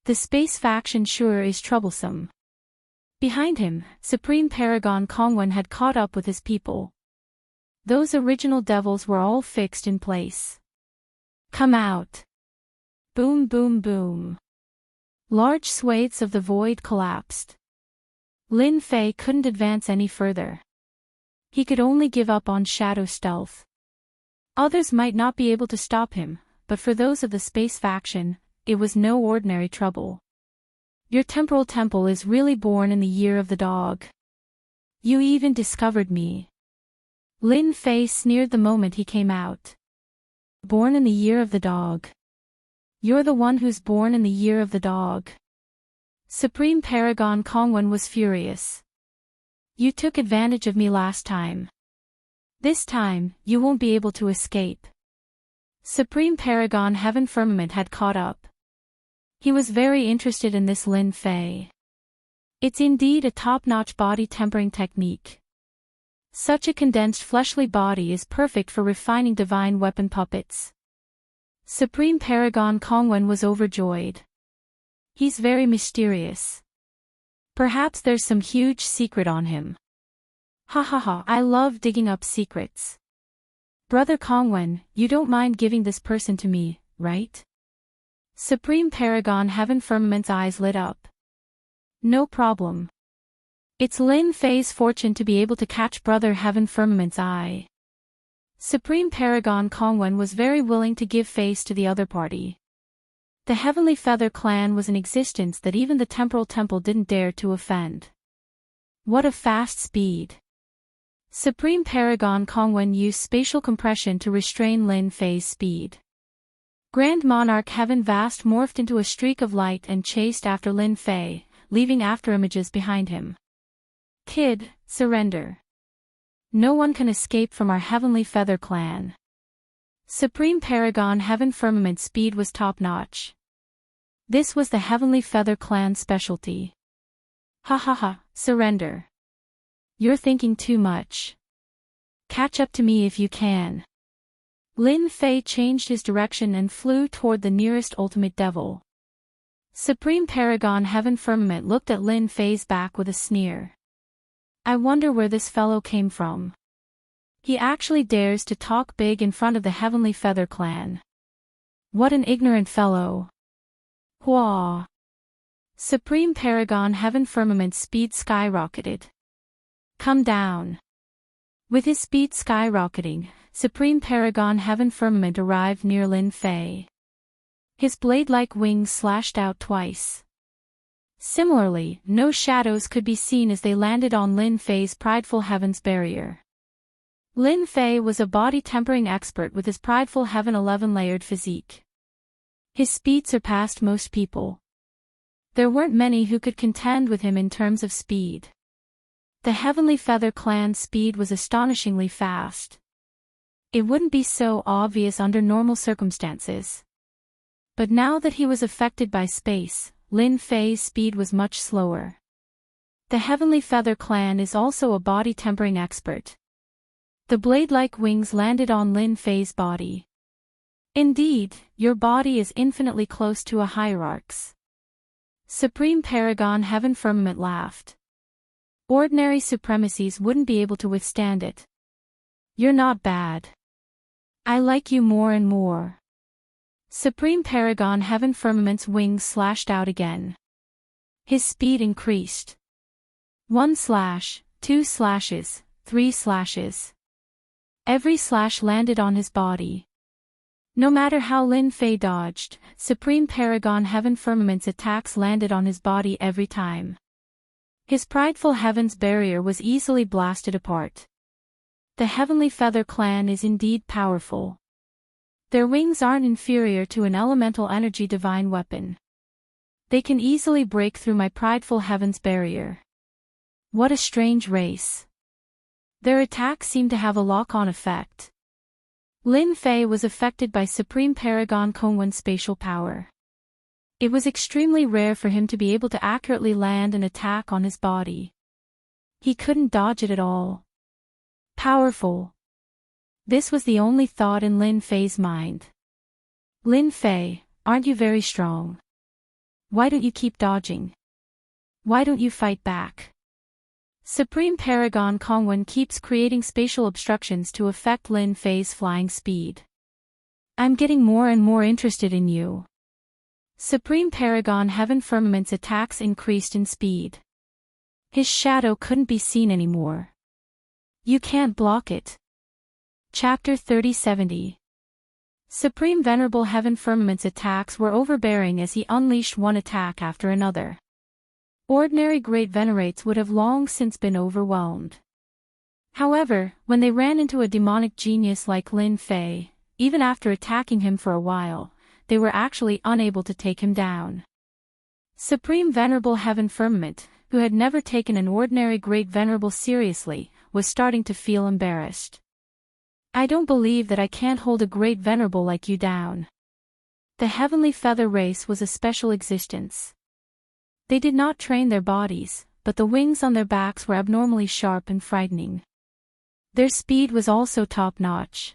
The space faction sure is troublesome. Behind him, Supreme Paragon Kongwen had caught up with his people. Those original devils were all fixed in place. Come out! Boom boom boom. Large swathes of the void collapsed. Lin Fei couldn't advance any further. He could only give up on shadow stealth. Others might not be able to stop him, but for those of the space faction, it was no ordinary trouble. Your temporal temple is really born in the year of the dog. You even discovered me. Lin Fei sneered the moment he came out. Born in the year of the dog. You're the one who's born in the year of the dog. Supreme Paragon Kongwen was furious. You took advantage of me last time. This time, you won't be able to escape. Supreme Paragon Heaven Firmament had caught up. He was very interested in this Lin Fei. It's indeed a top-notch body tempering technique. Such a condensed fleshly body is perfect for refining divine weapon puppets. Supreme Paragon Kongwen was overjoyed. He's very mysterious. Perhaps there's some huge secret on him. Ha ha ha, I love digging up secrets. Brother Kongwen, you don't mind giving this person to me, right? Supreme Paragon Heaven Firmament's eyes lit up. No problem. It's Lin Fei's fortune to be able to catch Brother Heaven Firmament's eye. Supreme Paragon Kongwen was very willing to give face to the other party. The Heavenly Feather clan was in existence that even the Temporal Temple didn't dare to offend. What a fast speed. Supreme Paragon Kongwen used spatial compression to restrain Lin Fei's speed. Grand Monarch Heaven Vast morphed into a streak of light and chased after Lin Fei, leaving afterimages behind him. Kid, surrender. No one can escape from our Heavenly Feather clan. Supreme Paragon Heaven Firmament speed was top-notch. This was the Heavenly Feather clan's specialty. Ha ha ha, surrender. You're thinking too much. Catch up to me if you can. Lin Fei changed his direction and flew toward the nearest ultimate devil. Supreme Paragon Heaven Firmament looked at Lin Fei's back with a sneer. I wonder where this fellow came from. He actually dares to talk big in front of the Heavenly Feather clan. What an ignorant fellow. Hua! Supreme Paragon Heaven Firmament's speed skyrocketed. Come down. With his speed skyrocketing, Supreme Paragon Heaven Firmament arrived near Lin Fei. His blade-like wings slashed out twice. Similarly, no shadows could be seen as they landed on Lin Fei's prideful heaven's barrier. Lin Fei was a body-tempering expert with his prideful heaven 11-layered physique. His speed surpassed most people. There weren't many who could contend with him in terms of speed. The Heavenly Feather clan's speed was astonishingly fast. It wouldn't be so obvious under normal circumstances. But now that he was affected by space, Lin Fei's speed was much slower. The Heavenly Feather clan is also a body-tempering expert. The blade-like wings landed on Lin Fei's body. Indeed, your body is infinitely close to a hierarch's. Supreme Paragon Heaven Firmament laughed. Ordinary supremacies wouldn't be able to withstand it. You're not bad. I like you more and more. Supreme Paragon Heaven Firmament's wings slashed out again. His speed increased. 1 slash, 2 slashes, 3 slashes. Every slash landed on his body. No matter how Lin Fei dodged, Supreme Paragon Heaven Firmament's attacks landed on his body every time. His prideful heaven's barrier was easily blasted apart. The Heavenly Feather clan is indeed powerful. Their wings aren't inferior to an elemental energy divine weapon. They can easily break through my prideful heaven's barrier. What a strange race. Their attacks seem to have a lock-on effect. Lin Fei was affected by Supreme Paragon Kongwen's spatial power. It was extremely rare for him to be able to accurately land an attack on his body. He couldn't dodge it at all. Powerful. This was the only thought in Lin Fei's mind. Lin Fei, aren't you very strong? Why don't you keep dodging? Why don't you fight back? Supreme Paragon Kongwen keeps creating spatial obstructions to affect Lin Fei's flying speed. I'm getting more and more interested in you. Supreme Paragon Heaven Firmament's attacks increased in speed. His shadow couldn't be seen anymore. You can't block it. Chapter 3070. Supreme Venerable Heaven Firmament's attacks were overbearing as he unleashed one attack after another. Ordinary Great Venerates would have long since been overwhelmed. However, when they ran into a demonic genius like Lin Fei, even after attacking him for a while, they were actually unable to take him down. Supreme Venerable Heaven Firmament, who had never taken an ordinary Great Venerable seriously, was starting to feel embarrassed. I don't believe that I can't hold a Great Venerable like you down. The Heavenly Feather race was a special existence. They did not train their bodies, but the wings on their backs were abnormally sharp and frightening. Their speed was also top-notch.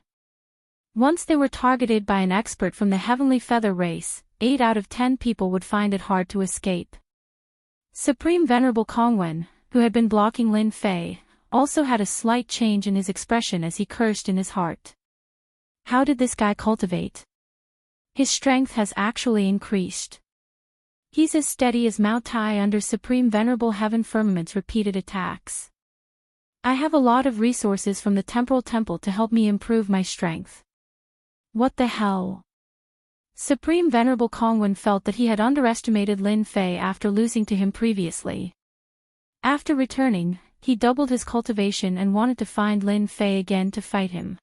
Once they were targeted by an expert from the Heavenly Feather race, 8 out of 10 people would find it hard to escape. Supreme Venerable Kongwen, who had been blocking Lin Fei, also had a slight change in his expression as he cursed in his heart. How did this guy cultivate? His strength has actually increased. He's as steady as Mao Tai under Supreme Venerable Heaven Firmament's repeated attacks. I have a lot of resources from the Temporal Temple to help me improve my strength. What the hell? Supreme Venerable Kongwen felt that he had underestimated Lin Fei after losing to him previously. After returning, he doubled his cultivation and wanted to find Lin Fei again to fight him.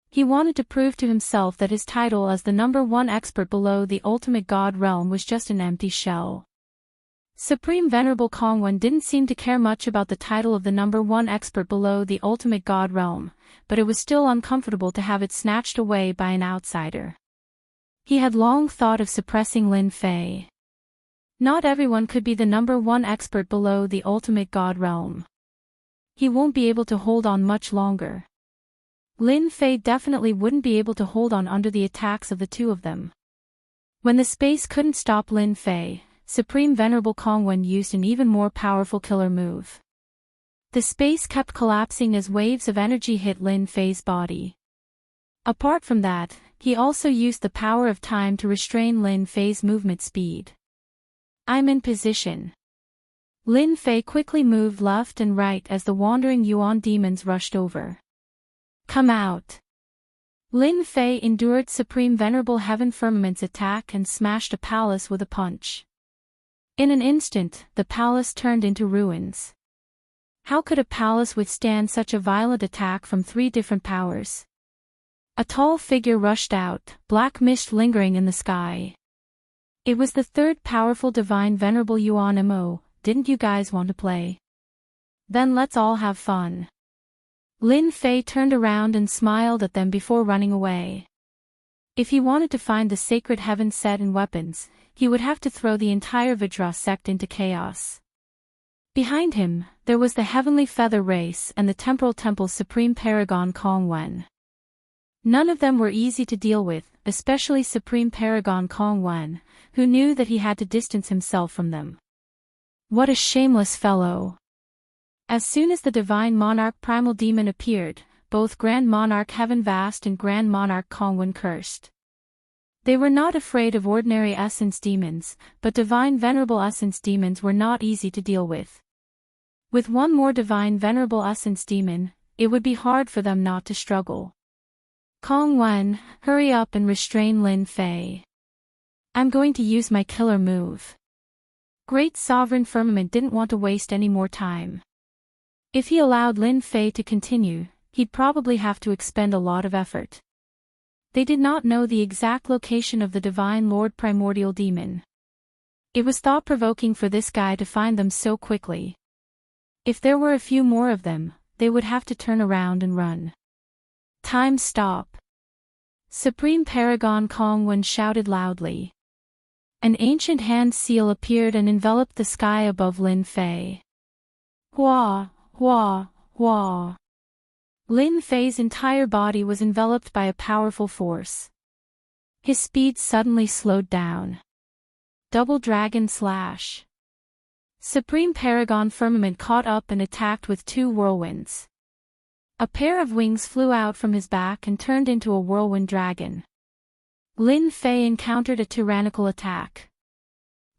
He wanted to prove to himself that his title as the #1 expert below the ultimate god realm was just an empty shell. Supreme Venerable Kongwen didn't seem to care much about the title of the #1 expert below the ultimate god realm, but it was still uncomfortable to have it snatched away by an outsider. He had long thought of suppressing Lin Fei. Not everyone could be the #1 expert below the ultimate god realm. He won't be able to hold on much longer. Lin Fei definitely wouldn't be able to hold on under the attacks of the two of them. When the space couldn't stop Lin Fei, Supreme Venerable Kongwen used an even more powerful killer move. The space kept collapsing as waves of energy hit Lin Fei's body. Apart from that, he also used the power of time to restrain Lin Fei's movement speed. I'm in position. Lin Fei quickly moved left and right as the wandering Yuan demons rushed over. Come out. Lin Fei endured Supreme Venerable Heaven Firmament's attack and smashed a palace with a punch. In an instant, the palace turned into ruins. How could a palace withstand such a violent attack from 3 different powers? A tall figure rushed out, black mist lingering in the sky. It was the 3rd powerful divine Venerable Yuan Mo. Didn't you guys want to play? Then let's all have fun. Lin Fei turned around and smiled at them before running away. If he wanted to find the sacred heaven set in weapons, he would have to throw the entire Vajra sect into chaos. Behind him, there was the heavenly feather race and the temporal temple's supreme paragon Kong Wen. None of them were easy to deal with, especially Supreme Paragon Kong Wen, who knew that he had to distance himself from them. What a shameless fellow! As soon as the Divine Monarch Primal Demon appeared, both Grand Monarch Heaven Vast and Grand Monarch Kong Wen cursed. They were not afraid of ordinary Essence Demons, but Divine Venerable Essence Demons were not easy to deal with. With one more Divine Venerable Essence Demon, it would be hard for them not to struggle. Kong Wen, hurry up and restrain Lin Fei. I'm going to use my killer move. Great Sovereign Firmament didn't want to waste any more time. If he allowed Lin Fei to continue, he'd probably have to expend a lot of effort. They did not know the exact location of the Divine Lord Primordial Demon. It was thought-provoking for this guy to find them so quickly. If there were a few more of them, they would have to turn around and run. Time stop. Supreme Paragon Kong Wen shouted loudly. An ancient hand seal appeared and enveloped the sky above Lin Fei. Hua, hua, hua. Lin Fei's entire body was enveloped by a powerful force. His speed suddenly slowed down. Double Dragon Slash. Supreme Paragon Firmament caught up and attacked with 2 whirlwinds. A pair of wings flew out from his back and turned into a whirlwind dragon. Lin Fei encountered a tyrannical attack.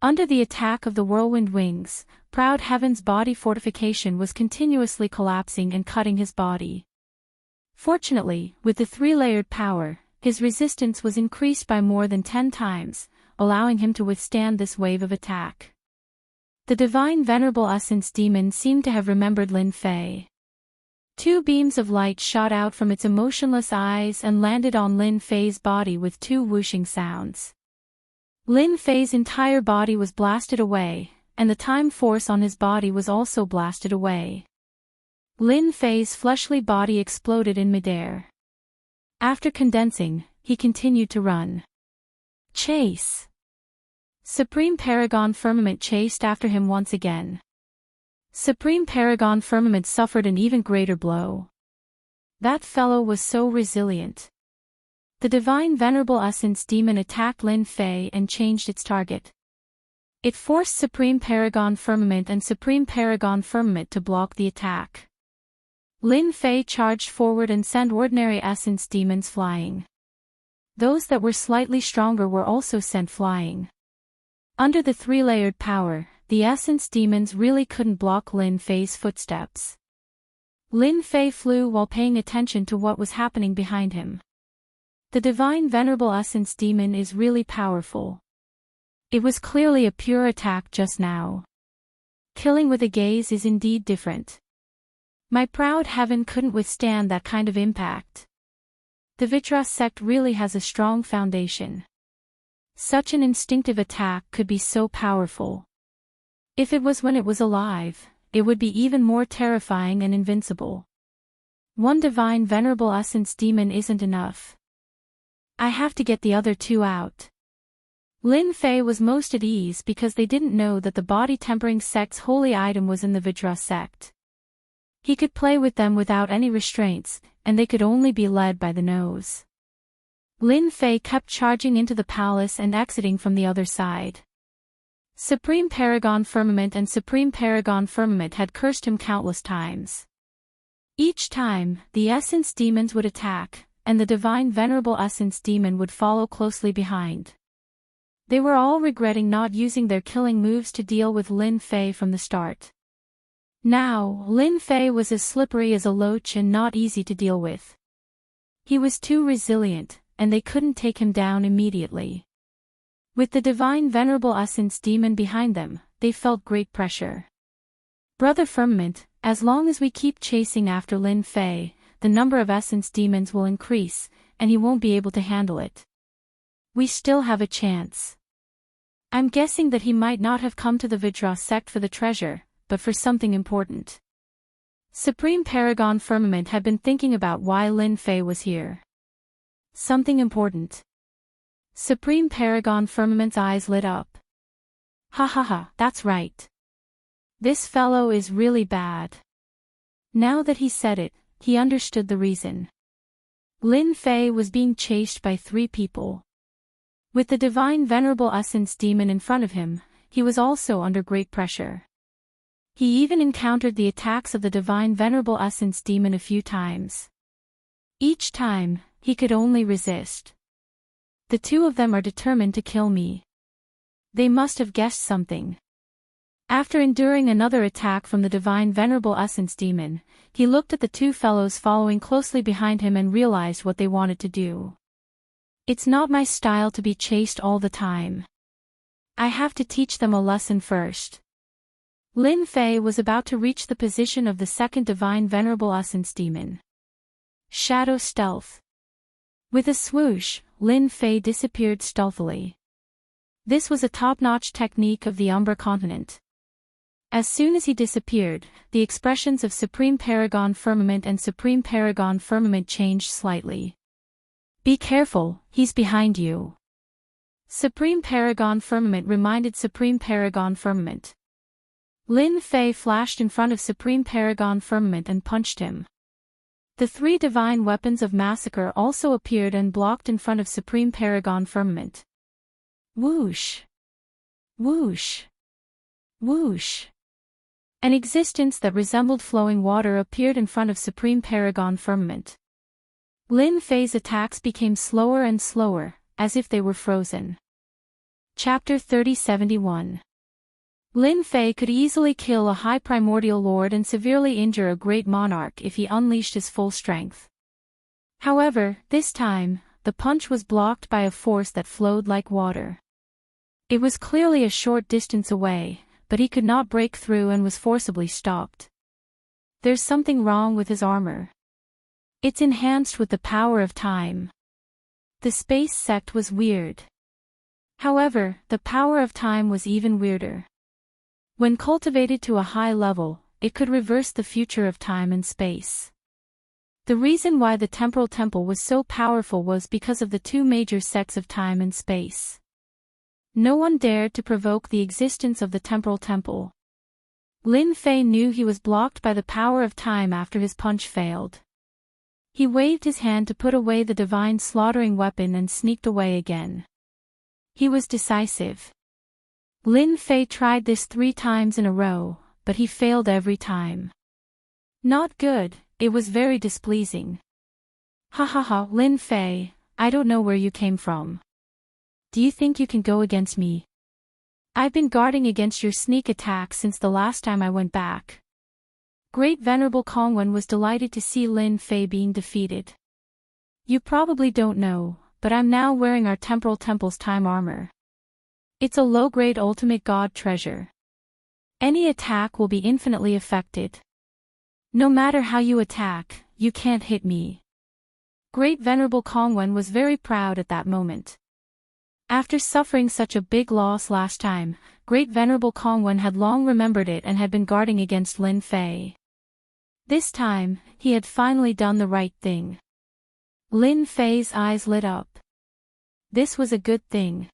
Under the attack of the whirlwind wings, Proud Heaven's body fortification was continuously collapsing and cutting his body. Fortunately, with the 3-layered power, his resistance was increased by more than 10 times, allowing him to withstand this wave of attack. The Divine Venerable Essence Demon seemed to have remembered Lin Fei. 2 beams of light shot out from its emotionless eyes and landed on Lin Fei's body with 2 whooshing sounds. Lin Fei's entire body was blasted away, and the time force on his body was also blasted away. Lin Fei's fleshly body exploded in midair. After condensing, he continued to run. Chase! Supreme Paragon Firmament chased after him once again. Supreme Paragon Firmament suffered an even greater blow. That fellow was so resilient. The Divine Venerable Essence Demon attacked Lin Fei and changed its target. It forced Supreme Paragon Firmament and Supreme Paragon Firmament to block the attack. Lin Fei charged forward and sent ordinary Essence Demons flying. Those that were slightly stronger were also sent flying. Under the 3-layered power, the Essence Demons really couldn't block Lin Fei's footsteps. Lin Fei flew while paying attention to what was happening behind him. The Divine Venerable Essence Demon is really powerful. It was clearly a pure attack just now. Killing with a gaze is indeed different. My proud heaven couldn't withstand that kind of impact. The Vajra sect really has a strong foundation. Such an instinctive attack could be so powerful. If it was when it was alive, it would be even more terrifying and invincible. One Divine Venerable Essence Demon isn't enough. I have to get the other 2 out. Lin Fei was most at ease because they didn't know that the body tempering sect's holy item was in the Vajra sect. He could play with them without any restraints, and they could only be led by the nose. Lin Fei kept charging into the palace and exiting from the other side. Supreme Paragon Firmament and Supreme Paragon Firmament had cursed him countless times. Each time, the Essence Demons would attack, and the Divine Venerable Essence Demon would follow closely behind. They were all regretting not using their killing moves to deal with Lin Fei from the start. Now, Lin Fei was as slippery as a loach and not easy to deal with. He was too resilient, and they couldn't take him down immediately. With the divine venerable essence demon behind them, they felt great pressure. Brother Firmament, as long as we keep chasing after Lin Fei, the number of essence demons will increase, and he won't be able to handle it. We still have a chance. I'm guessing that he might not have come to the Vajra sect for the treasure, but for something important. Supreme Paragon Firmament had been thinking about why Lin Fei was here. Something important. Supreme Paragon Firmament's eyes lit up. Ha ha ha, that's right. This fellow is really bad. Now that he said it, he understood the reason. Lin Fei was being chased by 3 people. With the divine venerable essence demon in front of him, he was also under great pressure. He even encountered the attacks of the divine venerable essence demon a few times. Each time, he could only resist. The 2 of them are determined to kill me. They must have guessed something. After enduring another attack from the divine venerable essence demon, he looked at the 2 fellows following closely behind him and realized what they wanted to do. It's not my style to be chased all the time. I have to teach them a lesson first. Lin Fei was about to reach the position of the second divine venerable essence demon. Shadow stealth. With a swoosh, Lin Fei disappeared stealthily. This was a top-notch technique of the Umbra continent. As soon as he disappeared, the expressions of Supreme Paragon Firmament and Supreme Paragon Firmament changed slightly. Be careful, he's behind you. Supreme Paragon Firmament reminded Supreme Paragon Firmament. Lin Fei flashed in front of Supreme Paragon Firmament and punched him. The 3 divine weapons of massacre also appeared and blocked in front of Supreme Paragon Firmament. Whoosh! Whoosh! Whoosh! An existence that resembled flowing water appeared in front of Supreme Paragon Firmament. Lin Fei's attacks became slower and slower, as if they were frozen. Chapter 3071. Lin Fei could easily kill a high primordial lord and severely injure a great monarch if he unleashed his full strength. However, this time, the punch was blocked by a force that flowed like water. It was clearly a short distance away, but he could not break through and was forcibly stopped. There's something wrong with his armor. It's enhanced with the power of time. The space sect was weird. However, the power of time was even weirder. When cultivated to a high level, it could reverse the future of time and space. The reason why the temporal temple was so powerful was because of the 2 major sects of time and space. No one dared to provoke the existence of the temporal temple. Lin Fei knew he was blocked by the power of time after his punch failed. He waved his hand to put away the divine slaughtering weapon and sneaked away again. He was decisive. Lin Fei tried this 3 times in a row, but he failed every time. Not good, it was very displeasing. Ha ha ha, Lin Fei, I don't know where you came from. Do you think you can go against me? I've been guarding against your sneak attack since the last time I went back. Great Venerable Kongwen was delighted to see Lin Fei being defeated. You probably don't know, but I'm now wearing our temporal temple's time armor. It's a low-grade ultimate god treasure. Any attack will be infinitely affected. No matter how you attack, you can't hit me. Great Venerable Kongwen was very proud at that moment. After suffering such a big loss last time, Great Venerable Kongwen had long remembered it and had been guarding against Lin Fei. This time, he had finally done the right thing. Lin Fei's eyes lit up. This was a good thing.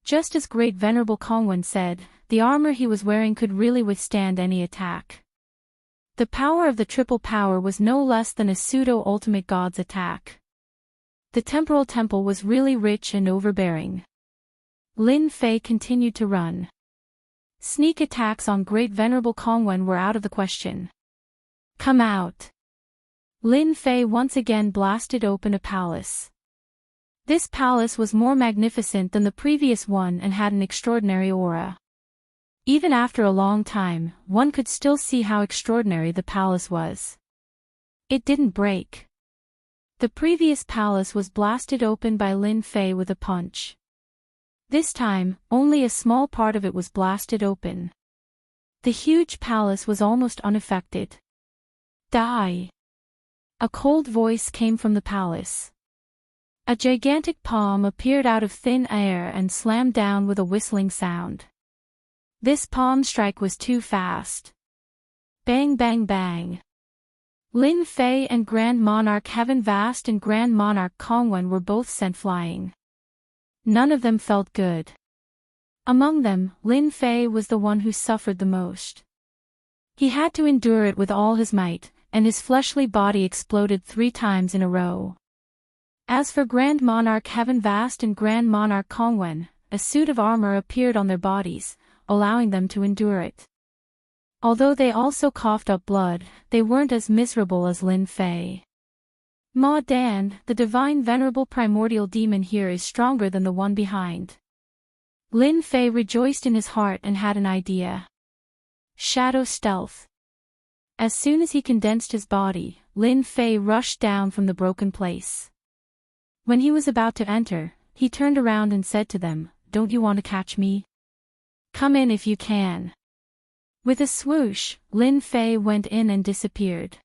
Just as Great Venerable Kongwen said, the armor he was wearing could really withstand any attack. The power of the triple power was no less than a pseudo-ultimate god's attack. The temporal temple was really rich and overbearing. Lin Fei continued to run. Sneak attacks on Great Venerable Kongwen were out of the question. Come out! Lin Fei once again blasted open a palace. This palace was more magnificent than the previous one and had an extraordinary aura. Even after a long time, one could still see how extraordinary the palace was. It didn't break. The previous palace was blasted open by Lin Fei with a punch. This time, only a small part of it was blasted open. The huge palace was almost unaffected. Die! A cold voice came from the palace. A gigantic palm appeared out of thin air and slammed down with a whistling sound. This palm strike was too fast. Bang bang bang. Lin Fei and Grand Monarch Heaven Vast and Grand Monarch Kongwen were both sent flying. None of them felt good. Among them, Lin Fei was the one who suffered the most. He had to endure it with all his might, and his fleshly body exploded 3 times in a row. As for Grand Monarch Heaven Vast and Grand Monarch Kongwen, a suit of armor appeared on their bodies, allowing them to endure it. Although they also coughed up blood, they weren't as miserable as Lin Fei. Ma Dan, the divine venerable primordial demon here is stronger than the one behind. Lin Fei rejoiced in his heart and had an idea. Shadow stealth. As soon as he condensed his body, Lin Fei rushed down from the broken place. When he was about to enter, he turned around and said to them, "Don't you want to catch me? Come in if you can." With a swoosh, Lin Fei went in and disappeared.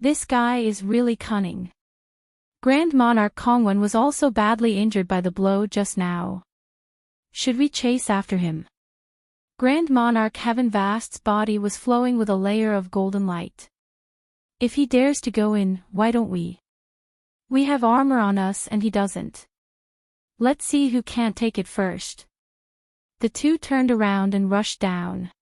This guy is really cunning. Grand Monarch Kongwen was also badly injured by the blow just now. Should we chase after him? Grand Monarch Heaven Vast's body was flowing with a layer of golden light. If he dares to go in, why don't we? We have armor on us and he doesn't. Let's see who can't take it first. The two turned around and rushed down.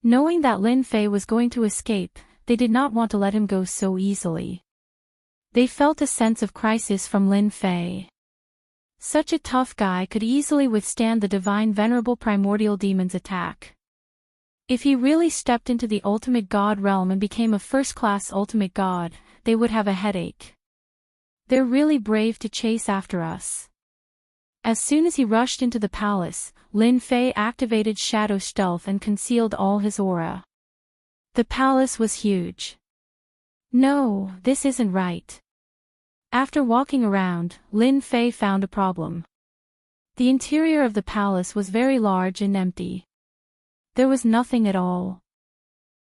Knowing that Lin Fei was going to escape, they did not want to let him go so easily. They felt a sense of crisis from Lin Fei. Such a tough guy could easily withstand the divine venerable primordial demon's attack. If he really stepped into the ultimate god realm and became a first-class ultimate god, they would have a headache. They're really brave to chase after us. As soon as he rushed into the palace, Lin Fei activated Shadow Stealth and concealed all his aura. The palace was huge. No, this isn't right. After walking around, Lin Fei found a problem. The interior of the palace was very large and empty. There was nothing at all.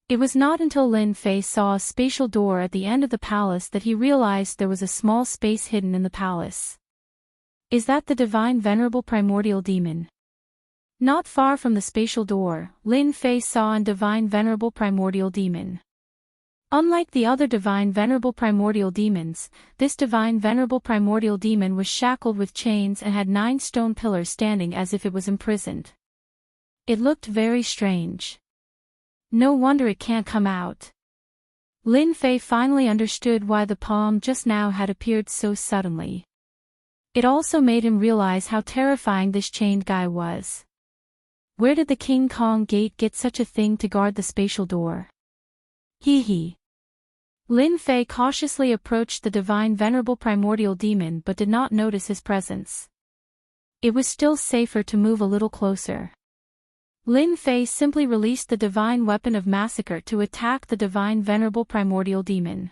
It was not until Lin Fei saw a spatial door at the end of the palace that he realized there was a small space hidden in the palace. Is that the divine venerable primordial demon? Not far from the spatial door, Lin Fei saw a divine venerable primordial demon. Unlike the other divine venerable primordial demons, this divine venerable primordial demon was shackled with chains and had 9 stone pillars standing as if it was imprisoned. It looked very strange. No wonder it can't come out. Lin Fei finally understood why the palm just now had appeared so suddenly. It also made him realize how terrifying this chained guy was. Where did the King Kong Gate get such a thing to guard the spatial door? Hee. Lin Fei cautiously approached the divine venerable primordial demon but did not notice his presence. It was still safer to move a little closer. Lin Fei simply released the divine weapon of massacre to attack the divine venerable primordial demon.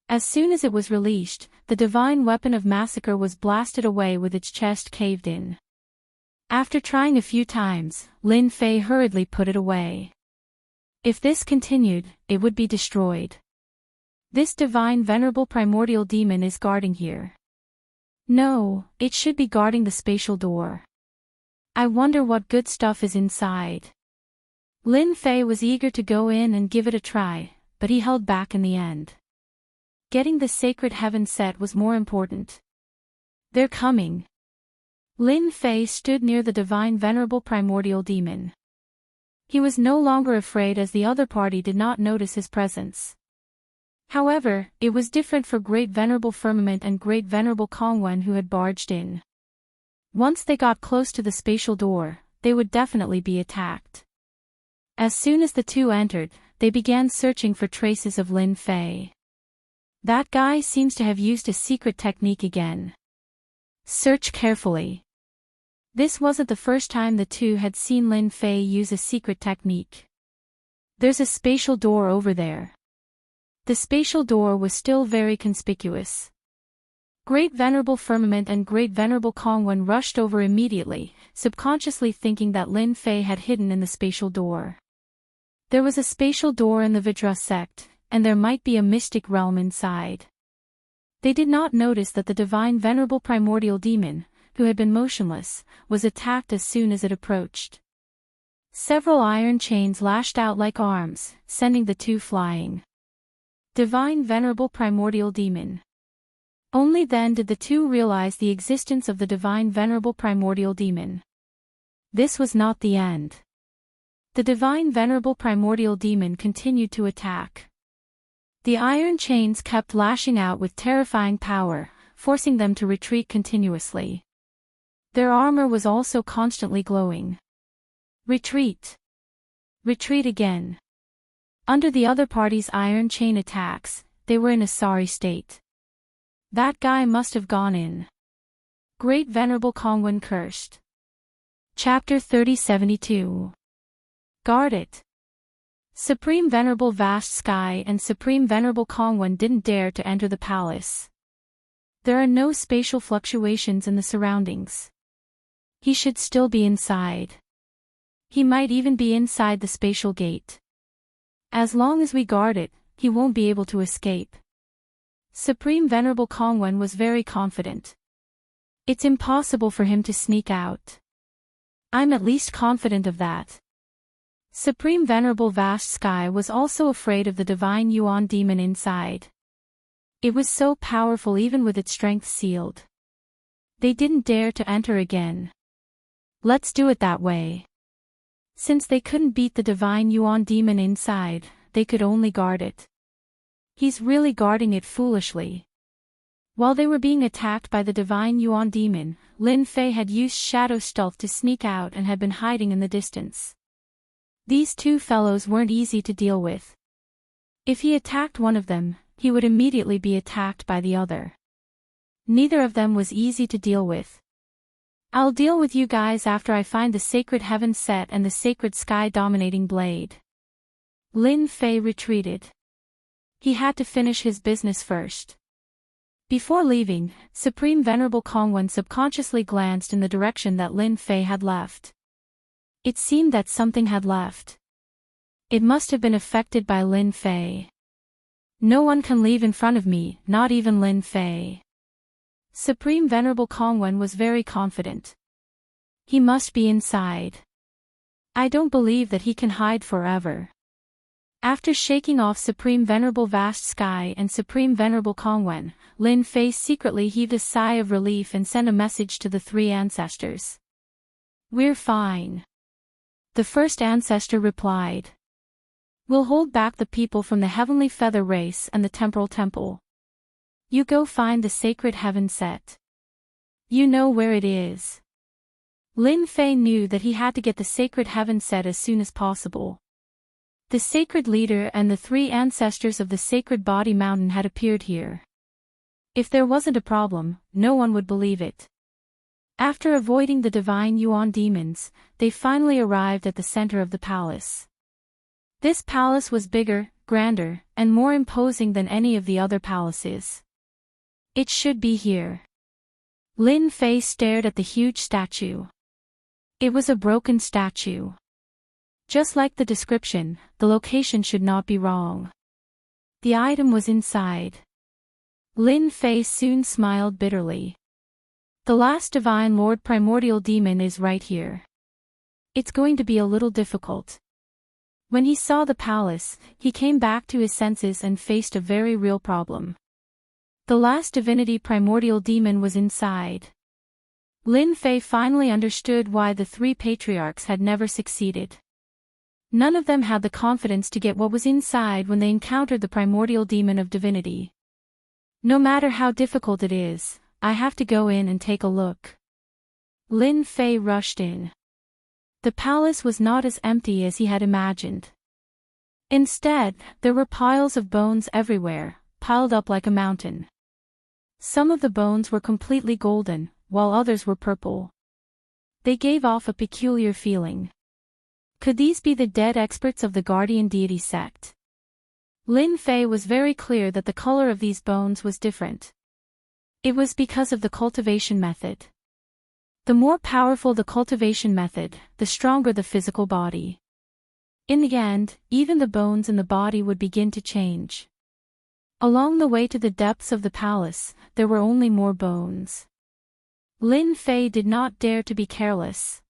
As soon as it was released, the divine weapon of massacre was blasted away with its chest caved in. After trying a few times, Lin Fei hurriedly put it away. If this continued, it would be destroyed. This divine venerable primordial demon is guarding here. No, it should be guarding the spatial door. I wonder what good stuff is inside. Lin Fei was eager to go in and give it a try, but he held back in the end. Getting the sacred heaven set was more important. They're coming. Lin Fei stood near the divine venerable primordial demon. He was no longer afraid as the other party did not notice his presence. However, it was different for Great Venerable Firmament and Great Venerable Kongwen who had barged in. Once they got close to the spatial door, they would definitely be attacked. As soon as the two entered, they began searching for traces of Lin Fei. That guy seems to have used a secret technique again. Search carefully. This wasn't the first time the two had seen Lin Fei use a secret technique. There's a spatial door over there. The spatial door was still very conspicuous. Great Venerable Firmament and Great Venerable Kongwen rushed over immediately, subconsciously thinking that Lin Fei had hidden in the spatial door. There was a spatial door in the Vidra sect, and there might be a mystic realm inside. They did not notice that the divine Venerable Primordial Demon, who had been motionless, was attacked as soon as it approached. Several iron chains lashed out like arms, sending the two flying. Divine Venerable Primordial Demon. Only then did the two realize the existence of the divine Venerable Primordial Demon. This was not the end. The divine Venerable Primordial Demon continued to attack. The iron chains kept lashing out with terrifying power, forcing them to retreat continuously. Their armor was also constantly glowing. Retreat. Retreat again. Under the other party's iron chain attacks, they were in a sorry state. That guy must have gone in. Great Venerable Kongwen cursed. Chapter 3072. Guard it. Supreme Venerable Vast Sky and Supreme Venerable Kongwen didn't dare to enter the palace. There are no spatial fluctuations in the surroundings. He should still be inside. He might even be inside the spatial gate. As long as we guard it, he won't be able to escape. Supreme Venerable Kongwen was very confident. It's impossible for him to sneak out. I'm at least confident of that. Supreme Venerable Vast Sky was also afraid of the divine Yuan demon inside. It was so powerful even with its strength sealed. They didn't dare to enter again. Let's do it that way. Since they couldn't beat the divine Yuan demon inside, they could only guard it. He's really guarding it foolishly. While they were being attacked by the divine Yuan demon, Lin Fei had used shadow stealth to sneak out and had been hiding in the distance. These two fellows weren't easy to deal with. If he attacked one of them, he would immediately be attacked by the other. Neither of them was easy to deal with. I'll deal with you guys after I find the Sacred Heaven set and the Sacred Sky dominating blade. Lin Fei retreated. He had to finish his business first. Before leaving, Supreme Venerable Kongwen subconsciously glanced in the direction that Lin Fei had left. It seemed that something had left. It must have been affected by Lin Fei. No one can leave in front of me, not even Lin Fei. Supreme Venerable Kongwen was very confident. He must be inside. I don't believe that he can hide forever. After shaking off Supreme Venerable Vast Sky and Supreme Venerable Kongwen, Lin Fei secretly heaved a sigh of relief and sent a message to the three ancestors. We're fine. The first ancestor replied. We'll hold back the people from the Heavenly Feather Race and the Temporal Temple. You go find the Sacred Heaven set. You know where it is. Lin Fei knew that he had to get the Sacred Heaven set as soon as possible. The Sacred Leader and the three ancestors of the Sacred Body Mountain had appeared here. If there wasn't a problem, no one would believe it. After avoiding the divine Yuan demons, they finally arrived at the center of the palace. This palace was bigger, grander, and more imposing than any of the other palaces. It should be here. Lin Fei stared at the huge statue. It was a broken statue. Just like the description, the location should not be wrong. The item was inside. Lin Fei soon smiled bitterly. The last divine Lord Primordial Demon is right here. It's going to be a little difficult. When he saw the palace, he came back to his senses and faced a very real problem. The last divinity Primordial Demon was inside. Lin Fei finally understood why the three patriarchs had never succeeded. None of them had the confidence to get what was inside when they encountered the Primordial Demon of Divinity. No matter how difficult it is, I have to go in and take a look. Lin Fei rushed in. The palace was not as empty as he had imagined. Instead, there were piles of bones everywhere, piled up like a mountain. Some of the bones were completely golden, while others were purple. They gave off a peculiar feeling. Could these be the dead experts of the Guardian Deity sect? Lin Fei was very clear that the color of these bones was different. It was because of the cultivation method. The more powerful the cultivation method, the stronger the physical body. In the end, even the bones in the body would begin to change. Along the way to the depths of the palace, there were only more bones. Lin Fei did not dare to be careless.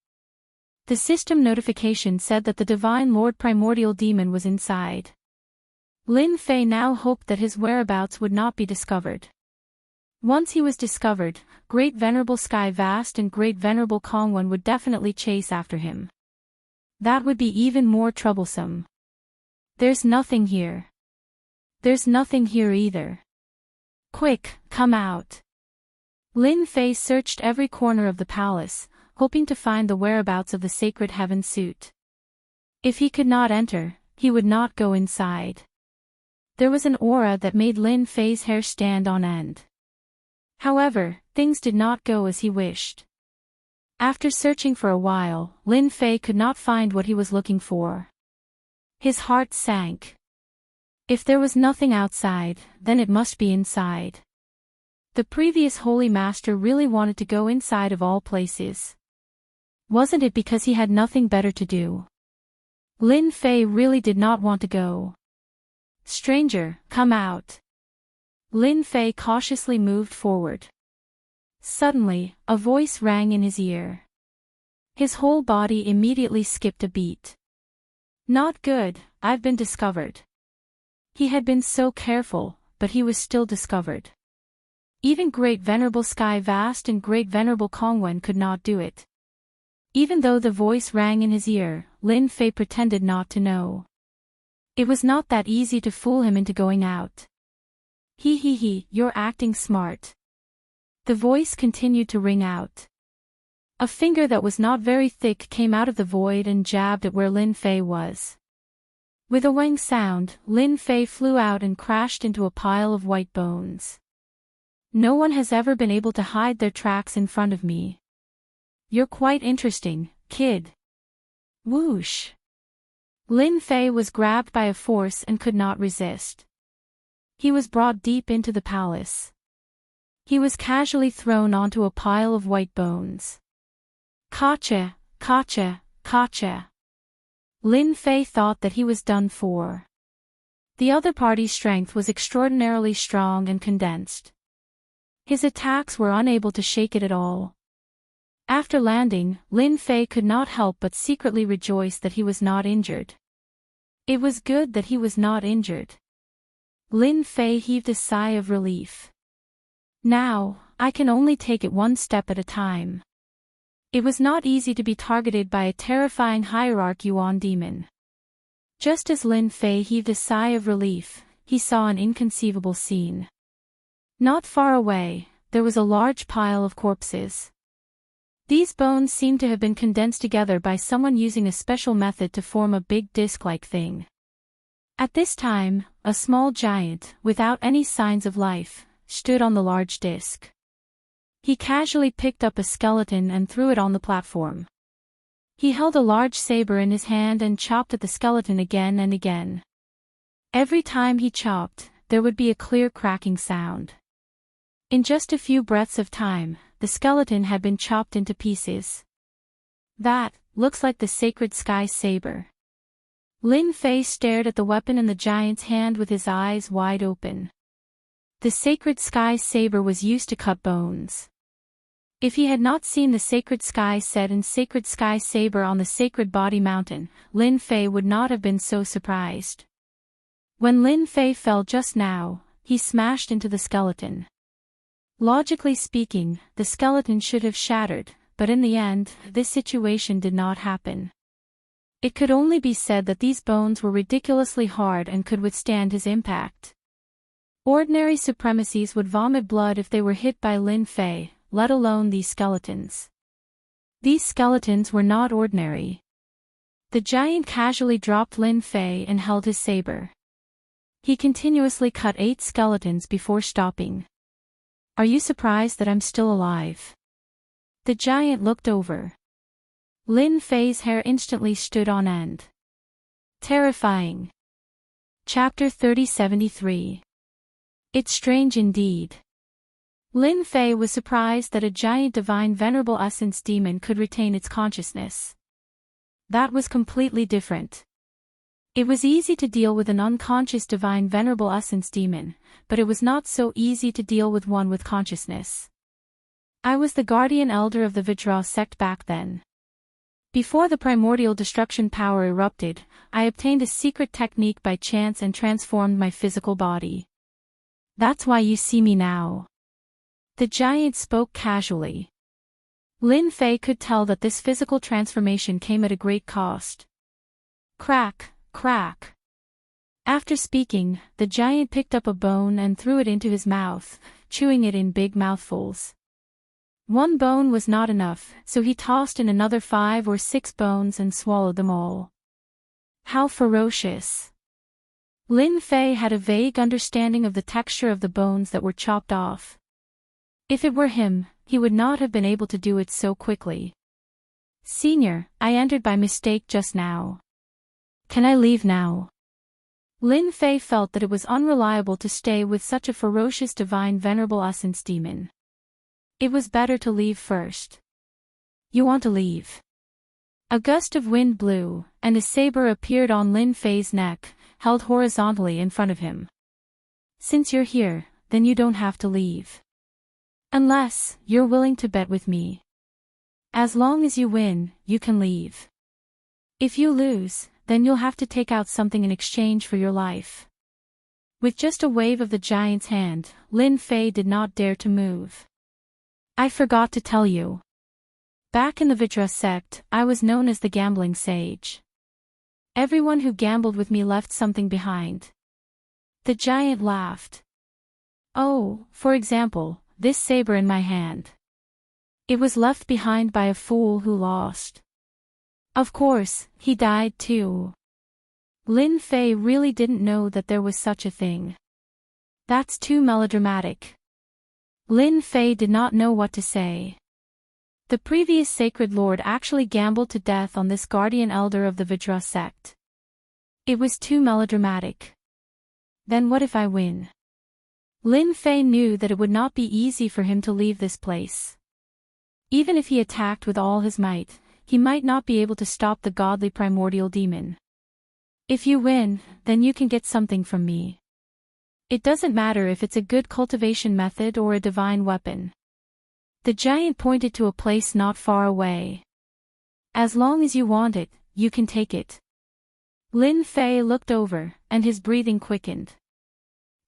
The system notification said that the Divine Lord Primordial Demon was inside. Lin Fei now hoped that his whereabouts would not be discovered. Once he was discovered, Great Venerable Sky Vast and Great Venerable Kongwen would definitely chase after him. That would be even more troublesome. There's nothing here. There's nothing here either. Quick, come out. Lin Fei searched every corner of the palace, hoping to find the whereabouts of the Sacred Heaven suit. If he could not enter, he would not go inside. There was an aura that made Lin Fei's hair stand on end. However, things did not go as he wished. After searching for a while, Lin Fei could not find what he was looking for. His heart sank. If there was nothing outside, then it must be inside. The previous Holy Master really wanted to go inside of all places. Wasn't it because he had nothing better to do? Lin Fei really did not want to go. Stranger, come out. Lin Fei cautiously moved forward. Suddenly, a voice rang in his ear. His whole body immediately skipped a beat. Not good, I've been discovered. He had been so careful, but he was still discovered. Even Great Venerable Sky Vast and Great Venerable Kongwen could not do it. Even though the voice rang in his ear, Lin Fei pretended not to know. It was not that easy to fool him into going out. He, you're acting smart. The voice continued to ring out. A finger that was not very thick came out of the void and jabbed at where Lin Fei was. With a wang sound, Lin Fei flew out and crashed into a pile of white bones. No one has ever been able to hide their tracks in front of me. You're quite interesting, kid. Whoosh. Lin Fei was grabbed by a force and could not resist. He was brought deep into the palace. He was casually thrown onto a pile of white bones. Gotcha, gotcha, gotcha. Lin Fei thought that he was done for. The other party's strength was extraordinarily strong and condensed. His attacks were unable to shake it at all. After landing, Lin Fei could not help but secretly rejoice that he was not injured. It was good that he was not injured. Lin Fei heaved a sigh of relief. Now, I can only take it one step at a time. It was not easy to be targeted by a terrifying hierarch Yuan demon. Just as Lin Fei heaved a sigh of relief, he saw an inconceivable scene. Not far away, there was a large pile of corpses. These bones seemed to have been condensed together by someone using a special method to form a big disc-like thing. At this time, a small giant, without any signs of life, stood on the large disc. He casually picked up a skeleton and threw it on the platform. He held a large saber in his hand and chopped at the skeleton again and again. Every time he chopped, there would be a clear cracking sound. In just a few breaths of time, the skeleton had been chopped into pieces. That looks like the sacred sky saber. Lin Fei stared at the weapon in the giant's hand with his eyes wide open. The sacred sky saber was used to cut bones. If he had not seen the sacred sky set and sacred sky saber on the sacred body mountain, Lin Fei would not have been so surprised. When Lin Fei fell just now, he smashed into the skeleton. Logically speaking, the skeleton should have shattered, but in the end, this situation did not happen. It could only be said that these bones were ridiculously hard and could withstand his impact. Ordinary supremacies would vomit blood if they were hit by Lin Fei, let alone these skeletons. These skeletons were not ordinary. The giant casually dropped Lin Fei and held his saber. He continuously cut 8 skeletons before stopping. Are you surprised that I'm still alive? The giant looked over. Lin Fei's hair instantly stood on end. Terrifying. Chapter 3073. It's strange indeed. Lin Fei was surprised that a giant divine venerable essence demon could retain its consciousness. That was completely different. It was easy to deal with an unconscious divine venerable essence demon, but it was not so easy to deal with one with consciousness. I was the guardian elder of the Vajra sect back then. Before the primordial destruction power erupted, I obtained a secret technique by chance and transformed my physical body. That's why you see me now. The giant spoke casually. Lin Fei could tell that this physical transformation came at a great cost. Crack, crack. After speaking, the giant picked up a bone and threw it into his mouth, chewing it in big mouthfuls. One bone was not enough, so he tossed in another 5 or 6 bones and swallowed them all. How ferocious! Lin Fei had a vague understanding of the texture of the bones that were chopped off. If it were him, he would not have been able to do it so quickly. Senior, I entered by mistake just now. Can I leave now? Lin Fei felt that it was unreliable to stay with such a ferocious divine venerable essence demon. It was better to leave first. You want to leave? A gust of wind blew, and a saber appeared on Lin Fei's neck, held horizontally in front of him. Since you're here, then you don't have to leave. Unless you're willing to bet with me. As long as you win, you can leave. If you lose, then you'll have to take out something in exchange for your life. With just a wave of the giant's hand, Lin Fei did not dare to move. I forgot to tell you. Back in the Vajra sect, I was known as the gambling sage. Everyone who gambled with me left something behind. The giant laughed. Oh, for example, this saber in my hand. It was left behind by a fool who lost. Of course, he died too. Lin Fei really didn't know that there was such a thing. That's too melodramatic. Lin Fei did not know what to say. The previous Sacred Lord actually gambled to death on this guardian elder of the Vajra sect. It was too melodramatic. Then what if I win? Lin Fei knew that it would not be easy for him to leave this place. Even if he attacked with all his might, he might not be able to stop the godly primordial demon. If you win, then you can get something from me. It doesn't matter if it's a good cultivation method or a divine weapon. The giant pointed to a place not far away. As long as you want it, you can take it. Lin Fei looked over, and his breathing quickened.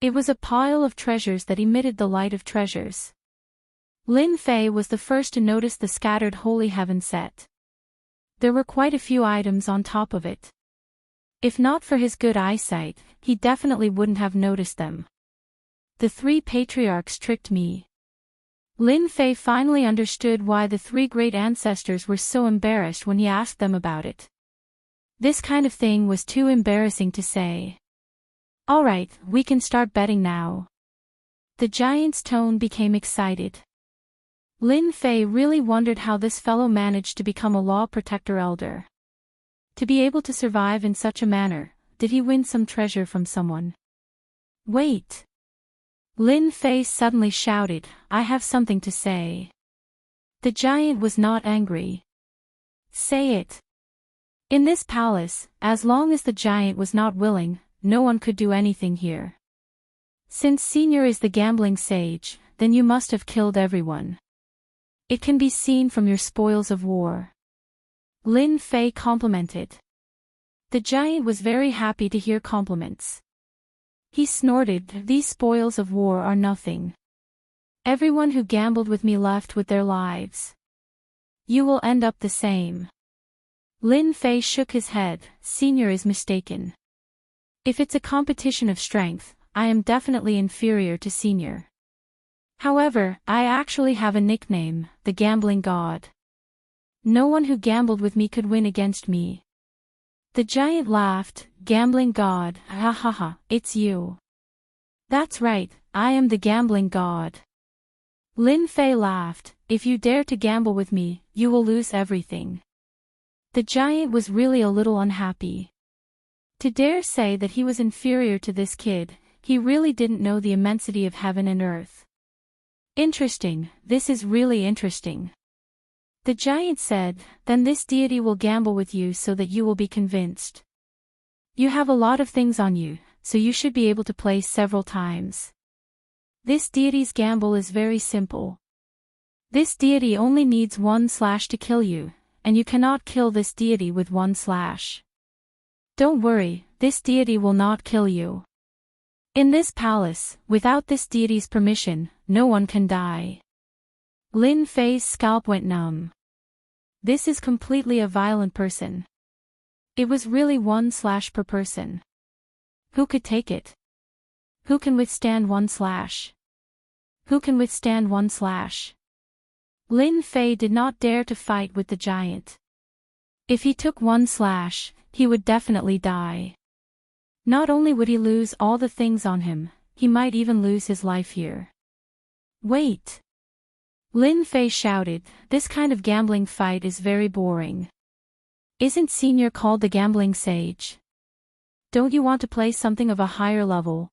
It was a pile of treasures that emitted the light of treasures. Lin Fei was the first to notice the scattered holy heaven set. There were quite a few items on top of it. If not for his good eyesight, he definitely wouldn't have noticed them. The 3 patriarchs tricked me. Lin Fei finally understood why the 3 great ancestors were so embarrassed when he asked them about it. This kind of thing was too embarrassing to say. Alright, we can start betting now. The giant's tone became excited. Lin Fei really wondered how this fellow managed to become a law protector elder. To be able to survive in such a manner, did he win some treasure from someone? Wait! Lin Fei suddenly shouted, I have something to say. The giant was not angry. Say it. In this palace, as long as the giant was not willing, no one could do anything here. Since Senior is the gambling sage, then you must have killed everyone. It can be seen from your spoils of war. Lin Fei complimented. The giant was very happy to hear compliments. He snorted, these spoils of war are nothing. Everyone who gambled with me left with their lives. You will end up the same. Lin Fei shook his head, Senior is mistaken. If it's a competition of strength, I am definitely inferior to Senior. However, I actually have a nickname, the Gambling God. No one who gambled with me could win against me. The giant laughed, Gambling God, ha ha ha, it's you. That's right, I am the Gambling God. Lin Fei laughed, if you dare to gamble with me, you will lose everything. The giant was really a little unhappy. To dare say that he was inferior to this kid, he really didn't know the immensity of heaven and earth. Interesting, this is really interesting. The giant said, then this deity will gamble with you so that you will be convinced. You have a lot of things on you, so you should be able to play several times. This deity's gamble is very simple. This deity only needs 1 slash to kill you, and you cannot kill this deity with 1 slash. Don't worry, this deity will not kill you. In this palace, without this deity's permission, no one can die. Lin Fei's scalp went numb. This is completely a violent person. It was really 1 slash per person. Who could take it? Who can withstand 1 slash? Who can withstand 1 slash? Lin Fei did not dare to fight with the giant. If he took 1 slash, he would definitely die. Not only would he lose all the things on him, he might even lose his life here. Wait! Lin Fei shouted, this kind of gambling fight is very boring. Isn't Senior called the gambling sage? Don't you want to play something of a higher level?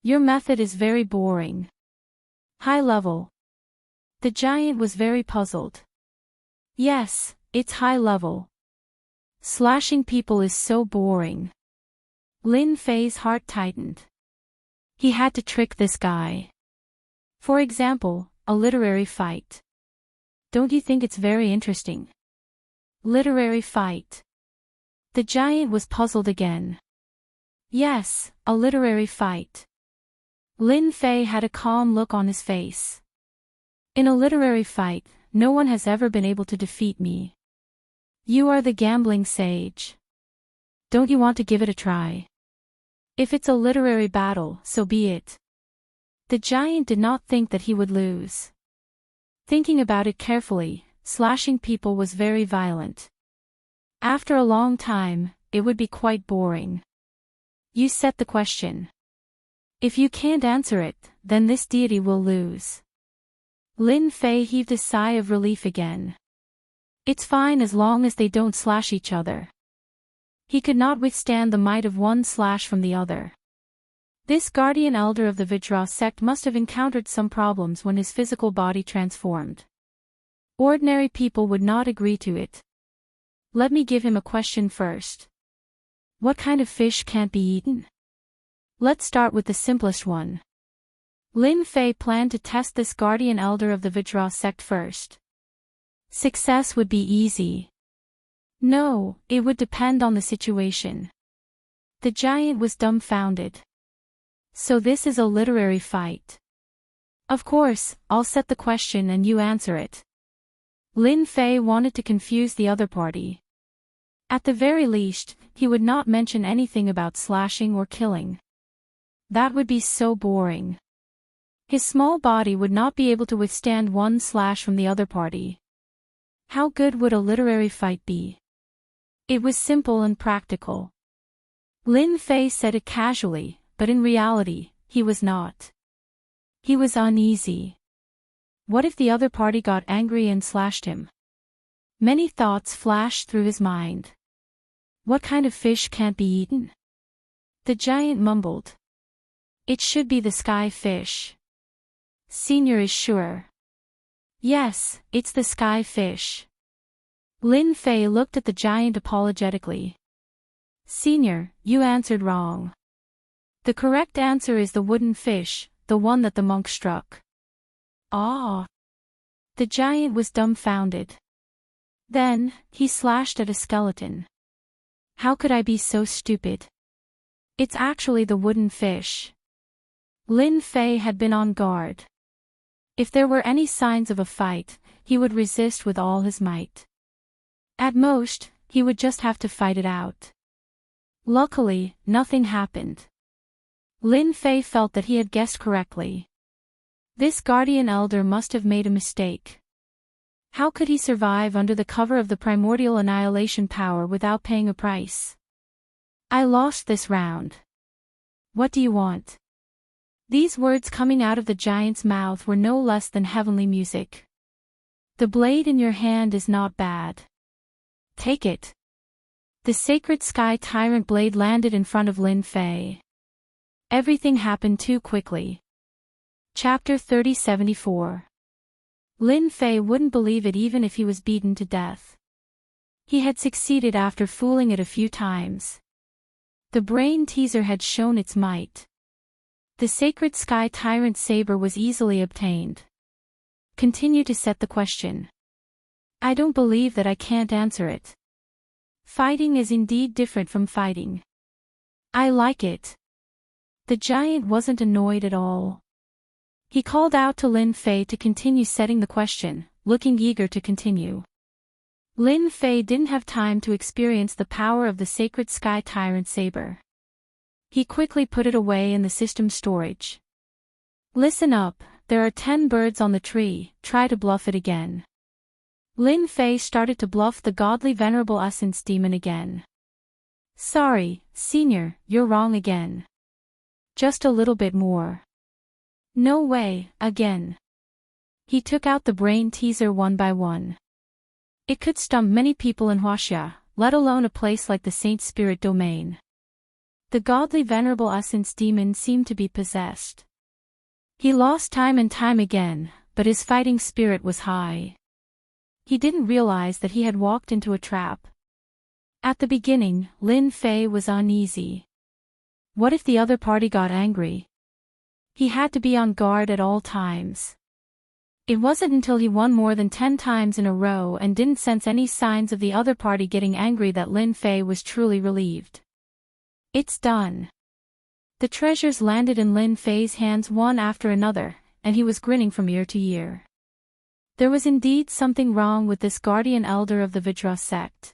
Your method is very boring. High level. The giant was very puzzled. Yes, it's high level. Slashing people is so boring. Lin Fei's heart tightened. He had to trick this guy. For example, a literary fight. Don't you think it's very interesting? Literary fight. The giant was puzzled again. Yes, a literary fight. Lin Fei had a calm look on his face. In a literary fight, no one has ever been able to defeat me. You are the gambling sage. Don't you want to give it a try? If it's a literary battle, so be it. The giant did not think that he would lose. Thinking about it carefully, slashing people was very violent. After a long time, it would be quite boring. You set the question. If you can't answer it, then this deity will lose. Lin Fei heaved a sigh of relief again. It's fine as long as they don't slash each other. He could not withstand the might of 1 slash from the other. This guardian elder of the Vajra sect must have encountered some problems when his physical body transformed. Ordinary people would not agree to it. Let me give him a question first. What kind of fish can't be eaten? Let's start with the simplest one. Lin Fei planned to test this guardian elder of the Vajra sect first. Success would be easy. No, it would depend on the situation. The giant was dumbfounded. So this is a literary fight. Of course, I'll set the question and you answer it. Lin Fei wanted to confuse the other party. At the very least, he would not mention anything about slashing or killing. That would be so boring. His small body would not be able to withstand 1 slash from the other party. How good would a literary fight be? It was simple and practical. Lin Fei said it casually, but in reality, he was not. He was uneasy. What if the other party got angry and slashed him? Many thoughts flashed through his mind. What kind of fish can't be eaten? The giant mumbled. It should be the sky fish. Senior is sure. Yes, it's the sky fish. Lin Fei looked at the giant apologetically. Senior, you answered wrong. The correct answer is the wooden fish, the one that the monk struck. Ah! The giant was dumbfounded. Then, he slashed at a skeleton. How could I be so stupid? It's actually the wooden fish. Lin Fei had been on guard. If there were any signs of a fight, he would resist with all his might. At most, he would just have to fight it out. Luckily, nothing happened. Lin Fei felt that he had guessed correctly. This guardian elder must have made a mistake. How could he survive under the cover of the primordial annihilation power without paying a price? I lost this round. What do you want? These words coming out of the giant's mouth were no less than heavenly music. The blade in your hand is not bad. Take it. The sacred sky tyrant blade landed in front of Lin Fei. Everything happened too quickly. Chapter 3074. Lin Fei wouldn't believe it even if he was beaten to death. He had succeeded after fooling it a few times. The brain teaser had shown its might. The sacred sky tyrant saber was easily obtained. Continue to set the question. I don't believe that I can't answer it. Fighting is indeed different from fighting. I like it. The giant wasn't annoyed at all. He called out to Lin Fei to continue setting the question, looking eager to continue. Lin Fei didn't have time to experience the power of the sacred sky tyrant saber. He quickly put it away in the system storage. Listen up, there are 10 birds on the tree, try to bluff it again. Lin Fei started to bluff the godly venerable essence demon again. Sorry, senior, you're wrong again. Just a little bit more. No way, again. He took out the brain teaser one by one. It could stump many people in Huaxia, let alone a place like the Saint Spirit Domain. The godly venerable essence demon seemed to be possessed. He lost time and time again, but his fighting spirit was high. He didn't realize that he had walked into a trap. At the beginning, Lin Fei was uneasy. What if the other party got angry? He had to be on guard at all times. It wasn't until he won more than 10 times in a row and didn't sense any signs of the other party getting angry that Lin Fei was truly relieved. It's done. The treasures landed in Lin Fei's hands one after another, and he was grinning from ear to ear. There was indeed something wrong with this guardian elder of the Vajra sect.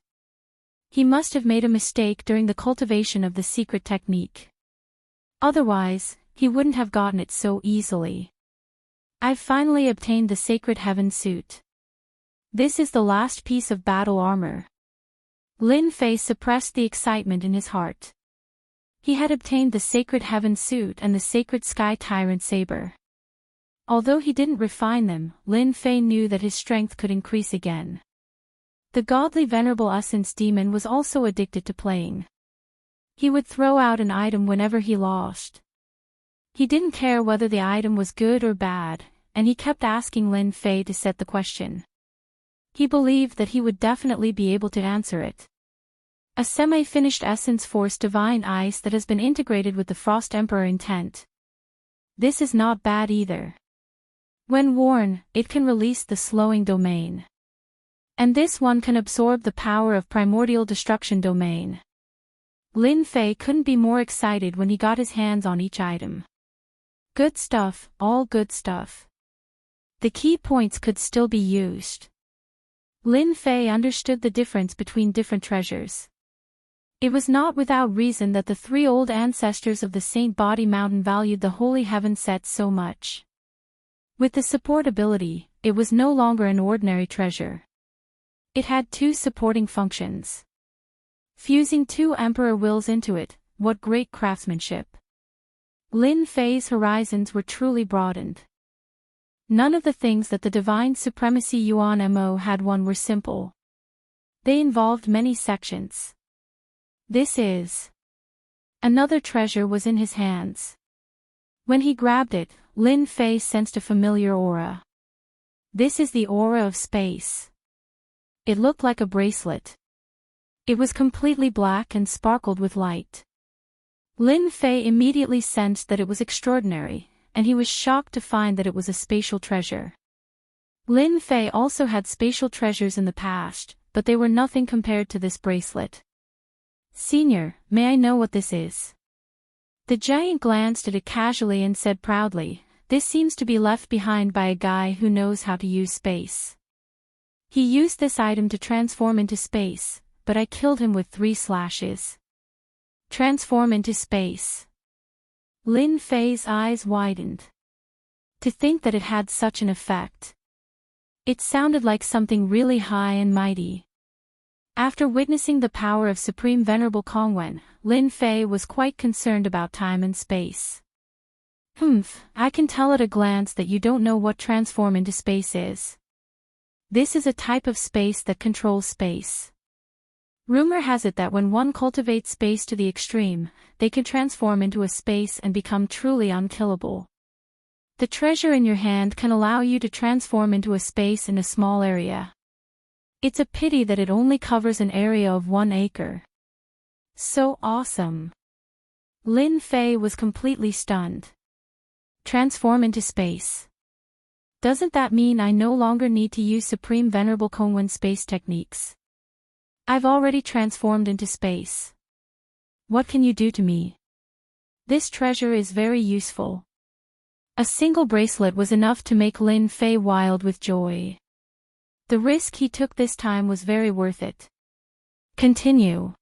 He must have made a mistake during the cultivation of the secret technique. Otherwise, he wouldn't have gotten it so easily. I've finally obtained the Sacred Heaven suit. This is the last piece of battle armor. Lin Fei suppressed the excitement in his heart. He had obtained the Sacred Heaven suit and the Sacred Sky Tyrant saber. Although he didn't refine them, Lin Fei knew that his strength could increase again. The godly venerable essence demon was also addicted to playing. He would throw out an item whenever he lost. He didn't care whether the item was good or bad, and he kept asking Lin Fei to set the question. He believed that he would definitely be able to answer it. A semi-finished Essence Force Divine Ice that has been integrated with the Frost Emperor intent. This is not bad either. When worn, it can release the slowing domain. And this one can absorb the power of primordial destruction domain. Lin Fei couldn't be more excited when he got his hands on each item. Good stuff, all good stuff. The key points could still be used. Lin Fei understood the difference between different treasures. It was not without reason that the 3 old ancestors of the Saint Body Mountain valued the Holy Heaven set so much. With the support ability, it was no longer an ordinary treasure. It had 2 supporting functions. Fusing 2 Emperor wills into it, what great craftsmanship. Lin Fei's horizons were truly broadened. None of the things that the Divine Supremacy Yuan Mo had won were simple. They involved many sections. This is. Another treasure was in his hands. When he grabbed it, Lin Fei sensed a familiar aura. This is the aura of space. It looked like a bracelet. It was completely black and sparkled with light. Lin Fei immediately sensed that it was extraordinary, and he was shocked to find that it was a spatial treasure. Lin Fei also had spatial treasures in the past, but they were nothing compared to this bracelet. Senior, may I know what this is? The giant glanced at it casually and said proudly, this seems to be left behind by a guy who knows how to use space. He used this item to transform into space, but I killed him with 3 slashes. Transform into space. Lin Fei's eyes widened. To think that it had such an effect. It sounded like something really high and mighty. After witnessing the power of Supreme Venerable Kongwen, Lin Fei was quite concerned about time and space. I can tell at a glance that you don't know what transform into space is. This is a type of space that controls space. Rumor has it that when one cultivates space to the extreme, they can transform into a space and become truly unkillable. The treasure in your hand can allow you to transform into a space in a small area. It's a pity that it only covers an area of 1 acre. So awesome. Lin Fei was completely stunned. Transform into space. Doesn't that mean I no longer need to use Supreme Venerable Kongwen space techniques? I've already transformed into space. What can you do to me? This treasure is very useful. A single bracelet was enough to make Lin Fei wild with joy. The risk he took this time was very worth it. Continue.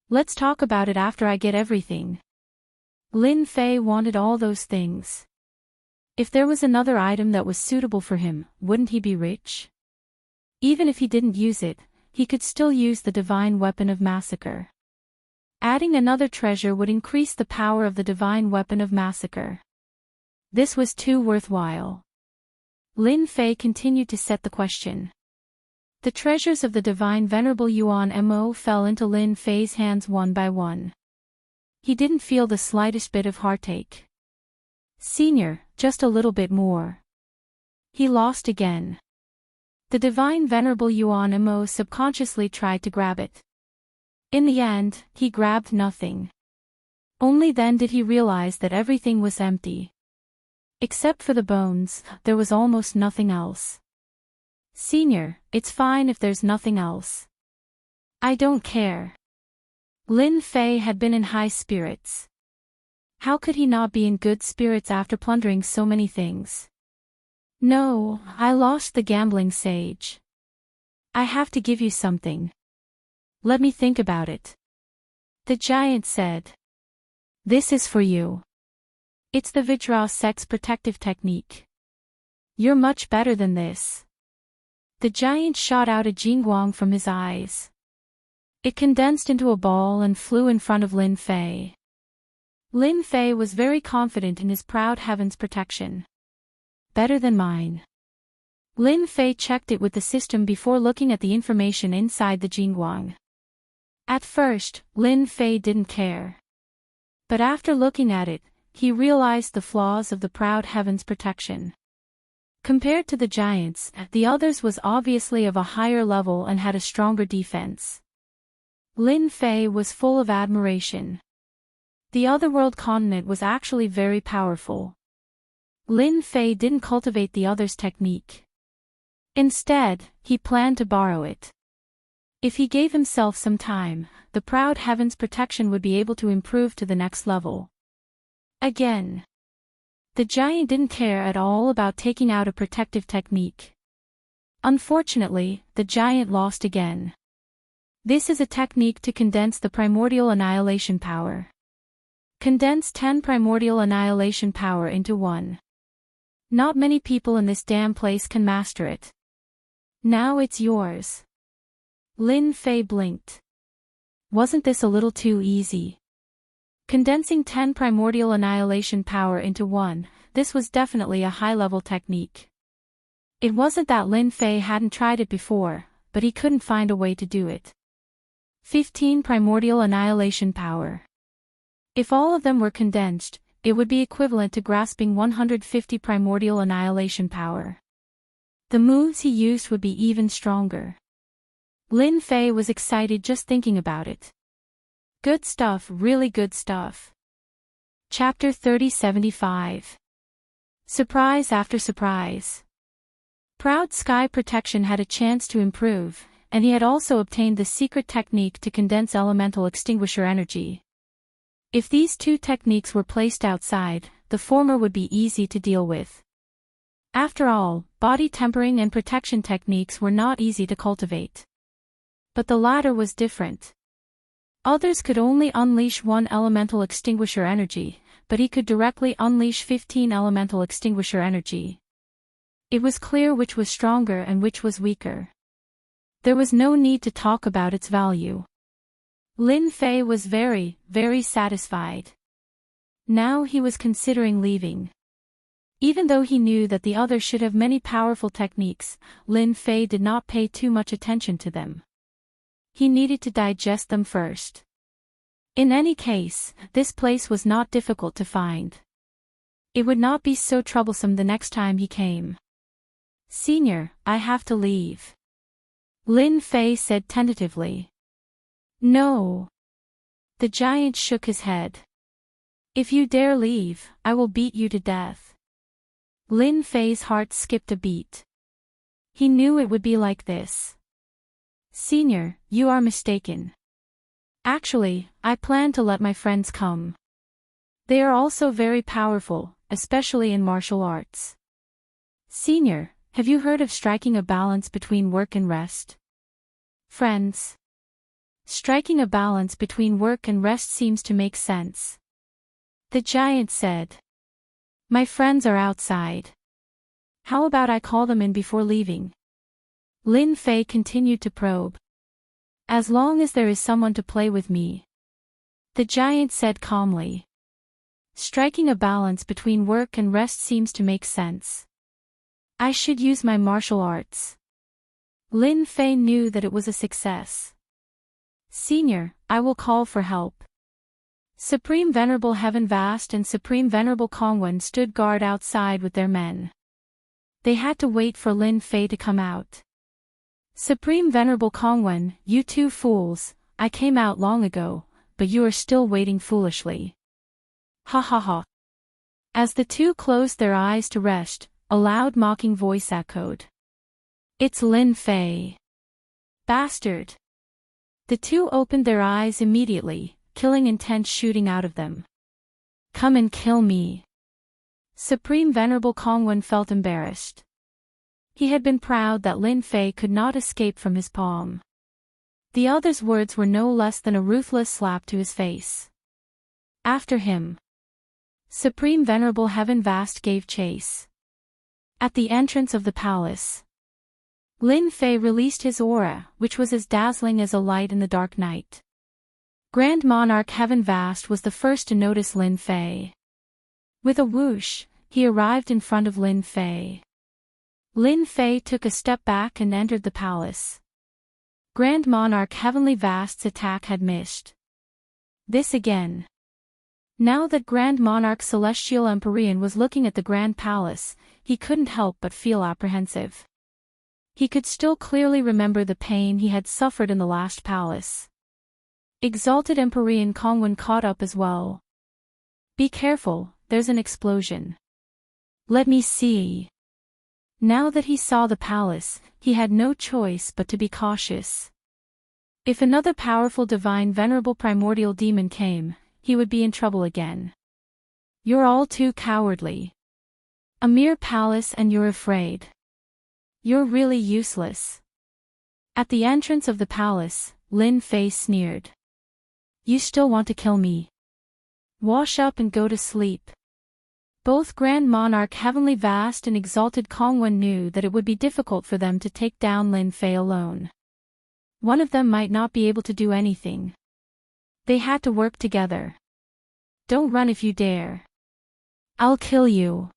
Let's talk about it after I get everything. Lin Fei wanted all those things. If there was another item that was suitable for him, wouldn't he be rich? Even if he didn't use it, he could still use the divine weapon of massacre. Adding another treasure would increase the power of the divine weapon of massacre. This was too worthwhile. Lin Fei continued to set the question. The treasures of the divine Venerable Yuan Mo fell into Lin Fei's hands one by one. He didn't feel the slightest bit of heartache. Senior, just a little bit more. He lost again. The divine Venerable Yuan Mo subconsciously tried to grab it. In the end, he grabbed nothing. Only then did he realize that everything was empty. Except for the bones, there was almost nothing else. Senior, it's fine if there's nothing else. I don't care. Lin Fei had been in high spirits. How could he not be in good spirits after plundering so many things? No, I lost the gambling sage. I have to give you something. Let me think about it. The giant said. This is for you. It's the Vajra sex protective technique. You're much better than this. The giant shot out a jingguang from his eyes. It condensed into a ball and flew in front of Lin Fei. Lin Fei was very confident in his proud heaven's protection. Better than mine. Lin Fei checked it with the system before looking at the information inside the jingguang. At first, Lin Fei didn't care. But after looking at it, he realized the flaws of the proud heaven's protection. Compared to the giants, the others was obviously of a higher level and had a stronger defense. Lin Fei was full of admiration. The otherworld continent was actually very powerful. Lin Fei didn't cultivate the other's technique. Instead, he planned to borrow it. If he gave himself some time, the proud heaven's protection would be able to improve to the next level. Again. The giant didn't care at all about taking out a protective technique. Unfortunately, the giant lost again. This is a technique to condense the primordial annihilation power. Condense 10 primordial annihilation power into 1. Not many people in this damn place can master it. Now it's yours. Lin Fei blinked. Wasn't this a little too easy? Condensing 10 primordial annihilation power into 1, this was definitely a high-level technique. It wasn't that Lin Fei hadn't tried it before, but he couldn't find a way to do it. 15 primordial annihilation power. If all of them were condensed, it would be equivalent to grasping 150 primordial annihilation power. The moves he used would be even stronger. Lin Fei was excited just thinking about it. Good stuff, really good stuff. Chapter 3075. Surprise after surprise. Proud Sky Protection had a chance to improve, and he had also obtained the secret technique to condense elemental extinguisher energy. If these two techniques were placed outside, the former would be easy to deal with. After all, body tempering and protection techniques were not easy to cultivate. But the latter was different. Others could only unleash 1 elemental extinguisher energy, but he could directly unleash 15 elemental extinguisher energy. It was clear which was stronger and which was weaker. There was no need to talk about its value. Lin Fei was very, very satisfied. Now he was considering leaving. Even though he knew that the others should have many powerful techniques, Lin Fei did not pay too much attention to them. He needed to digest them first. In any case, this place was not difficult to find. It would not be so troublesome the next time he came. Senior, I have to leave. Lin Fei said tentatively. No. The giant shook his head. If you dare leave, I will beat you to death. Lin Fei's heart skipped a beat. He knew it would be like this. Senior, you are mistaken. Actually, I plan to let my friends come. They are also very powerful, especially in martial arts. Senior, have you heard of striking a balance between work and rest? Friends. Striking a balance between work and rest seems to make sense. The giant said. My friends are outside. How about I call them in before leaving? Lin Fei continued to probe. As long as there is someone to play with me. The giant said calmly. Striking a balance between work and rest seems to make sense. I should use my martial arts. Lin Fei knew that it was a success. Senior, I will call for help. Supreme Venerable Heaven Vast and Supreme Venerable Kongwen stood guard outside with their men. They had to wait for Lin Fei to come out. Supreme Venerable Kongwen, you two fools, I came out long ago, but you are still waiting foolishly. Ha ha ha. As the two closed their eyes to rest, a loud mocking voice echoed. It's Lin Fei. Bastard. The two opened their eyes immediately, killing intent shooting out of them. Come and kill me. Supreme Venerable Kongwen felt embarrassed. He had been proud that Lin Fei could not escape from his palm. The other's words were no less than a ruthless slap to his face. After him. Supreme Venerable Heaven Vast gave chase. At the entrance of the palace. Lin Fei released his aura, which was as dazzling as a light in the dark night. Grand Monarch Heaven Vast was the first to notice Lin Fei. With a whoosh, he arrived in front of Lin Fei. Lin Fei took a step back and entered the palace. Grand Monarch Heavenly Vast's attack had missed. This again. Now that Grand Monarch Celestial Empyrean was looking at the Grand Palace, he couldn't help but feel apprehensive. He could still clearly remember the pain he had suffered in the last palace. Exalted Empyrean Kongwen caught up as well. Be careful, there's an explosion. Let me see. Now that he saw the palace, he had no choice but to be cautious. If another powerful divine venerable primordial demon came, he would be in trouble again. You're all too cowardly. A mere palace and you're afraid. You're really useless. At the entrance of the palace, Lin Fei sneered. You still want to kill me? Wash up and go to sleep. Both Grand Monarch Heavenly Vast and Exalted Kongwen knew that it would be difficult for them to take down Lin Fei alone. One of them might not be able to do anything. They had to work together. Don't run if you dare. I'll kill you.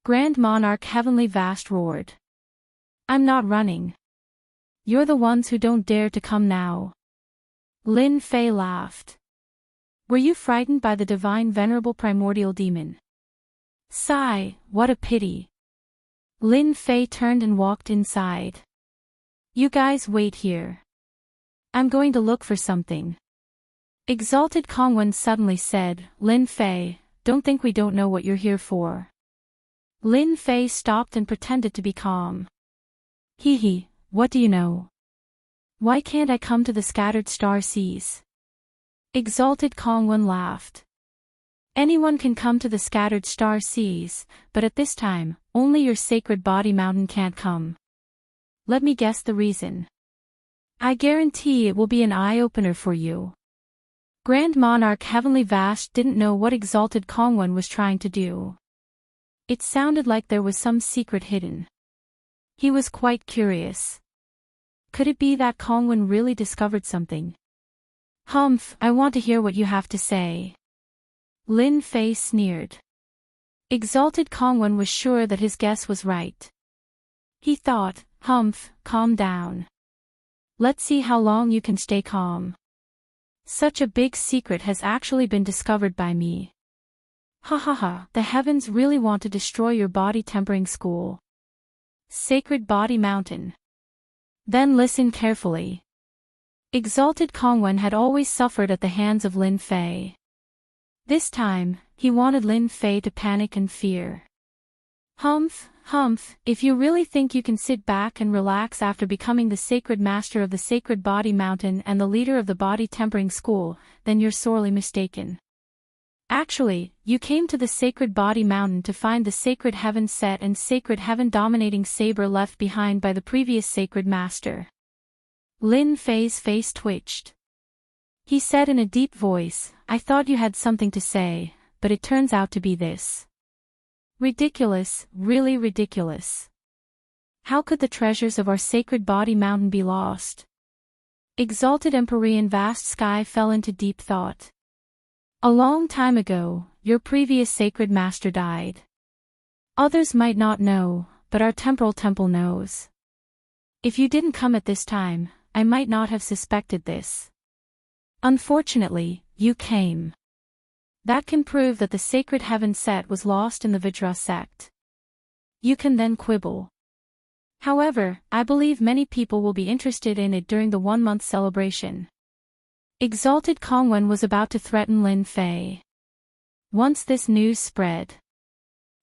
Grand Monarch Heavenly Vast roared. I'm not running. You're the ones who don't dare to come now. Lin Fei laughed. Were you frightened by the divine venerable primordial demon? Sigh, what a pity. Lin Fei turned and walked inside. You guys wait here. I'm going to look for something. Exalted Kongwen suddenly said, Lin Fei, don't think we don't know what you're here for. Lin Fei stopped and pretended to be calm. Hee hee, what do you know? Why can't I come to the scattered star seas? Exalted Kongwen laughed. Anyone can come to the scattered star seas, but at this time, only your sacred body mountain can't come. Let me guess the reason. I guarantee it will be an eye-opener for you. Grand Monarch Heavenly Vast didn't know what Exalted Kongwen was trying to do. It sounded like there was some secret hidden. He was quite curious. Could it be that Kongwen really discovered something? Humph, I want to hear what you have to say. Lin Fei sneered. Exalted Kongwen was sure that his guess was right. He thought, Humph, calm down. Let's see how long you can stay calm. Such a big secret has actually been discovered by me. Ha ha ha, the heavens really want to destroy your body tempering school. Sacred Body Mountain. Then listen carefully. Exalted Kongwen had always suffered at the hands of Lin Fei. This time, he wanted Lin Fei to panic and fear. Humph, if you really think you can sit back and relax after becoming the sacred master of the Sacred Body Mountain and the leader of the Body Tempering School, then you're sorely mistaken. Actually, you came to the Sacred Body Mountain to find the Sacred Heaven set and Sacred Heaven dominating saber left behind by the previous Sacred Master. Lin Fei's face twitched. He said in a deep voice, I thought you had something to say, but it turns out to be this. Ridiculous, really ridiculous. How could the treasures of our Sacred Body Mountain be lost? Exalted Empyrean Vast Sky fell into deep thought. A long time ago, your previous Sacred Master died. Others might not know, but our temporal temple knows. If you didn't come at this time, I might not have suspected this. Unfortunately, you came. That can prove that the Sacred Heaven set was lost in the Vajra sect. You can then quibble. However, I believe many people will be interested in it during the 1-month celebration. Exalted Kongwen was about to threaten Lin Fei. Once this news spread.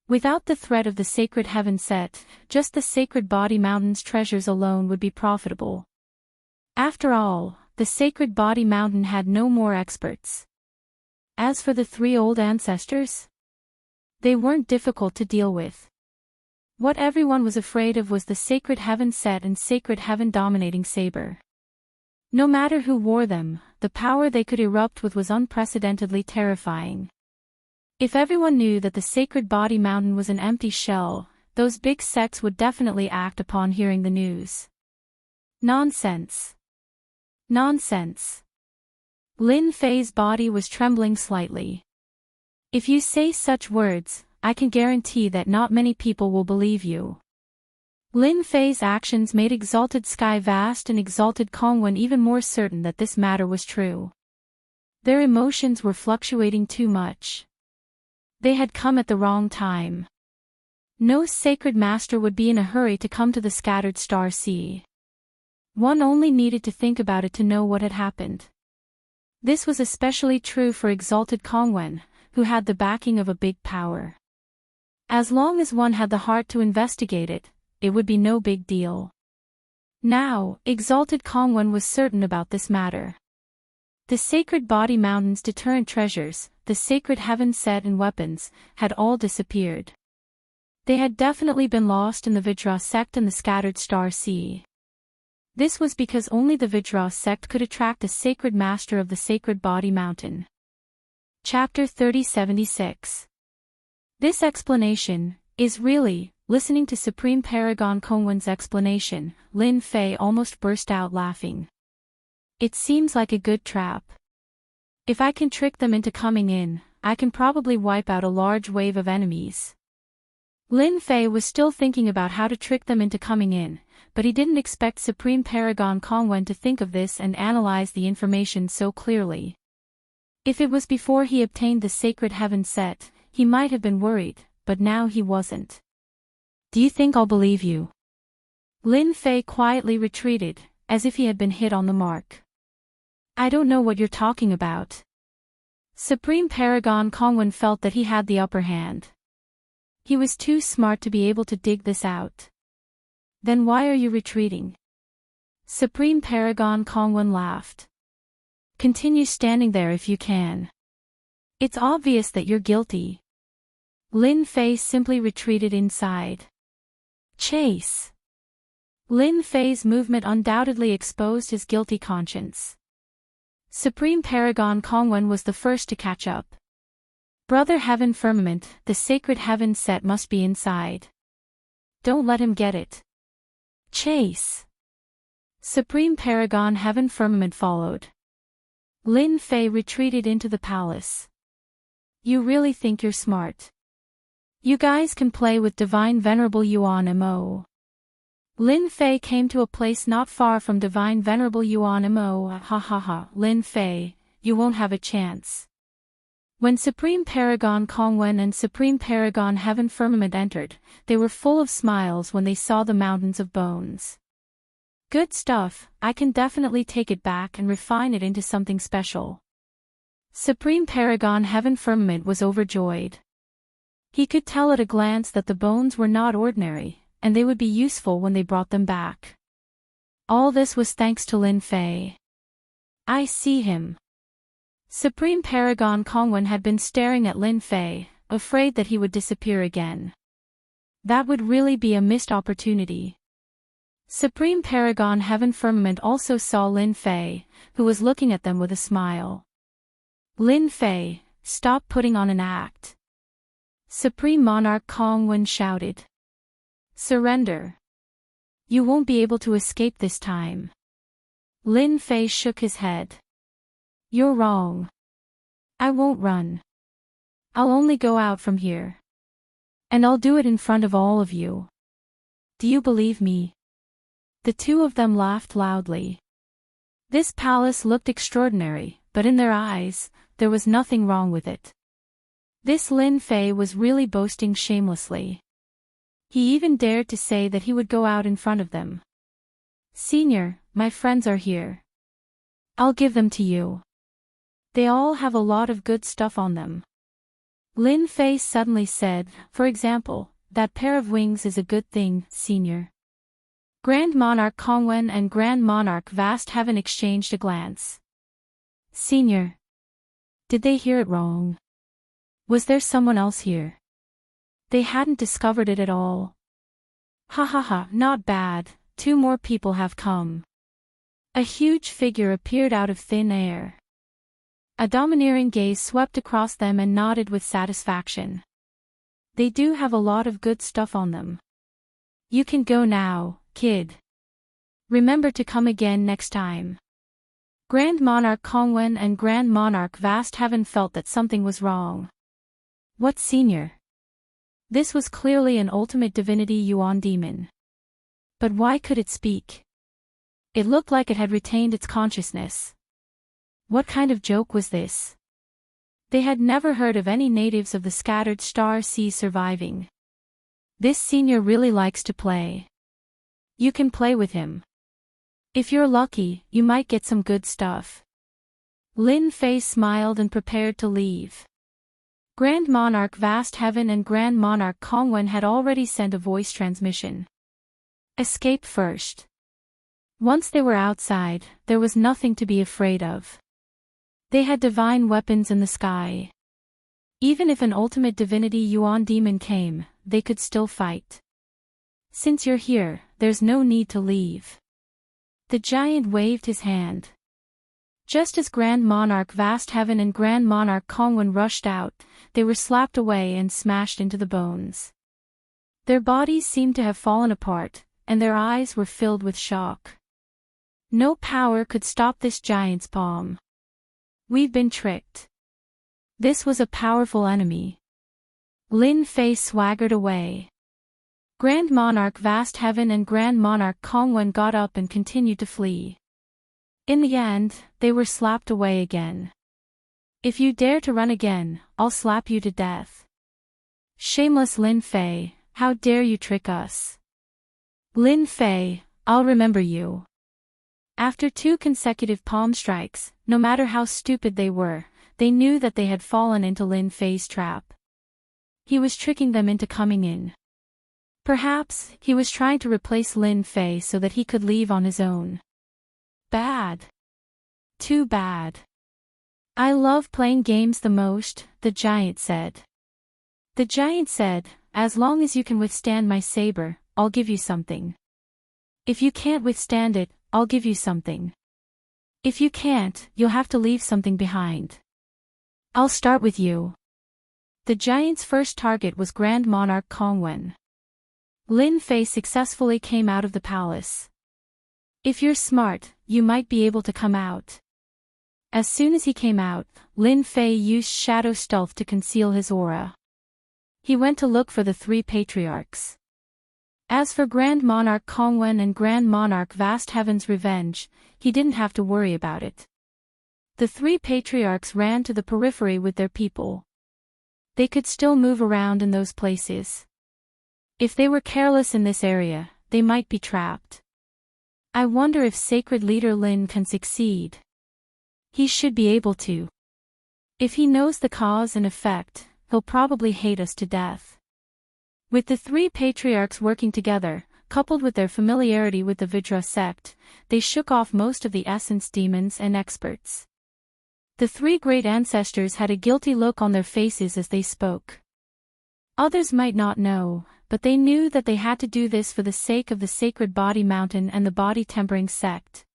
Without the threat of the Sacred Heaven set, just the Sacred Body Mountain's treasures alone would be profitable. After all, the Sacred Body Mountain had no more experts. As for the 3 old ancestors, they weren't difficult to deal with. What everyone was afraid of was the Sacred Heaven set and Sacred Heaven dominating saber. No matter who wore them, the power they could erupt with was unprecedentedly terrifying. If everyone knew that the Sacred Body Mountain was an empty shell, those big sects would definitely act upon hearing the news. Nonsense. Nonsense. Lin Fei's body was trembling slightly. If you say such words, I can guarantee that not many people will believe you. Lin Fei's actions made Exalted Sky Vast and Exalted Kongwen even more certain that this matter was true. Their emotions were fluctuating too much. They had come at the wrong time. No sacred master would be in a hurry to come to the Scattered Star Sea. One only needed to think about it to know what had happened. This was especially true for Exalted Kongwen, who had the backing of a big power. As long as one had the heart to investigate it, it would be no big deal. Now, Exalted Kongwen was certain about this matter. The Sacred Body Mountain's deterrent treasures, the Sacred Heaven set and weapons, had all disappeared. They had definitely been lost in the Vajra sect and the Scattered Star Sea. This was because only the Vajra sect could attract a sacred master of the Sacred Body Mountain. Chapter 3076. This explanation is really. Listening to Supreme Paragon Kongwen's explanation, Lin Fei almost burst out laughing. It seems like a good trap. If I can trick them into coming in, I can probably wipe out a large wave of enemies. Lin Fei was still thinking about how to trick them into coming in, but he didn't expect Supreme Paragon Kongwen to think of this and analyze the information so clearly. If it was before he obtained the Sacred Heaven set, he might have been worried, but now he wasn't. Do you think I'll believe you? Lin Fei quietly retreated, as if he had been hit on the mark. I don't know what you're talking about. Supreme Paragon Kongwen felt that he had the upper hand. He was too smart to be able to dig this out. Then why are you retreating? Supreme Paragon Kongwen laughed. Continue standing there if you can. It's obvious that you're guilty. Lin Fei simply retreated inside. Chase. Lin Fei's movement undoubtedly exposed his guilty conscience. Supreme Paragon Kongwen was the first to catch up. Brother Heaven Firmament, the Sacred Heaven set must be inside. Don't let him get it. Chase. Supreme Paragon Heaven Firmament followed. Lin Fei retreated into the palace. You really think you're smart? You guys can play with Divine Venerable Yuan Mo. Lin Fei came to a place not far from Divine Venerable Yuan Mo. Ha ha ha, Lin Fei, you won't have a chance. When Supreme Paragon Kongwen and Supreme Paragon Heaven Firmament entered, they were full of smiles when they saw the mountains of bones. Good stuff, I can definitely take it back and refine it into something special. Supreme Paragon Heaven Firmament was overjoyed. He could tell at a glance that the bones were not ordinary, and they would be useful when they brought them back. All this was thanks to Lin Fei. I see him. Supreme Paragon Kongwen had been staring at Lin Fei, afraid that he would disappear again. That would really be a missed opportunity. Supreme Paragon Heaven Firmament also saw Lin Fei, who was looking at them with a smile. Lin Fei, stop putting on an act. Supreme Monarch Kongwen shouted. Surrender. You won't be able to escape this time. Lin Fei shook his head. You're wrong. I won't run. I'll only go out from here. And I'll do it in front of all of you. Do you believe me? The two of them laughed loudly. This palace looked extraordinary, but in their eyes, there was nothing wrong with it. This Lin Fei was really boasting shamelessly. He even dared to say that he would go out in front of them. Senior, my friends are here. I'll give them to you. They all have a lot of good stuff on them. Lin Fei suddenly said, for example, that pair of wings is a good thing, Senior. Grand Monarch Kongwen and Grand Monarch Vast Heaven exchanged a glance. Senior. Did they hear it wrong? Was there someone else here? They hadn't discovered it at all. Ha ha ha, not bad, 2 more people have come. A huge figure appeared out of thin air. A domineering gaze swept across them and nodded with satisfaction. They do have a lot of good stuff on them. You can go now, kid. Remember to come again next time. Grand Monarch Kongwen and Grand Monarch Vast Heaven felt that something was wrong. What, Senior? This was clearly an ultimate divinity Yuan demon. But why could it speak? It looked like it had retained its consciousness. What kind of joke was this? They had never heard of any natives of the scattered star sea surviving. This Senior really likes to play. You can play with him. If you're lucky, you might get some good stuff. Lin Fei smiled and prepared to leave. Grand Monarch Vast Heaven and Grand Monarch Kongwen had already sent a voice transmission. Escape first. Once they were outside, there was nothing to be afraid of. They had divine weapons in the sky. Even if an ultimate divinity Yuan demon came, they could still fight. Since you're here, there's no need to leave. The giant waved his hand. Just as Grand Monarch Vast Heaven and Grand Monarch Kongwen rushed out, they were slapped away and smashed into the bones. Their bodies seemed to have fallen apart, and their eyes were filled with shock. No power could stop this giant's palm. We've been tricked. This was a powerful enemy. Lin Fei swaggered away. Grand Monarch Vast Heaven and Grand Monarch Kongwen got up and continued to flee. In the end, they were slapped away again. If you dare to run again, I'll slap you to death. Shameless Lin Fei, how dare you trick us? Lin Fei, I'll remember you. After 2 consecutive palm strikes, no matter how stupid they were, they knew that they had fallen into Lin Fei's trap. He was tricking them into coming in. Perhaps, he was trying to replace Lin Fei so that he could leave on his own. Bad. Too bad. I love playing games the most, the giant said. The giant said, as long as you can withstand my saber, I'll give you something. If you can't withstand it, I'll give you something. If you can't, you'll have to leave something behind. I'll start with you. The giant's first target was Grand Monarch Kongwen. Lin Fei successfully came out of the palace. If you're smart, you might be able to come out. As soon as he came out, Lin Fei used shadow stealth to conceal his aura. He went to look for the 3 patriarchs. As for Grand Monarch Kongwen and Grand Monarch Vast Heaven's revenge, he didn't have to worry about it. The three patriarchs ran to the periphery with their people. They could still move around in those places. If they were careless in this area, they might be trapped. I wonder if Sacred Leader Lin can succeed. He should be able to. If he knows the cause and effect, he'll probably hate us to death. With the three patriarchs working together, coupled with their familiarity with the Vidra sect, they shook off most of the essence demons and experts. The three great ancestors had a guilty look on their faces as they spoke. Others might not know, but they knew that they had to do this for the sake of the Sacred Body Mountain and the Body Tempering sect.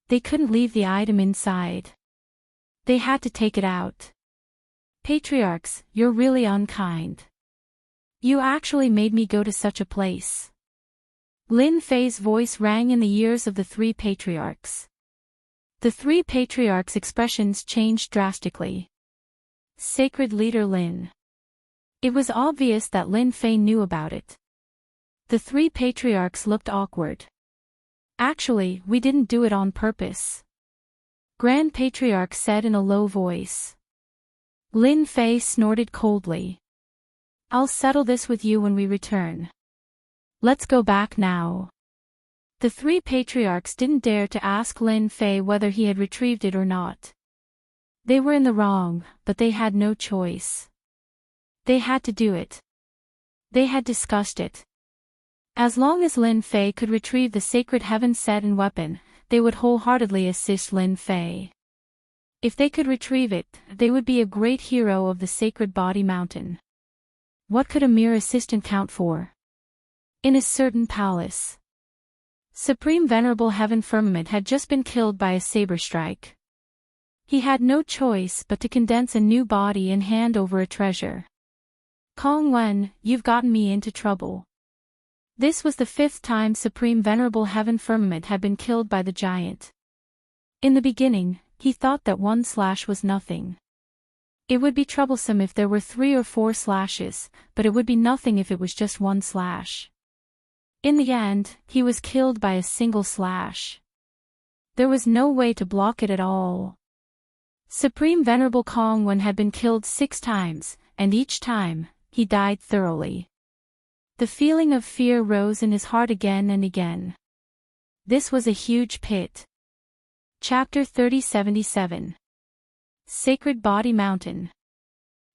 They couldn't leave the item inside. They had to take it out. Patriarchs, you're really unkind. You actually made me go to such a place. Lin Fei's voice rang in the ears of the three patriarchs. The three patriarchs' expressions changed drastically. Sacred Leader Lin. It was obvious that Lin Fei knew about it. The three patriarchs looked awkward. Actually, we didn't do it on purpose. Grand Patriarch said in a low voice. Lin Fei snorted coldly. I'll settle this with you when we return. Let's go back now. The three patriarchs didn't dare to ask Lin Fei whether he had retrieved it or not. They were in the wrong, but they had no choice. They had to do it. They had discussed it. As long as Lin Fei could retrieve the Sacred Heaven set and weapon, they would wholeheartedly assist Lin Fei. If they could retrieve it, they would be a great hero of the Sacred Body Mountain. What could a mere assistant count for? In a certain palace. Supreme Venerable Heaven Firmament had just been killed by a saber strike. He had no choice but to condense a new body and hand over a treasure. Kong Wen, you've gotten me into trouble. This was the 5th time Supreme Venerable Heaven Firmament had been killed by the giant. In the beginning, he thought that 1 slash was nothing. It would be troublesome if there were 3 or 4 slashes, but it would be nothing if it was just 1 slash. In the end, he was killed by a single slash. There was no way to block it at all. Supreme Venerable Kong Wen had been killed 6 times, and each time, he died thoroughly. The feeling of fear rose in his heart again and again. This was a huge pit. Chapter 3077. Sacred Body Mountain.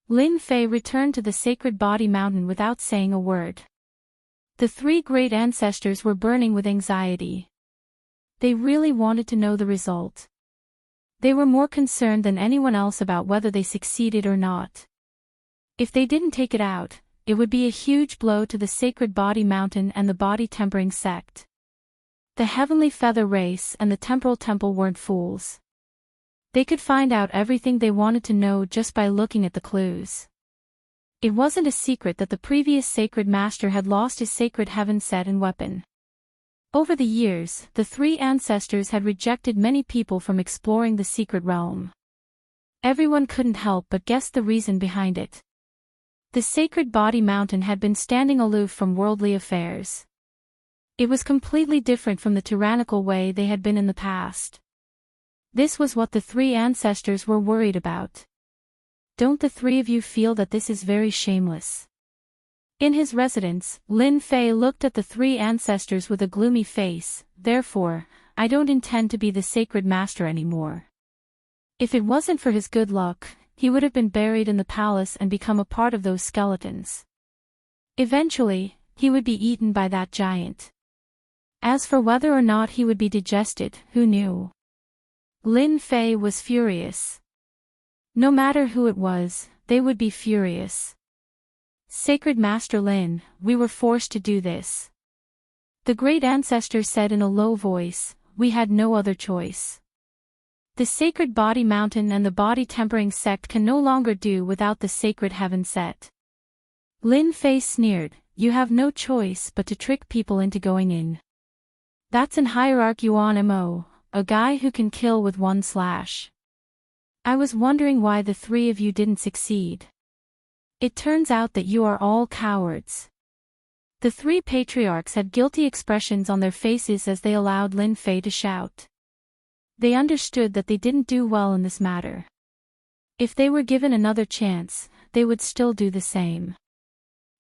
Lin Fei returned to the Sacred Body Mountain without saying a word. The 3 great ancestors were burning with anxiety. They really wanted to know the result. They were more concerned than anyone else about whether they succeeded or not. If they didn't take it out, it would be a huge blow to the Sacred Body Mountain and the Body Tempering sect. The Heavenly Feather Race and the Temporal Temple weren't fools. They could find out everything they wanted to know just by looking at the clues. It wasn't a secret that the previous Sacred Master had lost his Sacred Heaven set and weapon. Over the years, the 3 ancestors had rejected many people from exploring the secret realm. Everyone couldn't help but guess the reason behind it. The Sacred Body Mountain had been standing aloof from worldly affairs. It was completely different from the tyrannical way they had been in the past. This was what the 3 ancestors were worried about. Don't the 3 of you feel that this is very shameless? In his residence, Lin Fei looked at the 3 ancestors with a gloomy face. Therefore, I don't intend to be the Sacred Master anymore. If it wasn't for his good luck, he would have been buried in the palace and become a part of those skeletons. Eventually, he would be eaten by that giant. As for whether or not he would be digested, who knew? Lin Fei was furious. No matter who it was, they would be furious. Sacred Master Lin, we were forced to do this. The great ancestor said in a low voice, we had no other choice. The Sacred Body Mountain and the Body Tempering sect can no longer do without the Sacred Heaven set. Lin Fei sneered, you have no choice but to trick people into going in. That's an Hierarch Yuan Mo, a guy who can kill with 1 slash. I was wondering why the 3 of you didn't succeed. It turns out that you are all cowards. The 3 patriarchs had guilty expressions on their faces as they allowed Lin Fei to shout. They understood that they didn't do well in this matter. If they were given another chance, they would still do the same.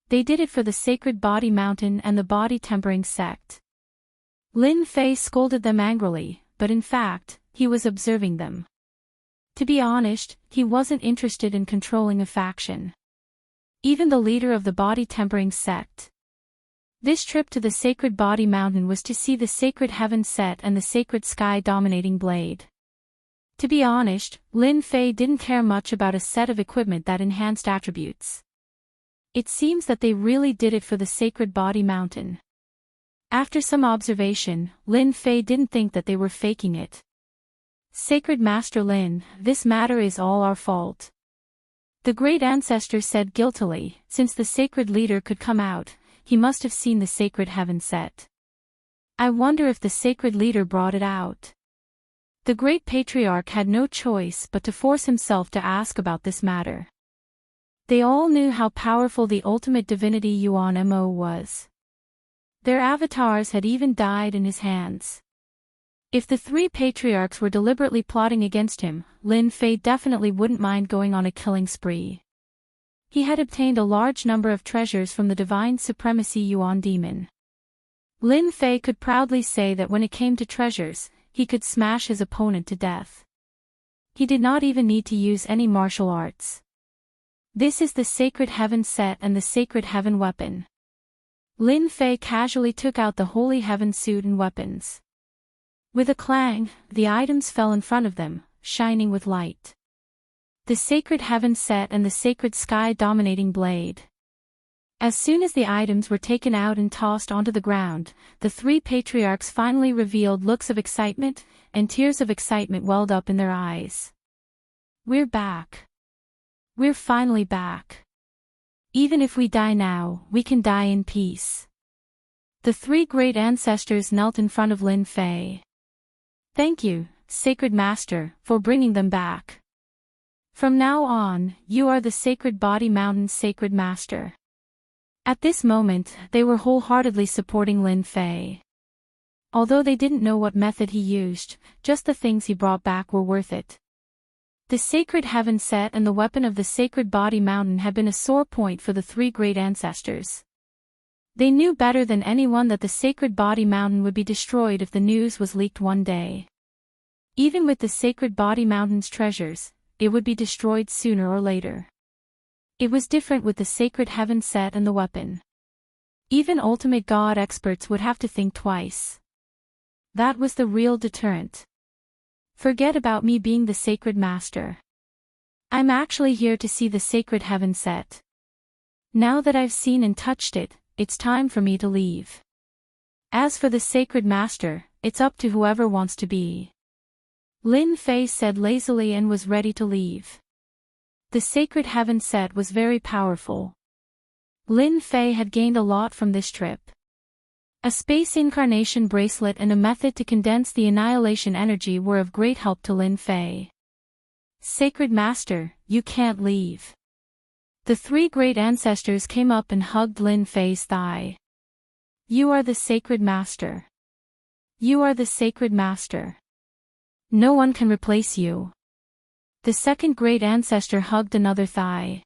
They did it for the Sacred Body Mountain and the Body Tempering Sect. Lin Fei scolded them angrily, but in fact, he was observing them. To be honest, he wasn't interested in controlling a faction. Even the leader of the Body Tempering Sect. This trip to the Sacred Body Mountain was to see the Sacred Heaven Set and the Sacred Sky Dominating Blade. To be honest, Lin Fei didn't care much about a set of equipment that enhanced attributes. It seems that they really did it for the Sacred Body Mountain. After some observation, Lin Fei didn't think that they were faking it. Sacred Master Lin, this matter is all our fault. The Great Ancestor said guiltily, since the Sacred Leader could come out, he must have seen the Sacred Heaven Set. I wonder if the Sacred Leader brought it out. The Great Patriarch had no choice but to force himself to ask about this matter. They all knew how powerful the ultimate divinity Yuan Mo was. Their avatars had even died in his hands. If the three patriarchs were deliberately plotting against him, Lin Fei definitely wouldn't mind going on a killing spree. He had obtained a large number of treasures from the Divine Supremacy Yuan Demon. Lin Fei could proudly say that when it came to treasures, he could smash his opponent to death. He did not even need to use any martial arts. This is the Sacred Heaven Set and the Sacred Heaven Weapon. Lin Fei casually took out the Holy Heaven Suit and weapons. With a clang, the items fell in front of them, shining with light. The Sacred Heaven Set and the Sacred Sky Dominating Blade. As soon as the items were taken out and tossed onto the ground, the three patriarchs finally revealed looks of excitement, and tears of excitement welled up in their eyes. We're back. We're finally back. Even if we die now, we can die in peace. The three great ancestors knelt in front of Lin Fei. Thank you, Sacred Master, for bringing them back. From now on, you are the Sacred Body Mountain's Sacred Master. At this moment, they were wholeheartedly supporting Lin Fei. Although they didn't know what method he used, just the things he brought back were worth it. The Sacred Heaven Set and the weapon of the Sacred Body Mountain had been a sore point for the three great ancestors. They knew better than anyone that the Sacred Body Mountain would be destroyed if the news was leaked one day. Even with the Sacred Body Mountain's treasures, it would be destroyed sooner or later. It was different with the Sacred Heaven Set and the weapon. Even ultimate god experts would have to think twice. That was the real deterrent. Forget about me being the Sacred Master. I'm actually here to see the Sacred Heaven Set. Now that I've seen and touched it, it's time for me to leave. As for the Sacred Master, it's up to whoever wants to be. Lin Fei said lazily and was ready to leave. The Sacred Heaven Set was very powerful. Lin Fei had gained a lot from this trip. A space incarnation bracelet and a method to condense the annihilation energy were of great help to Lin Fei. Sacred Master, you can't leave. The three great ancestors came up and hugged Lin Fei's thigh. You are the Sacred Master. You are the Sacred Master. No one can replace you. The second great ancestor hugged another thigh.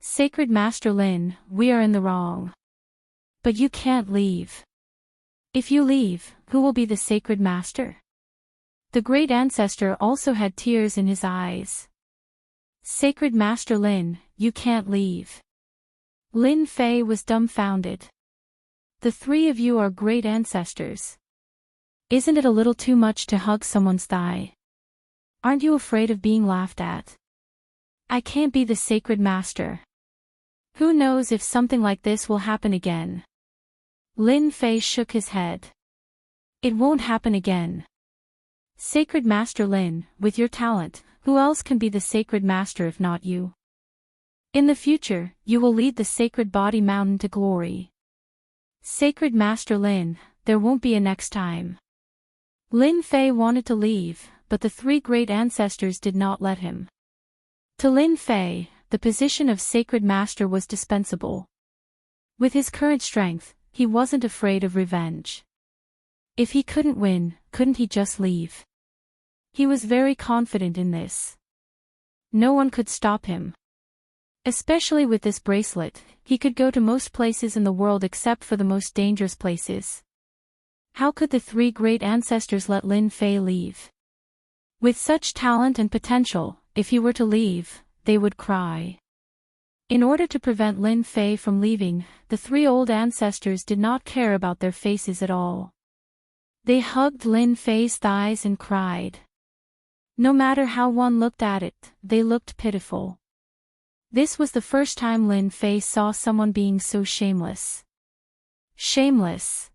Sacred Master Lin, we are in the wrong. But you can't leave. If you leave, who will be the Sacred Master? The great ancestor also had tears in his eyes. Sacred Master Lin, you can't leave. Lin Fei was dumbfounded. The three of you are great ancestors. Isn't it a little too much to hug someone's thigh? Aren't you afraid of being laughed at? I can't be the Sacred Master. Who knows if something like this will happen again? Lin Fei shook his head. It won't happen again. Sacred Master Lin, with your talent, who else can be the Sacred Master if not you? In the future, you will lead the Sacred Body Mountain to glory. Sacred Master Lin, there won't be a next time. Lin Fei wanted to leave, but the three great ancestors did not let him. To Lin Fei, the position of Sacred Master was dispensable. With his current strength, he wasn't afraid of revenge. If he couldn't win, couldn't he just leave? He was very confident in this. No one could stop him. Especially with this bracelet, he could go to most places in the world except for the most dangerous places. How could the three great ancestors let Lin Fei leave? With such talent and potential, if he were to leave, they would cry. In order to prevent Lin Fei from leaving, the three old ancestors did not care about their faces at all. They hugged Lin Fei's thighs and cried. No matter how one looked at it, they looked pitiful. This was the first time Lin Fei saw someone being so shameless. Shameless.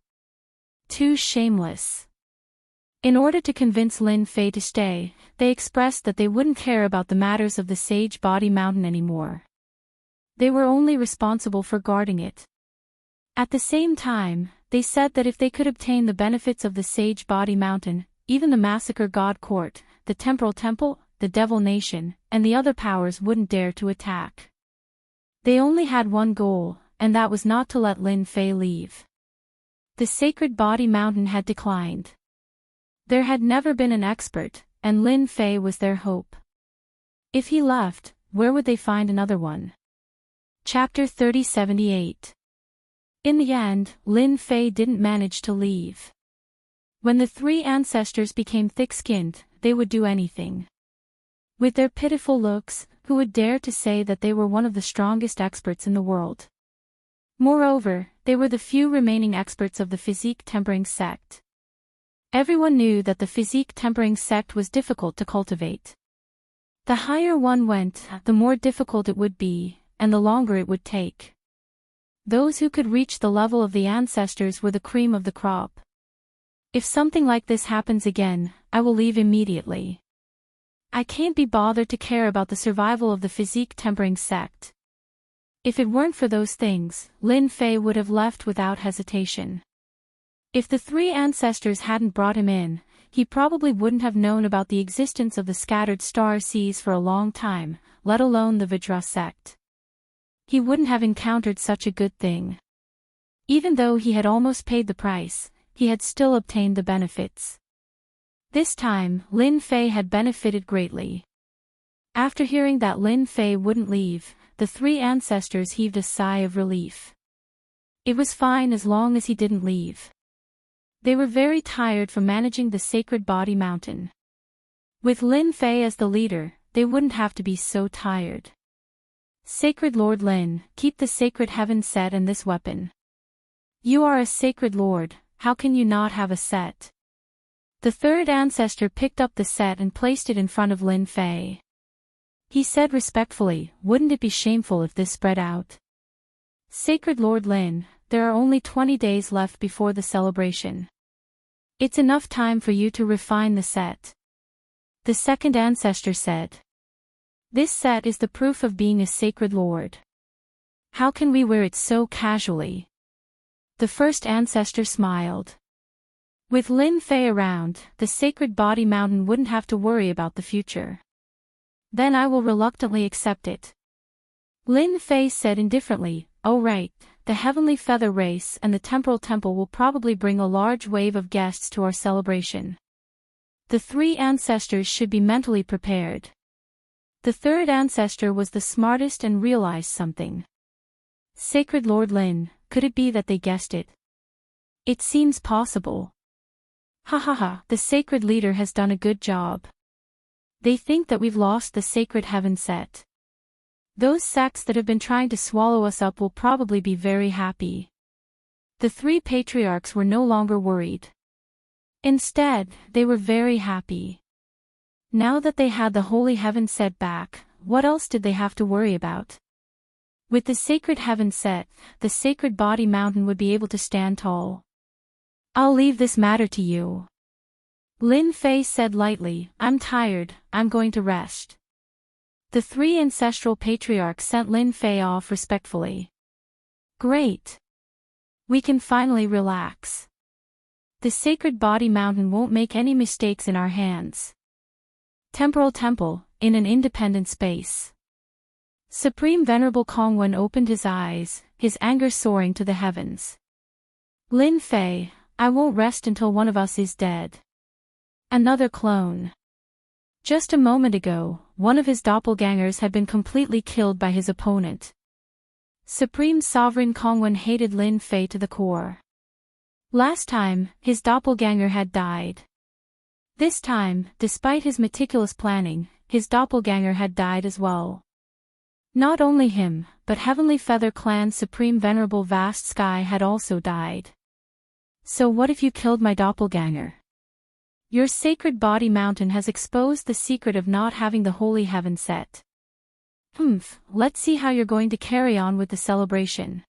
Too shameless. In order to convince Lin Fei to stay, they expressed that they wouldn't care about the matters of the Sage Body Mountain anymore. They were only responsible for guarding it. At the same time, they said that if they could obtain the benefits of the Sage Body Mountain, even the Massacre God Court, the Temporal Temple, the Devil Nation, and the other powers wouldn't dare to attack. They only had one goal, and that was not to let Lin Fei leave. The Sacred Body Mountain had declined. There had never been an expert, and Lin Fei was their hope. If he left, where would they find another one? Chapter 3078. In the end, Lin Fei didn't manage to leave. When the three ancestors became thick-skinned, they would do anything. With their pitiful looks, who would dare to say that they were one of the strongest experts in the world? Moreover, they were the few remaining experts of the physique tempering sect. Everyone knew that the physique tempering sect was difficult to cultivate. The higher one went, the more difficult it would be, and the longer it would take. Those who could reach the level of the ancestors were the cream of the crop. If something like this happens again, I will leave immediately. I can't be bothered to care about the survival of the physique tempering sect. If it weren't for those things, Lin Fei would have left without hesitation. If the three ancestors hadn't brought him in, he probably wouldn't have known about the existence of the scattered star seas for a long time, let alone the Vajra sect. He wouldn't have encountered such a good thing. Even though he had almost paid the price, he had still obtained the benefits. This time, Lin Fei had benefited greatly. After hearing that Lin Fei wouldn't leave, the three ancestors heaved a sigh of relief. It was fine as long as he didn't leave. They were very tired from managing the Sacred Body Mountain. With Lin Fei as the leader, they wouldn't have to be so tired. Sacred Lord Lin, keep the Sacred Heaven set and this weapon. You are a Sacred Lord, how can you not have a set? The third ancestor picked up the set and placed it in front of Lin Fei. He said respectfully, wouldn't it be shameful if this spread out? Sacred Lord Lin, there are only 20 days left before the celebration. It's enough time for you to refine the set. The second ancestor said. This set is the proof of being a Sacred Lord. How can we wear it so casually? The first ancestor smiled. With Lin Fei around, the Sacred Body Mountain wouldn't have to worry about the future. Then I will reluctantly accept it. Lin Fei said indifferently, oh right, the Heavenly Feather Race and the Temporal Temple will probably bring a large wave of guests to our celebration. The three ancestors should be mentally prepared. The third ancestor was the smartest and realized something. Sacred Lord Lin, could it be that they guessed it? It seems possible. Ha ha ha, the Sacred Leader has done a good job. They think that we've lost the Sacred Heaven set. Those sects that have been trying to swallow us up will probably be very happy. The three patriarchs were no longer worried. Instead, they were very happy. Now that they had the Holy Heaven set back, what else did they have to worry about? With the Sacred Heaven set, the Sacred Body Mountain would be able to stand tall. I'll leave this matter to you. Lin Fei said lightly, I'm tired, I'm going to rest. The three ancestral patriarchs sent Lin Fei off respectfully. Great. We can finally relax. The Sacred Body Mountain won't make any mistakes in our hands. Temporal Temple, in an independent space. Supreme Venerable Kongwen opened his eyes, his anger soaring to the heavens. Lin Fei, I won't rest until one of us is dead. Another clone. Just a moment ago, one of his doppelgangers had been completely killed by his opponent. Supreme Sovereign Kongwen hated Lin Fei to the core. Last time, his doppelganger had died. This time, despite his meticulous planning, his doppelganger had died as well. Not only him, but Heavenly Feather Clan's Supreme Venerable Vast Sky had also died. So what if you killed my doppelganger? Your sacred body mountain has exposed the secret of not having the holy heaven set. Let's see how you're going to carry on with the celebration.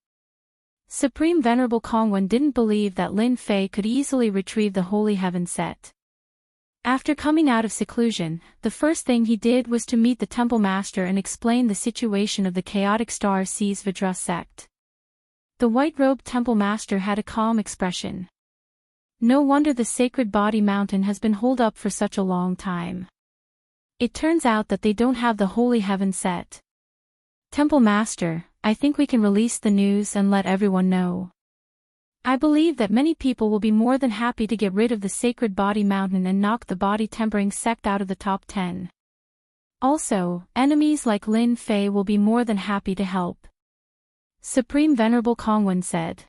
Supreme Venerable Kongwen didn't believe that Lin Fei could easily retrieve the holy heaven set. After coming out of seclusion, the first thing he did was to meet the temple master and explain the situation of the chaotic Star Seas Vidra sect. The white-robed temple master had a calm expression. No wonder the sacred body mountain has been holed up for such a long time. It turns out that they don't have the holy heaven set. Temple master, I think we can release the news and let everyone know. I believe that many people will be more than happy to get rid of the sacred body mountain and knock the body tempering sect out of the top 10. Also, enemies like Lin Fei will be more than happy to help. Supreme Venerable Kongwen said.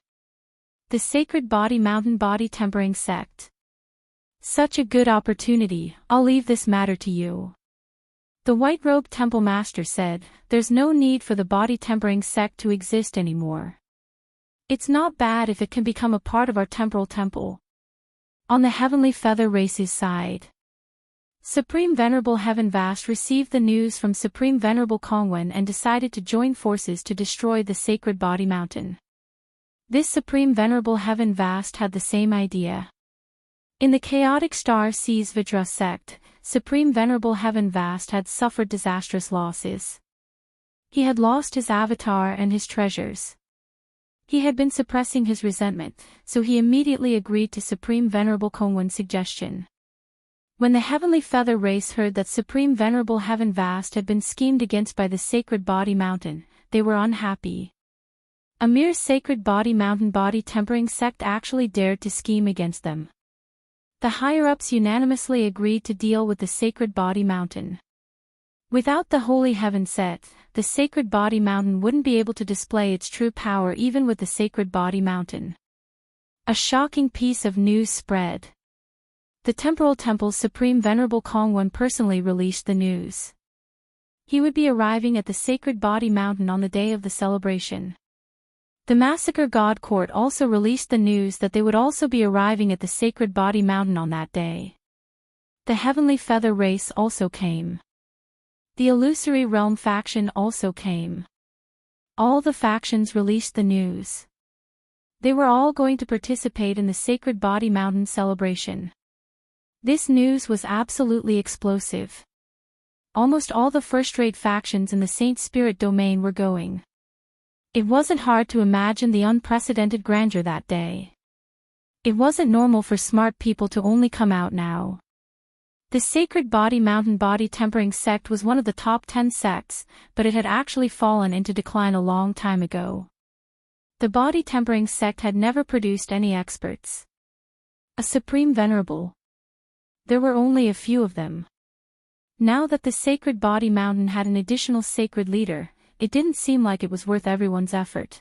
The sacred body mountain body tempering sect. Such a good opportunity, I'll leave this matter to you. The white-robed temple master said, there's no need for the body tempering sect to exist anymore. It's not bad if it can become a part of our temporal temple. On the Heavenly Feather race's side, Supreme Venerable Heaven Vast received the news from Supreme Venerable Kongwen and decided to join forces to destroy the sacred body mountain. This Supreme Venerable Heaven Vast had the same idea. In the chaotic Star Seas Vidra sect, Supreme Venerable Heaven Vast had suffered disastrous losses. He had lost his avatar and his treasures. He had been suppressing his resentment, so he immediately agreed to Supreme Venerable Kongwen's suggestion. When the Heavenly Feather race heard that Supreme Venerable Heaven Vast had been schemed against by the Sacred Body Mountain, they were unhappy. A mere Sacred Body Mountain body tempering sect actually dared to scheme against them. The higher-ups unanimously agreed to deal with the Sacred Body Mountain. Without the Holy Heaven set, the Sacred Body Mountain wouldn't be able to display its true power even with the Sacred Body Mountain. A shocking piece of news spread. The Temporal Temple's Supreme Venerable Kongwen personally released the news. He would be arriving at the Sacred Body Mountain on the day of the celebration. The Massacre God Court also released the news that they would also be arriving at the Sacred Body Mountain on that day. The Heavenly Feather race also came. The Illusory Realm faction also came. All the factions released the news. They were all going to participate in the Sacred Body Mountain celebration. This news was absolutely explosive. Almost all the first-rate factions in the Saint Spirit domain were going. It wasn't hard to imagine the unprecedented grandeur that day. It wasn't normal for smart people to only come out now. The Sacred Body Mountain body tempering sect was one of the top 10 sects, but it had actually fallen into decline a long time ago. The body tempering sect had never produced any experts. A Supreme Venerable. There were only a few of them. Now that the Sacred Body Mountain had an additional sacred leader, it didn't seem like it was worth everyone's effort.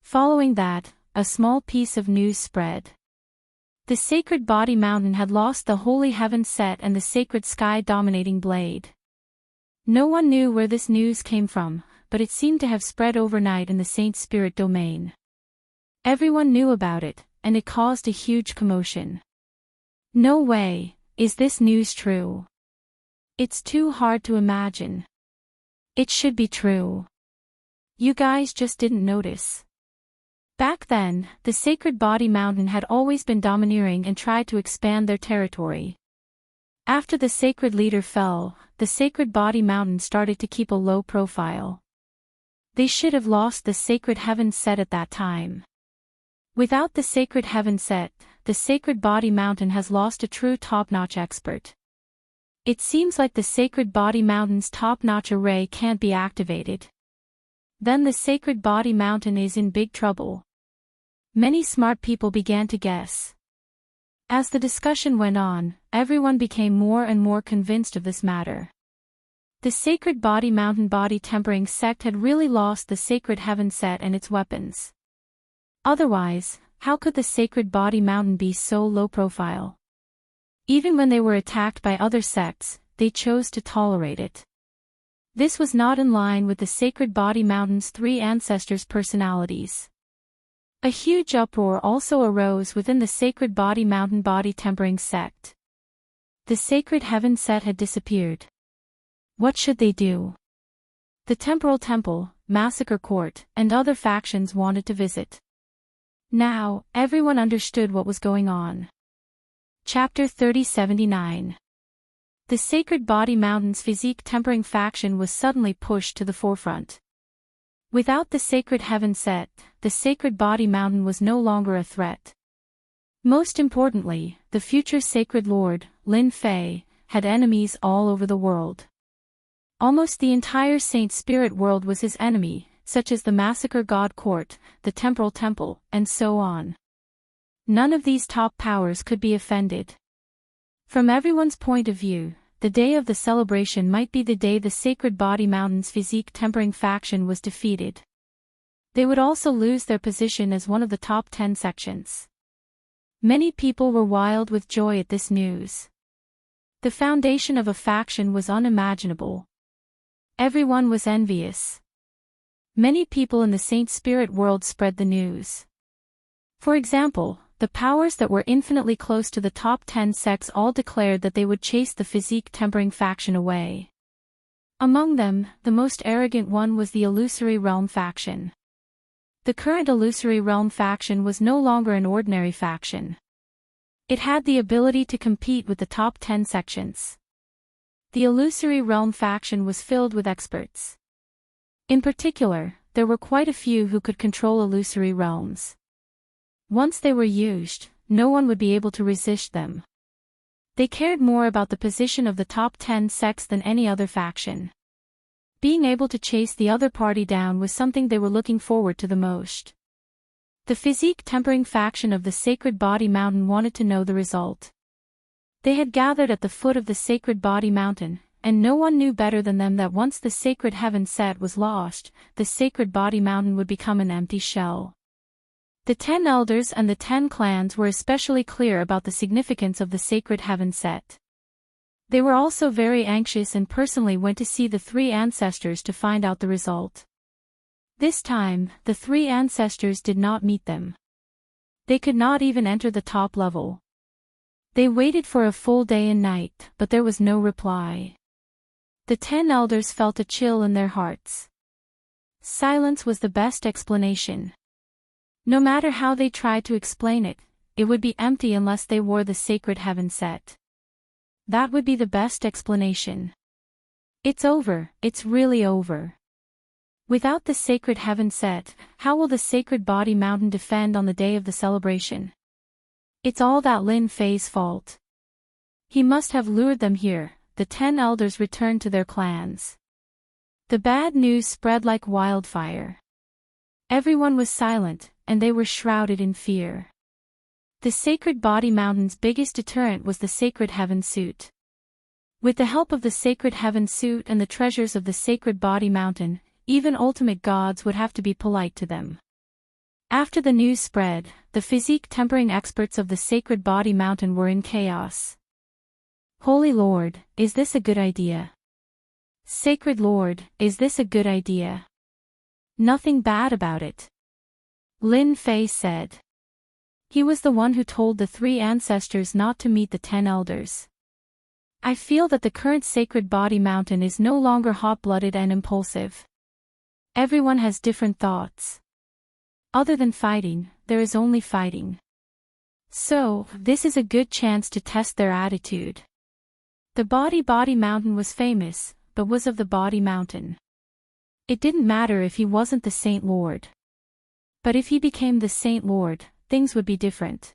Following that, a small piece of news spread. The Sacred Body Mountain had lost the Holy Heaven set and the Sacred Sky Dominating Blade. No one knew where this news came from, but it seemed to have spread overnight in the Saint Spirit domain. Everyone knew about it, and it caused a huge commotion. No way, is this news true? It's too hard to imagine. It should be true. You guys just didn't notice. Back then, the Sacred Body Mountain had always been domineering and tried to expand their territory. After the sacred leader fell, the Sacred Body Mountain started to keep a low profile. They should have lost the Sacred Heaven set at that time. Without the Sacred Heaven set, the Sacred Body Mountain has lost a true top-notch expert. It seems like the Sacred Body Mountain's top-notch array can't be activated. Then the Sacred Body Mountain is in big trouble. Many smart people began to guess. As the discussion went on, everyone became more and more convinced of this matter. The Sacred Body Mountain body tempering sect had really lost the Sacred Heaven set and its weapons. Otherwise, how could the Sacred Body Mountain be so low profile? Even when they were attacked by other sects, they chose to tolerate it. This was not in line with the Sacred Body Mountain's three ancestors' personalities. A huge uproar also arose within the Sacred Body Mountain body tempering sect. The Sacred Heaven set had disappeared. What should they do? The Temporal Temple, Massacre Court, and other factions wanted to visit. Now, everyone understood what was going on. Chapter 3079. The Sacred Body Mountain's physique tempering faction was suddenly pushed to the forefront. Without the Sacred Heaven set, the Sacred Body Mountain was no longer a threat. Most importantly, the future Sacred Lord, Lin Fei, had enemies all over the world. Almost the entire Saint Spirit world was his enemy, such as the Massacre God Court, the Temporal Temple, and so on. None of these top powers could be offended. From everyone's point of view, the day of the celebration might be the day the Sacred Body Mountain's physique tempering faction was defeated. They would also lose their position as one of the top 10 sections. Many people were wild with joy at this news. The foundation of a faction was unimaginable. Everyone was envious. Many people in the Saint Spirit world spread the news. For example, the powers that were infinitely close to the top 10 sects all declared that they would chase the physique tempering faction away. Among them, the most arrogant one was the Illusory Realm faction. The current Illusory Realm faction was no longer an ordinary faction. It had the ability to compete with the top 10 sections. The Illusory Realm faction was filled with experts. In particular, there were quite a few who could control illusory realms. Once they were used, no one would be able to resist them. They cared more about the position of the top 10 sects than any other faction. Being able to chase the other party down was something they were looking forward to the most. The physique tempering faction of the Sacred Body Mountain wanted to know the result. They had gathered at the foot of the Sacred Body Mountain, and no one knew better than them that once the Sacred Heaven set was lost, the Sacred Body Mountain would become an empty shell. The 10 elders and the 10 clans were especially clear about the significance of the Sacred Heaven set. They were also very anxious and personally went to see the three ancestors to find out the result. This time, the three ancestors did not meet them. They could not even enter the top level. They waited for a full day and night, but there was no reply. The 10 elders felt a chill in their hearts. Silence was the best explanation. No matter how they tried to explain it, it would be empty unless they wore the Sacred Heaven set. That would be the best explanation. It's over, it's really over. Without the Sacred Heaven set, how will the Sacred Body Mountain defend on the day of the celebration? It's all that Lin Fei's fault. He must have lured them here. The 10 elders returned to their clans. The bad news spread like wildfire. Everyone was silent, and they were shrouded in fear. The Sacred Body Mountain's biggest deterrent was the Sacred Heaven suit. With the help of the Sacred Heaven suit and the treasures of the Sacred Body Mountain, even ultimate gods would have to be polite to them. After the news spread, the physique tempering experts of the Sacred Body Mountain were in chaos. Holy Lord, is this a good idea? Sacred Lord, is this a good idea? Nothing bad about it. Lin Fei said. He was the one who told the three ancestors not to meet the 10 elders. I feel that the current Sacred Body Mountain is no longer hot-blooded and impulsive. Everyone has different thoughts. Other than fighting, there is only fighting. So, this is a good chance to test their attitude. The Body Mountain was famous, but was of the Body Mountain. It didn't matter if he wasn't the Saint Lord. But if he became the Saint Lord, things would be different.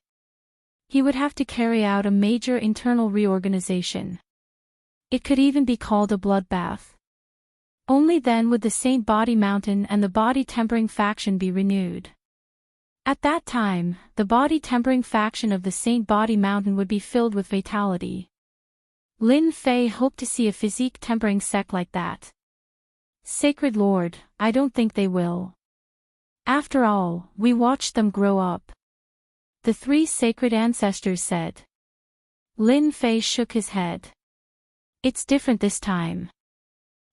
He would have to carry out a major internal reorganization. It could even be called a bloodbath. Only then would the Saint Body Mountain and the body tempering faction be renewed. At that time, the body-tempering faction of the Saint Body Mountain would be filled with fatality. Lin Fei hoped to see a physique-tempering sect like that. Sacred Lord, I don't think they will. After all, we watched them grow up. The 3 sacred ancestors said. Lin Fei shook his head. It's different this time.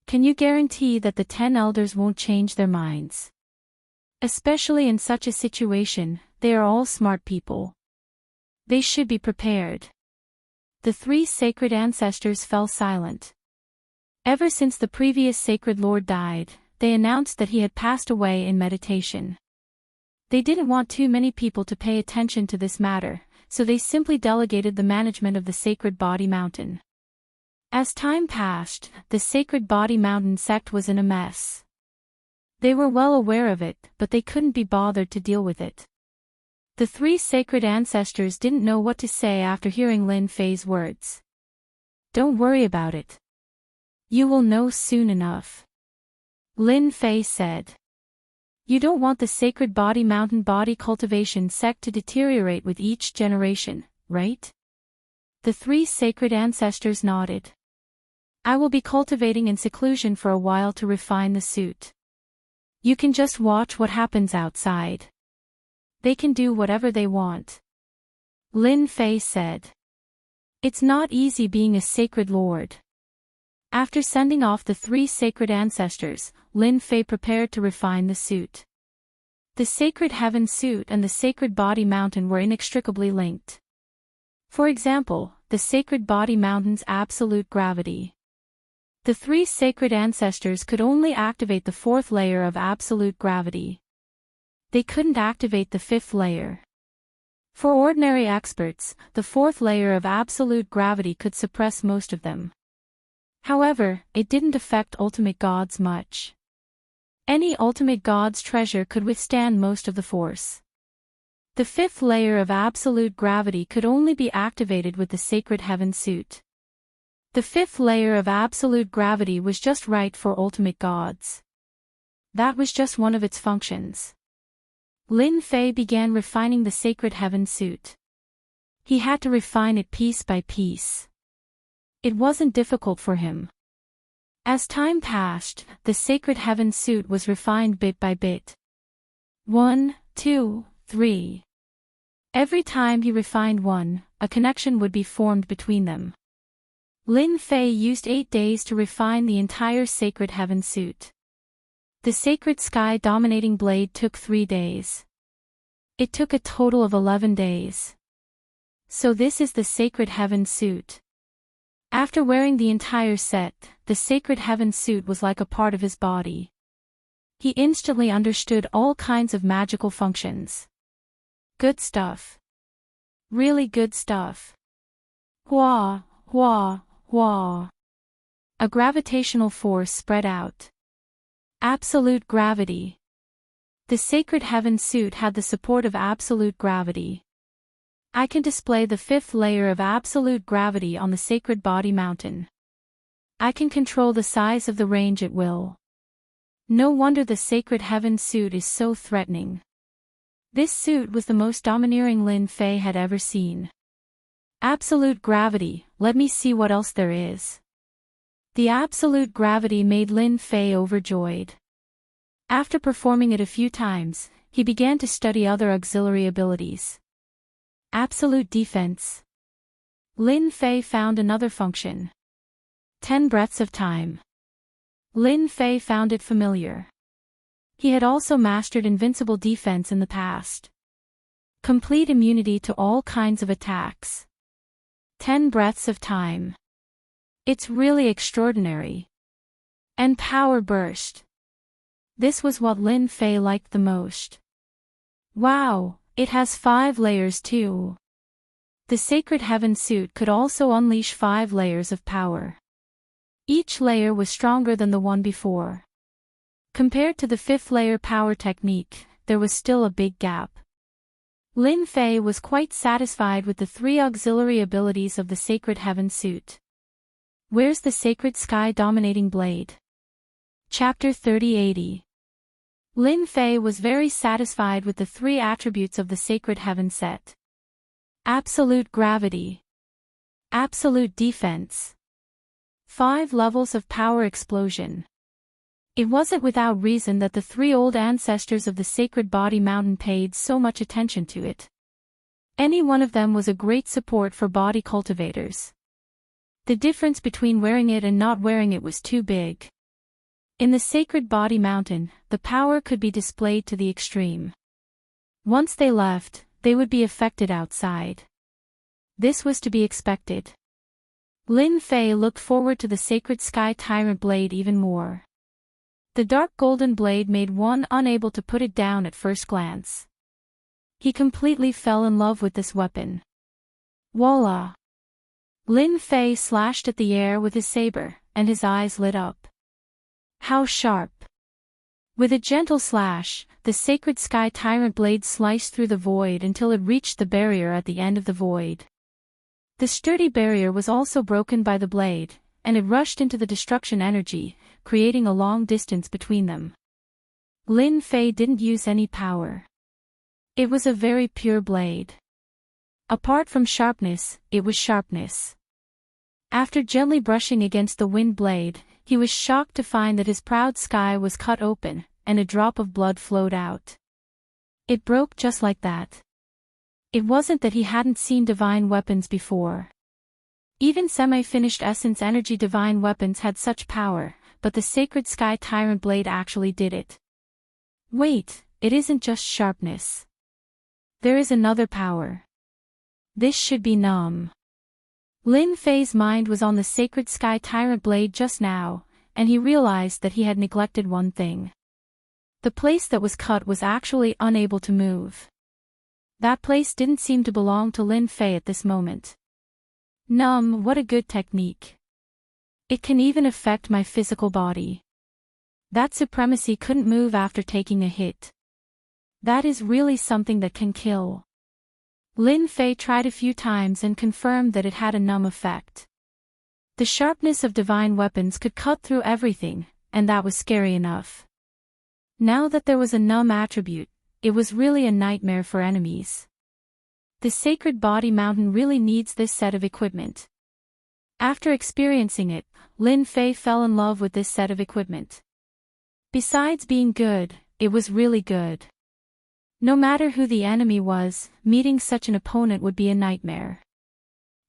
Can you guarantee that the 10 elders won't change their minds? Especially in such a situation, they are all smart people. They should be prepared. The 3 sacred ancestors fell silent. Ever since the previous sacred lord died, they announced that he had passed away in meditation. They didn't want too many people to pay attention to this matter, so they simply delegated the management of the Sacred Body Mountain. As time passed, the Sacred Body Mountain sect was in a mess. They were well aware of it, but they couldn't be bothered to deal with it. The 3 sacred ancestors didn't know what to say after hearing Lin Fei's words. Don't worry about it. You will know soon enough. Lin Fei said. You don't want the Sacred Body Mountain body cultivation sect to deteriorate with each generation, right? The 3 sacred ancestors nodded. I will be cultivating in seclusion for a while to refine the suit. You can just watch what happens outside. They can do whatever they want. Lin Fei said. It's not easy being a sacred lord. After sending off the 3 sacred ancestors, Lin Fei prepared to refine the suit. The Sacred Heaven suit and the Sacred Body Mountain were inextricably linked. For example, the Sacred Body Mountain's absolute gravity. The 3 sacred ancestors could only activate the 4th layer of absolute gravity. They couldn't activate the 5th layer. For ordinary experts, the 4th layer of absolute gravity could suppress most of them. However, it didn't affect ultimate gods much. Any ultimate god's treasure could withstand most of the force. The 5th layer of absolute gravity could only be activated with the Sacred Heaven suit. The 5th layer of absolute gravity was just right for ultimate gods. That was just one of its functions. Lin Fei began refining the Sacred Heaven suit. He had to refine it piece by piece. It wasn't difficult for him. As time passed, the Sacred Heaven suit was refined bit by bit. 1, 2, 3. Every time he refined one, a connection would be formed between them. Lin Fei used 8 days to refine the entire Sacred Heaven suit. The Sacred Sky Dominating Blade took 3 days. It took a total of 11 days. So this is the Sacred Heaven suit. After wearing the entire set, the Sacred Heaven suit was like a part of his body. He instantly understood all kinds of magical functions. Good stuff. Really good stuff. Hua, hua, hua. A gravitational force spread out. Absolute gravity. The Sacred Heaven suit had the support of absolute gravity. I can display the 5th layer of absolute gravity on the Sacred Body Mountain. I can control the size of the range at will. No wonder the Sacred Heaven suit is so threatening. This suit was the most domineering Lin Fei had ever seen. Absolute gravity, let me see what else there is. The absolute gravity made Lin Fei overjoyed. After performing it a few times, he began to study other auxiliary abilities. Absolute defense. Lin Fei found another function. 10 breaths of time. Lin Fei found it familiar. He had also mastered invincible defense in the past. Complete immunity to all kinds of attacks. 10 breaths of time. It's really extraordinary. And power burst. This was what Lin Fei liked the most. Wow, it has 5 layers too. The Sacred Heaven suit could also unleash 5 layers of power. Each layer was stronger than the one before. Compared to the 5th layer power technique, there was still a big gap. Lin Fei was quite satisfied with the 3 auxiliary abilities of the Sacred Heaven suit. Where's the Sacred Sky Dominating Blade? Chapter 3080. Lin Fei was very satisfied with the 3 attributes of the Sacred Heaven set. Absolute gravity. Absolute defense. 5 levels of power explosion. It wasn't without reason that the 3 old ancestors of the Sacred Body Mountain paid so much attention to it. Any one of them was a great support for body cultivators. The difference between wearing it and not wearing it was too big. In the Sacred Body Mountain, the power could be displayed to the extreme. Once they left, they would be affected outside. This was to be expected. Lin Fei looked forward to the Sacred Sky Tyrant blade even more. The dark golden blade made one unable to put it down at first glance. He completely fell in love with this weapon. Voila! Lin Fei slashed at the air with his saber, and his eyes lit up. How sharp! With a gentle slash, the Sacred Sky Tyrant blade sliced through the void until it reached the barrier at the end of the void. The sturdy barrier was also broken by the blade, and it rushed into the destruction energy, creating a long distance between them. Lin Fei didn't use any power. It was a very pure blade. Apart from sharpness, it was sharpness. After gently brushing against the wind blade, he was shocked to find that his proud sky was cut open, and a drop of blood flowed out. It broke just like that. It wasn't that he hadn't seen divine weapons before. Even semi-finished essence energy divine weapons had such power, but the Sacred Sky Tyrant blade actually did it. Wait, it isn't just sharpness. There is another power. This should be numb. Lin Fei's mind was on the Sacred Sky Tyrant blade just now, and he realized that he had neglected one thing. The place that was cut was actually unable to move. That place didn't seem to belong to Lin Fei at this moment. Numb, what a good technique. It can even affect my physical body. That supremacy couldn't move after taking a hit. That is really something that can kill. Lin Fei tried a few times and confirmed that it had a numb effect. The sharpness of divine weapons could cut through everything, and that was scary enough. Now that there was a numb attribute, it was really a nightmare for enemies. The Sacred Body Mountain really needs this set of equipment. After experiencing it, Lin Fei fell in love with this set of equipment. Besides being good, it was really good. No matter who the enemy was, meeting such an opponent would be a nightmare.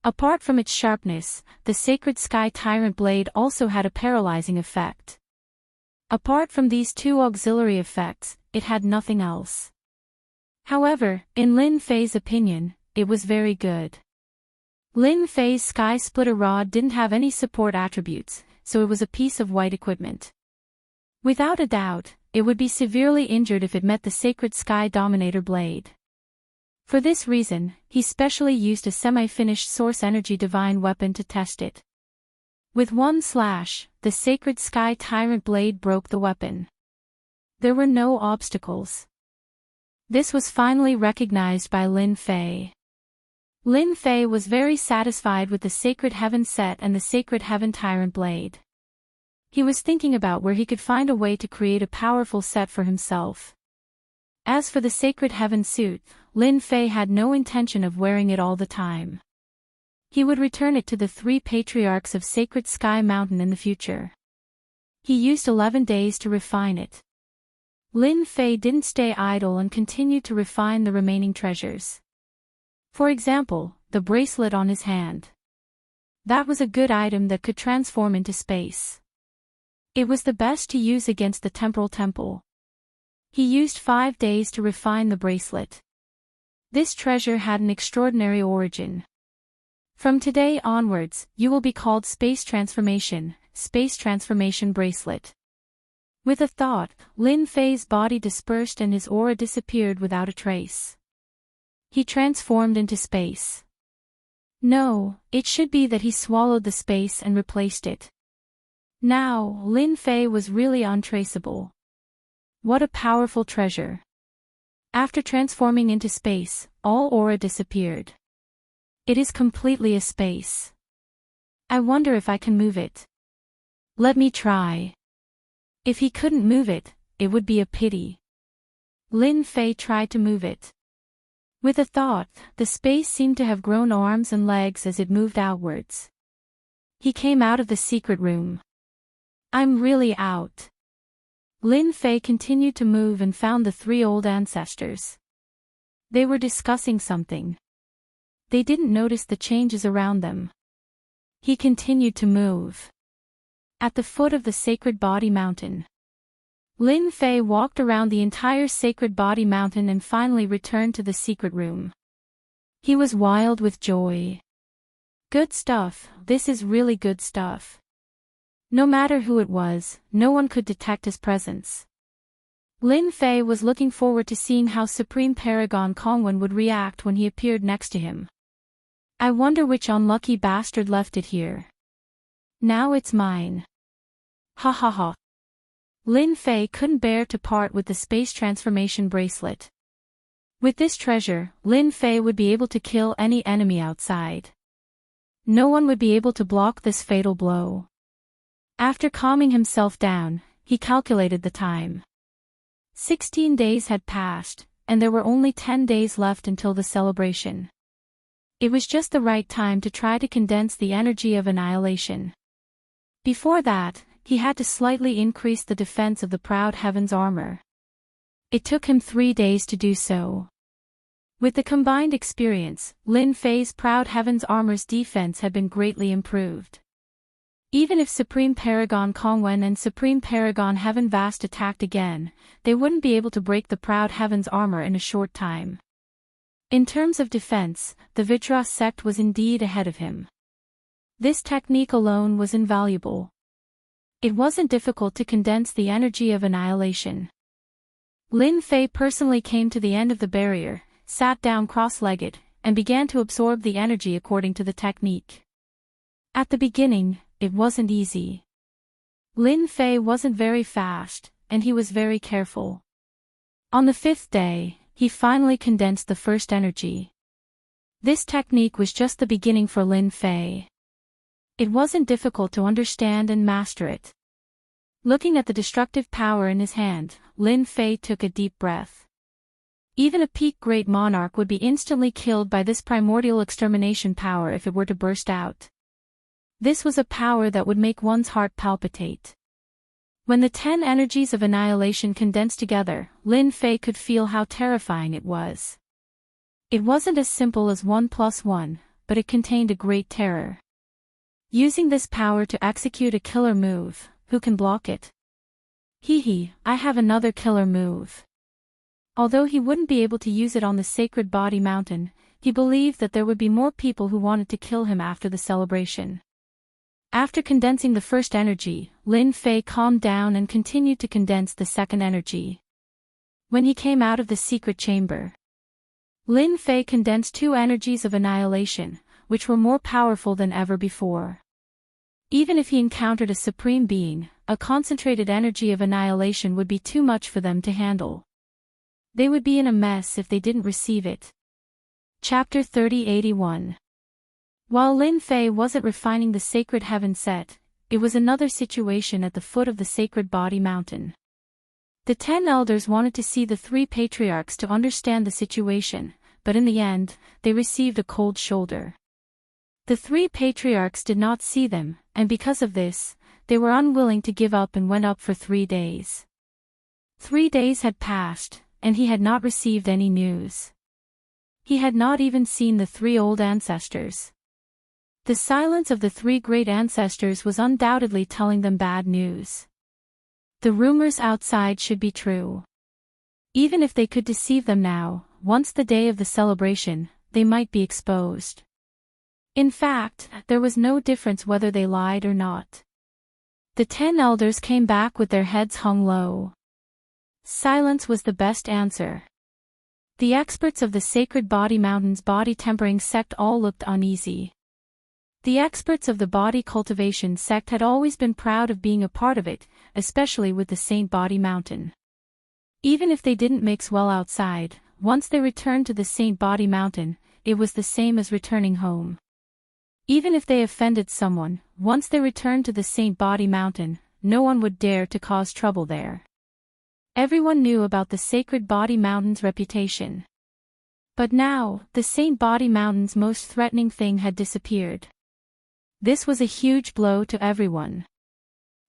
Apart from its sharpness, the Sacred Sky Tyrant blade also had a paralyzing effect. Apart from these 2 auxiliary effects, it had nothing else. However, in Lin Fei's opinion, it was very good. Lin Fei's Sky Splitter Rod didn't have any support attributes, so it was a piece of white equipment. Without a doubt, it would be severely injured if it met the Sacred Sky Dominator blade. For this reason, he specially used a semi-finished source energy divine weapon to test it. With one slash, the Sacred Sky Tyrant blade broke the weapon. There were no obstacles. This was finally recognized by Lin Fei. Lin Fei was very satisfied with the Sacred Heaven set and the Sacred Heaven Tyrant blade. He was thinking about where he could find a way to create a powerful set for himself. As for the Sacred Heaven suit, Lin Fei had no intention of wearing it all the time. He would return it to the 3 patriarchs of Sacred Sky Mountain in the future. He used 11 days to refine it. Lin Fei didn't stay idle and continued to refine the remaining treasures. For example, the bracelet on his hand. That was a good item that could transform into space. It was the best to use against the temporal temple. He used 5 days to refine the bracelet. This treasure had an extraordinary origin. From today onwards, you will be called Space Transformation Bracelet. With a thought, Lin Fei's body dispersed and his aura disappeared without a trace. He transformed into space. No, it should be that he swallowed the space and replaced it. Now, Lin Fei was really untraceable. What a powerful treasure. After transforming into space, all aura disappeared. It is completely a space. I wonder if I can move it. Let me try. If he couldn't move it, it would be a pity. Lin Fei tried to move it. With a thought, the space seemed to have grown arms and legs as it moved outwards. He came out of the secret room. I'm really out. Lin Fei continued to move and found the three old ancestors. They were discussing something. They didn't notice the changes around them. He continued to move. At the foot of the Sacred Body Mountain, Lin Fei walked around the entire Sacred Body Mountain and finally returned to the secret room. He was wild with joy. Good stuff, this is really good stuff. No matter who it was, no one could detect his presence. Lin Fei was looking forward to seeing how Supreme Paragon Kongwen would react when he appeared next to him. I wonder which unlucky bastard left it here. Now it's mine. Ha ha ha. Lin Fei couldn't bear to part with the space transformation bracelet. With this treasure, Lin Fei would be able to kill any enemy outside. No one would be able to block this fatal blow. After calming himself down, he calculated the time. 16 days had passed, and there were only 10 days left until the celebration. It was just the right time to try to condense the energy of annihilation. Before that, he had to slightly increase the defense of the Proud Heaven's armor. It took him 3 days to do so. With the combined experience, Lin Fei's Proud Heaven's armor's defense had been greatly improved. Even if Supreme Paragon Kongwen and Supreme Paragon Heaven Vast attacked again, they wouldn't be able to break the Proud Heaven's armor in a short time. In terms of defense, the Vidra sect was indeed ahead of him. This technique alone was invaluable. It wasn't difficult to condense the energy of annihilation. Lin Fei personally came to the end of the barrier, sat down cross-legged, and began to absorb the energy according to the technique. At the beginning, it wasn't easy. Lin Fei wasn't very fast, and he was very careful. On the 5th day, he finally condensed the first energy. This technique was just the beginning for Lin Fei. It wasn't difficult to understand and master it. Looking at the destructive power in his hand, Lin Fei took a deep breath. Even a peak great monarch would be instantly killed by this primordial extermination power if it were to burst out. This was a power that would make one's heart palpitate. When the 10 energies of annihilation condensed together, Lin Fei could feel how terrifying it was. It wasn't as simple as 1 + 1, but it contained a great terror. Using this power to execute a killer move, who can block it? I have another killer move. Although he wouldn't be able to use it on the Sacred Body Mountain, he believed that there would be more people who wanted to kill him after the celebration. After condensing the first energy, Lin Fei calmed down and continued to condense the second energy. When he came out of the secret chamber, Lin Fei condensed 2 energies of annihilation, which were more powerful than ever before. Even if he encountered a supreme being, a concentrated energy of annihilation would be too much for them to handle. They would be in a mess if they didn't receive it. Chapter 3081. While Lin Fei wasn't refining the Sacred Heaven set, it was another situation at the foot of the Sacred Body Mountain. The 10 elders wanted to see the 3 patriarchs to understand the situation, but in the end, they received a cold shoulder. The 3 patriarchs did not see them, and because of this, they were unwilling to give up and went up for 3 days. 3 days had passed, and he had not received any news. He had not even seen the 3 old ancestors. The silence of the 3 great ancestors was undoubtedly telling them bad news. The rumors outside should be true. Even if they could deceive them now, once the day of the celebration, they might be exposed. In fact, there was no difference whether they lied or not. The 10 elders came back with their heads hung low. Silence was the best answer. The experts of the Sacred Body Mountain's body tempering sect all looked uneasy. The experts of the body cultivation sect had always been proud of being a part of it, especially with the Saint Body Mountain. Even if they didn't mix well outside, once they returned to the Saint Body Mountain, it was the same as returning home. Even if they offended someone, once they returned to the Saint Body Mountain, no one would dare to cause trouble there. Everyone knew about the Sacred Body Mountain's reputation. But now, the Saint Body Mountain's most threatening thing had disappeared. This was a huge blow to everyone.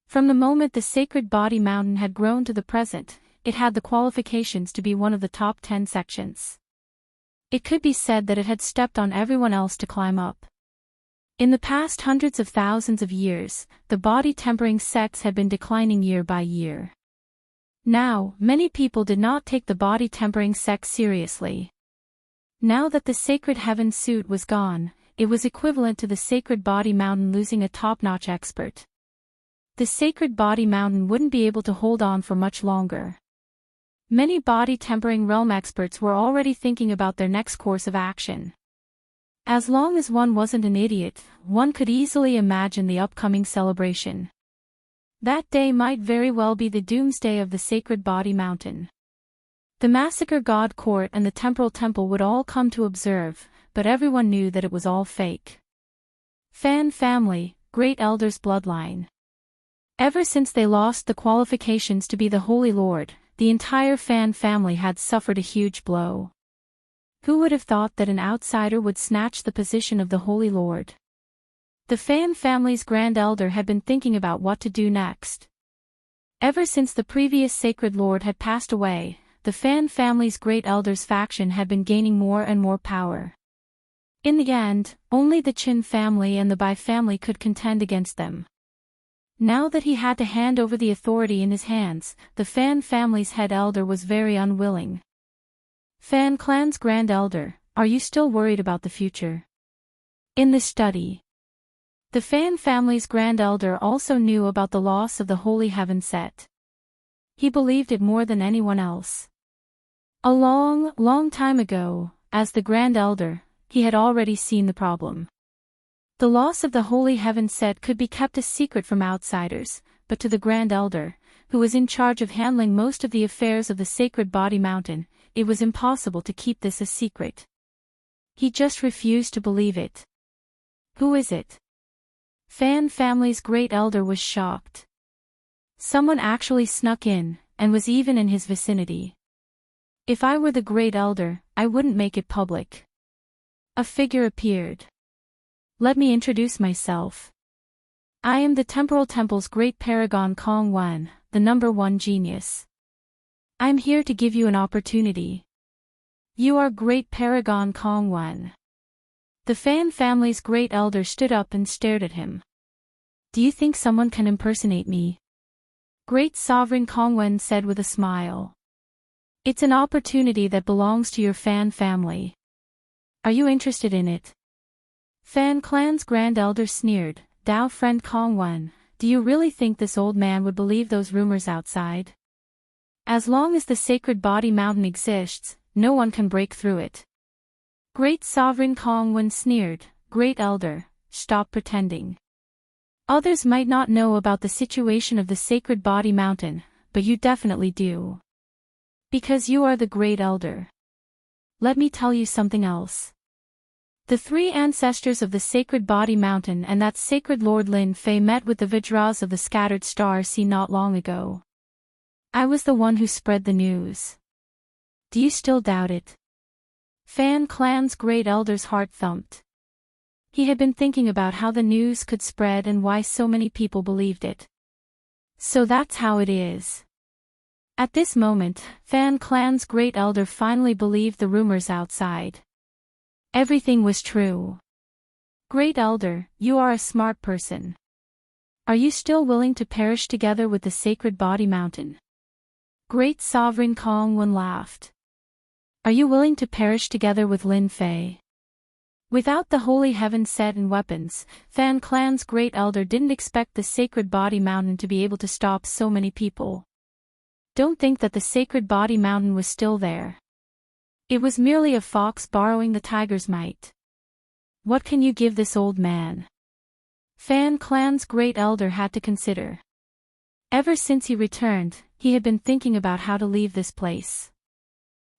From the moment the Sacred Body Mountain had grown to the present, it had the qualifications to be one of the top 10 sections. It could be said that it had stepped on everyone else to climb up. In the past hundreds of thousands of years, the body-tempering sects had been declining year by year. Now, many people did not take the body-tempering sects seriously. Now that the Sacred Heaven suit was gone, it was equivalent to the Sacred Body Mountain losing a top-notch expert. The Sacred Body Mountain wouldn't be able to hold on for much longer. Many body-tempering realm experts were already thinking about their next course of action. As long as one wasn't an idiot, one could easily imagine the upcoming celebration. That day might very well be the doomsday of the Sacred Body Mountain. The Massacre God Court and the Temporal Temple would all come to observe, but everyone knew that it was all fake. Fan family, Great Elder's bloodline. Ever since they lost the qualifications to be the Holy Lord, the entire Fan family had suffered a huge blow. Who would have thought that an outsider would snatch the position of the Holy Lord? The Fan family's Grand Elder had been thinking about what to do next. Ever since the previous Sacred Lord had passed away, the Fan family's Great Elder's faction had been gaining more and more power. In the end, only the Chin family and the Bai family could contend against them. Now that he had to hand over the authority in his hands, the Fan family's head elder was very unwilling. Fan clan's Grand Elder, are you still worried about the future? In the study. The Fan family's Grand Elder also knew about the loss of the Holy Heaven set. He believed it more than anyone else. A long, long time ago, as the Grand Elder, he had already seen the problem. The loss of the Holy Heaven set could be kept a secret from outsiders, but to the Grand Elder, who was in charge of handling most of the affairs of the Sacred Body Mountain, it was impossible to keep this a secret. He just refused to believe it. Who is it? Fan family's Great Elder was shocked. Someone actually snuck in, and was even in his vicinity. If I were the Great Elder, I wouldn't make it public. A figure appeared. Let me introduce myself. I am the Temporal Temple's Great Paragon Kong Wan, the #1 genius. I'm here to give you an opportunity. You are Great Paragon Kong Wan. The Fan family's Great Elder stood up and stared at him. Do you think someone can impersonate me? Great Sovereign Kong Wan said with a smile. It's an opportunity that belongs to your Fan family. Are you interested in it? Fan clan's Grand Elder sneered. Dao friend Kong Wan, do you really think this old man would believe those rumors outside? As long as the Sacred Body Mountain exists, no one can break through it. Great Sovereign Kong Wan sneered. Great Elder, stop pretending. Others might not know about the situation of the Sacred Body Mountain, but you definitely do. Because you are the Great Elder. Let me tell you something else. The three ancestors of the Sacred Body Mountain and that Sacred Lord Lin Fei met with the Vajras of the Scattered Star Sea not long ago. I was the one who spread the news. Do you still doubt it? Fan clan's Great Elder's heart thumped. He had been thinking about how the news could spread and why so many people believed it. So that's how it is. At this moment, Fan clan's Great Elder finally believed the rumors outside. Everything was true. Great Elder, you are a smart person. Are you still willing to perish together with the Sacred Body Mountain? Great Sovereign Kong Wan laughed. Are you willing to perish together with Lin Fei? Without the Holy Heaven set and weapons, Fan clan's Great Elder didn't expect the Sacred Body Mountain to be able to stop so many people. Don't think that the Sacred Body Mountain was still there. It was merely a fox borrowing the tiger's might. What can you give this old man? Fan clan's Great Elder had to consider. Ever since he returned, he had been thinking about how to leave this place.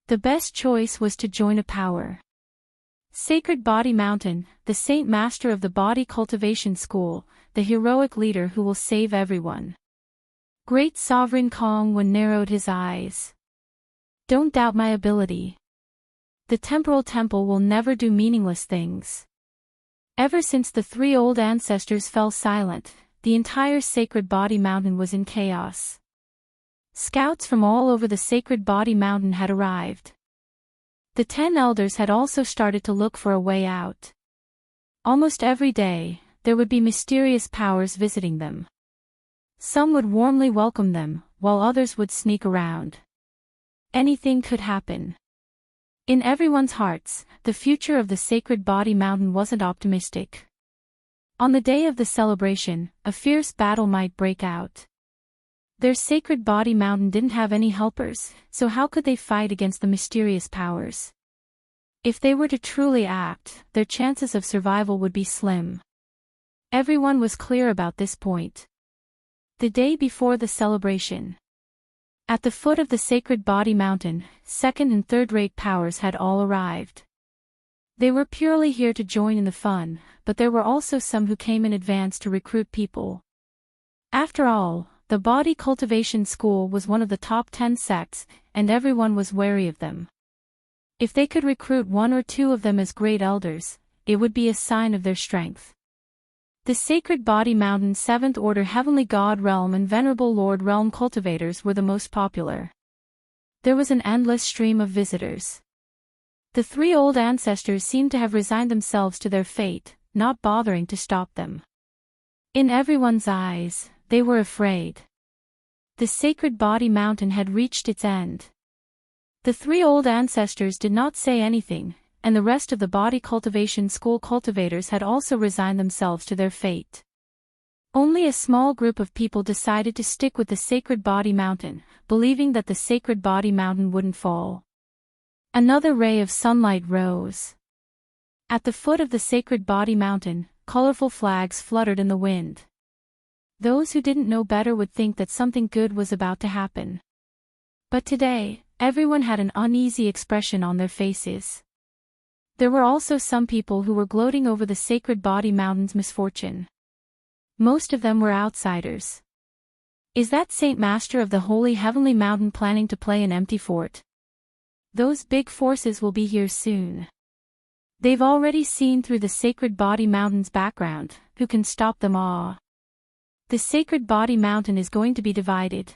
The best choice was to join a power. Sacred Body Mountain, the Saint Master of the Body Cultivation School, the heroic leader who will save everyone. Great Sovereign Kongwen narrowed his eyes. Don't doubt my ability. The temporal temple will never do meaningless things. Ever since the three old ancestors fell silent, the entire Sacred Body Mountain was in chaos. Scouts from all over the Sacred Body Mountain had arrived. The 10 elders had also started to look for a way out. Almost every day, there would be mysterious powers visiting them. Some would warmly welcome them, while others would sneak around. Anything could happen. In everyone's hearts, the future of the Sacred Body Mountain wasn't optimistic. On the day of the celebration, a fierce battle might break out. Their Sacred Body Mountain didn't have any helpers, so how could they fight against the mysterious powers? If they were to truly act, their chances of survival would be slim. Everyone was clear about this point. The day before the celebration. At the foot of the Sacred Body Mountain, second- and third-rate powers had all arrived. They were purely here to join in the fun, but there were also some who came in advance to recruit people. After all, the Body Cultivation School was one of the top 10 sects, and everyone was wary of them. If they could recruit 1 or 2 of them as great elders, it would be a sign of their strength. The Sacred Body Mountain 7th Order Heavenly God Realm and Venerable Lord Realm cultivators were the most popular. There was an endless stream of visitors. The 3 old ancestors seemed to have resigned themselves to their fate, not bothering to stop them. In everyone's eyes, they were afraid. The Sacred Body Mountain had reached its end. The 3 old ancestors did not say anything, and the rest of the Body Cultivation School cultivators had also resigned themselves to their fate. Only a small group of people decided to stick with the Sacred Body Mountain, believing that the Sacred Body Mountain wouldn't fall. Another ray of sunlight rose. At the foot of the Sacred Body Mountain, colorful flags fluttered in the wind. Those who didn't know better would think that something good was about to happen. But today, everyone had an uneasy expression on their faces. There were also some people who were gloating over the Sacred Body Mountain's misfortune. Most of them were outsiders. Is that Saint Master of the Holy Heavenly Mountain planning to play an empty fort? Those big forces will be here soon. They've already seen through the Sacred Body Mountain's background. Who can stop them all? The Sacred Body Mountain is going to be divided.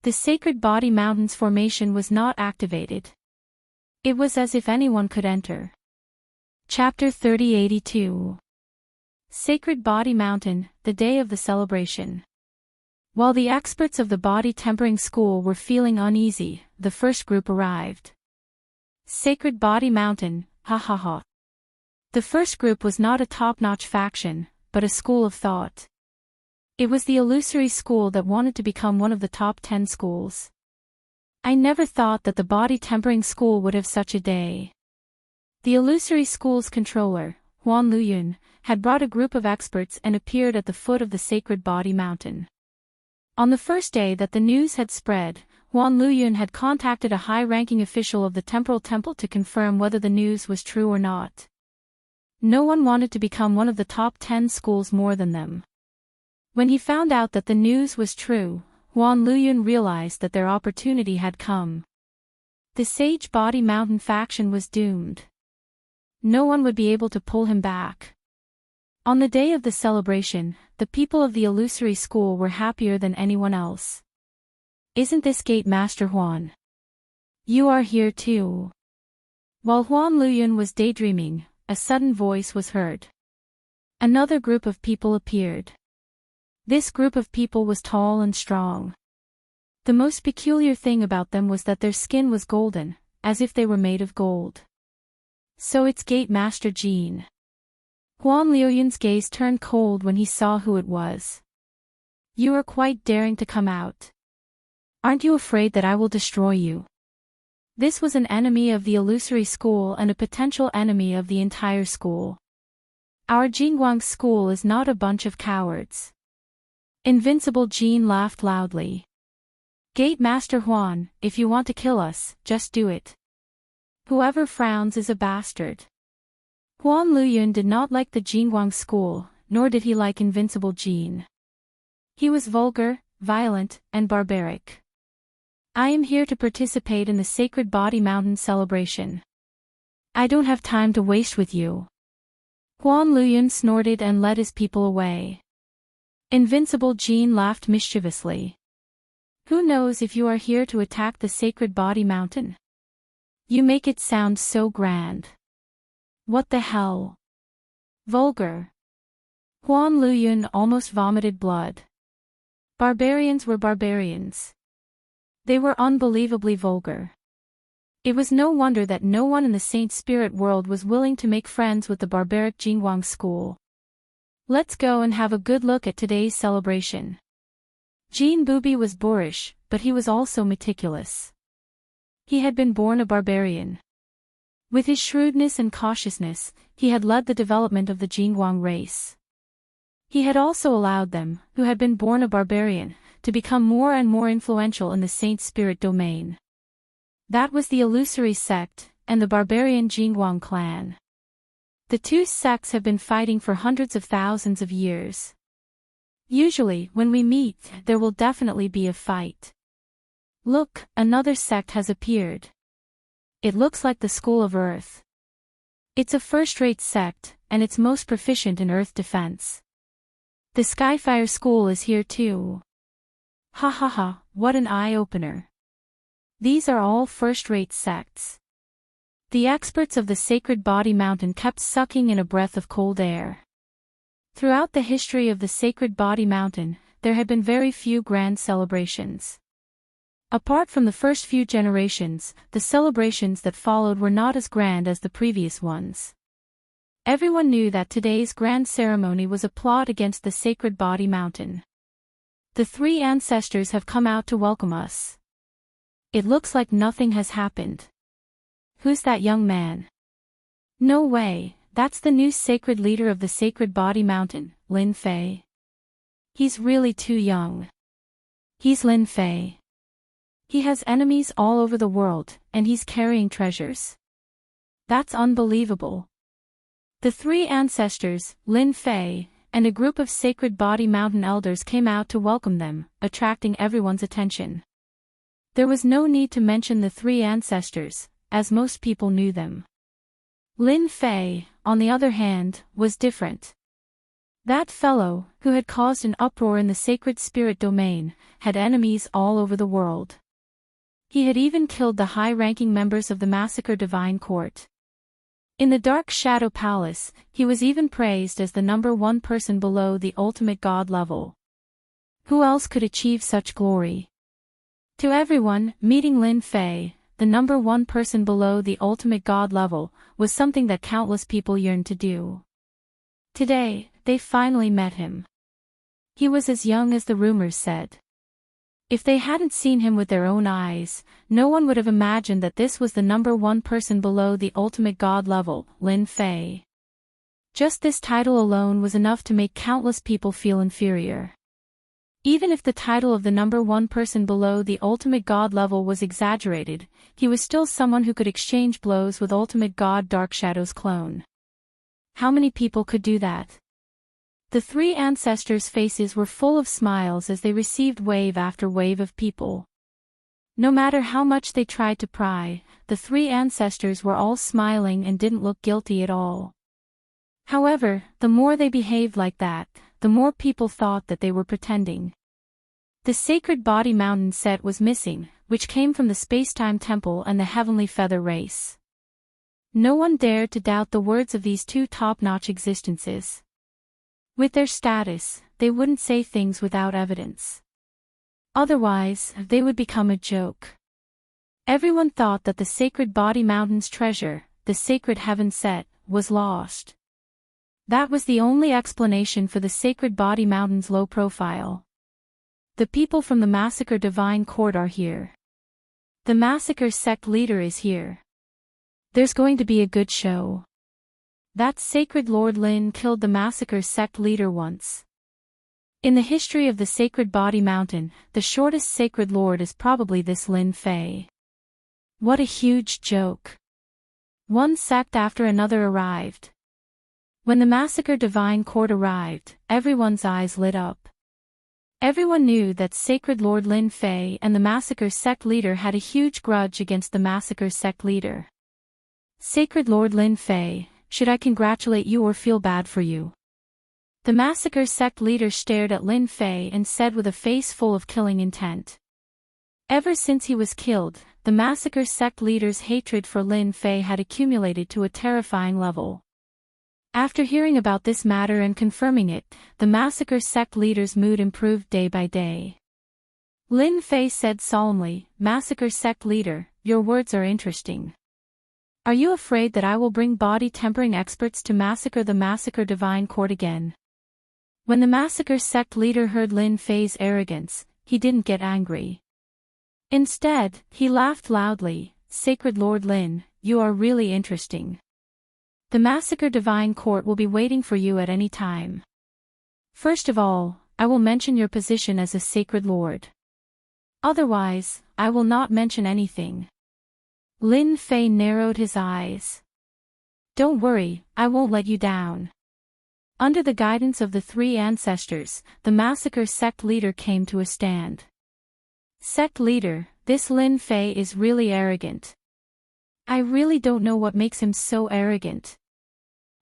The Sacred Body Mountain's formation was not activated. It was as if anyone could enter. Chapter 3082. Sacred Body Mountain, the day of the celebration. While the experts of the Body Tempering School were feeling uneasy, the first group arrived. Sacred Body Mountain, ha ha ha. The first group was not a top-notch faction, but a school of thought. It was the illusory school that wanted to become one of the top 10 schools. I never thought that the Body Tempering School would have such a day. The illusory school's controller, Huan Luyun, had brought a group of experts and appeared at the foot of the Sacred Body Mountain. On the first day that the news had spread, Huan Luyun had contacted a high-ranking official of the Temporal Temple to confirm whether the news was true or not. No one wanted to become one of the top 10 schools more than them. When he found out that the news was true, Huan Luyun realized that their opportunity had come. The Sage Body Mountain faction was doomed. No one would be able to pull him back. On the day of the celebration, the people of the illusory school were happier than anyone else. Isn't this Gate Master Huan? You are here too. While Huan Luyun was daydreaming, a sudden voice was heard. Another group of people appeared. This group of people was tall and strong. The most peculiar thing about them was that their skin was golden, as if they were made of gold. So it's Gate Master Jean. Huan Luyun's gaze turned cold when he saw who it was. You are quite daring to come out. Aren't you afraid that I will destroy you? This was an enemy of the illusory school and a potential enemy of the entire school. Our Jingguang school is not a bunch of cowards. Invincible Jean laughed loudly. Gate Master Huan, if you want to kill us, just do it. Whoever frowns is a bastard. Huan Luyun did not like the Jingguang school, nor did he like Invincible Jean. He was vulgar, violent, and barbaric. I am here to participate in the Sacred Body Mountain celebration. I don't have time to waste with you. Huan Luyun snorted and led his people away. Invincible Jean laughed mischievously. Who knows if you are here to attack the Sacred Body Mountain? You make it sound so grand. What the hell? Vulgar. Huan Luyun almost vomited blood. Barbarians were barbarians. They were unbelievably vulgar. It was no wonder that no one in the Saint Spirit world was willing to make friends with the barbaric Jingguang school. Let's go and have a good look at today's celebration. Jean Booby was boorish, but he was also meticulous. He had been born a barbarian. With his shrewdness and cautiousness, he had led the development of the Jingguang race. He had also allowed them, who had been born a barbarian, to become more and more influential in the Saint Spirit domain. That was the Illusory sect, and the barbarian Jingguang clan. The two sects have been fighting for hundreds of thousands of years. Usually, when we meet, there will definitely be a fight. Look, another sect has appeared. It looks like the School of Earth. It's a first-rate sect, and it's most proficient in Earth defense. The Skyfire School is here too. Ha ha ha, what an eye-opener. These are all first-rate sects. The experts of the Sacred Body Mountain kept sucking in a breath of cold air. Throughout the history of the Sacred Body Mountain, there had been very few grand celebrations. Apart from the first few generations, the celebrations that followed were not as grand as the previous ones. Everyone knew that today's grand ceremony was a plot against the Sacred Body Mountain. The three ancestors have come out to welcome us. It looks like nothing has happened. Who's that young man? No way, that's the new sacred leader of the Sacred Body Mountain, Lin Fei. He's really too young. He's Lin Fei. He has enemies all over the world, and he's carrying treasures. That's unbelievable. The three ancestors, Lin Fei, and a group of Sacred Body Mountain elders came out to welcome them, attracting everyone's attention. There was no need to mention the three ancestors, as most people knew them. Lin Fei, on the other hand, was different. That fellow, who had caused an uproar in the Sacred Spirit domain, had enemies all over the world. He had even killed the high-ranking members of the Massacre Divine Court. In the Dark Shadow Palace, he was even praised as the #1 person below the ultimate god level. Who else could achieve such glory? To everyone, meeting Lin Fei, the #1 person below the ultimate god level, was something that countless people yearned to do. Today, they finally met him. He was as young as the rumors said. If they hadn't seen him with their own eyes, no one would have imagined that this was the #1 person below the ultimate god level, Lin Fei. Just this title alone was enough to make countless people feel inferior. Even if the title of the #1 person below the ultimate god level was exaggerated, he was still someone who could exchange blows with ultimate god Dark Shadow's clone. How many people could do that? The three ancestors' faces were full of smiles as they received wave after wave of people. No matter how much they tried to pry, the three ancestors were all smiling and didn't look guilty at all. However, the more they behaved like that, the more people thought that they were pretending. The Sacred Body Mountain set was missing, which came from the Spacetime Temple and the Heavenly Feather race. No one dared to doubt the words of these two top-notch existences. With their status, they wouldn't say things without evidence. Otherwise, they would become a joke. Everyone thought that the Sacred Body Mountain's treasure, the Sacred Heaven set, was lost. That was the only explanation for the Sacred Body Mountain's low profile. The people from the Massacre Divine Court are here. The Massacre sect leader is here. There's going to be a good show. That Sacred Lord Lin killed the Massacre sect leader once. In the history of the Sacred Body Mountain, the shortest Sacred Lord is probably this Lin Fei. What a huge joke. One sect after another arrived. When the Massacre Divine Court arrived, everyone's eyes lit up. Everyone knew that Sacred Lord Lin Fei and the Massacre sect leader had a huge grudge against the Massacre sect leader. Sacred Lord Lin Fei, should I congratulate you or feel bad for you? The Massacre sect leader stared at Lin Fei and said with a face full of killing intent. Ever since he was killed, the Massacre sect leader's hatred for Lin Fei had accumulated to a terrifying level. After hearing about this matter and confirming it, the Massacre sect leader's mood improved day by day. Lin Fei said solemnly, "Massacre sect leader, your words are interesting. Are you afraid that I will bring body tempering experts to massacre the Massacre Divine Court again?" When the Massacre sect leader heard Lin Fei's arrogance, he didn't get angry. Instead, he laughed loudly. "Sacred Lord Lin, you are really interesting. The Massacre Divine Court will be waiting for you at any time. First of all, I will mention your position as a Sacred Lord. Otherwise, I will not mention anything." Lin Fei narrowed his eyes. "Don't worry, I won't let you down." Under the guidance of the three ancestors, the Massacre sect leader came to a stand. "Sect leader, this Lin Fei is really arrogant. I really don't know what makes him so arrogant,"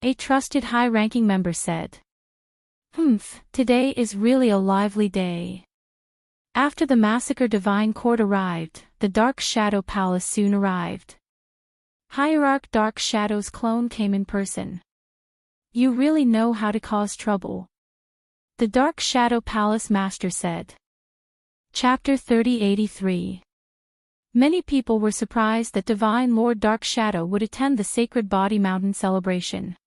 a trusted high-ranking member said. Today is really a lively day." After the Massacre Divine Court arrived, the Dark Shadow Palace soon arrived. Hierarch Dark Shadow's clone came in person. "You really know how to cause trouble," the Dark Shadow Palace Master said. Chapter 3083. Many people were surprised that Divine Lord Dark Shadow would attend the Sacred Body Mountain celebration.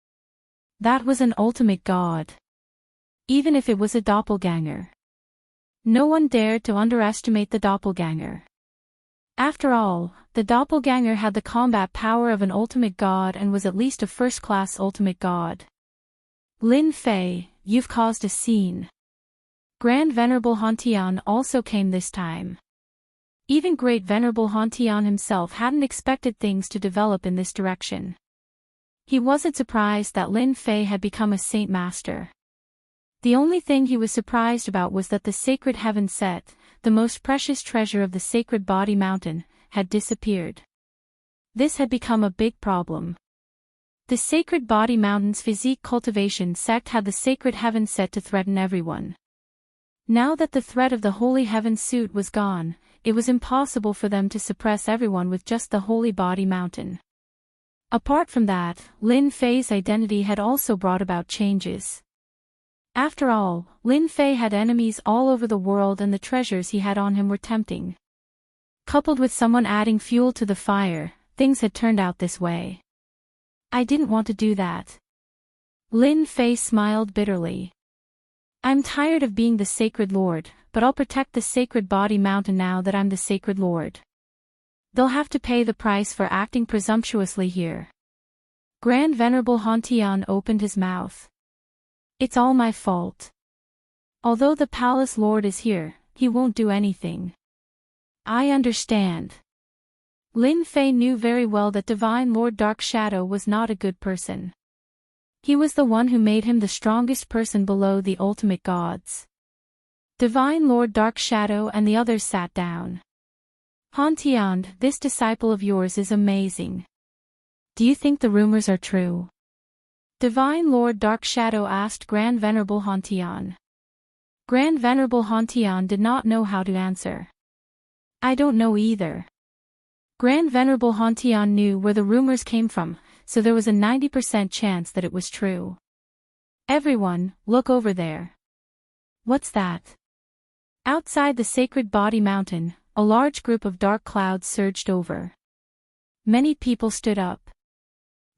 That was an ultimate god. Even if it was a doppelganger. No one dared to underestimate the doppelganger. After all, the doppelganger had the combat power of an ultimate god and was at least a first-class ultimate god. "Lin Fei, you've caused a scene." Grand Venerable Hantian also came this time. Even Great Venerable Hantian himself hadn't expected things to develop in this direction. He wasn't surprised that Lin Fei had become a Saint Master. The only thing he was surprised about was that the Sacred Heaven Set, the most precious treasure of the Sacred Body Mountain, had disappeared. This had become a big problem. The Sacred Body Mountain's physique cultivation sect had the Sacred Heaven Set to threaten everyone. Now that the threat of the Holy Heaven suit was gone, it was impossible for them to suppress everyone with just the Holy Body Mountain. Apart from that, Lin Fei's identity had also brought about changes. After all, Lin Fei had enemies all over the world and the treasures he had on him were tempting. Coupled with someone adding fuel to the fire, things had turned out this way. "I didn't want to do that." Lin Fei smiled bitterly. "I'm tired of being the Sacred Lord, but I'll protect the Sacred Body Mountain now that I'm the Sacred Lord. They'll have to pay the price for acting presumptuously here." Grand Venerable Hantian opened his mouth. "It's all my fault. Although the Palace Lord is here, he won't do anything." "I understand." Lin Fei knew very well that Divine Lord Dark Shadow was not a good person. He was the one who made him the strongest person below the ultimate gods. Divine Lord Dark Shadow and the others sat down. "Hantian, this disciple of yours is amazing. Do you think the rumors are true?" Divine Lord Dark Shadow asked Grand Venerable Hantian. Grand Venerable Hantian did not know how to answer. "I don't know either." Grand Venerable Hantian knew where the rumors came from, so there was a 90% chance that it was true. "Everyone, look over there." "What's that?" Outside the Sacred Body Mountain, a large group of dark clouds surged over. Many people stood up.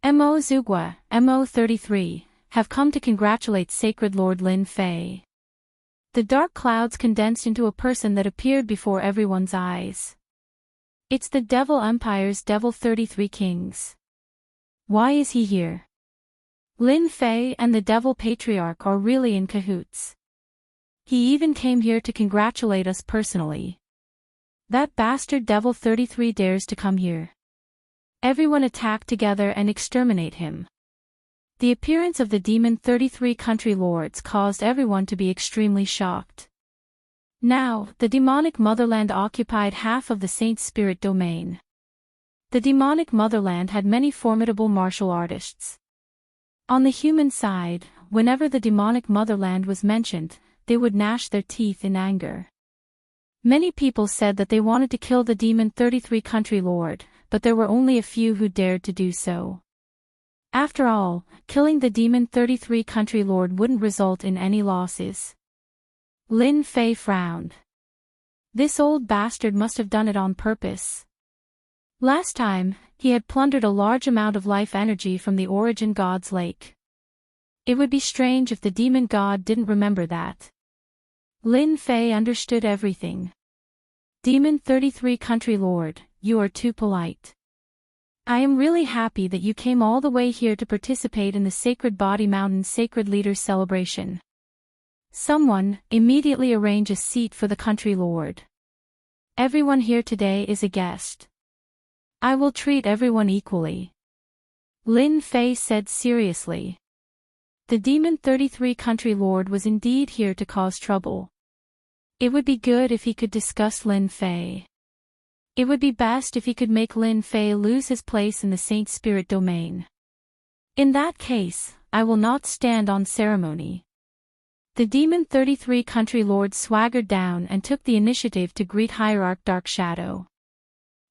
Mo Zugwa, Mo 33, have come to congratulate Sacred Lord Lin Fei. The dark clouds condensed into a person that appeared before everyone's eyes. It's the Devil Empire's Devil 33 Kings. Why is he here? Lin Fei and the Devil Patriarch are really in cahoots. He even came here to congratulate us personally. That bastard Devil 33 dares to come here. Everyone attack together and exterminate him. The appearance of the Demon 33 country lords caused everyone to be extremely shocked. Now, the demonic motherland occupied half of the Saint Spirit domain. The demonic motherland had many formidable martial artists. On the human side, whenever the demonic motherland was mentioned, they would gnash their teeth in anger. Many people said that they wanted to kill the Demon 33 Country Lord, but there were only a few who dared to do so. After all, killing the Demon 33 Country Lord wouldn't result in any losses. Lin Fei frowned. This old bastard must have done it on purpose. Last time, he had plundered a large amount of life energy from the Origin God's lake. It would be strange if the demon god didn't remember that. Lin Fei understood everything. Demon 33 Country Lord, you are too polite. I am really happy that you came all the way here to participate in the Sacred Body Mountain Sacred Leaders Celebration. Someone, immediately arrange a seat for the Country Lord. Everyone here today is a guest. I will treat everyone equally. Lin Fei said seriously. The Demon 33 Country Lord was indeed here to cause trouble. It would be good if he could discuss Lin Fei. It would be best if he could make Lin Fei lose his place in the Saint Spirit domain. In that case, I will not stand on ceremony. The Demon 33 Country Lord swaggered down and took the initiative to greet Hierarch Dark Shadow.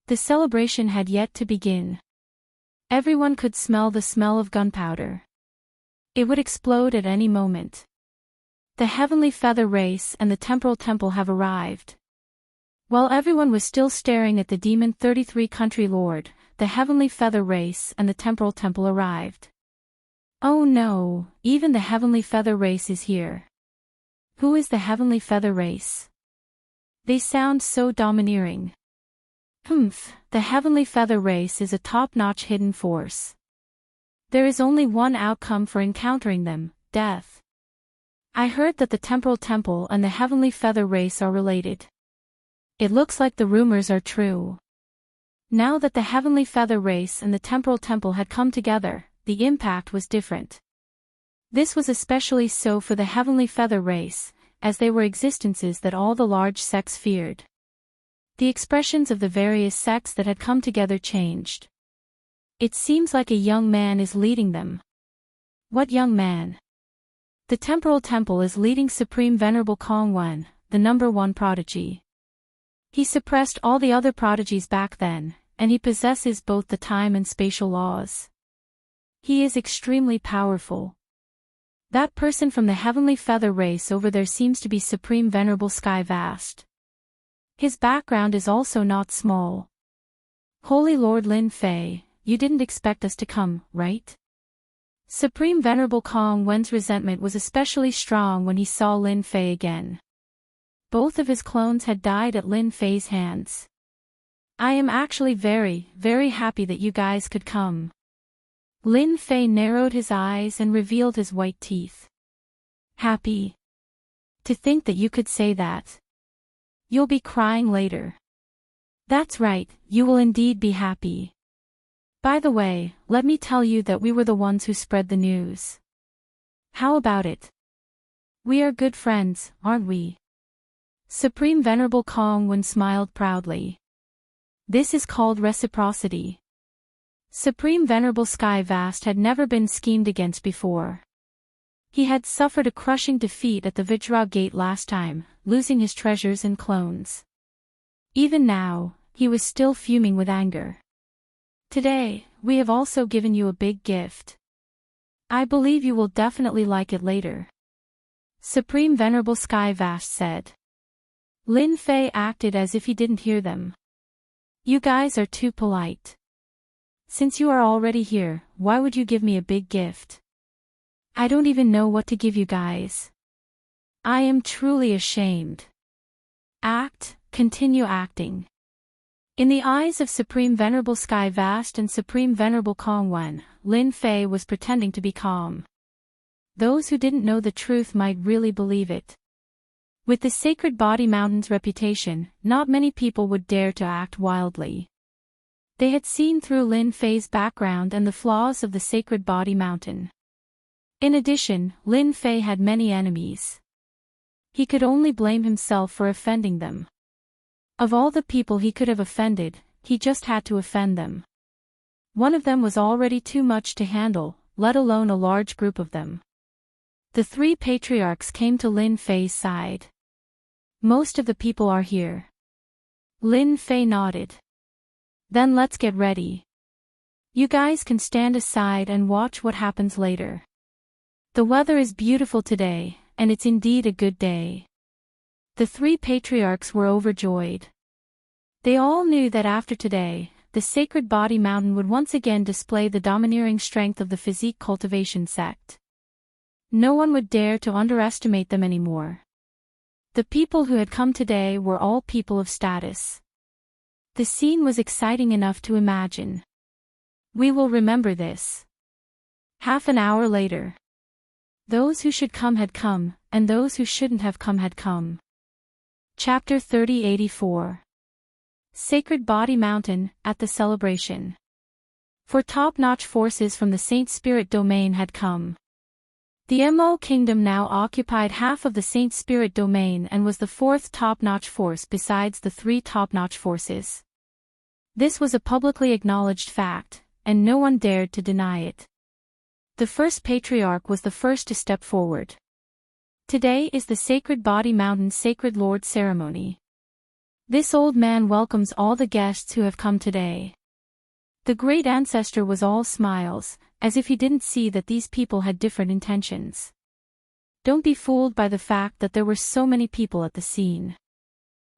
The celebration had yet to begin. Everyone could smell the smell of gunpowder. It would explode at any moment. The Heavenly Feather Race and the Temporal Temple have arrived. While everyone was still staring at the Demon 33 Country Lord, the Heavenly Feather Race and the Temporal Temple arrived. Oh no, even the Heavenly Feather Race is here. Who is the Heavenly Feather Race? They sound so domineering. The Heavenly Feather Race is a top-notch hidden force. There is only one outcome for encountering them, death. I heard that the Temporal Temple and the Heavenly Feather Race are related. It looks like the rumors are true. Now that the Heavenly Feather Race and the Temporal Temple had come together, the impact was different. This was especially so for the Heavenly Feather Race, as they were existences that all the large sects feared. The expressions of the various sects that had come together changed. It seems like a young man is leading them. What young man? The Temporal Temple is leading Supreme Venerable Kong Wen, the #1 prodigy. He suppressed all the other prodigies back then, and he possesses both the time and spatial laws. He is extremely powerful. That person from the Heavenly Feather Race over there seems to be Supreme Venerable Sky Vast. His background is also not small. Holy Lord Lin Fei, you didn't expect us to come, right? Supreme Venerable Kong Wen's resentment was especially strong when he saw Lin Fei again. Both of his clones had died at Lin Fei's hands. I am actually very, very happy that you guys could come. Lin Fei narrowed his eyes and revealed his white teeth. Happy? To think that you could say that. You'll be crying later. That's right, you will indeed be happy. By the way, let me tell you that we were the ones who spread the news. How about it? We are good friends, aren't we? Supreme Venerable Kong Wen smiled proudly. This is called reciprocity. Supreme Venerable Sky Vast had never been schemed against before. He had suffered a crushing defeat at the Vajra Gate last time, losing his treasures and clones. Even now, he was still fuming with anger. Today, we have also given you a big gift. I believe you will definitely like it later. Supreme Venerable Sky Vast said. Lin Fei acted as if he didn't hear them. You guys are too polite. Since you are already here, why would you give me a big gift? I don't even know what to give you guys. I am truly ashamed. Continue acting. In the eyes of Supreme Venerable Sky Vast and Supreme Venerable Kong Wen, Lin Fei was pretending to be calm. Those who didn't know the truth might really believe it. With the Sacred Body Mountain's reputation, not many people would dare to act wildly. They had seen through Lin Fei's background and the flaws of the Sacred Body Mountain. In addition, Lin Fei had many enemies. He could only blame himself for offending them. Of all the people he could have offended, he just had to offend them. One of them was already too much to handle, let alone a large group of them. The three patriarchs came to Lin Fei's side. Most of the people are here. Lin Fei nodded. Then let's get ready. You guys can stand aside and watch what happens later. The weather is beautiful today, and it's indeed a good day. The three patriarchs were overjoyed. They all knew that after today, the sacred body mountain would once again display the domineering strength of the physique cultivation sect. No one would dare to underestimate them anymore. The people who had come today were all people of status. The scene was exciting enough to imagine. We will remember this. Half an hour later. Those who should come had come, and those who shouldn't have come had come. Chapter 3084. Sacred Body Mountain, at the celebration. For top-notch forces from the Saint Spirit domain had come. The Mo Kingdom now occupied half of the Saint Spirit domain and was the fourth top-notch force besides the three top-notch forces. This was a publicly acknowledged fact, and no one dared to deny it. The first patriarch was the first to step forward. Today is the Sacred Body Mountain Sacred Lord ceremony. This old man welcomes all the guests who have come today. The great ancestor was all smiles, as if he didn't see that these people had different intentions. Don't be fooled by the fact that there were so many people at the scene.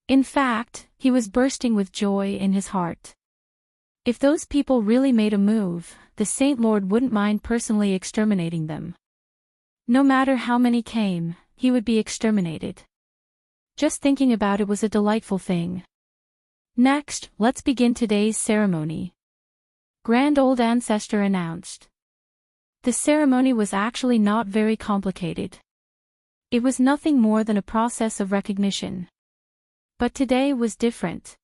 In fact, he was bursting with joy in his heart. If those people really made a move, the Saint Lord wouldn't mind personally exterminating them. No matter how many came, he would be exterminated. Just thinking about it was a delightful thing. Next, let's begin today's ceremony. Grand Old Ancestor announced. The ceremony was actually not very complicated. It was nothing more than a process of recognition. But today was different.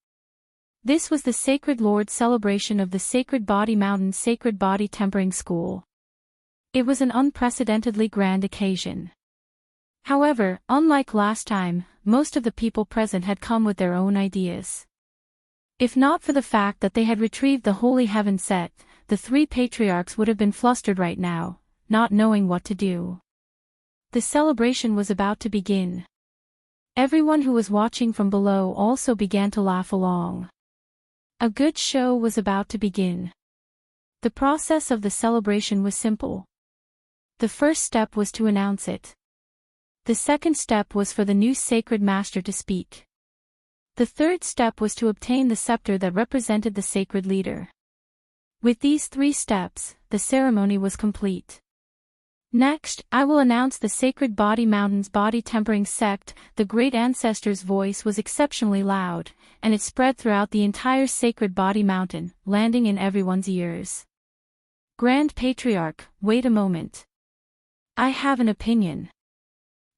This was the Sacred Lord celebration of the Sacred Body Mountain Sacred Body Tempering School. It was an unprecedentedly grand occasion. However, unlike last time, most of the people present had come with their own ideas. If not for the fact that they had retrieved the Holy Heaven set, the three patriarchs would have been flustered right now, not knowing what to do. The celebration was about to begin. Everyone who was watching from below also began to laugh along. A good show was about to begin. The process of the celebration was simple. The first step was to announce it. The second step was for the new sacred master to speak. The third step was to obtain the scepter that represented the sacred leader. With these three steps, the ceremony was complete. Next, I will announce the Sacred Body Mountain's body tempering sect. The great ancestor's voice was exceptionally loud, and it spread throughout the entire Sacred Body Mountain, landing in everyone's ears. Grand Patriarch, wait a moment. I have an opinion.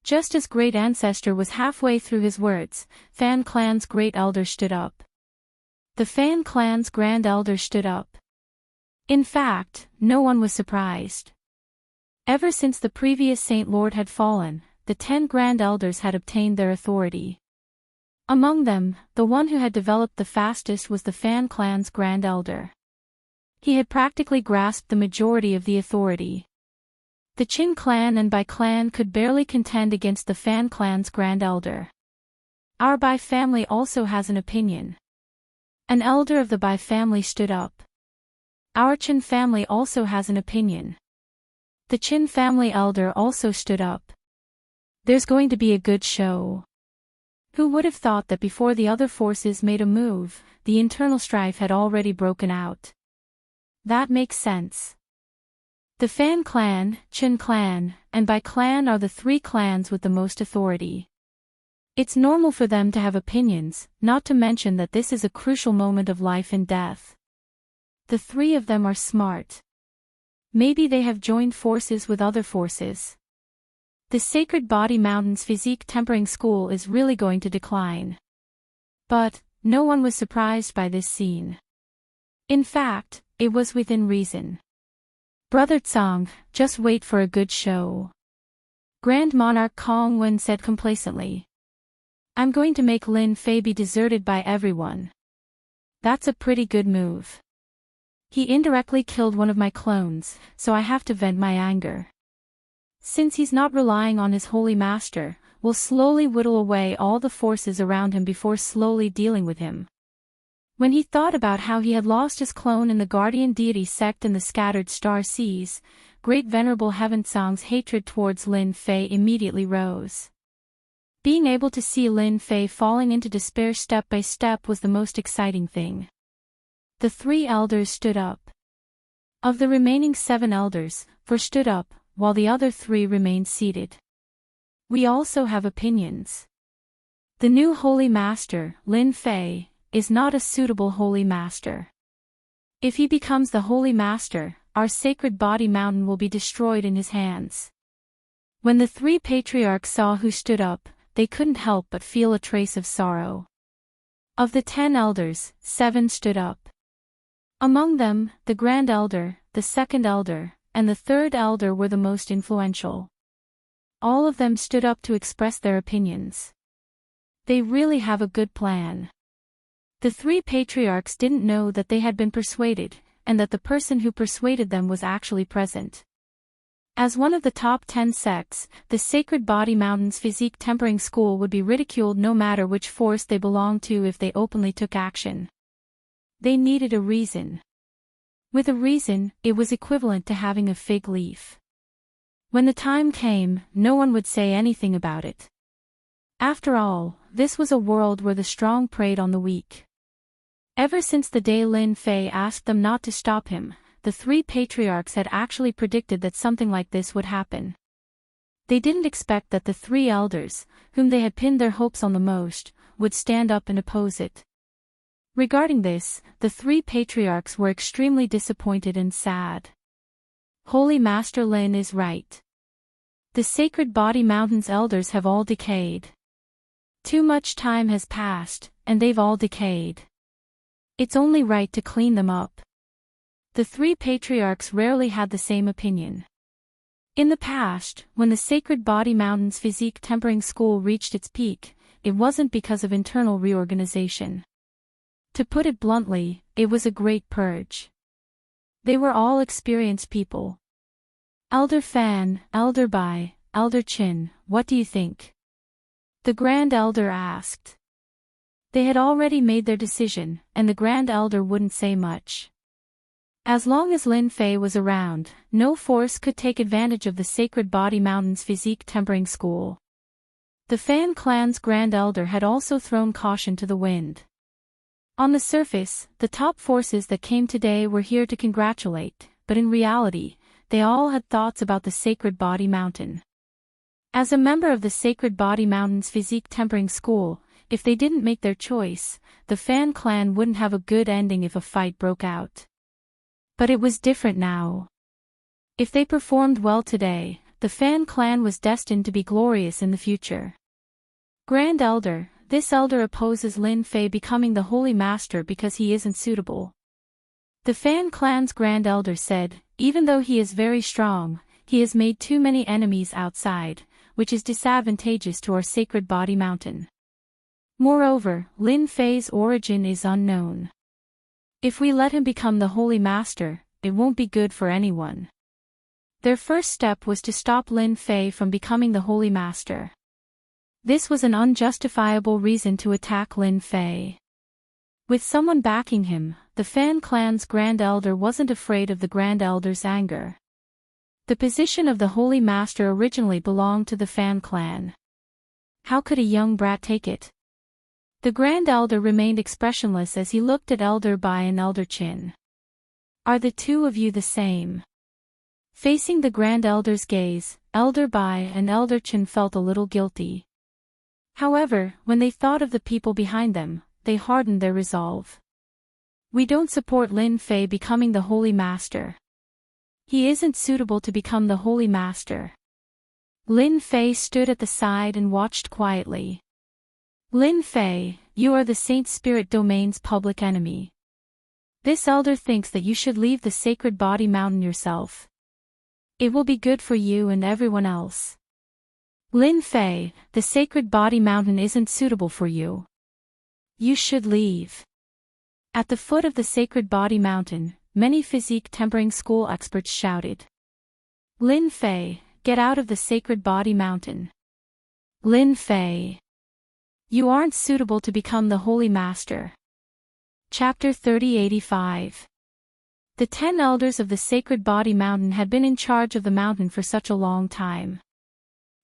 Just as Great Ancestor was halfway through his words, Fan Clan's Great Elder stood up. The Fan Clan's Grand Elder stood up. In fact, no one was surprised. Ever since the previous Saint Lord had fallen, the 10 Grand Elders had obtained their authority. Among them, the one who had developed the fastest was the Fan Clan's Grand Elder. He had practically grasped the majority of the authority. The Qin clan and Bai clan could barely contend against the Fan clan's Grand Elder. Our Bai family also has an opinion. An elder of the Bai family stood up. Our Qin family also has an opinion. The Qin family elder also stood up. There's going to be a good show. Who would have thought that before the other forces made a move, the internal strife had already broken out? That makes sense. The Fan clan, Qin clan, and Bai clan are the 3 clans with the most authority. It's normal for them to have opinions, not to mention that this is a crucial moment of life and death. The 3 of them are smart. Maybe they have joined forces with other forces. The Sacred Body Mountain's physique tempering school is really going to decline. But, no one was surprised by this scene. In fact, it was within reason. Brother Tsang, just wait for a good show. Grand Monarch Kong Wen said complacently. I'm going to make Lin Fei be deserted by everyone. That's a pretty good move. He indirectly killed one of my clones, so I have to vent my anger. Since he's not relying on his holy master, we'll slowly whittle away all the forces around him before slowly dealing with him. When he thought about how he had lost his clone in the guardian deity sect in the scattered star seas, Great Venerable Heavensong's hatred towards Lin Fei immediately rose. Being able to see Lin Fei falling into despair step by step was the most exciting thing. The 3 elders stood up. Of the remaining 7 elders, 4 stood up, while the other 3 remained seated. We also have opinions. The new Holy Master, Lin Fei, is not a suitable Holy Master. If he becomes the Holy Master, our sacred body mountain will be destroyed in his hands. When the 3 patriarchs saw who stood up, they couldn't help but feel a trace of sorrow. Of the 10 elders, 7 stood up. Among them, the Grand Elder, the Second Elder, and the Third Elder were the most influential. All of them stood up to express their opinions. They really have a good plan. The 3 patriarchs didn't know that they had been persuaded, and that the person who persuaded them was actually present. As one of the top 10 sects, the Sacred Body Mountain's physique tempering school would be ridiculed no matter which force they belonged to if they openly took action. They needed a reason. With a reason, it was equivalent to having a fig leaf. When the time came, no one would say anything about it. After all, this was a world where the strong preyed on the weak. Ever since the day Lin Fei asked them not to stop him, the 3 patriarchs had actually predicted that something like this would happen. They didn't expect that the 3 elders, whom they had pinned their hopes on the most, would stand up and oppose it. Regarding this, the 3 patriarchs were extremely disappointed and sad. Holy Master Lin is right. The Sacred Body Mountain's elders have all decayed. Too much time has passed, and they've all decayed. It's only right to clean them up. The 3 patriarchs rarely had the same opinion. In the past, when the Sacred Body Mountain's physique tempering school reached its peak, it wasn't because of internal reorganization. To put it bluntly, it was a great purge. They were all experienced people. Elder Fan, Elder Bai, Elder Qin, what do you think? The Grand Elder asked. They had already made their decision, and the Grand Elder wouldn't say much. As long as Lin Fei was around, no force could take advantage of the Sacred Body Mountain's physique tempering school. The Fan clan's Grand Elder had also thrown caution to the wind. On the surface, the top forces that came today were here to congratulate, but in reality, they all had thoughts about the Sacred Body Mountain. As a member of the Sacred Body Mountain's physique tempering school, if they didn't make their choice, the Fan clan wouldn't have a good ending if a fight broke out. But it was different now. If they performed well today, the Fan clan was destined to be glorious in the future. Grand Elder, this elder opposes Lin Fei becoming the Holy Master because he isn't suitable. The Fan clan's Grand Elder said, even though he is very strong, he has made too many enemies outside, which is disadvantageous to our Sacred Body Mountain. Moreover, Lin Fei's origin is unknown. If we let him become the Holy Master, it won't be good for anyone. Their first step was to stop Lin Fei from becoming the Holy Master. This was an unjustifiable reason to attack Lin Fei. With someone backing him, the Fan clan's Grand Elder wasn't afraid of the Grand Elder's anger. The position of the Holy Master originally belonged to the Fan clan. How could a young brat take it? The Grand Elder remained expressionless as he looked at Elder Bai and Elder Qin. Are the 2 of you the same? Facing the Grand Elder's gaze, Elder Bai and Elder Qin felt a little guilty. However, when they thought of the people behind them, they hardened their resolve. We don't support Lin Fei becoming the Holy Master. He isn't suitable to become the Holy Master. Lin Fei stood at the side and watched quietly. Lin Fei, you are the Saint Spirit Domain's public enemy. This elder thinks that you should leave the Sacred Body Mountain yourself. It will be good for you and everyone else. Lin Fei, the sacred body mountain isn't suitable for you. You should leave. At the foot of the sacred body mountain, many physique tempering school experts shouted. Lin Fei, get out of the sacred body mountain. Lin Fei. You aren't suitable to become the Holy Master. Chapter 3085. The 10 elders of the sacred body mountain had been in charge of the mountain for such a long time.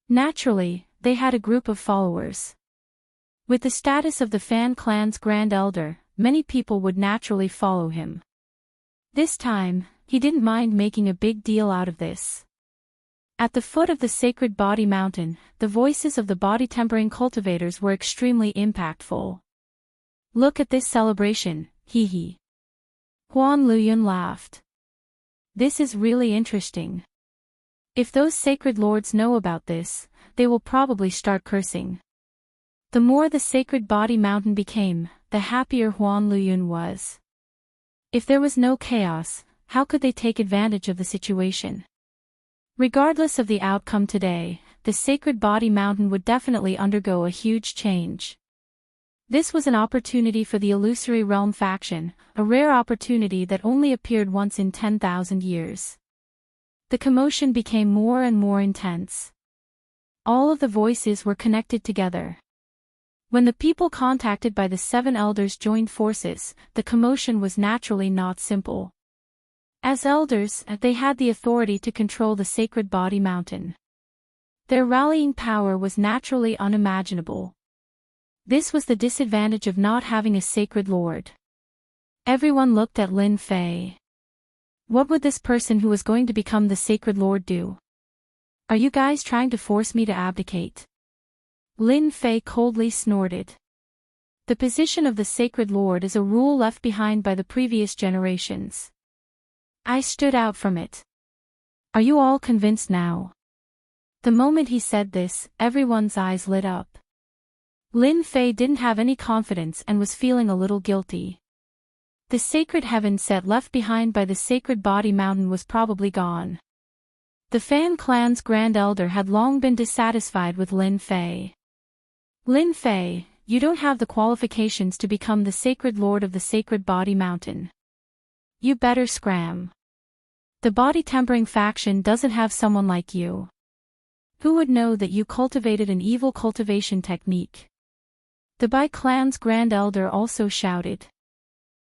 Naturally, they had a group of followers. With the status of the Fan clan's Grand Elder, many people would naturally follow him. This time, he didn't mind making a big deal out of this. At the foot of the sacred body mountain, the voices of the body tempering cultivators were extremely impactful. Look at this celebration, hee hee. Huan Luyun laughed. This is really interesting. If those sacred lords know about this, they will probably start cursing. The more the sacred body mountain became, the happier Huan Luyun was. If there was no chaos, how could they take advantage of the situation? Regardless of the outcome today, the sacred body mountain would definitely undergo a huge change. This was an opportunity for the Illusory Realm faction, a rare opportunity that only appeared once in 10,000 years. The commotion became more and more intense. All of the voices were connected together. When the people contacted by the 7 elders joined forces, the commotion was naturally not simple. As elders, they had the authority to control the sacred body mountain. Their rallying power was naturally unimaginable. This was the disadvantage of not having a sacred lord. Everyone looked at Lin Fei. What would this person who was going to become the sacred lord do? Are you guys trying to force me to abdicate? Lin Fei coldly snorted. The position of the sacred lord is a rule left behind by the previous generations. I stood out from it. Are you all convinced now? The moment he said this, everyone's eyes lit up. Lin Fei didn't have any confidence and was feeling a little guilty. The sacred heaven set left behind by the sacred body mountain was probably gone. The Fan clan's Grand Elder had long been dissatisfied with Lin Fei. Lin Fei, you don't have the qualifications to become the sacred lord of the sacred body mountain. You better scram. The body tempering faction doesn't have someone like you. Who would know that you cultivated an evil cultivation technique? The Bai clan's Grand Elder also shouted.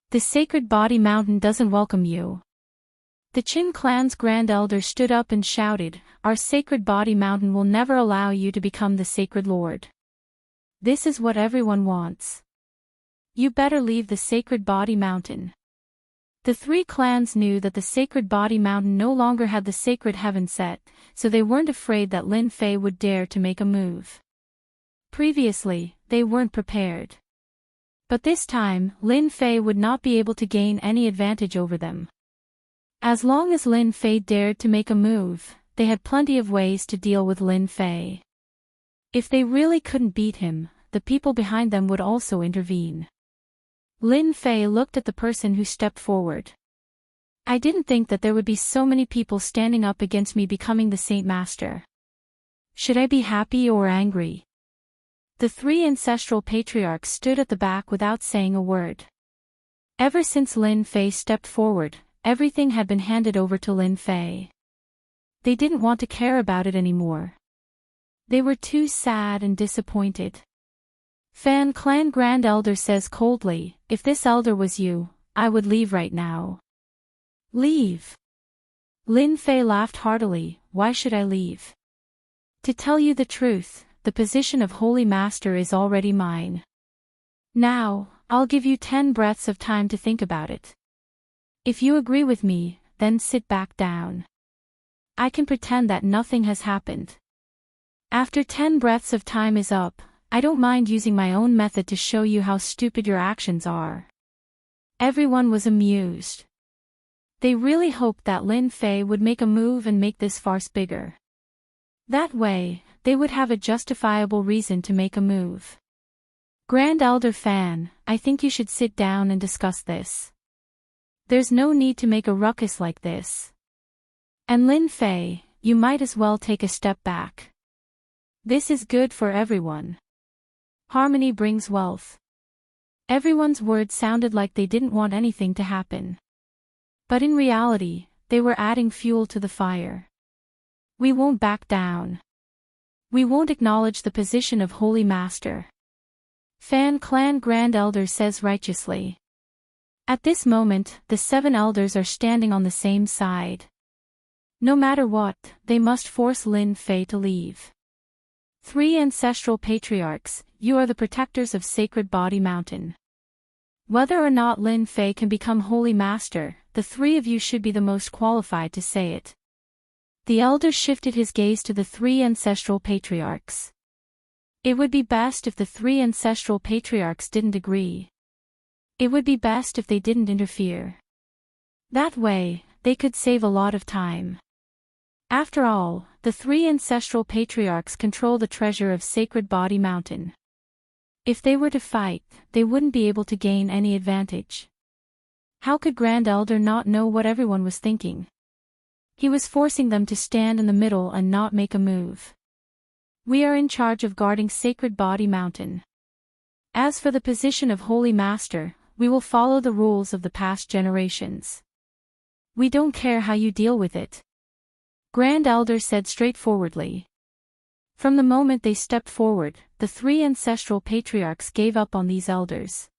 The sacred body mountain doesn't welcome you. The Qin clan's Grand Elder stood up and shouted, our sacred body mountain will never allow you to become the sacred lord. This is what everyone wants. You better leave the sacred body mountain. The 3 clans knew that the sacred body mountain no longer had the sacred heaven set, so they weren't afraid that Lin Fei would dare to make a move. Previously, they weren't prepared. But this time, Lin Fei would not be able to gain any advantage over them. As long as Lin Fei dared to make a move, they had plenty of ways to deal with Lin Fei. If they really couldn't beat him, the people behind them would also intervene. Lin Fei looked at the person who stepped forward. I didn't think that there would be so many people standing up against me becoming the Saint Master. Should I be happy or angry? The 3 ancestral patriarchs stood at the back without saying a word. Ever since Lin Fei stepped forward, everything had been handed over to Lin Fei. They didn't want to care about it anymore. They were too sad and disappointed. Fan Clan Grand Elder says coldly, if this elder was you, I would leave right now. Leave. Lin Fei laughed heartily, why should I leave? To tell you the truth, the position of Holy Master is already mine. Now, I'll give you 10 breaths of time to think about it. If you agree with me, then sit back down. I can pretend that nothing has happened. After 10 breaths of time is up, I don't mind using my own method to show you how stupid your actions are. Everyone was amused. They really hoped that Lin Fei would make a move and make this farce bigger. That way, they would have a justifiable reason to make a move. Grand Elder Fan, I think you should sit down and discuss this. There's no need to make a ruckus like this. And Lin Fei, you might as well take a step back. This is good for everyone. Harmony brings wealth. Everyone's words sounded like they didn't want anything to happen. But in reality, they were adding fuel to the fire. We won't back down. We won't acknowledge the position of Holy Master. Fan Clan Grand Elder says righteously. At this moment, the 7 elders are standing on the same side. No matter what, they must force Lin Fei to leave. 3 ancestral patriarchs, you are the protectors of Sacred Body Mountain. Whether or not Lin Fei can become Holy Master, the 3 of you should be the most qualified to say it. The elder shifted his gaze to the 3 ancestral patriarchs. It would be best if the 3 ancestral patriarchs didn't agree. It would be best if they didn't interfere. That way, they could save a lot of time. After all, the 3 ancestral patriarchs control the treasure of Sacred Body Mountain. If they were to fight, they wouldn't be able to gain any advantage. How could Grand Elder not know what everyone was thinking? He was forcing them to stand in the middle and not make a move. We are in charge of guarding Sacred Body Mountain. As for the position of Holy Master, we will follow the rules of the past generations. We don't care how you deal with it. Grand Elder said straightforwardly. From the moment they stepped forward, the 3 ancestral patriarchs gave up on these elders.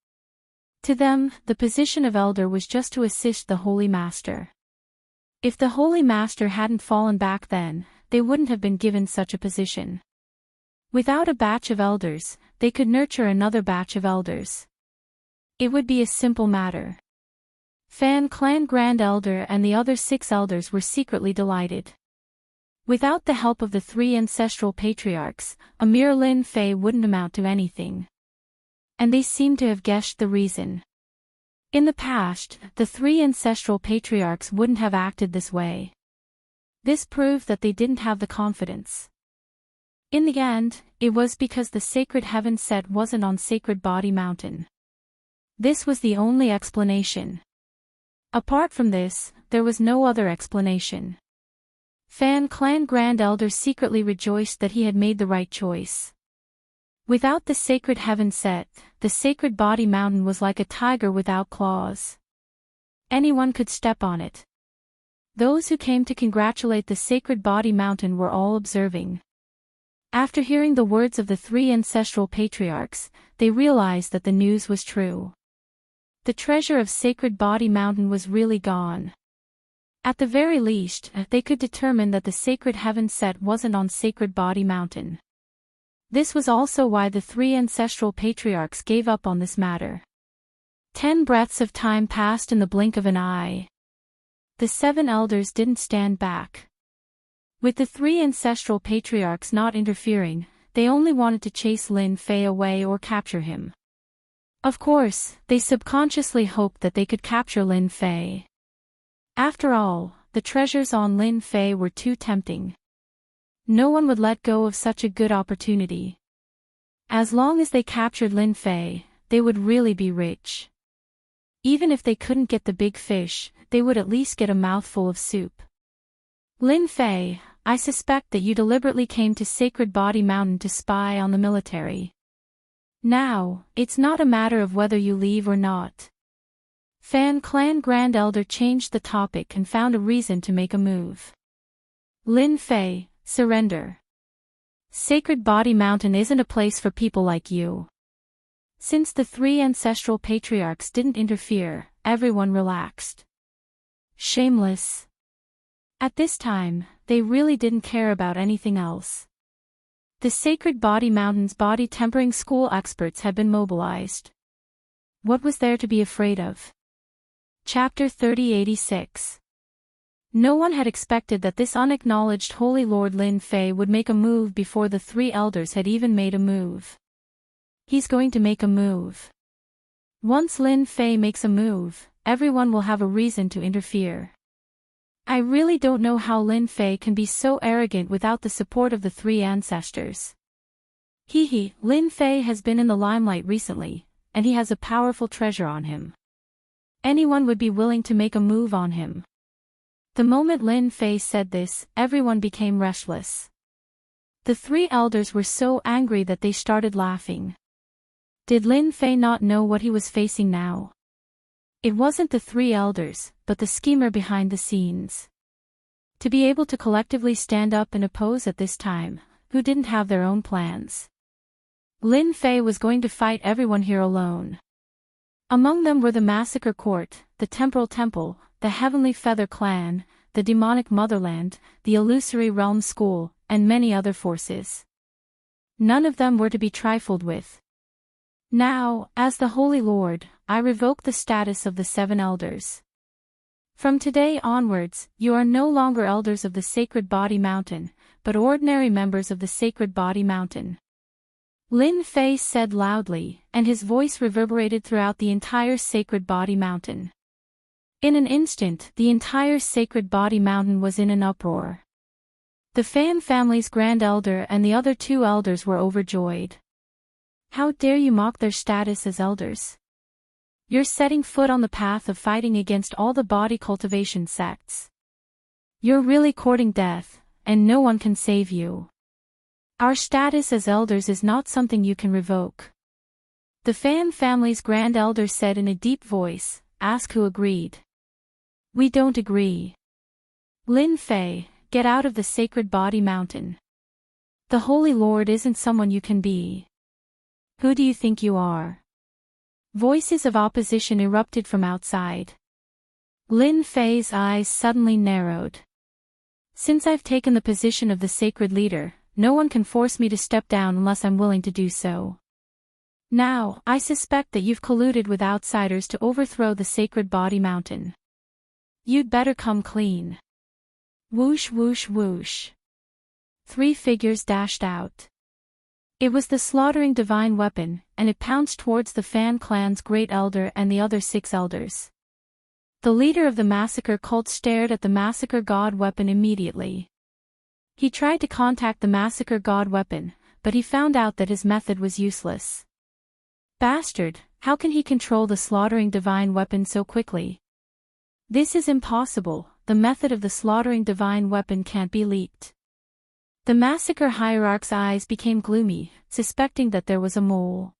To them, the position of elder was just to assist the Holy Master. If the Holy Master hadn't fallen back then, they wouldn't have been given such a position. Without a batch of elders, they could nurture another batch of elders. It would be a simple matter. Fan Clan Grand Elder and the other 6 elders were secretly delighted. Without the help of the 3 ancestral patriarchs, a mere Lin Fei wouldn't amount to anything. And they seemed to have guessed the reason. In the past, the 3 ancestral patriarchs wouldn't have acted this way. This proved that they didn't have the confidence. In the end, it was because the Sacred Heaven set wasn't on Sacred Body Mountain. This was the only explanation. Apart from this, there was no other explanation. Fan Clan Grand Elder secretly rejoiced that he had made the right choice. Without the Sacred Heaven set, the Sacred Body Mountain was like a tiger without claws. Anyone could step on it. Those who came to congratulate the Sacred Body Mountain were all observing. After hearing the words of the 3 ancestral patriarchs, they realized that the news was true. The treasure of Sacred Body Mountain was really gone. At the very least, they could determine that the Sacred Heaven set wasn't on Sacred Body Mountain. This was also why the 3 ancestral patriarchs gave up on this matter. 10 breaths of time passed in the blink of an eye. The 7 elders didn't stand back. With the 3 ancestral patriarchs not interfering, they only wanted to chase Lin Fei away or capture him. Of course, they subconsciously hoped that they could capture Lin Fei. After all, the treasures on Lin Fei were too tempting. No one would let go of such a good opportunity. As long as they captured Lin Fei, they would really be rich. Even if they couldn't get the big fish, they would at least get a mouthful of soup. Lin Fei, I suspect that you deliberately came to Sacred Body Mountain to spy on the military. Now, it's not a matter of whether you leave or not. Fan Clan Grand Elder changed the topic and found a reason to make a move. Lin Fei, surrender. Sacred Body Mountain isn't a place for people like you. Since the 3 ancestral patriarchs didn't interfere, everyone relaxed. Shameless. At this time, they really didn't care about anything else. The Sacred Body Mountain's body tempering school experts had been mobilized. What was there to be afraid of? Chapter 3086. No one had expected that this unacknowledged Holy Lord Lin Fei would make a move before the 3 elders had even made a move. He's going to make a move. Once Lin Fei makes a move, everyone will have a reason to interfere. I really don't know how Lin Fei can be so arrogant without the support of the 3 ancestors. Lin Fei has been in the limelight recently, and he has a powerful treasure on him. Anyone would be willing to make a move on him. The moment Lin Fei said this, everyone became restless. The three elders were so angry that they started laughing. Did Lin Fei not know what he was facing now? It wasn't the three elders, but the schemer behind the scenes. To be able to collectively stand up and oppose at this time, who didn't have their own plans. Lin Fei was going to fight everyone here alone. Among them were the Massacre Court, the Temporal Temple, the Heavenly Feather Clan, the Demonic Motherland, the Illusory Realm School, and many other forces. None of them were to be trifled with. Now, as the Holy Lord, I revoke the status of the seven elders. From today onwards, you are no longer elders of the Sacred Body Mountain, but ordinary members of the Sacred Body Mountain. Lin Fei said loudly, and his voice reverberated throughout the entire Sacred Body Mountain. In an instant, the entire Sacred Body Mountain was in an uproar. The Fan family's Grand Elder and the other two elders were overjoyed. How dare you mock their status as elders? You're setting foot on the path of fighting against all the body cultivation sects. You're really courting death, and no one can save you. Our status as elders is not something you can revoke. The Fan family's Grand Elder said in a deep voice, ask who agreed. We don't agree. Lin Fei, get out of the Sacred Body Mountain. The Holy Lord isn't someone you can be. Who do you think you are? Voices of opposition erupted from outside. Lin Fei's eyes suddenly narrowed. Since I've taken the position of the sacred leader, no one can force me to step down unless I'm willing to do so. Now, I suspect that you've colluded with outsiders to overthrow the Sacred Body Mountain. You'd better come clean. Whoosh whoosh whoosh. 3 figures dashed out. It was the slaughtering divine weapon, and it pounced towards the Fan clan's great elder and the other 6 elders. The leader of the massacre cult stared at the massacre god weapon immediately. He tried to contact the massacre god weapon, but he found out that his method was useless. Bastard, how can he control the slaughtering divine weapon so quickly? This is impossible, the method of the slaughtering divine weapon can't be leaked. The massacre hierarch's eyes became gloomy, suspecting that there was a mole.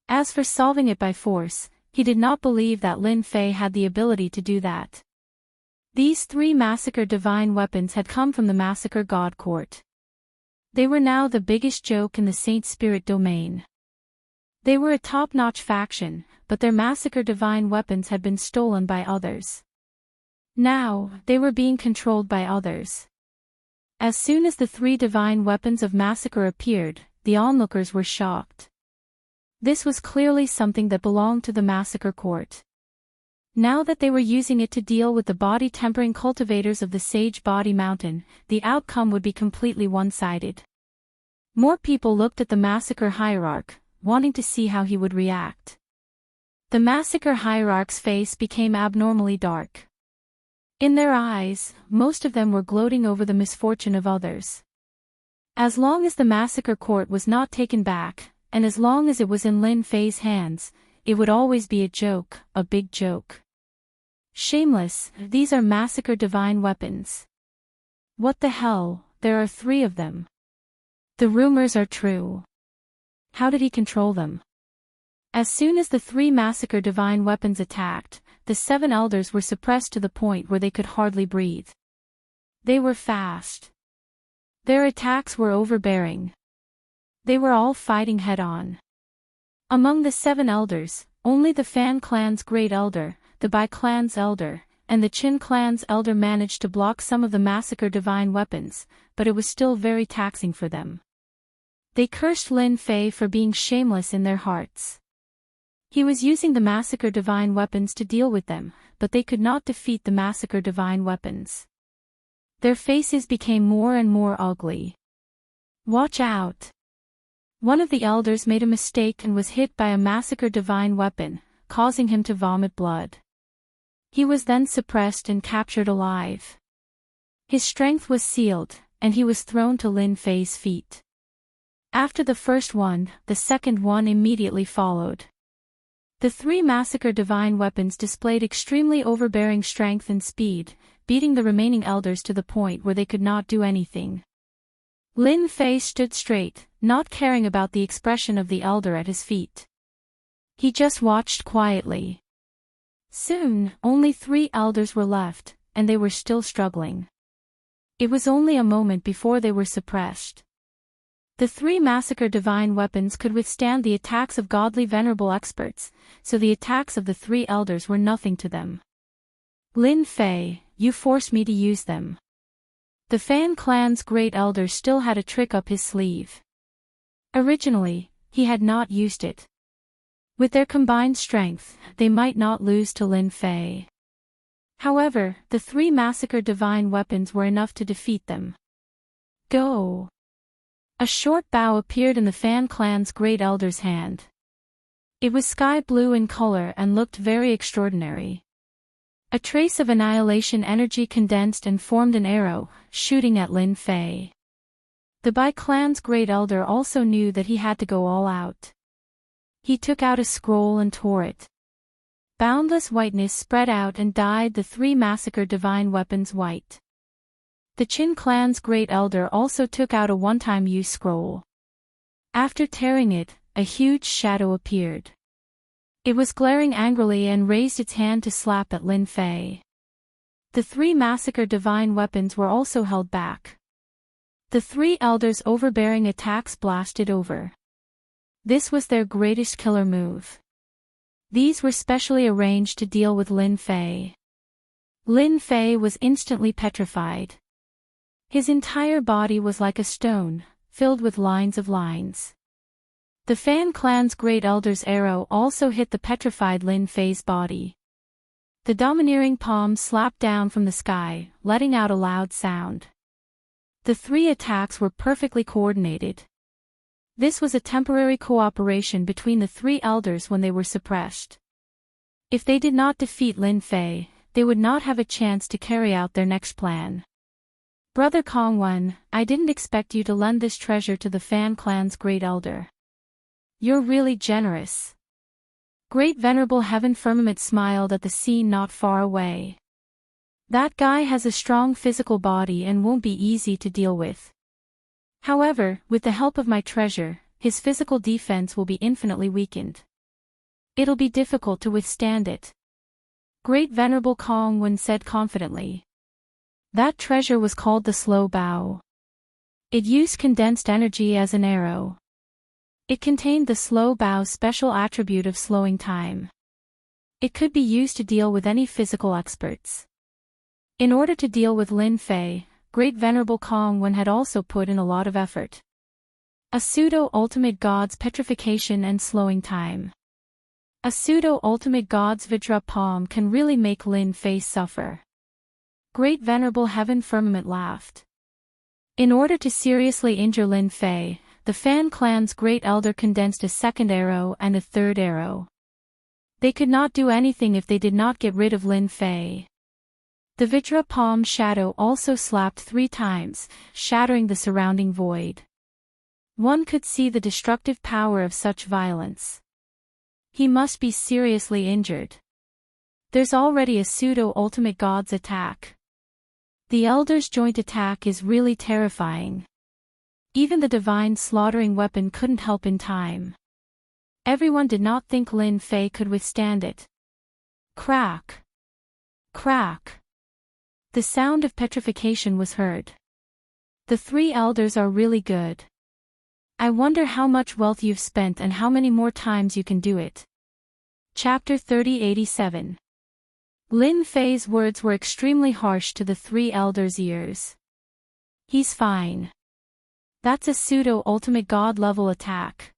As for solving it by force, he did not believe that Lin Fei had the ability to do that. These 3 massacre divine weapons had come from the massacre god court. They were now the biggest joke in the Saint Spirit domain. They were a top-notch faction, but their massacre divine weapons had been stolen by others. Now, they were being controlled by others. As soon as the 3 divine weapons of massacre appeared, the onlookers were shocked. This was clearly something that belonged to the massacre court. Now that they were using it to deal with the body-tempering cultivators of the Sage Body Mountain, the outcome would be completely one-sided. More people looked at the massacre hierarch, wanting to see how he would react. The massacre hierarch's face became abnormally dark. In their eyes, most of them were gloating over the misfortune of others. As long as the massacre court was not taken back, and as long as it was in Lin Fei's hands, it would always be a joke, a big joke. Shameless, these are massacre divine weapons. What the hell, there are 3 of them. The rumors are true. How did he control them? As soon as the 3 massacre divine weapons attacked, the 7 elders were suppressed to the point where they could hardly breathe. They were fast. Their attacks were overbearing. They were all fighting head-on. Among the 7 elders, only the Fan clan's great elder, the Bai clan's elder, and the Qin clan's elder managed to block some of the massacre divine weapons, but it was still very taxing for them. They cursed Lin Fei for being shameless in their hearts. He was using the massacre divine weapons to deal with them, but they could not defeat the massacre divine weapons. Their faces became more and more ugly. Watch out! One of the elders made a mistake and was hit by a massacre divine weapon, causing him to vomit blood. He was then suppressed and captured alive. His strength was sealed, and he was thrown to Lin Fei's feet. After the first one, the second one immediately followed. The 3 massacre divine weapons displayed extremely overbearing strength and speed, beating the remaining elders to the point where they could not do anything. Lin Fei stood straight, not caring about the expression of the elder at his feet. He just watched quietly. Soon, only 3 elders were left, and they were still struggling. It was only a moment before they were suppressed. The 3 massacre divine weapons could withstand the attacks of godly venerable experts, so the attacks of the 3 elders were nothing to them. Lin Fei, you forced me to use them. The Fan clan's great elder still had a trick up his sleeve. Originally, he had not used it. With their combined strength, they might not lose to Lin Fei. However, the 3 massacre divine weapons were enough to defeat them. Go! A short bow appeared in the Fan clan's great elder's hand. It was sky blue in color and looked very extraordinary. A trace of annihilation energy condensed and formed an arrow, shooting at Lin Fei. The Bai clan's great elder also knew that he had to go all out. He took out a scroll and tore it. Boundless whiteness spread out and dyed the 3 massacre divine weapons white. The Qin clan's great elder also took out a one-time use scroll. After tearing it, a huge shadow appeared. It was glaring angrily and raised its hand to slap at Lin Fei. The 3 massacre divine weapons were also held back. The 3 elders' overbearing attacks blasted over. This was their greatest killer move. These were specially arranged to deal with Lin Fei. Lin Fei was instantly petrified. His entire body was like a stone, filled with lines of lines. The Fan clan's great elder's arrow also hit the petrified Lin Fei's body. The domineering palm slapped down from the sky, letting out a loud sound. The 3 attacks were perfectly coordinated. This was a temporary cooperation between the 3 elders when they were suppressed. If they did not defeat Lin Fei, they would not have a chance to carry out their next plan. Brother Kongwen, I didn't expect you to lend this treasure to the Fan clan's great elder. You're really generous. Great Venerable Heaven Firmament smiled at the scene not far away. That guy has a strong physical body and won't be easy to deal with. However, with the help of my treasure, his physical defense will be infinitely weakened. It'll be difficult to withstand it. Great Venerable Kongwen said confidently. That treasure was called the Slow Bow. It used condensed energy as an arrow. It contained the Slow Bow's special attribute of slowing time. It could be used to deal with any physical experts. In order to deal with Lin Fei, Great Venerable Kongwen had also put in a lot of effort. A pseudo-ultimate god's petrification and slowing time. A pseudo-ultimate god's Vajra palm can really make Lin Fei suffer. Great Venerable Heaven Firmament laughed. In order to seriously injure Lin Fei, the Fan clan's great elder condensed a second arrow and a third arrow. They could not do anything if they did not get rid of Lin Fei. The Vajra palm shadow also slapped 3 times, shattering the surrounding void. One could see the destructive power of such violence. He must be seriously injured. There's already a pseudo-ultimate god's attack. The elder's joint attack is really terrifying. Even the divine slaughtering weapon couldn't help in time. Everyone did not think Lin Fei could withstand it. Crack! Crack! The sound of petrification was heard. The 3 elders are really good. I wonder how much wealth you've spent and how many more times you can do it. Chapter 3087. Lin Fei's words were extremely harsh to the 3 elders' ears. He's fine. That's a pseudo-ultimate god-level attack.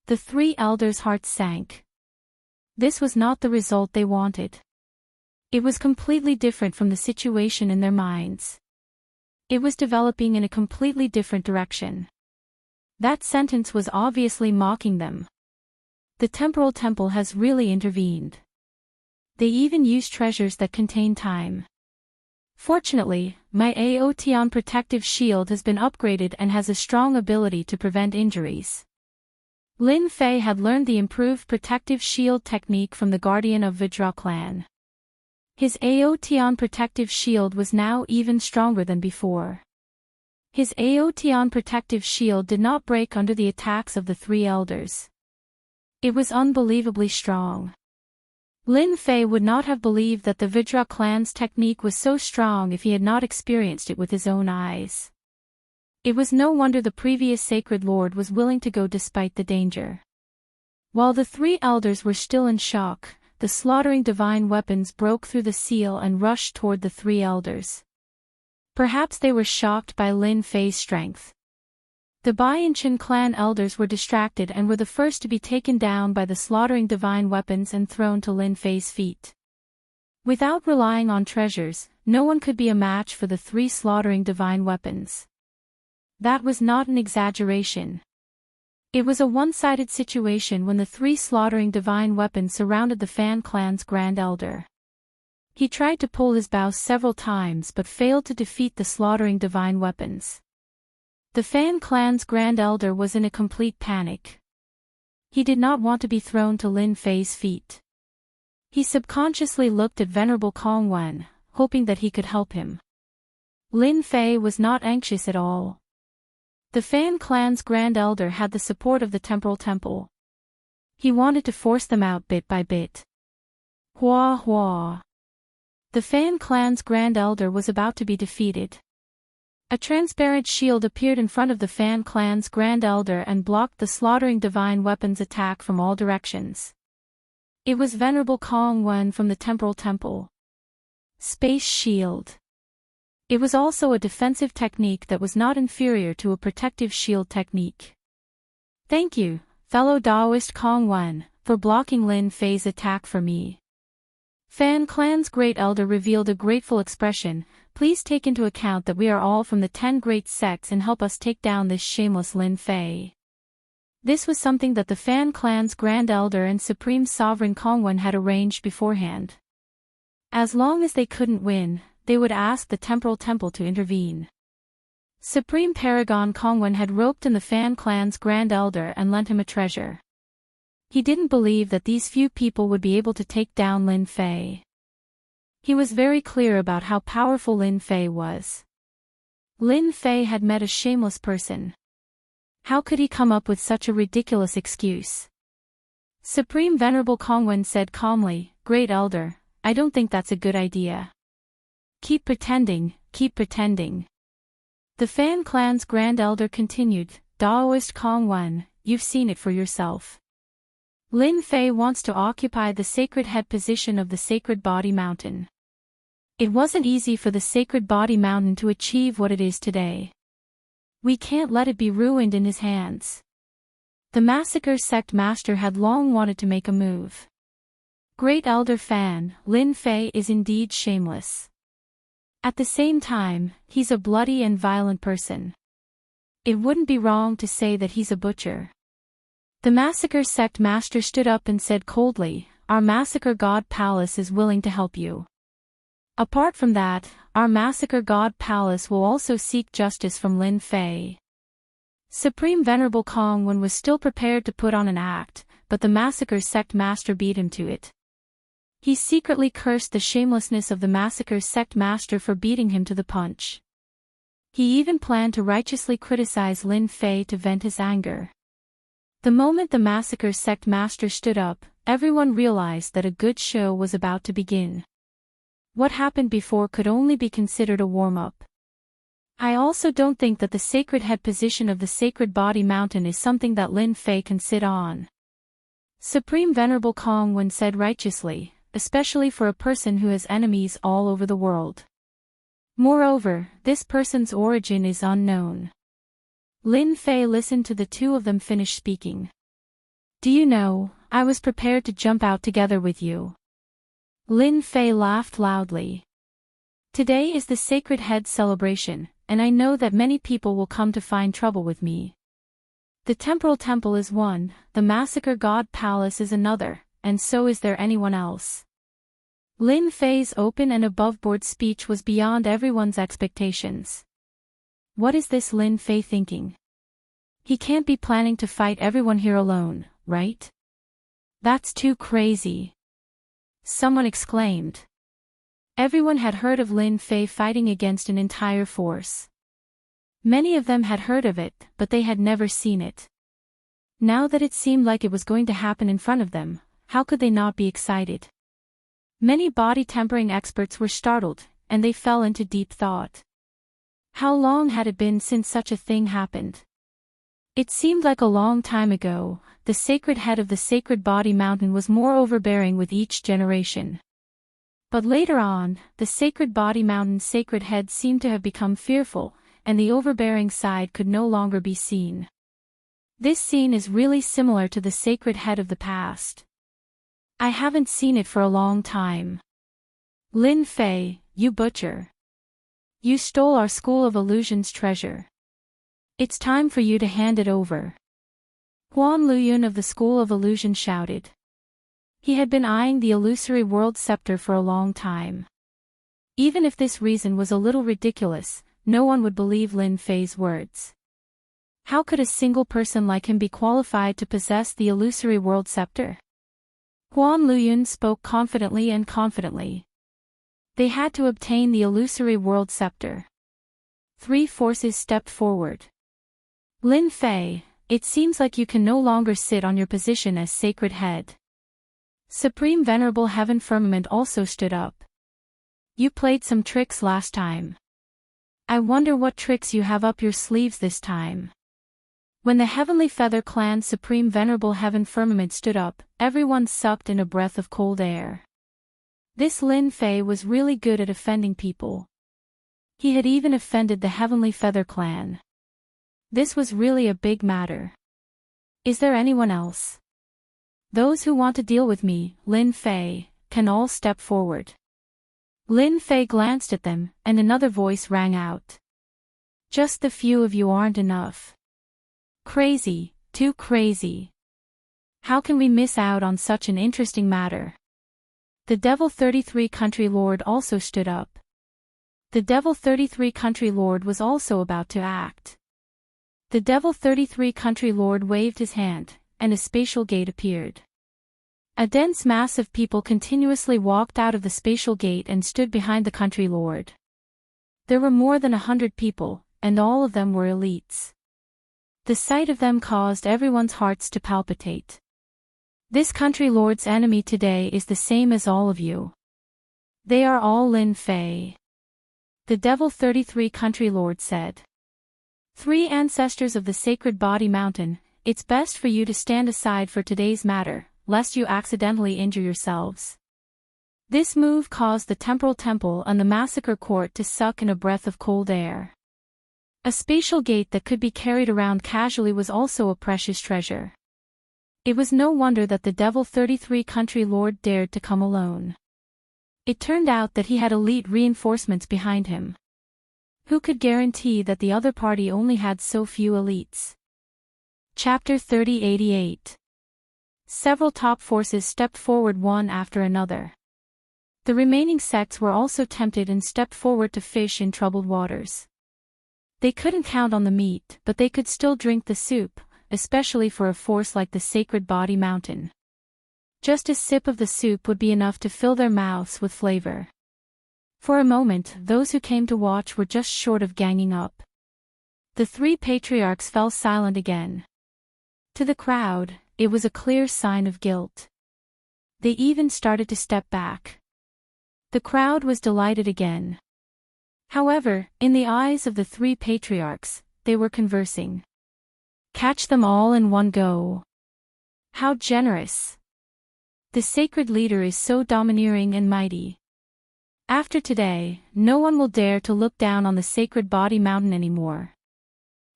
The 3 elders' hearts sank. This was not the result they wanted. It was completely different from the situation in their minds. It was developing in a completely different direction. That sentence was obviously mocking them. The temporal temple has really intervened. They even use treasures that contain time. Fortunately, my Aotian protective shield has been upgraded and has a strong ability to prevent injuries. Lin Fei had learned the improved protective shield technique from the guardian of Vajra clan. His Aotian protective shield was now even stronger than before. His Aotion protective shield did not break under the attacks of the three elders. It was unbelievably strong. Lin Fei would not have believed that the Vidra clan's technique was so strong if he had not experienced it with his own eyes. It was no wonder the previous sacred lord was willing to go despite the danger. While the three elders were still in shock, the slaughtering divine weapons broke through the seal and rushed toward the three elders. Perhaps they were shocked by Lin Fei's strength. The Baianchan clan elders were distracted and were the first to be taken down by the slaughtering divine weapons and thrown to Lin Fei's feet. Without relying on treasures, no one could be a match for the three slaughtering divine weapons. That was not an exaggeration. It was a one-sided situation when the three slaughtering divine weapons surrounded the Fan clan's Grand Elder. He tried to pull his bow several times but failed to defeat the slaughtering divine weapons. The Fan clan's Grand Elder was in a complete panic. He did not want to be thrown to Lin Fei's feet. He subconsciously looked at Venerable Kongwen, hoping that he could help him. Lin Fei was not anxious at all. The Fan clan's Grand Elder had the support of the Temporal Temple. He wanted to force them out bit by bit. Hua hua. The Fan clan's Grand Elder was about to be defeated. A transparent shield appeared in front of the Fan clan's Grand Elder and blocked the slaughtering divine weapons attack from all directions. It was Venerable Kongwen from the Temporal Temple. Space Shield. It was also a defensive technique that was not inferior to a protective shield technique. Thank you, fellow Taoist Kongwen, for blocking Lin Fei's attack for me. Fan clan's Great Elder revealed a grateful expression. Please take into account that we are all from the 10 great sects and help us take down this shameless Lin Fei. This was something that the Fan clan's Grand Elder and Supreme Sovereign Kongwen had arranged beforehand. As long as they couldn't win, they would ask the Temporal Temple to intervene. Supreme Paragon Kongwen had roped in the Fan clan's Grand Elder and lent him a treasure. He didn't believe that these few people would be able to take down Lin Fei. He was very clear about how powerful Lin Fei was. Lin Fei had met a shameless person. How could he come up with such a ridiculous excuse? Supreme Venerable Kongwen said calmly, Great Elder, I don't think that's a good idea. Keep pretending, keep pretending. The Fan clan's Grand Elder continued, Taoist Kongwen, you've seen it for yourself. Lin Fei wants to occupy the sacred head position of the Sacred Body Mountain. It wasn't easy for the Sacred Body Mountain to achieve what it is today. We can't let it be ruined in his hands. The Massacre Sect Master had long wanted to make a move. Great Elder Fan, Lin Fei is indeed shameless. At the same time, he's a bloody and violent person. It wouldn't be wrong to say that he's a butcher. The Massacre Sect Master stood up and said coldly, Our Massacre God Palace is willing to help you. Apart from that, our Massacre God Palace will also seek justice from Lin Fei. Supreme Venerable Kongwen was still prepared to put on an act, but the Massacre Sect Master beat him to it. He secretly cursed the shamelessness of the Massacre Sect Master for beating him to the punch. He even planned to righteously criticize Lin Fei to vent his anger. The moment the Massacre Sect Master stood up, everyone realized that a good show was about to begin. What happened before could only be considered a warm-up. I also don't think that the sacred head position of the Sacred Body Mountain is something that Lin Fei can sit on. Supreme Venerable Kongwen said righteously, especially for a person who has enemies all over the world. Moreover, this person's origin is unknown. Lin Fei listened to the two of them finish speaking. Do you know, I was prepared to jump out together with you. Lin Fei laughed loudly. Today is the Sacred Head celebration, and I know that many people will come to find trouble with me. The Temporal Temple is one, the Massacre God Palace is another, and so is there anyone else. Lin Fei's open and above-board speech was beyond everyone's expectations. What is this Lin Fei thinking? He can't be planning to fight everyone here alone, right? That's too crazy. Someone exclaimed. Everyone had heard of Lin Fei fighting against an entire force. Many of them had heard of it, but they had never seen it. Now that it seemed like it was going to happen in front of them, how could they not be excited? Many body tempering experts were startled, and they fell into deep thought. How long had it been since such a thing happened? It seemed like a long time ago. The sacred head of the sacred body mountain was more overbearing with each generation. But later on, the sacred body mountain's sacred head seemed to have become fearful, and the overbearing side could no longer be seen. This scene is really similar to the sacred head of the past. I haven't seen it for a long time. Lin Fei, you butcher. You stole our School of Illusions treasure. It's time for you to hand it over. Huan Luyun of the School of Illusion shouted. He had been eyeing the illusory world scepter for a long time. Even if this reason was a little ridiculous, no one would believe Lin Fei's words. How could a single person like him be qualified to possess the illusory world scepter? Huan Luyun spoke confidently. They had to obtain the illusory world scepter. 3 forces stepped forward. Lin Fei, it seems like you can no longer sit on your position as sacred head. Supreme Venerable Heaven Firmament also stood up. You played some tricks last time. I wonder what tricks you have up your sleeves this time. When the Heavenly Feather Clan's Supreme Venerable Heaven Firmament stood up, everyone sucked in a breath of cold air. This Lin Fei was really good at offending people. He had even offended the Heavenly Feather Clan. This was really a big matter. Is there anyone else? Those who want to deal with me, Lin Fei, can all step forward. Lin Fei glanced at them, and another voice rang out. Just the few of you aren't enough. Crazy, too crazy. How can we miss out on such an interesting matter? The Devil 33 Country Lord also stood up. The Devil 33 Country Lord was also about to act. The Devil 33 Country Lord waved his hand, and a spatial gate appeared. A dense mass of people continuously walked out of the spatial gate and stood behind the Country Lord. There were more than 100 people, and all of them were elites. The sight of them caused everyone's hearts to palpitate. This Country Lord's enemy today is the same as all of you. They are all Lin Fei. The Devil 33 Country Lord said. 3 ancestors of the sacred body mountain, it's best for you to stand aside for today's matter, lest you accidentally injure yourselves. This move caused the temporal temple and the massacre court to suck in a breath of cold air. A spatial gate that could be carried around casually was also a precious treasure. It was no wonder that the Devil 33 Country Lord dared to come alone. It turned out that he had elite reinforcements behind him. Who could guarantee that the other party only had so few elites? Chapter 3088. Several top forces stepped forward one after another. The remaining sects were also tempted and stepped forward to fish in troubled waters. They couldn't count on the meat, but they could still drink the soup, especially for a force like the Sacred Body Mountain. Just a sip of the soup would be enough to fill their mouths with flavor. For a moment, those who came to watch were just short of ganging up. The 3 patriarchs fell silent again. To the crowd, it was a clear sign of guilt. They even started to step back. The crowd was delighted again. However, in the eyes of the 3 patriarchs, they were conversing. Catch them all in one go. How generous. The sacred leader is so domineering and mighty. After today, no one will dare to look down on the sacred body mountain anymore.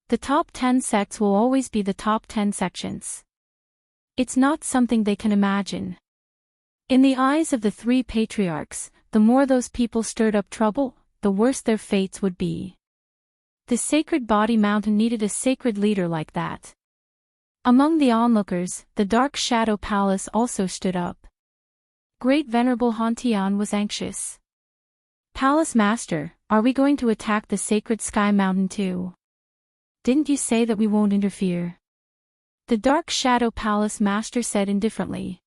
The top 10 sects will always be the top 10 sections. It's not something they can imagine. In the eyes of the 3 patriarchs, the more those people stirred up trouble, the worse their fates would be. The sacred body mountain needed a sacred leader like that. Among the onlookers, the Dark Shadow Palace also stood up. Great Venerable Hantian was anxious. Palace Master, are we going to attack the sacred Sky Mountain too? Didn't you say that we won't interfere? The Dark Shadow Palace Master said indifferently.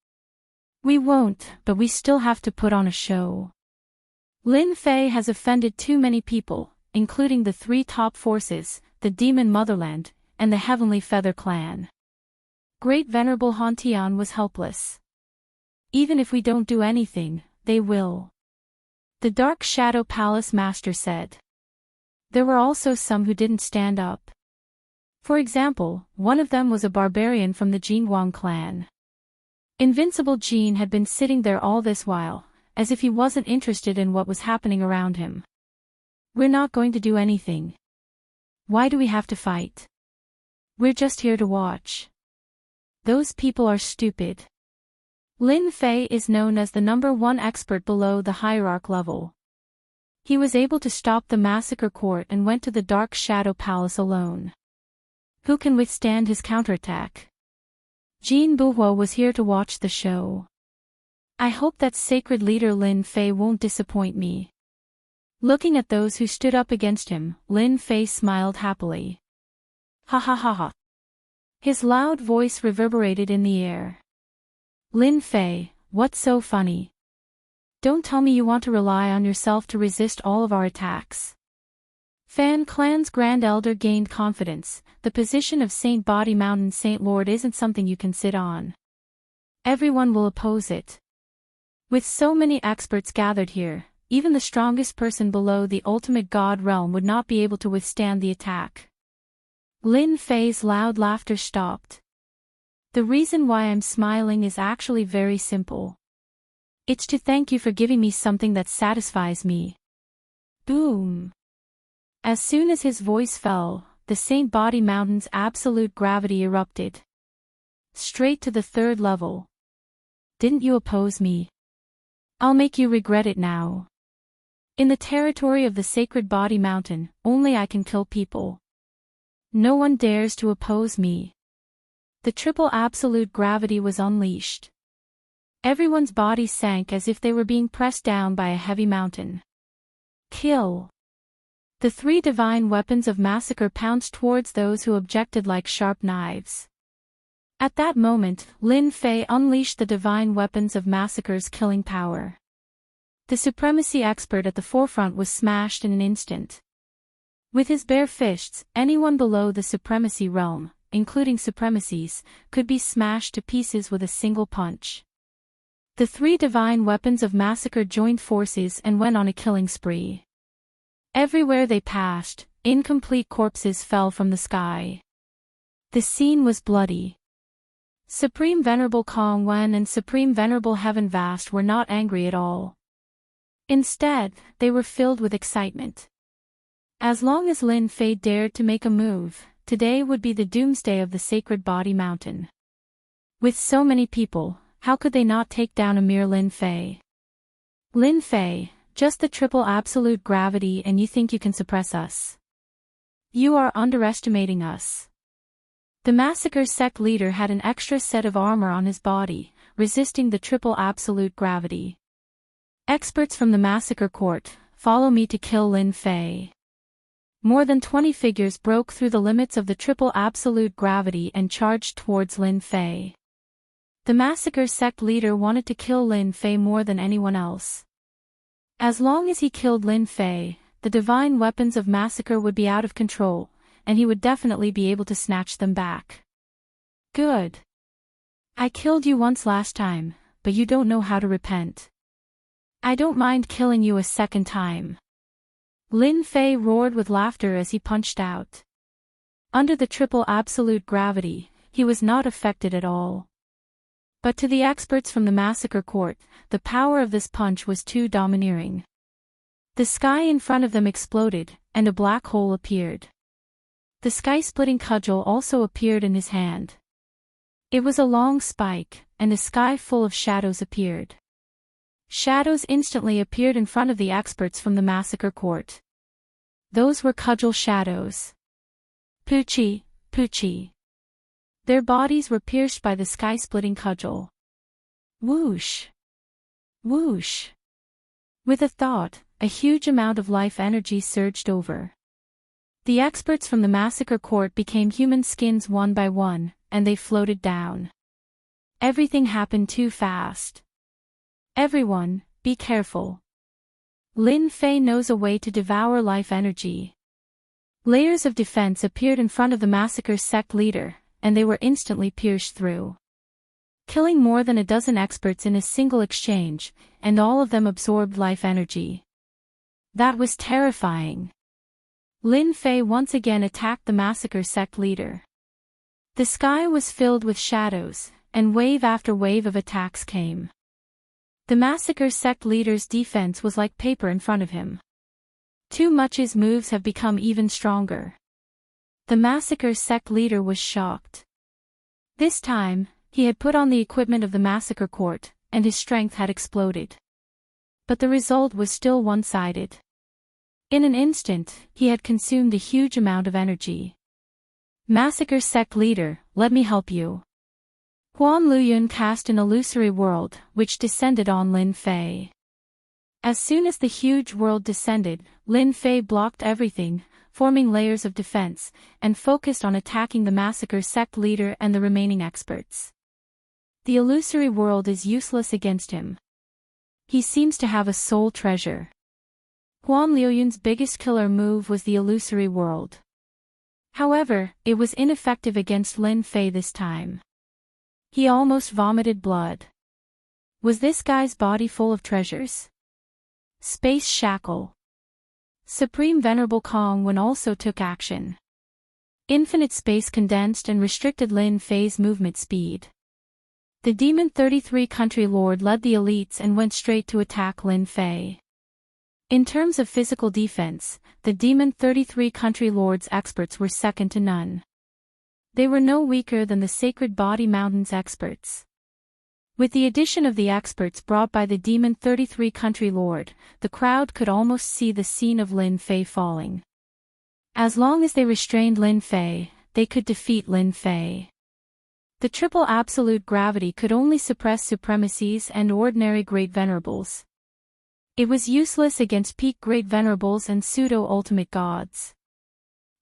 We won't, but we still have to put on a show. Lin Fei has offended too many people, including the 3 top forces, the Demon Motherland, and the Heavenly Feather Clan. Great Venerable Hantian was helpless. Even if we don't do anything, they will. The Dark Shadow Palace Master said. There were also some who didn't stand up. For example, one of them was a barbarian from the Jingguang clan. Invincible Jean had been sitting there all this while, as if he wasn't interested in what was happening around him. We're not going to do anything. Why do we have to fight? We're just here to watch. Those people are stupid. Lin Fei is known as the #1 expert below the hierarch level. He was able to stop the massacre court and went to the Dark Shadow Palace alone. Who can withstand his counterattack? Jean Buhuo was here to watch the show. I hope that sacred leader Lin Fei won't disappoint me. Looking at those who stood up against him, Lin Fei smiled happily. Ha ha ha ha. His loud voice reverberated in the air. Lin Fei, what's so funny? Don't tell me you want to rely on yourself to resist all of our attacks. Fan Clan's Grand Elder gained confidence. The position of Saint Body Mountain Saint Lord isn't something you can sit on. Everyone will oppose it. With so many experts gathered here, even the strongest person below the ultimate god realm would not be able to withstand the attack. Lin Fei's loud laughter stopped. The reason why I'm smiling is actually very simple. It's to thank you for giving me something that satisfies me. Boom! As soon as his voice fell, the Saint Body Mountain's absolute gravity erupted. Straight to the 3rd level. Didn't you oppose me? I'll make you regret it now. In the territory of the Sacred Body Mountain, only I can kill people. No one dares to oppose me. The triple absolute gravity was unleashed. Everyone's body sank as if they were being pressed down by a heavy mountain. Kill! The 3 divine weapons of massacre pounced towards those who objected like sharp knives. At that moment, Lin Fei unleashed the divine weapons of massacre's killing power. The supremacy expert at the forefront was smashed in an instant. With his bare fists, anyone below the supremacy realm, including supremacies, could be smashed to pieces with a single punch. The 3 divine weapons of massacre joined forces and went on a killing spree. Everywhere they passed, incomplete corpses fell from the sky. The scene was bloody. Supreme Venerable Kong Wen and Supreme Venerable Heaven Vast were not angry at all. Instead, they were filled with excitement. As long as Lin Fei dared to make a move, today would be the doomsday of the Sacred Body Mountain. With so many people, how could they not take down a mere Lin Fei? Lin Fei, just the triple absolute gravity and you think you can suppress us? You are underestimating us. The massacre sect leader had an extra set of armor on his body, resisting the triple absolute gravity. Experts from the massacre court, follow me to kill Lin Fei. More than 20 figures broke through the limits of the triple absolute gravity and charged towards Lin Fei. The massacre sect leader wanted to kill Lin Fei more than anyone else. As long as he killed Lin Fei, the divine weapons of massacre would be out of control, and he would definitely be able to snatch them back. Good. I killed you once last time, but you don't know how to repent. I don't mind killing you a second time. Lin Fei roared with laughter as he punched out. Under the triple absolute gravity, he was not affected at all. But to the experts from the massacre court, the power of this punch was too domineering. The sky in front of them exploded, and a black hole appeared. The sky-splitting cudgel also appeared in his hand. It was a long spike, and a sky full of shadows appeared. Shadows instantly appeared in front of the experts from the massacre court. Those were cudgel shadows. Poochie, Poochie. Their bodies were pierced by the sky-splitting cudgel. Whoosh! Whoosh! With a thought, a huge amount of life energy surged over. The experts from the massacre court became human skins one by one, and they floated down. Everything happened too fast. Everyone, be careful. Lin Fei knows a way to devour life energy. Layers of defense appeared in front of the massacre sect leader, and they were instantly pierced through, killing more than a dozen experts in a single exchange, and all of them absorbed life energy. That was terrifying. Lin Fei once again attacked the massacre sect leader. The sky was filled with shadows, and wave after wave of attacks came. The massacre sect leader's defense was like paper in front of him. Too much's moves have become even stronger. The massacre sect leader was shocked. This time, he had put on the equipment of the massacre court, and his strength had exploded. But the result was still one-sided. In an instant, he had consumed a huge amount of energy. Massacre sect leader, let me help you. Huan Luyun cast an illusory world, which descended on Lin Fei. As soon as the huge world descended, Lin Fei blocked everything, forming layers of defense, and focused on attacking the massacre sect leader and the remaining experts. The illusory world is useless against him. He seems to have a soul treasure. Huan Luyun's biggest killer move was the illusory world. However, it was ineffective against Lin Fei this time. He almost vomited blood. Was this guy's body full of treasures? Space Shackle. Supreme Venerable Kongwen also took action. Infinite space condensed and restricted Lin Fei's movement speed. The Demon 33 Country Lord led the elites and went straight to attack Lin Fei. In terms of physical defense, the Demon 33 Country Lord's experts were second to none. They were no weaker than the Sacred Body Mountain's experts. With the addition of the experts brought by the Demon 33 Country Lord, the crowd could almost see the scene of Lin Fei falling. As long as they restrained Lin Fei, they could defeat Lin Fei. The triple absolute gravity could only suppress supremacies and ordinary great venerables. It was useless against peak great venerables and pseudo-ultimate gods.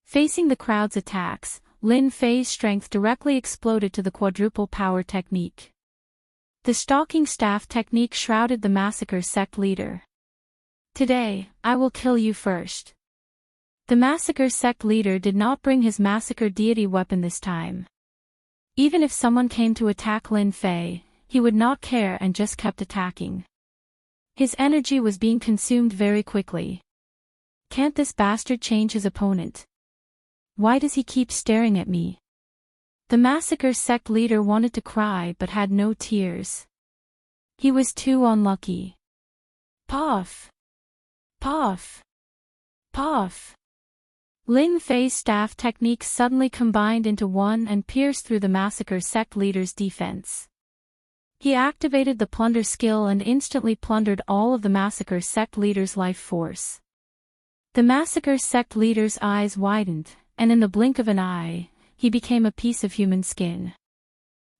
Facing the crowd's attacks, Lin Fei's strength directly exploded to the quadruple power technique. The stalking staff technique shrouded the massacre sect leader. Today, I will kill you first. The massacre sect leader did not bring his massacre deity weapon this time. Even if someone came to attack Lin Fei, he would not care and just kept attacking. His energy was being consumed very quickly. Can't this bastard change his opponent? Why does he keep staring at me? The massacre sect leader wanted to cry but had no tears. He was too unlucky. Puff! Puff! Puff! Lin Fei's staff techniques suddenly combined into one and pierced through the massacre sect leader's defense. He activated the plunder skill and instantly plundered all of the massacre sect leader's life force. The massacre sect leader's eyes widened, and in the blink of an eye, he became a piece of human skin.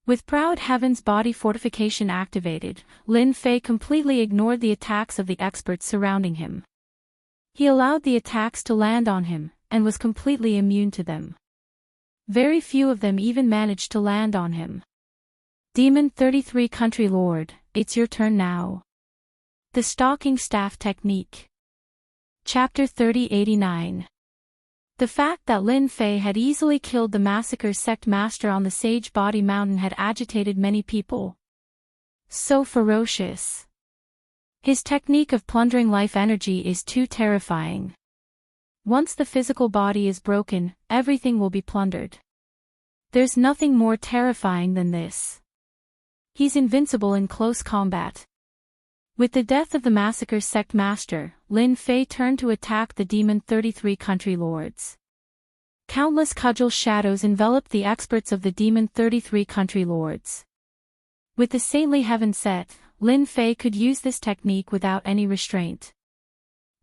With Proud Heaven's body fortification activated, Lin Fei completely ignored the attacks of the experts surrounding him. He allowed the attacks to land on him, and was completely immune to them. Very few of them even managed to land on him. Demon 33 Country Lord, it's your turn now. The Stalking Staff Technique. Chapter 3089. The fact that Lin Fei had easily killed the massacre sect master on the Sage Body Mountain had agitated many people. So ferocious. His technique of plundering life energy is too terrifying. Once the physical body is broken, everything will be plundered. There's nothing more terrifying than this. He's invincible in close combat. With the death of the massacre sect master, Lin Fei turned to attack the Demon 33 Country Lords. Countless cudgel shadows enveloped the experts of the Demon 33 Country Lords. With the saintly heaven set, Lin Fei could use this technique without any restraint.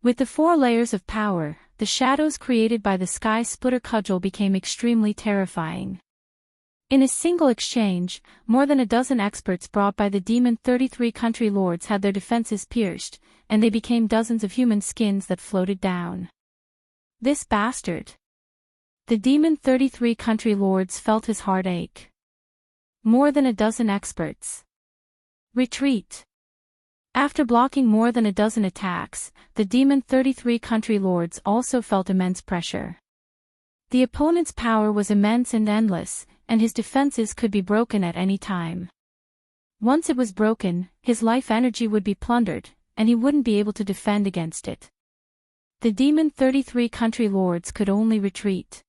With the 4 layers of power, the shadows created by the Sky Splitter cudgel became extremely terrifying. In a single exchange, more than a dozen experts brought by the Demon 33 Country Lords had their defenses pierced, and they became dozens of human skins that floated down. This bastard. The Demon 33 Country Lords felt his heart ache. More than a dozen experts. Retreat. After blocking more than a dozen attacks, the Demon 33 Country Lords also felt immense pressure. The opponent's power was immense and endless, and his defenses could be broken at any time. Once it was broken, his life energy would be plundered, and he wouldn't be able to defend against it. The demon 33 country lords could only retreat.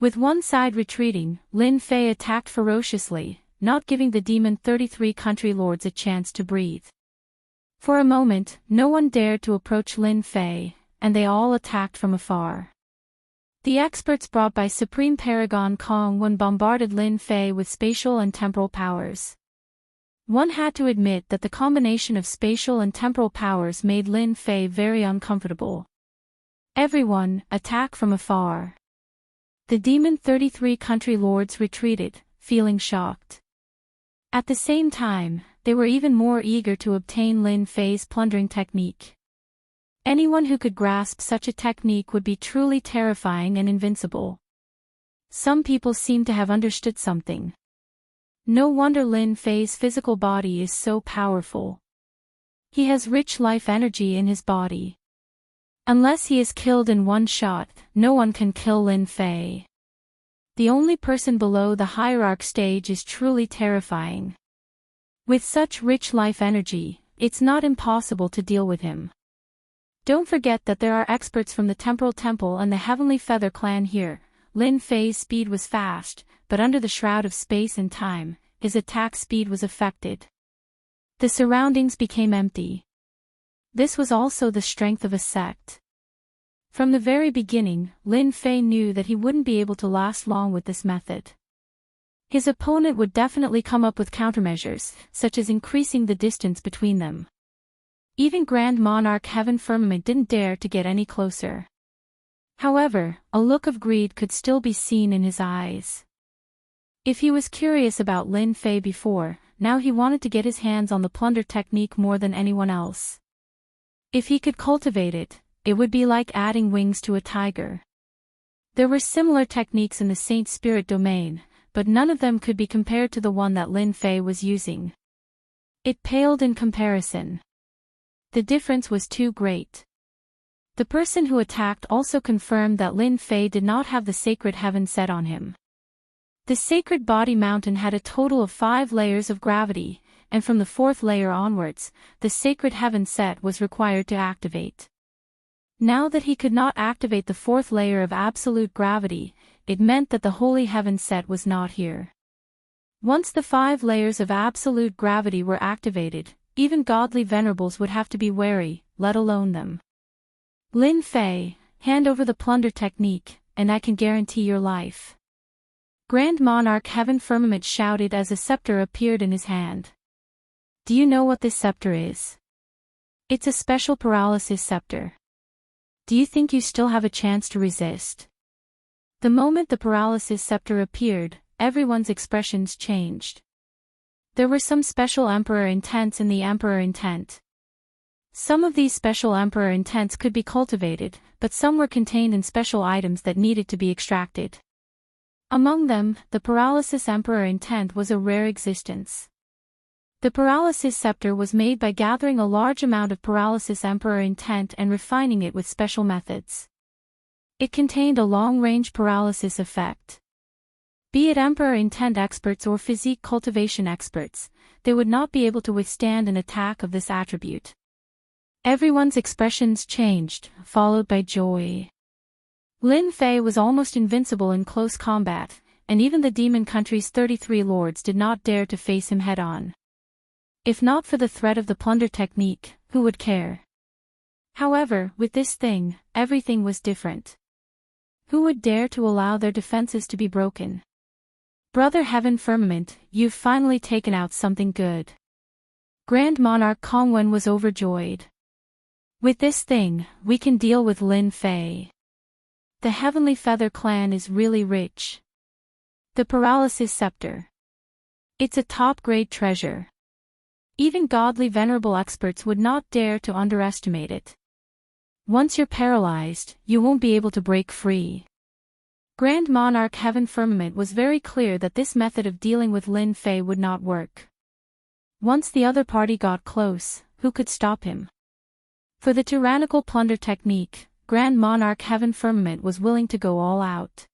With one side retreating, Lin Fei attacked ferociously, not giving the demon 33 country lords a chance to breathe. For a moment, no one dared to approach Lin Fei, and they all attacked from afar. The experts brought by Supreme Paragon Kong Wen bombarded Lin Fei with spatial and temporal powers. One had to admit that the combination of spatial and temporal powers made Lin Fei very uncomfortable. Everyone, attack from afar. The demon 33 country lords retreated, feeling shocked. At the same time, they were even more eager to obtain Lin Fei's plundering technique. Anyone who could grasp such a technique would be truly terrifying and invincible. Some people seem to have understood something. No wonder Lin Fei's physical body is so powerful. He has rich life energy in his body. Unless he is killed in one shot, no one can kill Lin Fei. The only person below the hierarch stage is truly terrifying. With such rich life energy, it's not impossible to deal with him. Don't forget that there are experts from the Temporal Temple and the Heavenly Feather clan here. Lin Fei's speed was fast, but under the shroud of space and time, his attack speed was affected. The surroundings became empty. This was also the strength of a sect. From the very beginning, Lin Fei knew that he wouldn't be able to last long with this method. His opponent would definitely come up with countermeasures, such as increasing the distance between them. Even Grand Monarch Heaven Firmament didn't dare to get any closer. However, a look of greed could still be seen in his eyes. If he was curious about Lin Fei before, now he wanted to get his hands on the plunder technique more than anyone else. If he could cultivate it, it would be like adding wings to a tiger. There were similar techniques in the Saint Spirit domain, but none of them could be compared to the one that Lin Fei was using. It paled in comparison. The difference was too great. The person who attacked also confirmed that Lin Fei did not have the sacred heaven set on him. The sacred body mountain had a total of 5 layers of gravity, and from the 4th layer onwards, the sacred heaven set was required to activate. Now that he could not activate the 4th layer of absolute gravity, it meant that the holy heaven set was not here. Once the 5 layers of absolute gravity were activated, even godly venerables would have to be wary, let alone them. Lin Fei, hand over the plunder technique, and I can guarantee your life. Grand Monarch Heaven Firmament shouted as a scepter appeared in his hand. Do you know what this scepter is? It's a special paralysis scepter. Do you think you still have a chance to resist? The moment the paralysis scepter appeared, everyone's expressions changed. There were some special Emperor intents in the Emperor intent. Some of these special Emperor intents could be cultivated, but some were contained in special items that needed to be extracted. Among them, the Paralysis Emperor intent was a rare existence. The Paralysis Scepter was made by gathering a large amount of Paralysis Emperor intent and refining it with special methods. It contained a long-range paralysis effect. Be it Emperor intent experts or physique cultivation experts, they would not be able to withstand an attack of this attribute. Everyone's expressions changed, followed by joy. Lin Fei was almost invincible in close combat, and even the demon country's 33 lords did not dare to face him head-on. If not for the threat of the plunder technique, who would care? However, with this thing, everything was different. Who would dare to allow their defenses to be broken? Brother Heaven Firmament, you've finally taken out something good. Grand Monarch Kongwen was overjoyed. With this thing, we can deal with Lin Fei. The Heavenly Feather clan is really rich. The Paralysis Scepter. It's a top-grade treasure. Even godly venerable experts would not dare to underestimate it. Once you're paralyzed, you won't be able to break free. Grand Monarch Heaven Firmament was very clear that this method of dealing with Lin Fei would not work. Once the other party got close, who could stop him? For the tyrannical plunder technique, Grand Monarch Heaven Firmament was willing to go all out.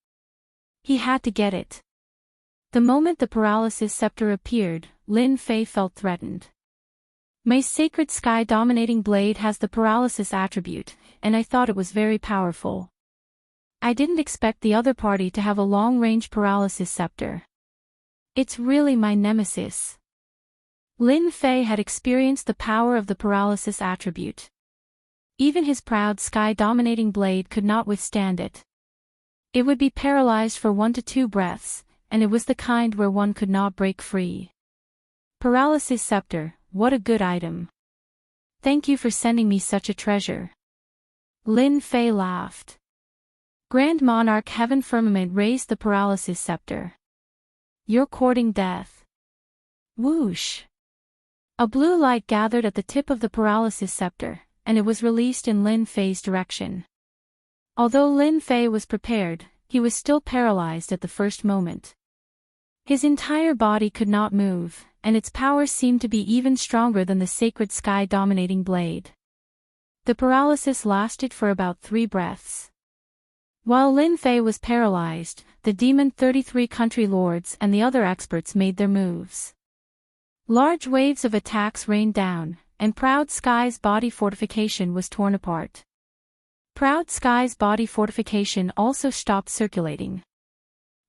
He had to get it. The moment the Paralysis Scepter appeared, Lin Fei felt threatened. My sacred sky-dominating blade has the paralysis attribute, and I thought it was very powerful. I didn't expect the other party to have a long-range paralysis scepter. It's really my nemesis. Lin Fei had experienced the power of the paralysis attribute. Even his proud sky-dominating blade could not withstand it. It would be paralyzed for 1 to 2 breaths, and it was the kind where one could not break free. Paralysis scepter, what a good item. Thank you for sending me such a treasure. Lin Fei laughed. Grand Monarch Heaven Firmament raised the paralysis scepter. You're courting death. Whoosh. A blue light gathered at the tip of the paralysis scepter, and it was released in Lin Fei's direction. Although Lin Fei was prepared, he was still paralyzed at the first moment. His entire body could not move, and its power seemed to be even stronger than the sacred sky-dominating blade. The paralysis lasted for about 3 breaths. While Lin Fei was paralyzed, the Demon 33 country lords and the other experts made their moves. Large waves of attacks rained down, and Proud Sky's body fortification was torn apart. Proud Sky's body fortification also stopped circulating.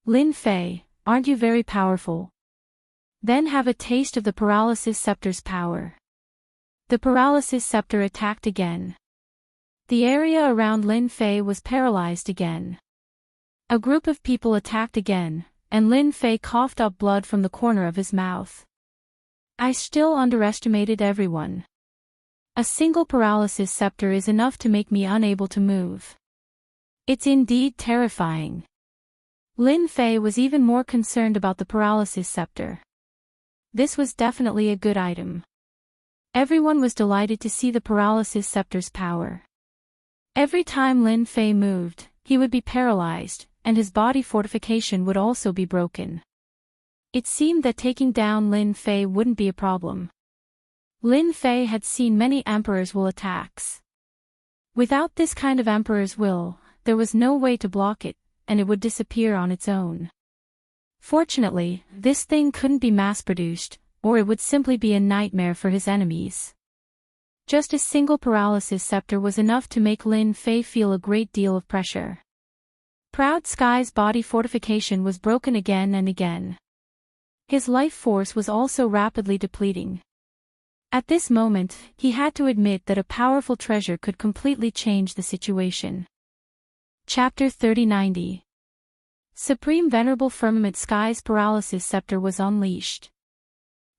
Lin Fei, aren't you very powerful? Then have a taste of the Paralysis Scepter's power. The Paralysis Scepter attacked again. The area around Lin Fei was paralyzed again. A group of people attacked again, and Lin Fei coughed up blood from the corner of his mouth. I still underestimated everyone. A single Paralysis Scepter is enough to make me unable to move. It's indeed terrifying. Lin Fei was even more concerned about the Paralysis Scepter. This was definitely a good item. Everyone was delighted to see the Paralysis Scepter's power. Every time Lin Fei moved, he would be paralyzed, and his body fortification would also be broken. It seemed that taking down Lin Fei wouldn't be a problem. Lin Fei had seen many Emperor's Will attacks. Without this kind of Emperor's Will, there was no way to block it, and it would disappear on its own. Fortunately, this thing couldn't be mass-produced, or it would simply be a nightmare for his enemies. Just a single Paralysis Scepter was enough to make Lin Fei feel a great deal of pressure. Proud Sky's body fortification was broken again and again. His life force was also rapidly depleting. At this moment, he had to admit that a powerful treasure could completely change the situation. Chapter 3090. Supreme Venerable Firmament Sky's Paralysis Scepter was unleashed.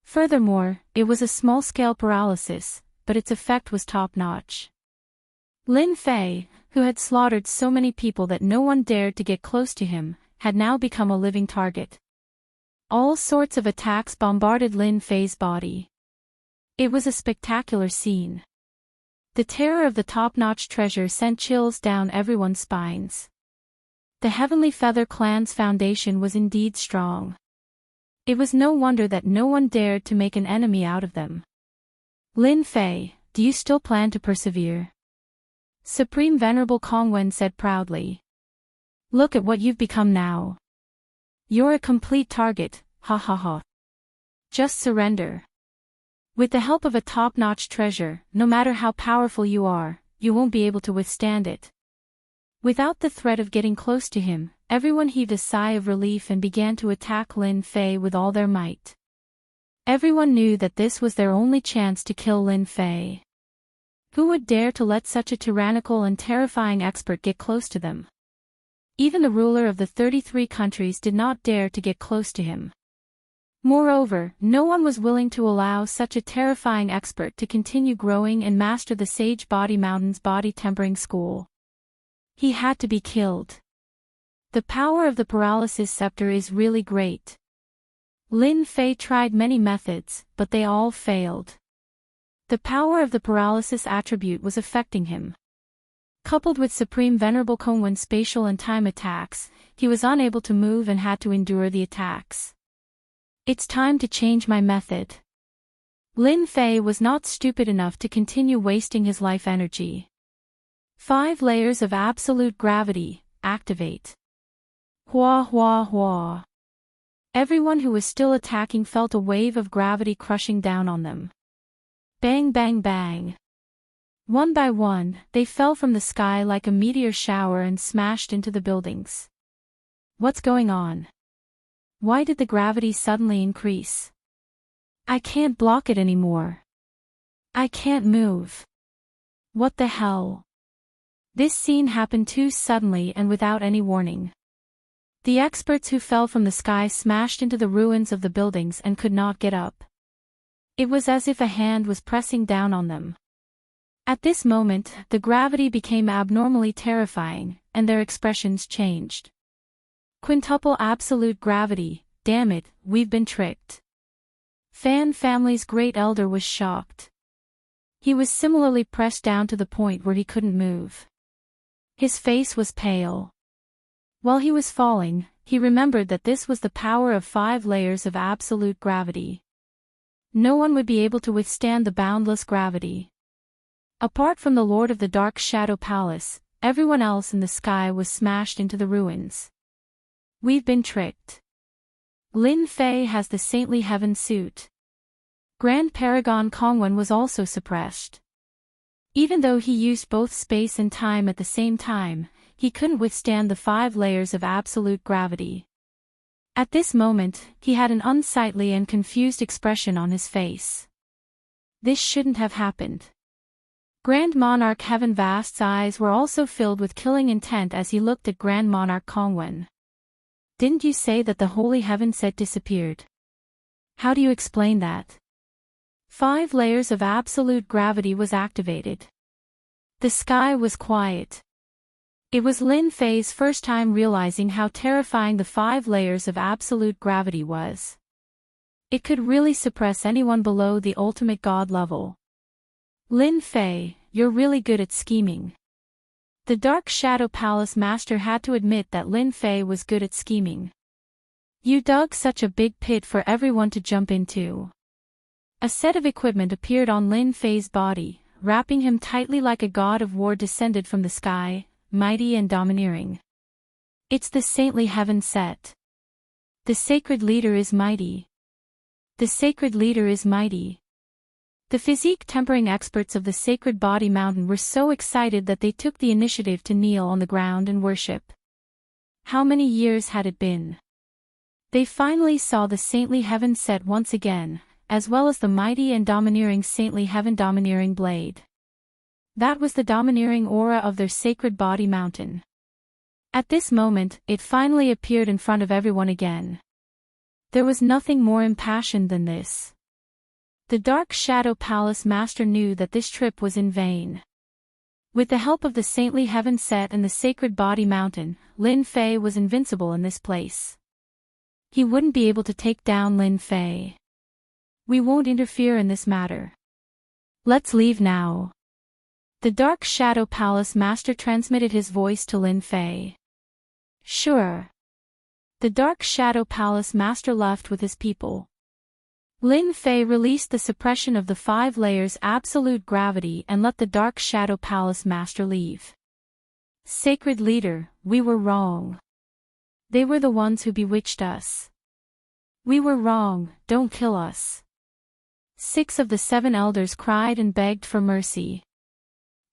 Furthermore, it was a small-scale paralysis, but its effect was top-notch. Lin Fei, who had slaughtered so many people that no one dared to get close to him, had now become a living target. All sorts of attacks bombarded Lin Fei's body. It was a spectacular scene. The terror of the top-notch treasure sent chills down everyone's spines. The Heavenly Feather Clan's foundation was indeed strong. It was no wonder that no one dared to make an enemy out of them. Lin Fei, do you still plan to persevere? Supreme Venerable Kongwen said proudly. Look at what you've become now. You're a complete target, ha ha ha. Just surrender. With the help of a top-notch treasure, no matter how powerful you are, you won't be able to withstand it. Without the threat of getting close to him, everyone heaved a sigh of relief and began to attack Lin Fei with all their might. Everyone knew that this was their only chance to kill Lin Fei. Who would dare to let such a tyrannical and terrifying expert get close to them? Even the ruler of the 33 countries did not dare to get close to him. Moreover, no one was willing to allow such a terrifying expert to continue growing and master the Sage Body Mountain's body tempering school. He had to be killed. The power of the Paralysis Scepter is really great. Lin Fei tried many methods, but they all failed. The power of the paralysis attribute was affecting him. Coupled with Supreme Venerable Kongwen's spatial and time attacks, he was unable to move and had to endure the attacks. It's time to change my method. Lin Fei was not stupid enough to continue wasting his life energy. 5 layers of absolute gravity, activate. Hua hua hua. Everyone who was still attacking felt a wave of gravity crushing down on them. Bang bang bang. One by one, they fell from the sky like a meteor shower and smashed into the buildings. What's going on? Why did the gravity suddenly increase? I can't block it anymore. I can't move. What the hell? This scene happened too suddenly and without any warning. The experts who fell from the sky smashed into the ruins of the buildings and could not get up. It was as if a hand was pressing down on them. At this moment, the gravity became abnormally terrifying, and their expressions changed. Quintuple absolute gravity, damn it, we've been tricked. Fan family's great elder was shocked. He was similarly pressed down to the point where he couldn't move. His face was pale. While he was falling, he remembered that this was the power of 5 layers of absolute gravity. No one would be able to withstand the boundless gravity. Apart from the Lord of the Dark Shadow Palace, everyone else in the sky was smashed into the ruins. We've been tricked. Lin Fei has the saintly heaven suit. Grand Paragon Kongwen was also suppressed. Even though he used both space and time at the same time, he couldn't withstand the 5 layers of absolute gravity. At this moment, he had an unsightly and confused expression on his face. This shouldn't have happened. Grand Monarch Heaven Vast's eyes were also filled with killing intent as he looked at Grand Monarch Kongwen. Didn't you say that the Holy Heaven set disappeared? How do you explain that? 5 layers of absolute gravity was activated. The sky was quiet. It was Lin Fei's first time realizing how terrifying the 5 layers of absolute gravity was. It could really suppress anyone below the ultimate god level. Lin Fei, you're really good at scheming. The Dark Shadow Palace Master had to admit that Lin Fei was good at scheming. You dug such a big pit for everyone to jump into. A set of equipment appeared on Lin Fei's body, wrapping him tightly like a god of war descended from the sky, mighty and domineering. It's the saintly heaven set. The sacred leader is mighty. The sacred leader is mighty. The physique tempering experts of the Sacred Body Mountain were so excited that they took the initiative to kneel on the ground and worship. How many years had it been? They finally saw the saintly heaven set once again, as well as the mighty and domineering saintly heaven domineering blade. That was the domineering aura of their Sacred Body Mountain. At this moment, it finally appeared in front of everyone again. There was nothing more impassioned than this. The Dark Shadow Palace Master knew that this trip was in vain. With the help of the saintly heaven set and the Sacred Body Mountain, Lin Fei was invincible in this place. He wouldn't be able to take down Lin Fei. We won't interfere in this matter. Let's leave now. The Dark Shadow Palace Master transmitted his voice to Lin Fei. Sure. The Dark Shadow Palace Master left with his people. Lin Fei released the suppression of the 5 layers absolute gravity and let the Dark Shadow Palace Master leave. Sacred Leader, we were wrong. They were the ones who bewitched us. We were wrong, don't kill us. 6 of the 7 elders cried and begged for mercy.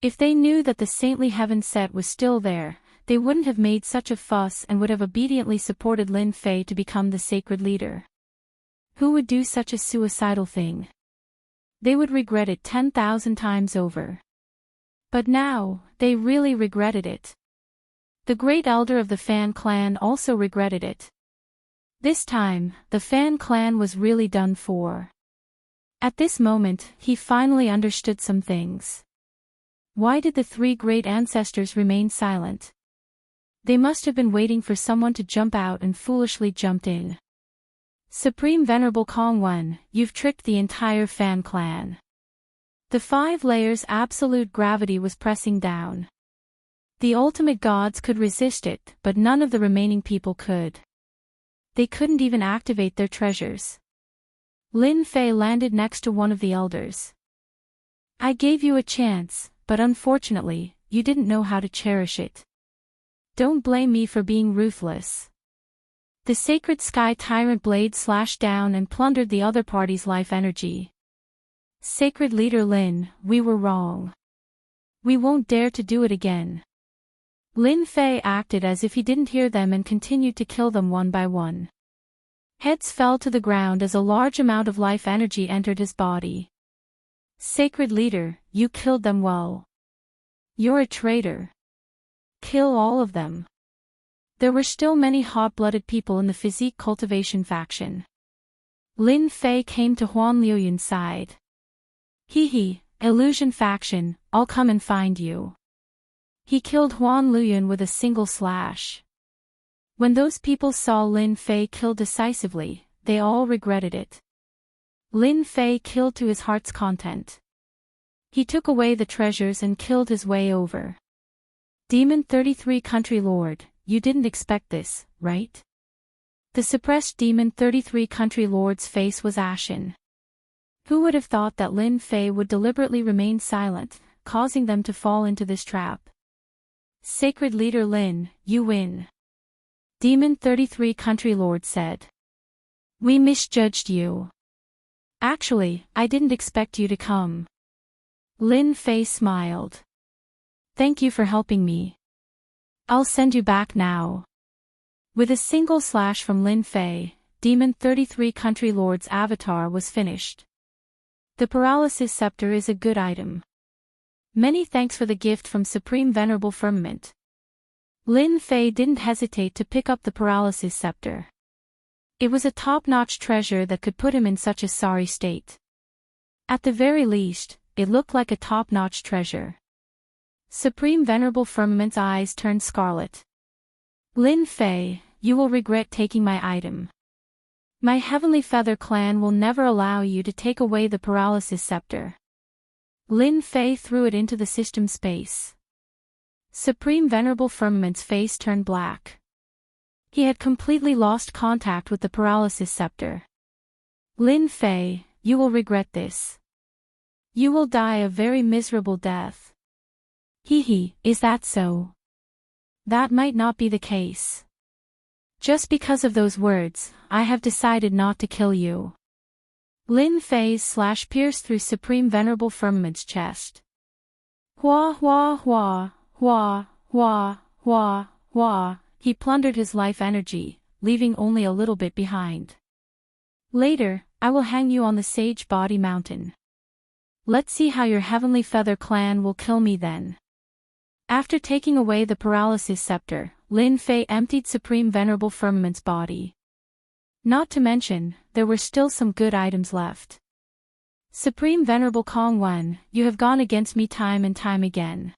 If they knew that the saintly heaven set was still there, they wouldn't have made such a fuss and would have obediently supported Lin Fei to become the sacred leader. Who would do such a suicidal thing? They would regret it 10,000 times over. But now, they really regretted it. The great elder of the Fan clan also regretted it. This time, the Fan clan was really done for. At this moment, he finally understood some things. Why did the 3 great ancestors remain silent? They must have been waiting for someone to jump out and foolishly jumped in. Supreme Venerable Kongwen, you've tricked the entire Fan clan. The 5 layers absolute gravity was pressing down. The ultimate gods could resist it, but none of the remaining people could. They couldn't even activate their treasures. Lin Fei landed next to one of the elders. I gave you a chance, but unfortunately, you didn't know how to cherish it. Don't blame me for being ruthless. The sacred sky tyrant blade slashed down and plundered the other party's life energy. Sacred leader Lin, we were wrong. We won't dare to do it again. Lin Fei acted as if he didn't hear them and continued to kill them one by one. Heads fell to the ground as a large amount of life energy entered his body. Sacred leader, you killed them well. You're a traitor. Kill all of them. There were still many hot-blooded people in the physique cultivation faction. Lin Fei came to Huan Liuyun's side. Hee, illusion faction, I'll come and find you. He killed Huan Liuyun with a single slash. When those people saw Lin Fei kill decisively, they all regretted it. Lin Fei killed to his heart's content. He took away the treasures and killed his way over. Demon 33 Country Lord, you didn't expect this, right? The suppressed Demon 33 Country Lord's face was ashen. Who would have thought that Lin Fei would deliberately remain silent, causing them to fall into this trap? Sacred leader Lin, you win. Demon 33 Country Lord said. We misjudged you. Actually, I didn't expect you to come. Lin Fei smiled. Thank you for helping me. I'll send you back now. With a single slash from Lin Fei, Demon 33 Country Lord's avatar was finished. The Paralysis Scepter is a good item. Many thanks for the gift from Supreme Venerable Firmament. Lin Fei didn't hesitate to pick up the Paralysis Scepter. It was a top-notch treasure that could put him in such a sorry state. At the very least, it looked like a top-notch treasure. Supreme Venerable Firmament's eyes turned scarlet. Lin Fei, you will regret taking my item. My Heavenly Feather clan will never allow you to take away the Paralysis Scepter. Lin Fei threw it into the system space. Supreme Venerable Firmament's face turned black. He had completely lost contact with the Paralysis Scepter. Lin Fei, you will regret this. You will die a very miserable death. Is that so? That might not be the case. Just because of those words, I have decided not to kill you. Lin Fei's slash pierced through Supreme Venerable Firmament's chest. Hua hua hua, hua, hua, hua, hua, he plundered his life energy, leaving only a little bit behind. Later, I will hang you on the Sage Body Mountain. Let's see how your Heavenly Feather clan will kill me then. After taking away the Paralysis Scepter, Lin Fei emptied Supreme Venerable Firmament's body. Not to mention, there were still some good items left. Supreme Venerable Kong Wen, you have gone against me time and time again.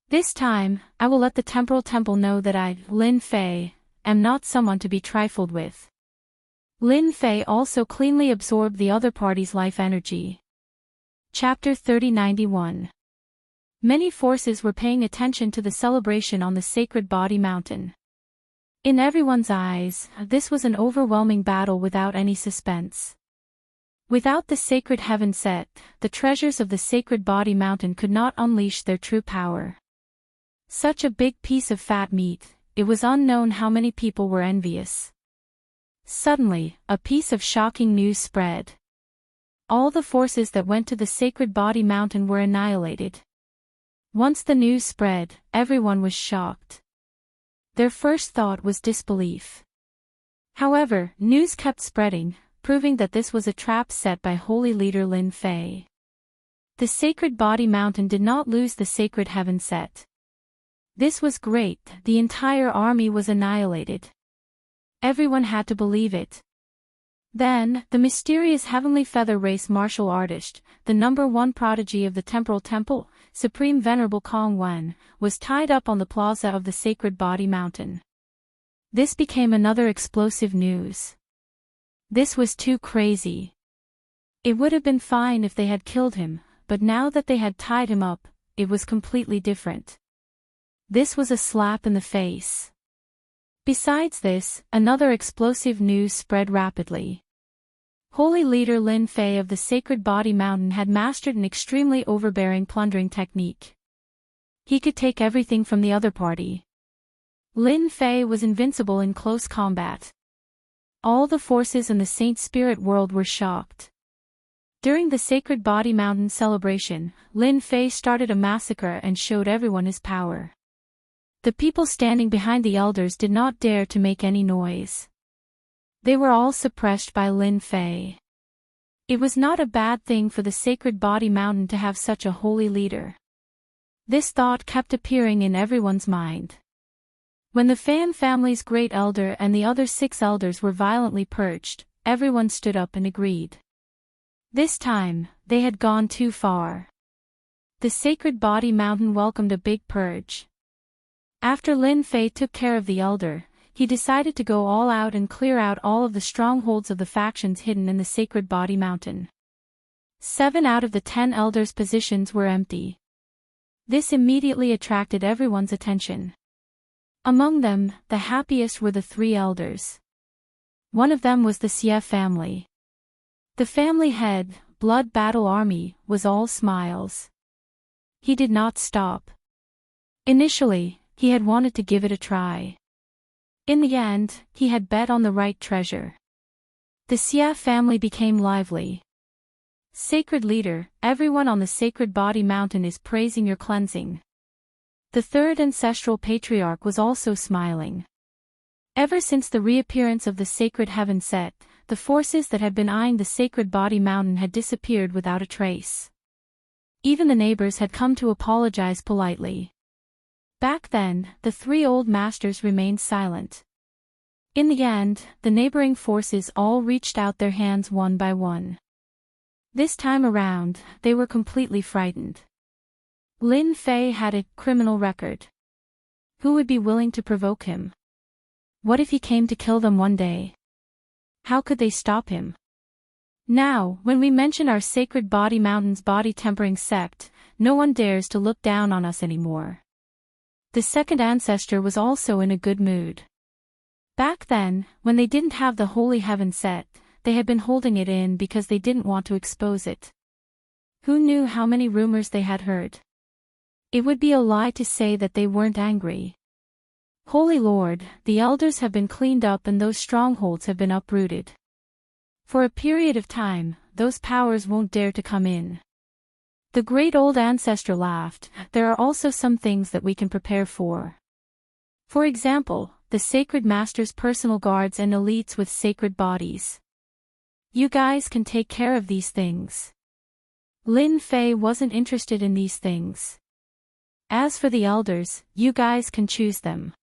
This time, I will let the Temporal Temple know that I, Lin Fei, am not someone to be trifled with. Lin Fei also cleanly absorbed the other party's life energy. Chapter 3091. Many forces were paying attention to the celebration on the Sacred Body Mountain. In everyone's eyes, this was an overwhelming battle without any suspense. Without the sacred heaven set, the treasures of the Sacred Body Mountain could not unleash their true power. Such a big piece of fat meat, it was unknown how many people were envious. Suddenly, a piece of shocking news spread. All the forces that went to the Sacred Body Mountain were annihilated. Once the news spread, everyone was shocked. Their first thought was disbelief. However, news kept spreading, proving that this was a trap set by holy leader Lin Fei. The Sacred Body Mountain did not lose the sacred heaven set. This was great, the entire army was annihilated. Everyone had to believe it. Then, the mysterious Heavenly Feather Race martial artist, the #1 prodigy of the Temporal Temple, Supreme Venerable Kong Wen, was tied up on the plaza of the Sacred Body Mountain. This became another explosive news. This was too crazy. It would have been fine if they had killed him, but now that they had tied him up, it was completely different. This was a slap in the face. Besides this, another explosive news spread rapidly. Holy leader Lin Fei of the Sacred Body Mountain had mastered an extremely overbearing plundering technique. He could take everything from the other party. Lin Fei was invincible in close combat. All the forces in the Saint Spirit world were shocked. During the Sacred Body Mountain celebration, Lin Fei started a massacre and showed everyone his power. The people standing behind the elders did not dare to make any noise. They were all suppressed by Lin Fei. It was not a bad thing for the Sacred Body Mountain to have such a holy leader. This thought kept appearing in everyone's mind. When the Fan family's great elder and the other 6 elders were violently purged, everyone stood up and agreed. This time, they had gone too far. The Sacred Body Mountain welcomed a big purge. After Lin Fei took care of the elder, he decided to go all out and clear out all of the strongholds of the factions hidden in the Sacred Body Mountain. 7 out of the 10 elders' positions were empty. This immediately attracted everyone's attention. Among them, the happiest were the 3 elders. One of them was the Xie family. The family head, Blood Battle Army, was all smiles. He did not stop. Initially, he had wanted to give it a try. In the end, he had bet on the right treasure. The Xie family became lively. Sacred Leader, everyone on the Sacred Body Mountain is praising your cleansing. The 3rd ancestral patriarch was also smiling. Ever since the reappearance of the Sacred Heaven set, the forces that had been eyeing the Sacred Body Mountain had disappeared without a trace. Even the neighbors had come to apologize politely. Back then, the 3 old masters remained silent. In the end, the neighboring forces all reached out their hands one by one. This time around, they were completely frightened. Lin Fei had a criminal record. Who would be willing to provoke him? What if he came to kill them one day? How could they stop him? Now, when we mention our Sacred Body Mountain's body-tempering sect, no one dares to look down on us anymore. The 2nd ancestor was also in a good mood. Back then, when they didn't have the Holy Heaven set, they had been holding it in because they didn't want to expose it. Who knew how many rumors they had heard? It would be a lie to say that they weren't angry. Holy Lord, the elders have been cleaned up and those strongholds have been uprooted. For a period of time, those powers won't dare to come in. The great old ancestor laughed. There are also some things that we can prepare for. For example, the Sacred Master's personal guards and elites with sacred bodies. You guys can take care of these things. Lin Fei wasn't interested in these things. As for the elders, you guys can choose them.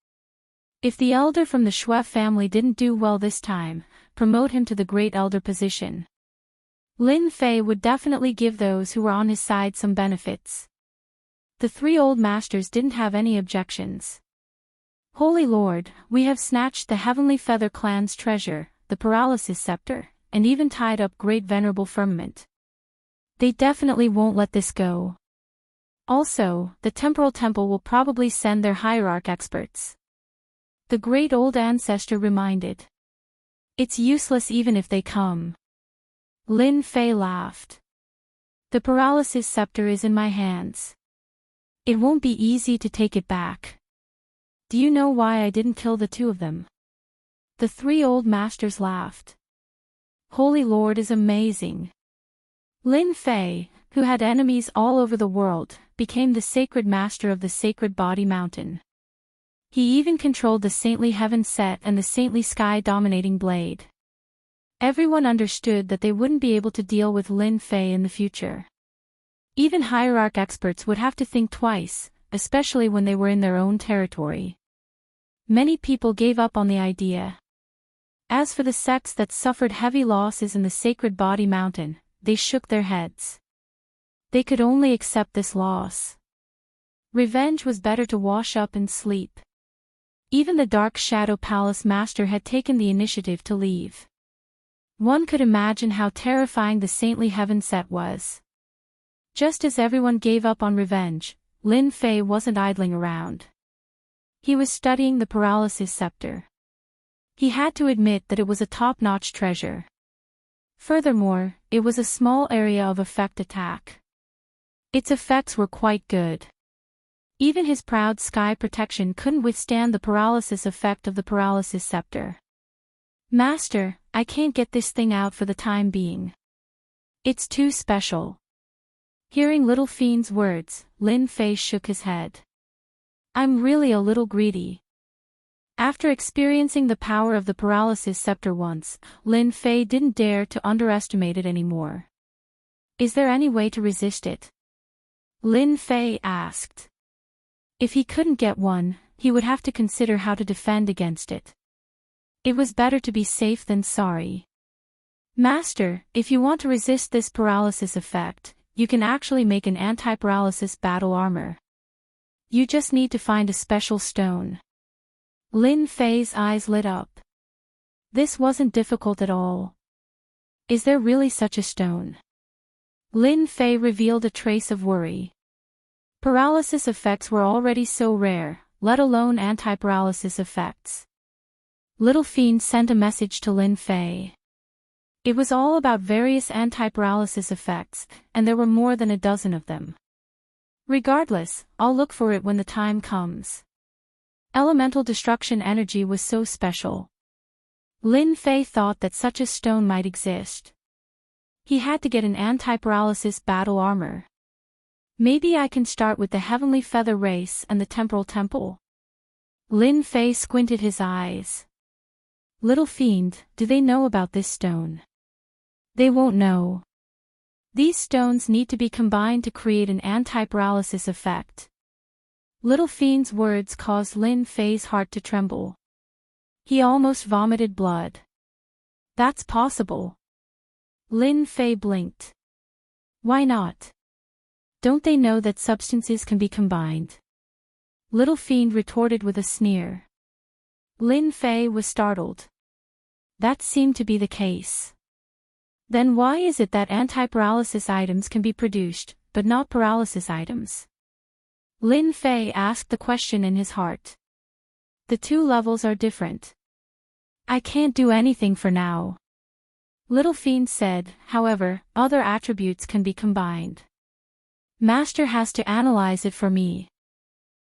If the elder from the Xue family didn't do well this time, promote him to the great elder position. Lin Fei would definitely give those who were on his side some benefits. The 3 old masters didn't have any objections. Holy Lord, we have snatched the Heavenly Feather clan's treasure, the Paralysis Scepter, and even tied up Great Venerable Firmament. They definitely won't let this go. Also, the Temporal Temple will probably send their hierarch experts. The great old ancestor reminded. It's useless even if they come. Lin Fei laughed. The Paralysis Scepter is in my hands. It won't be easy to take it back. Do you know why I didn't kill the 2 of them? The 3 old masters laughed. Holy Lord is amazing. Lin Fei, who had enemies all over the world, became the Sacred Master of the Sacred Body Mountain. He even controlled the Saintly Heaven set and the Saintly Sky Dominating Blade. Everyone understood that they wouldn't be able to deal with Lin Fei in the future. Even hierarch experts would have to think twice, especially when they were in their own territory. Many people gave up on the idea. As for the sects that suffered heavy losses in the Sacred Body Mountain, they shook their heads. They could only accept this loss. Revenge was better to wash up and sleep. Even the Dark Shadow Palace Master had taken the initiative to leave. One could imagine how terrifying the Saintly Heaven set was. Just as everyone gave up on revenge, Lin Fei wasn't idling around. He was studying the Paralysis Scepter. He had to admit that it was a top-notch treasure. Furthermore, it was a small area of effect attack. Its effects were quite good. Even his proud sky protection couldn't withstand the paralysis effect of the paralysis scepter. Master, I can't get this thing out for the time being. It's too special. Hearing Little Fiend's words, Lin Fei shook his head. I'm really a little greedy. After experiencing the power of the paralysis scepter once, Lin Fei didn't dare to underestimate it anymore. Is there any way to resist it? Lin Fei asked. If he couldn't get one, he would have to consider how to defend against it. It was better to be safe than sorry. Master, if you want to resist this paralysis effect, you can actually make an anti-paralysis battle armor. You just need to find a special stone. Lin Fei's eyes lit up. This wasn't difficult at all. Is there really such a stone? Lin Fei revealed a trace of worry. Paralysis effects were already so rare, let alone anti-paralysis effects. Little Fiend sent a message to Lin Fei. It was all about various anti-paralysis effects, and there were more than a dozen of them. Regardless, I'll look for it when the time comes. Elemental destruction energy was so special. Lin Fei thought that such a stone might exist. He had to get an anti-paralysis battle armor. Maybe I can start with the Heavenly Feather Race and the Temporal Temple. Lin Fei squinted his eyes. Little Fiend, do they know about this stone? They won't know. These stones need to be combined to create an anti-paralysis effect. Little Fiend's words caused Lin Fei's heart to tremble. He almost vomited blood. That's possible. Lin Fei blinked. Why not? Don't they know that substances can be combined? Little Fiend retorted with a sneer. Lin Fei was startled. That seemed to be the case. Then why is it that anti-paralysis items can be produced, but not paralysis items? Lin Fei asked the question in his heart. The two levels are different. I can't do anything for now. Little Fiend said, however, other attributes can be combined. Master has to analyze it for me.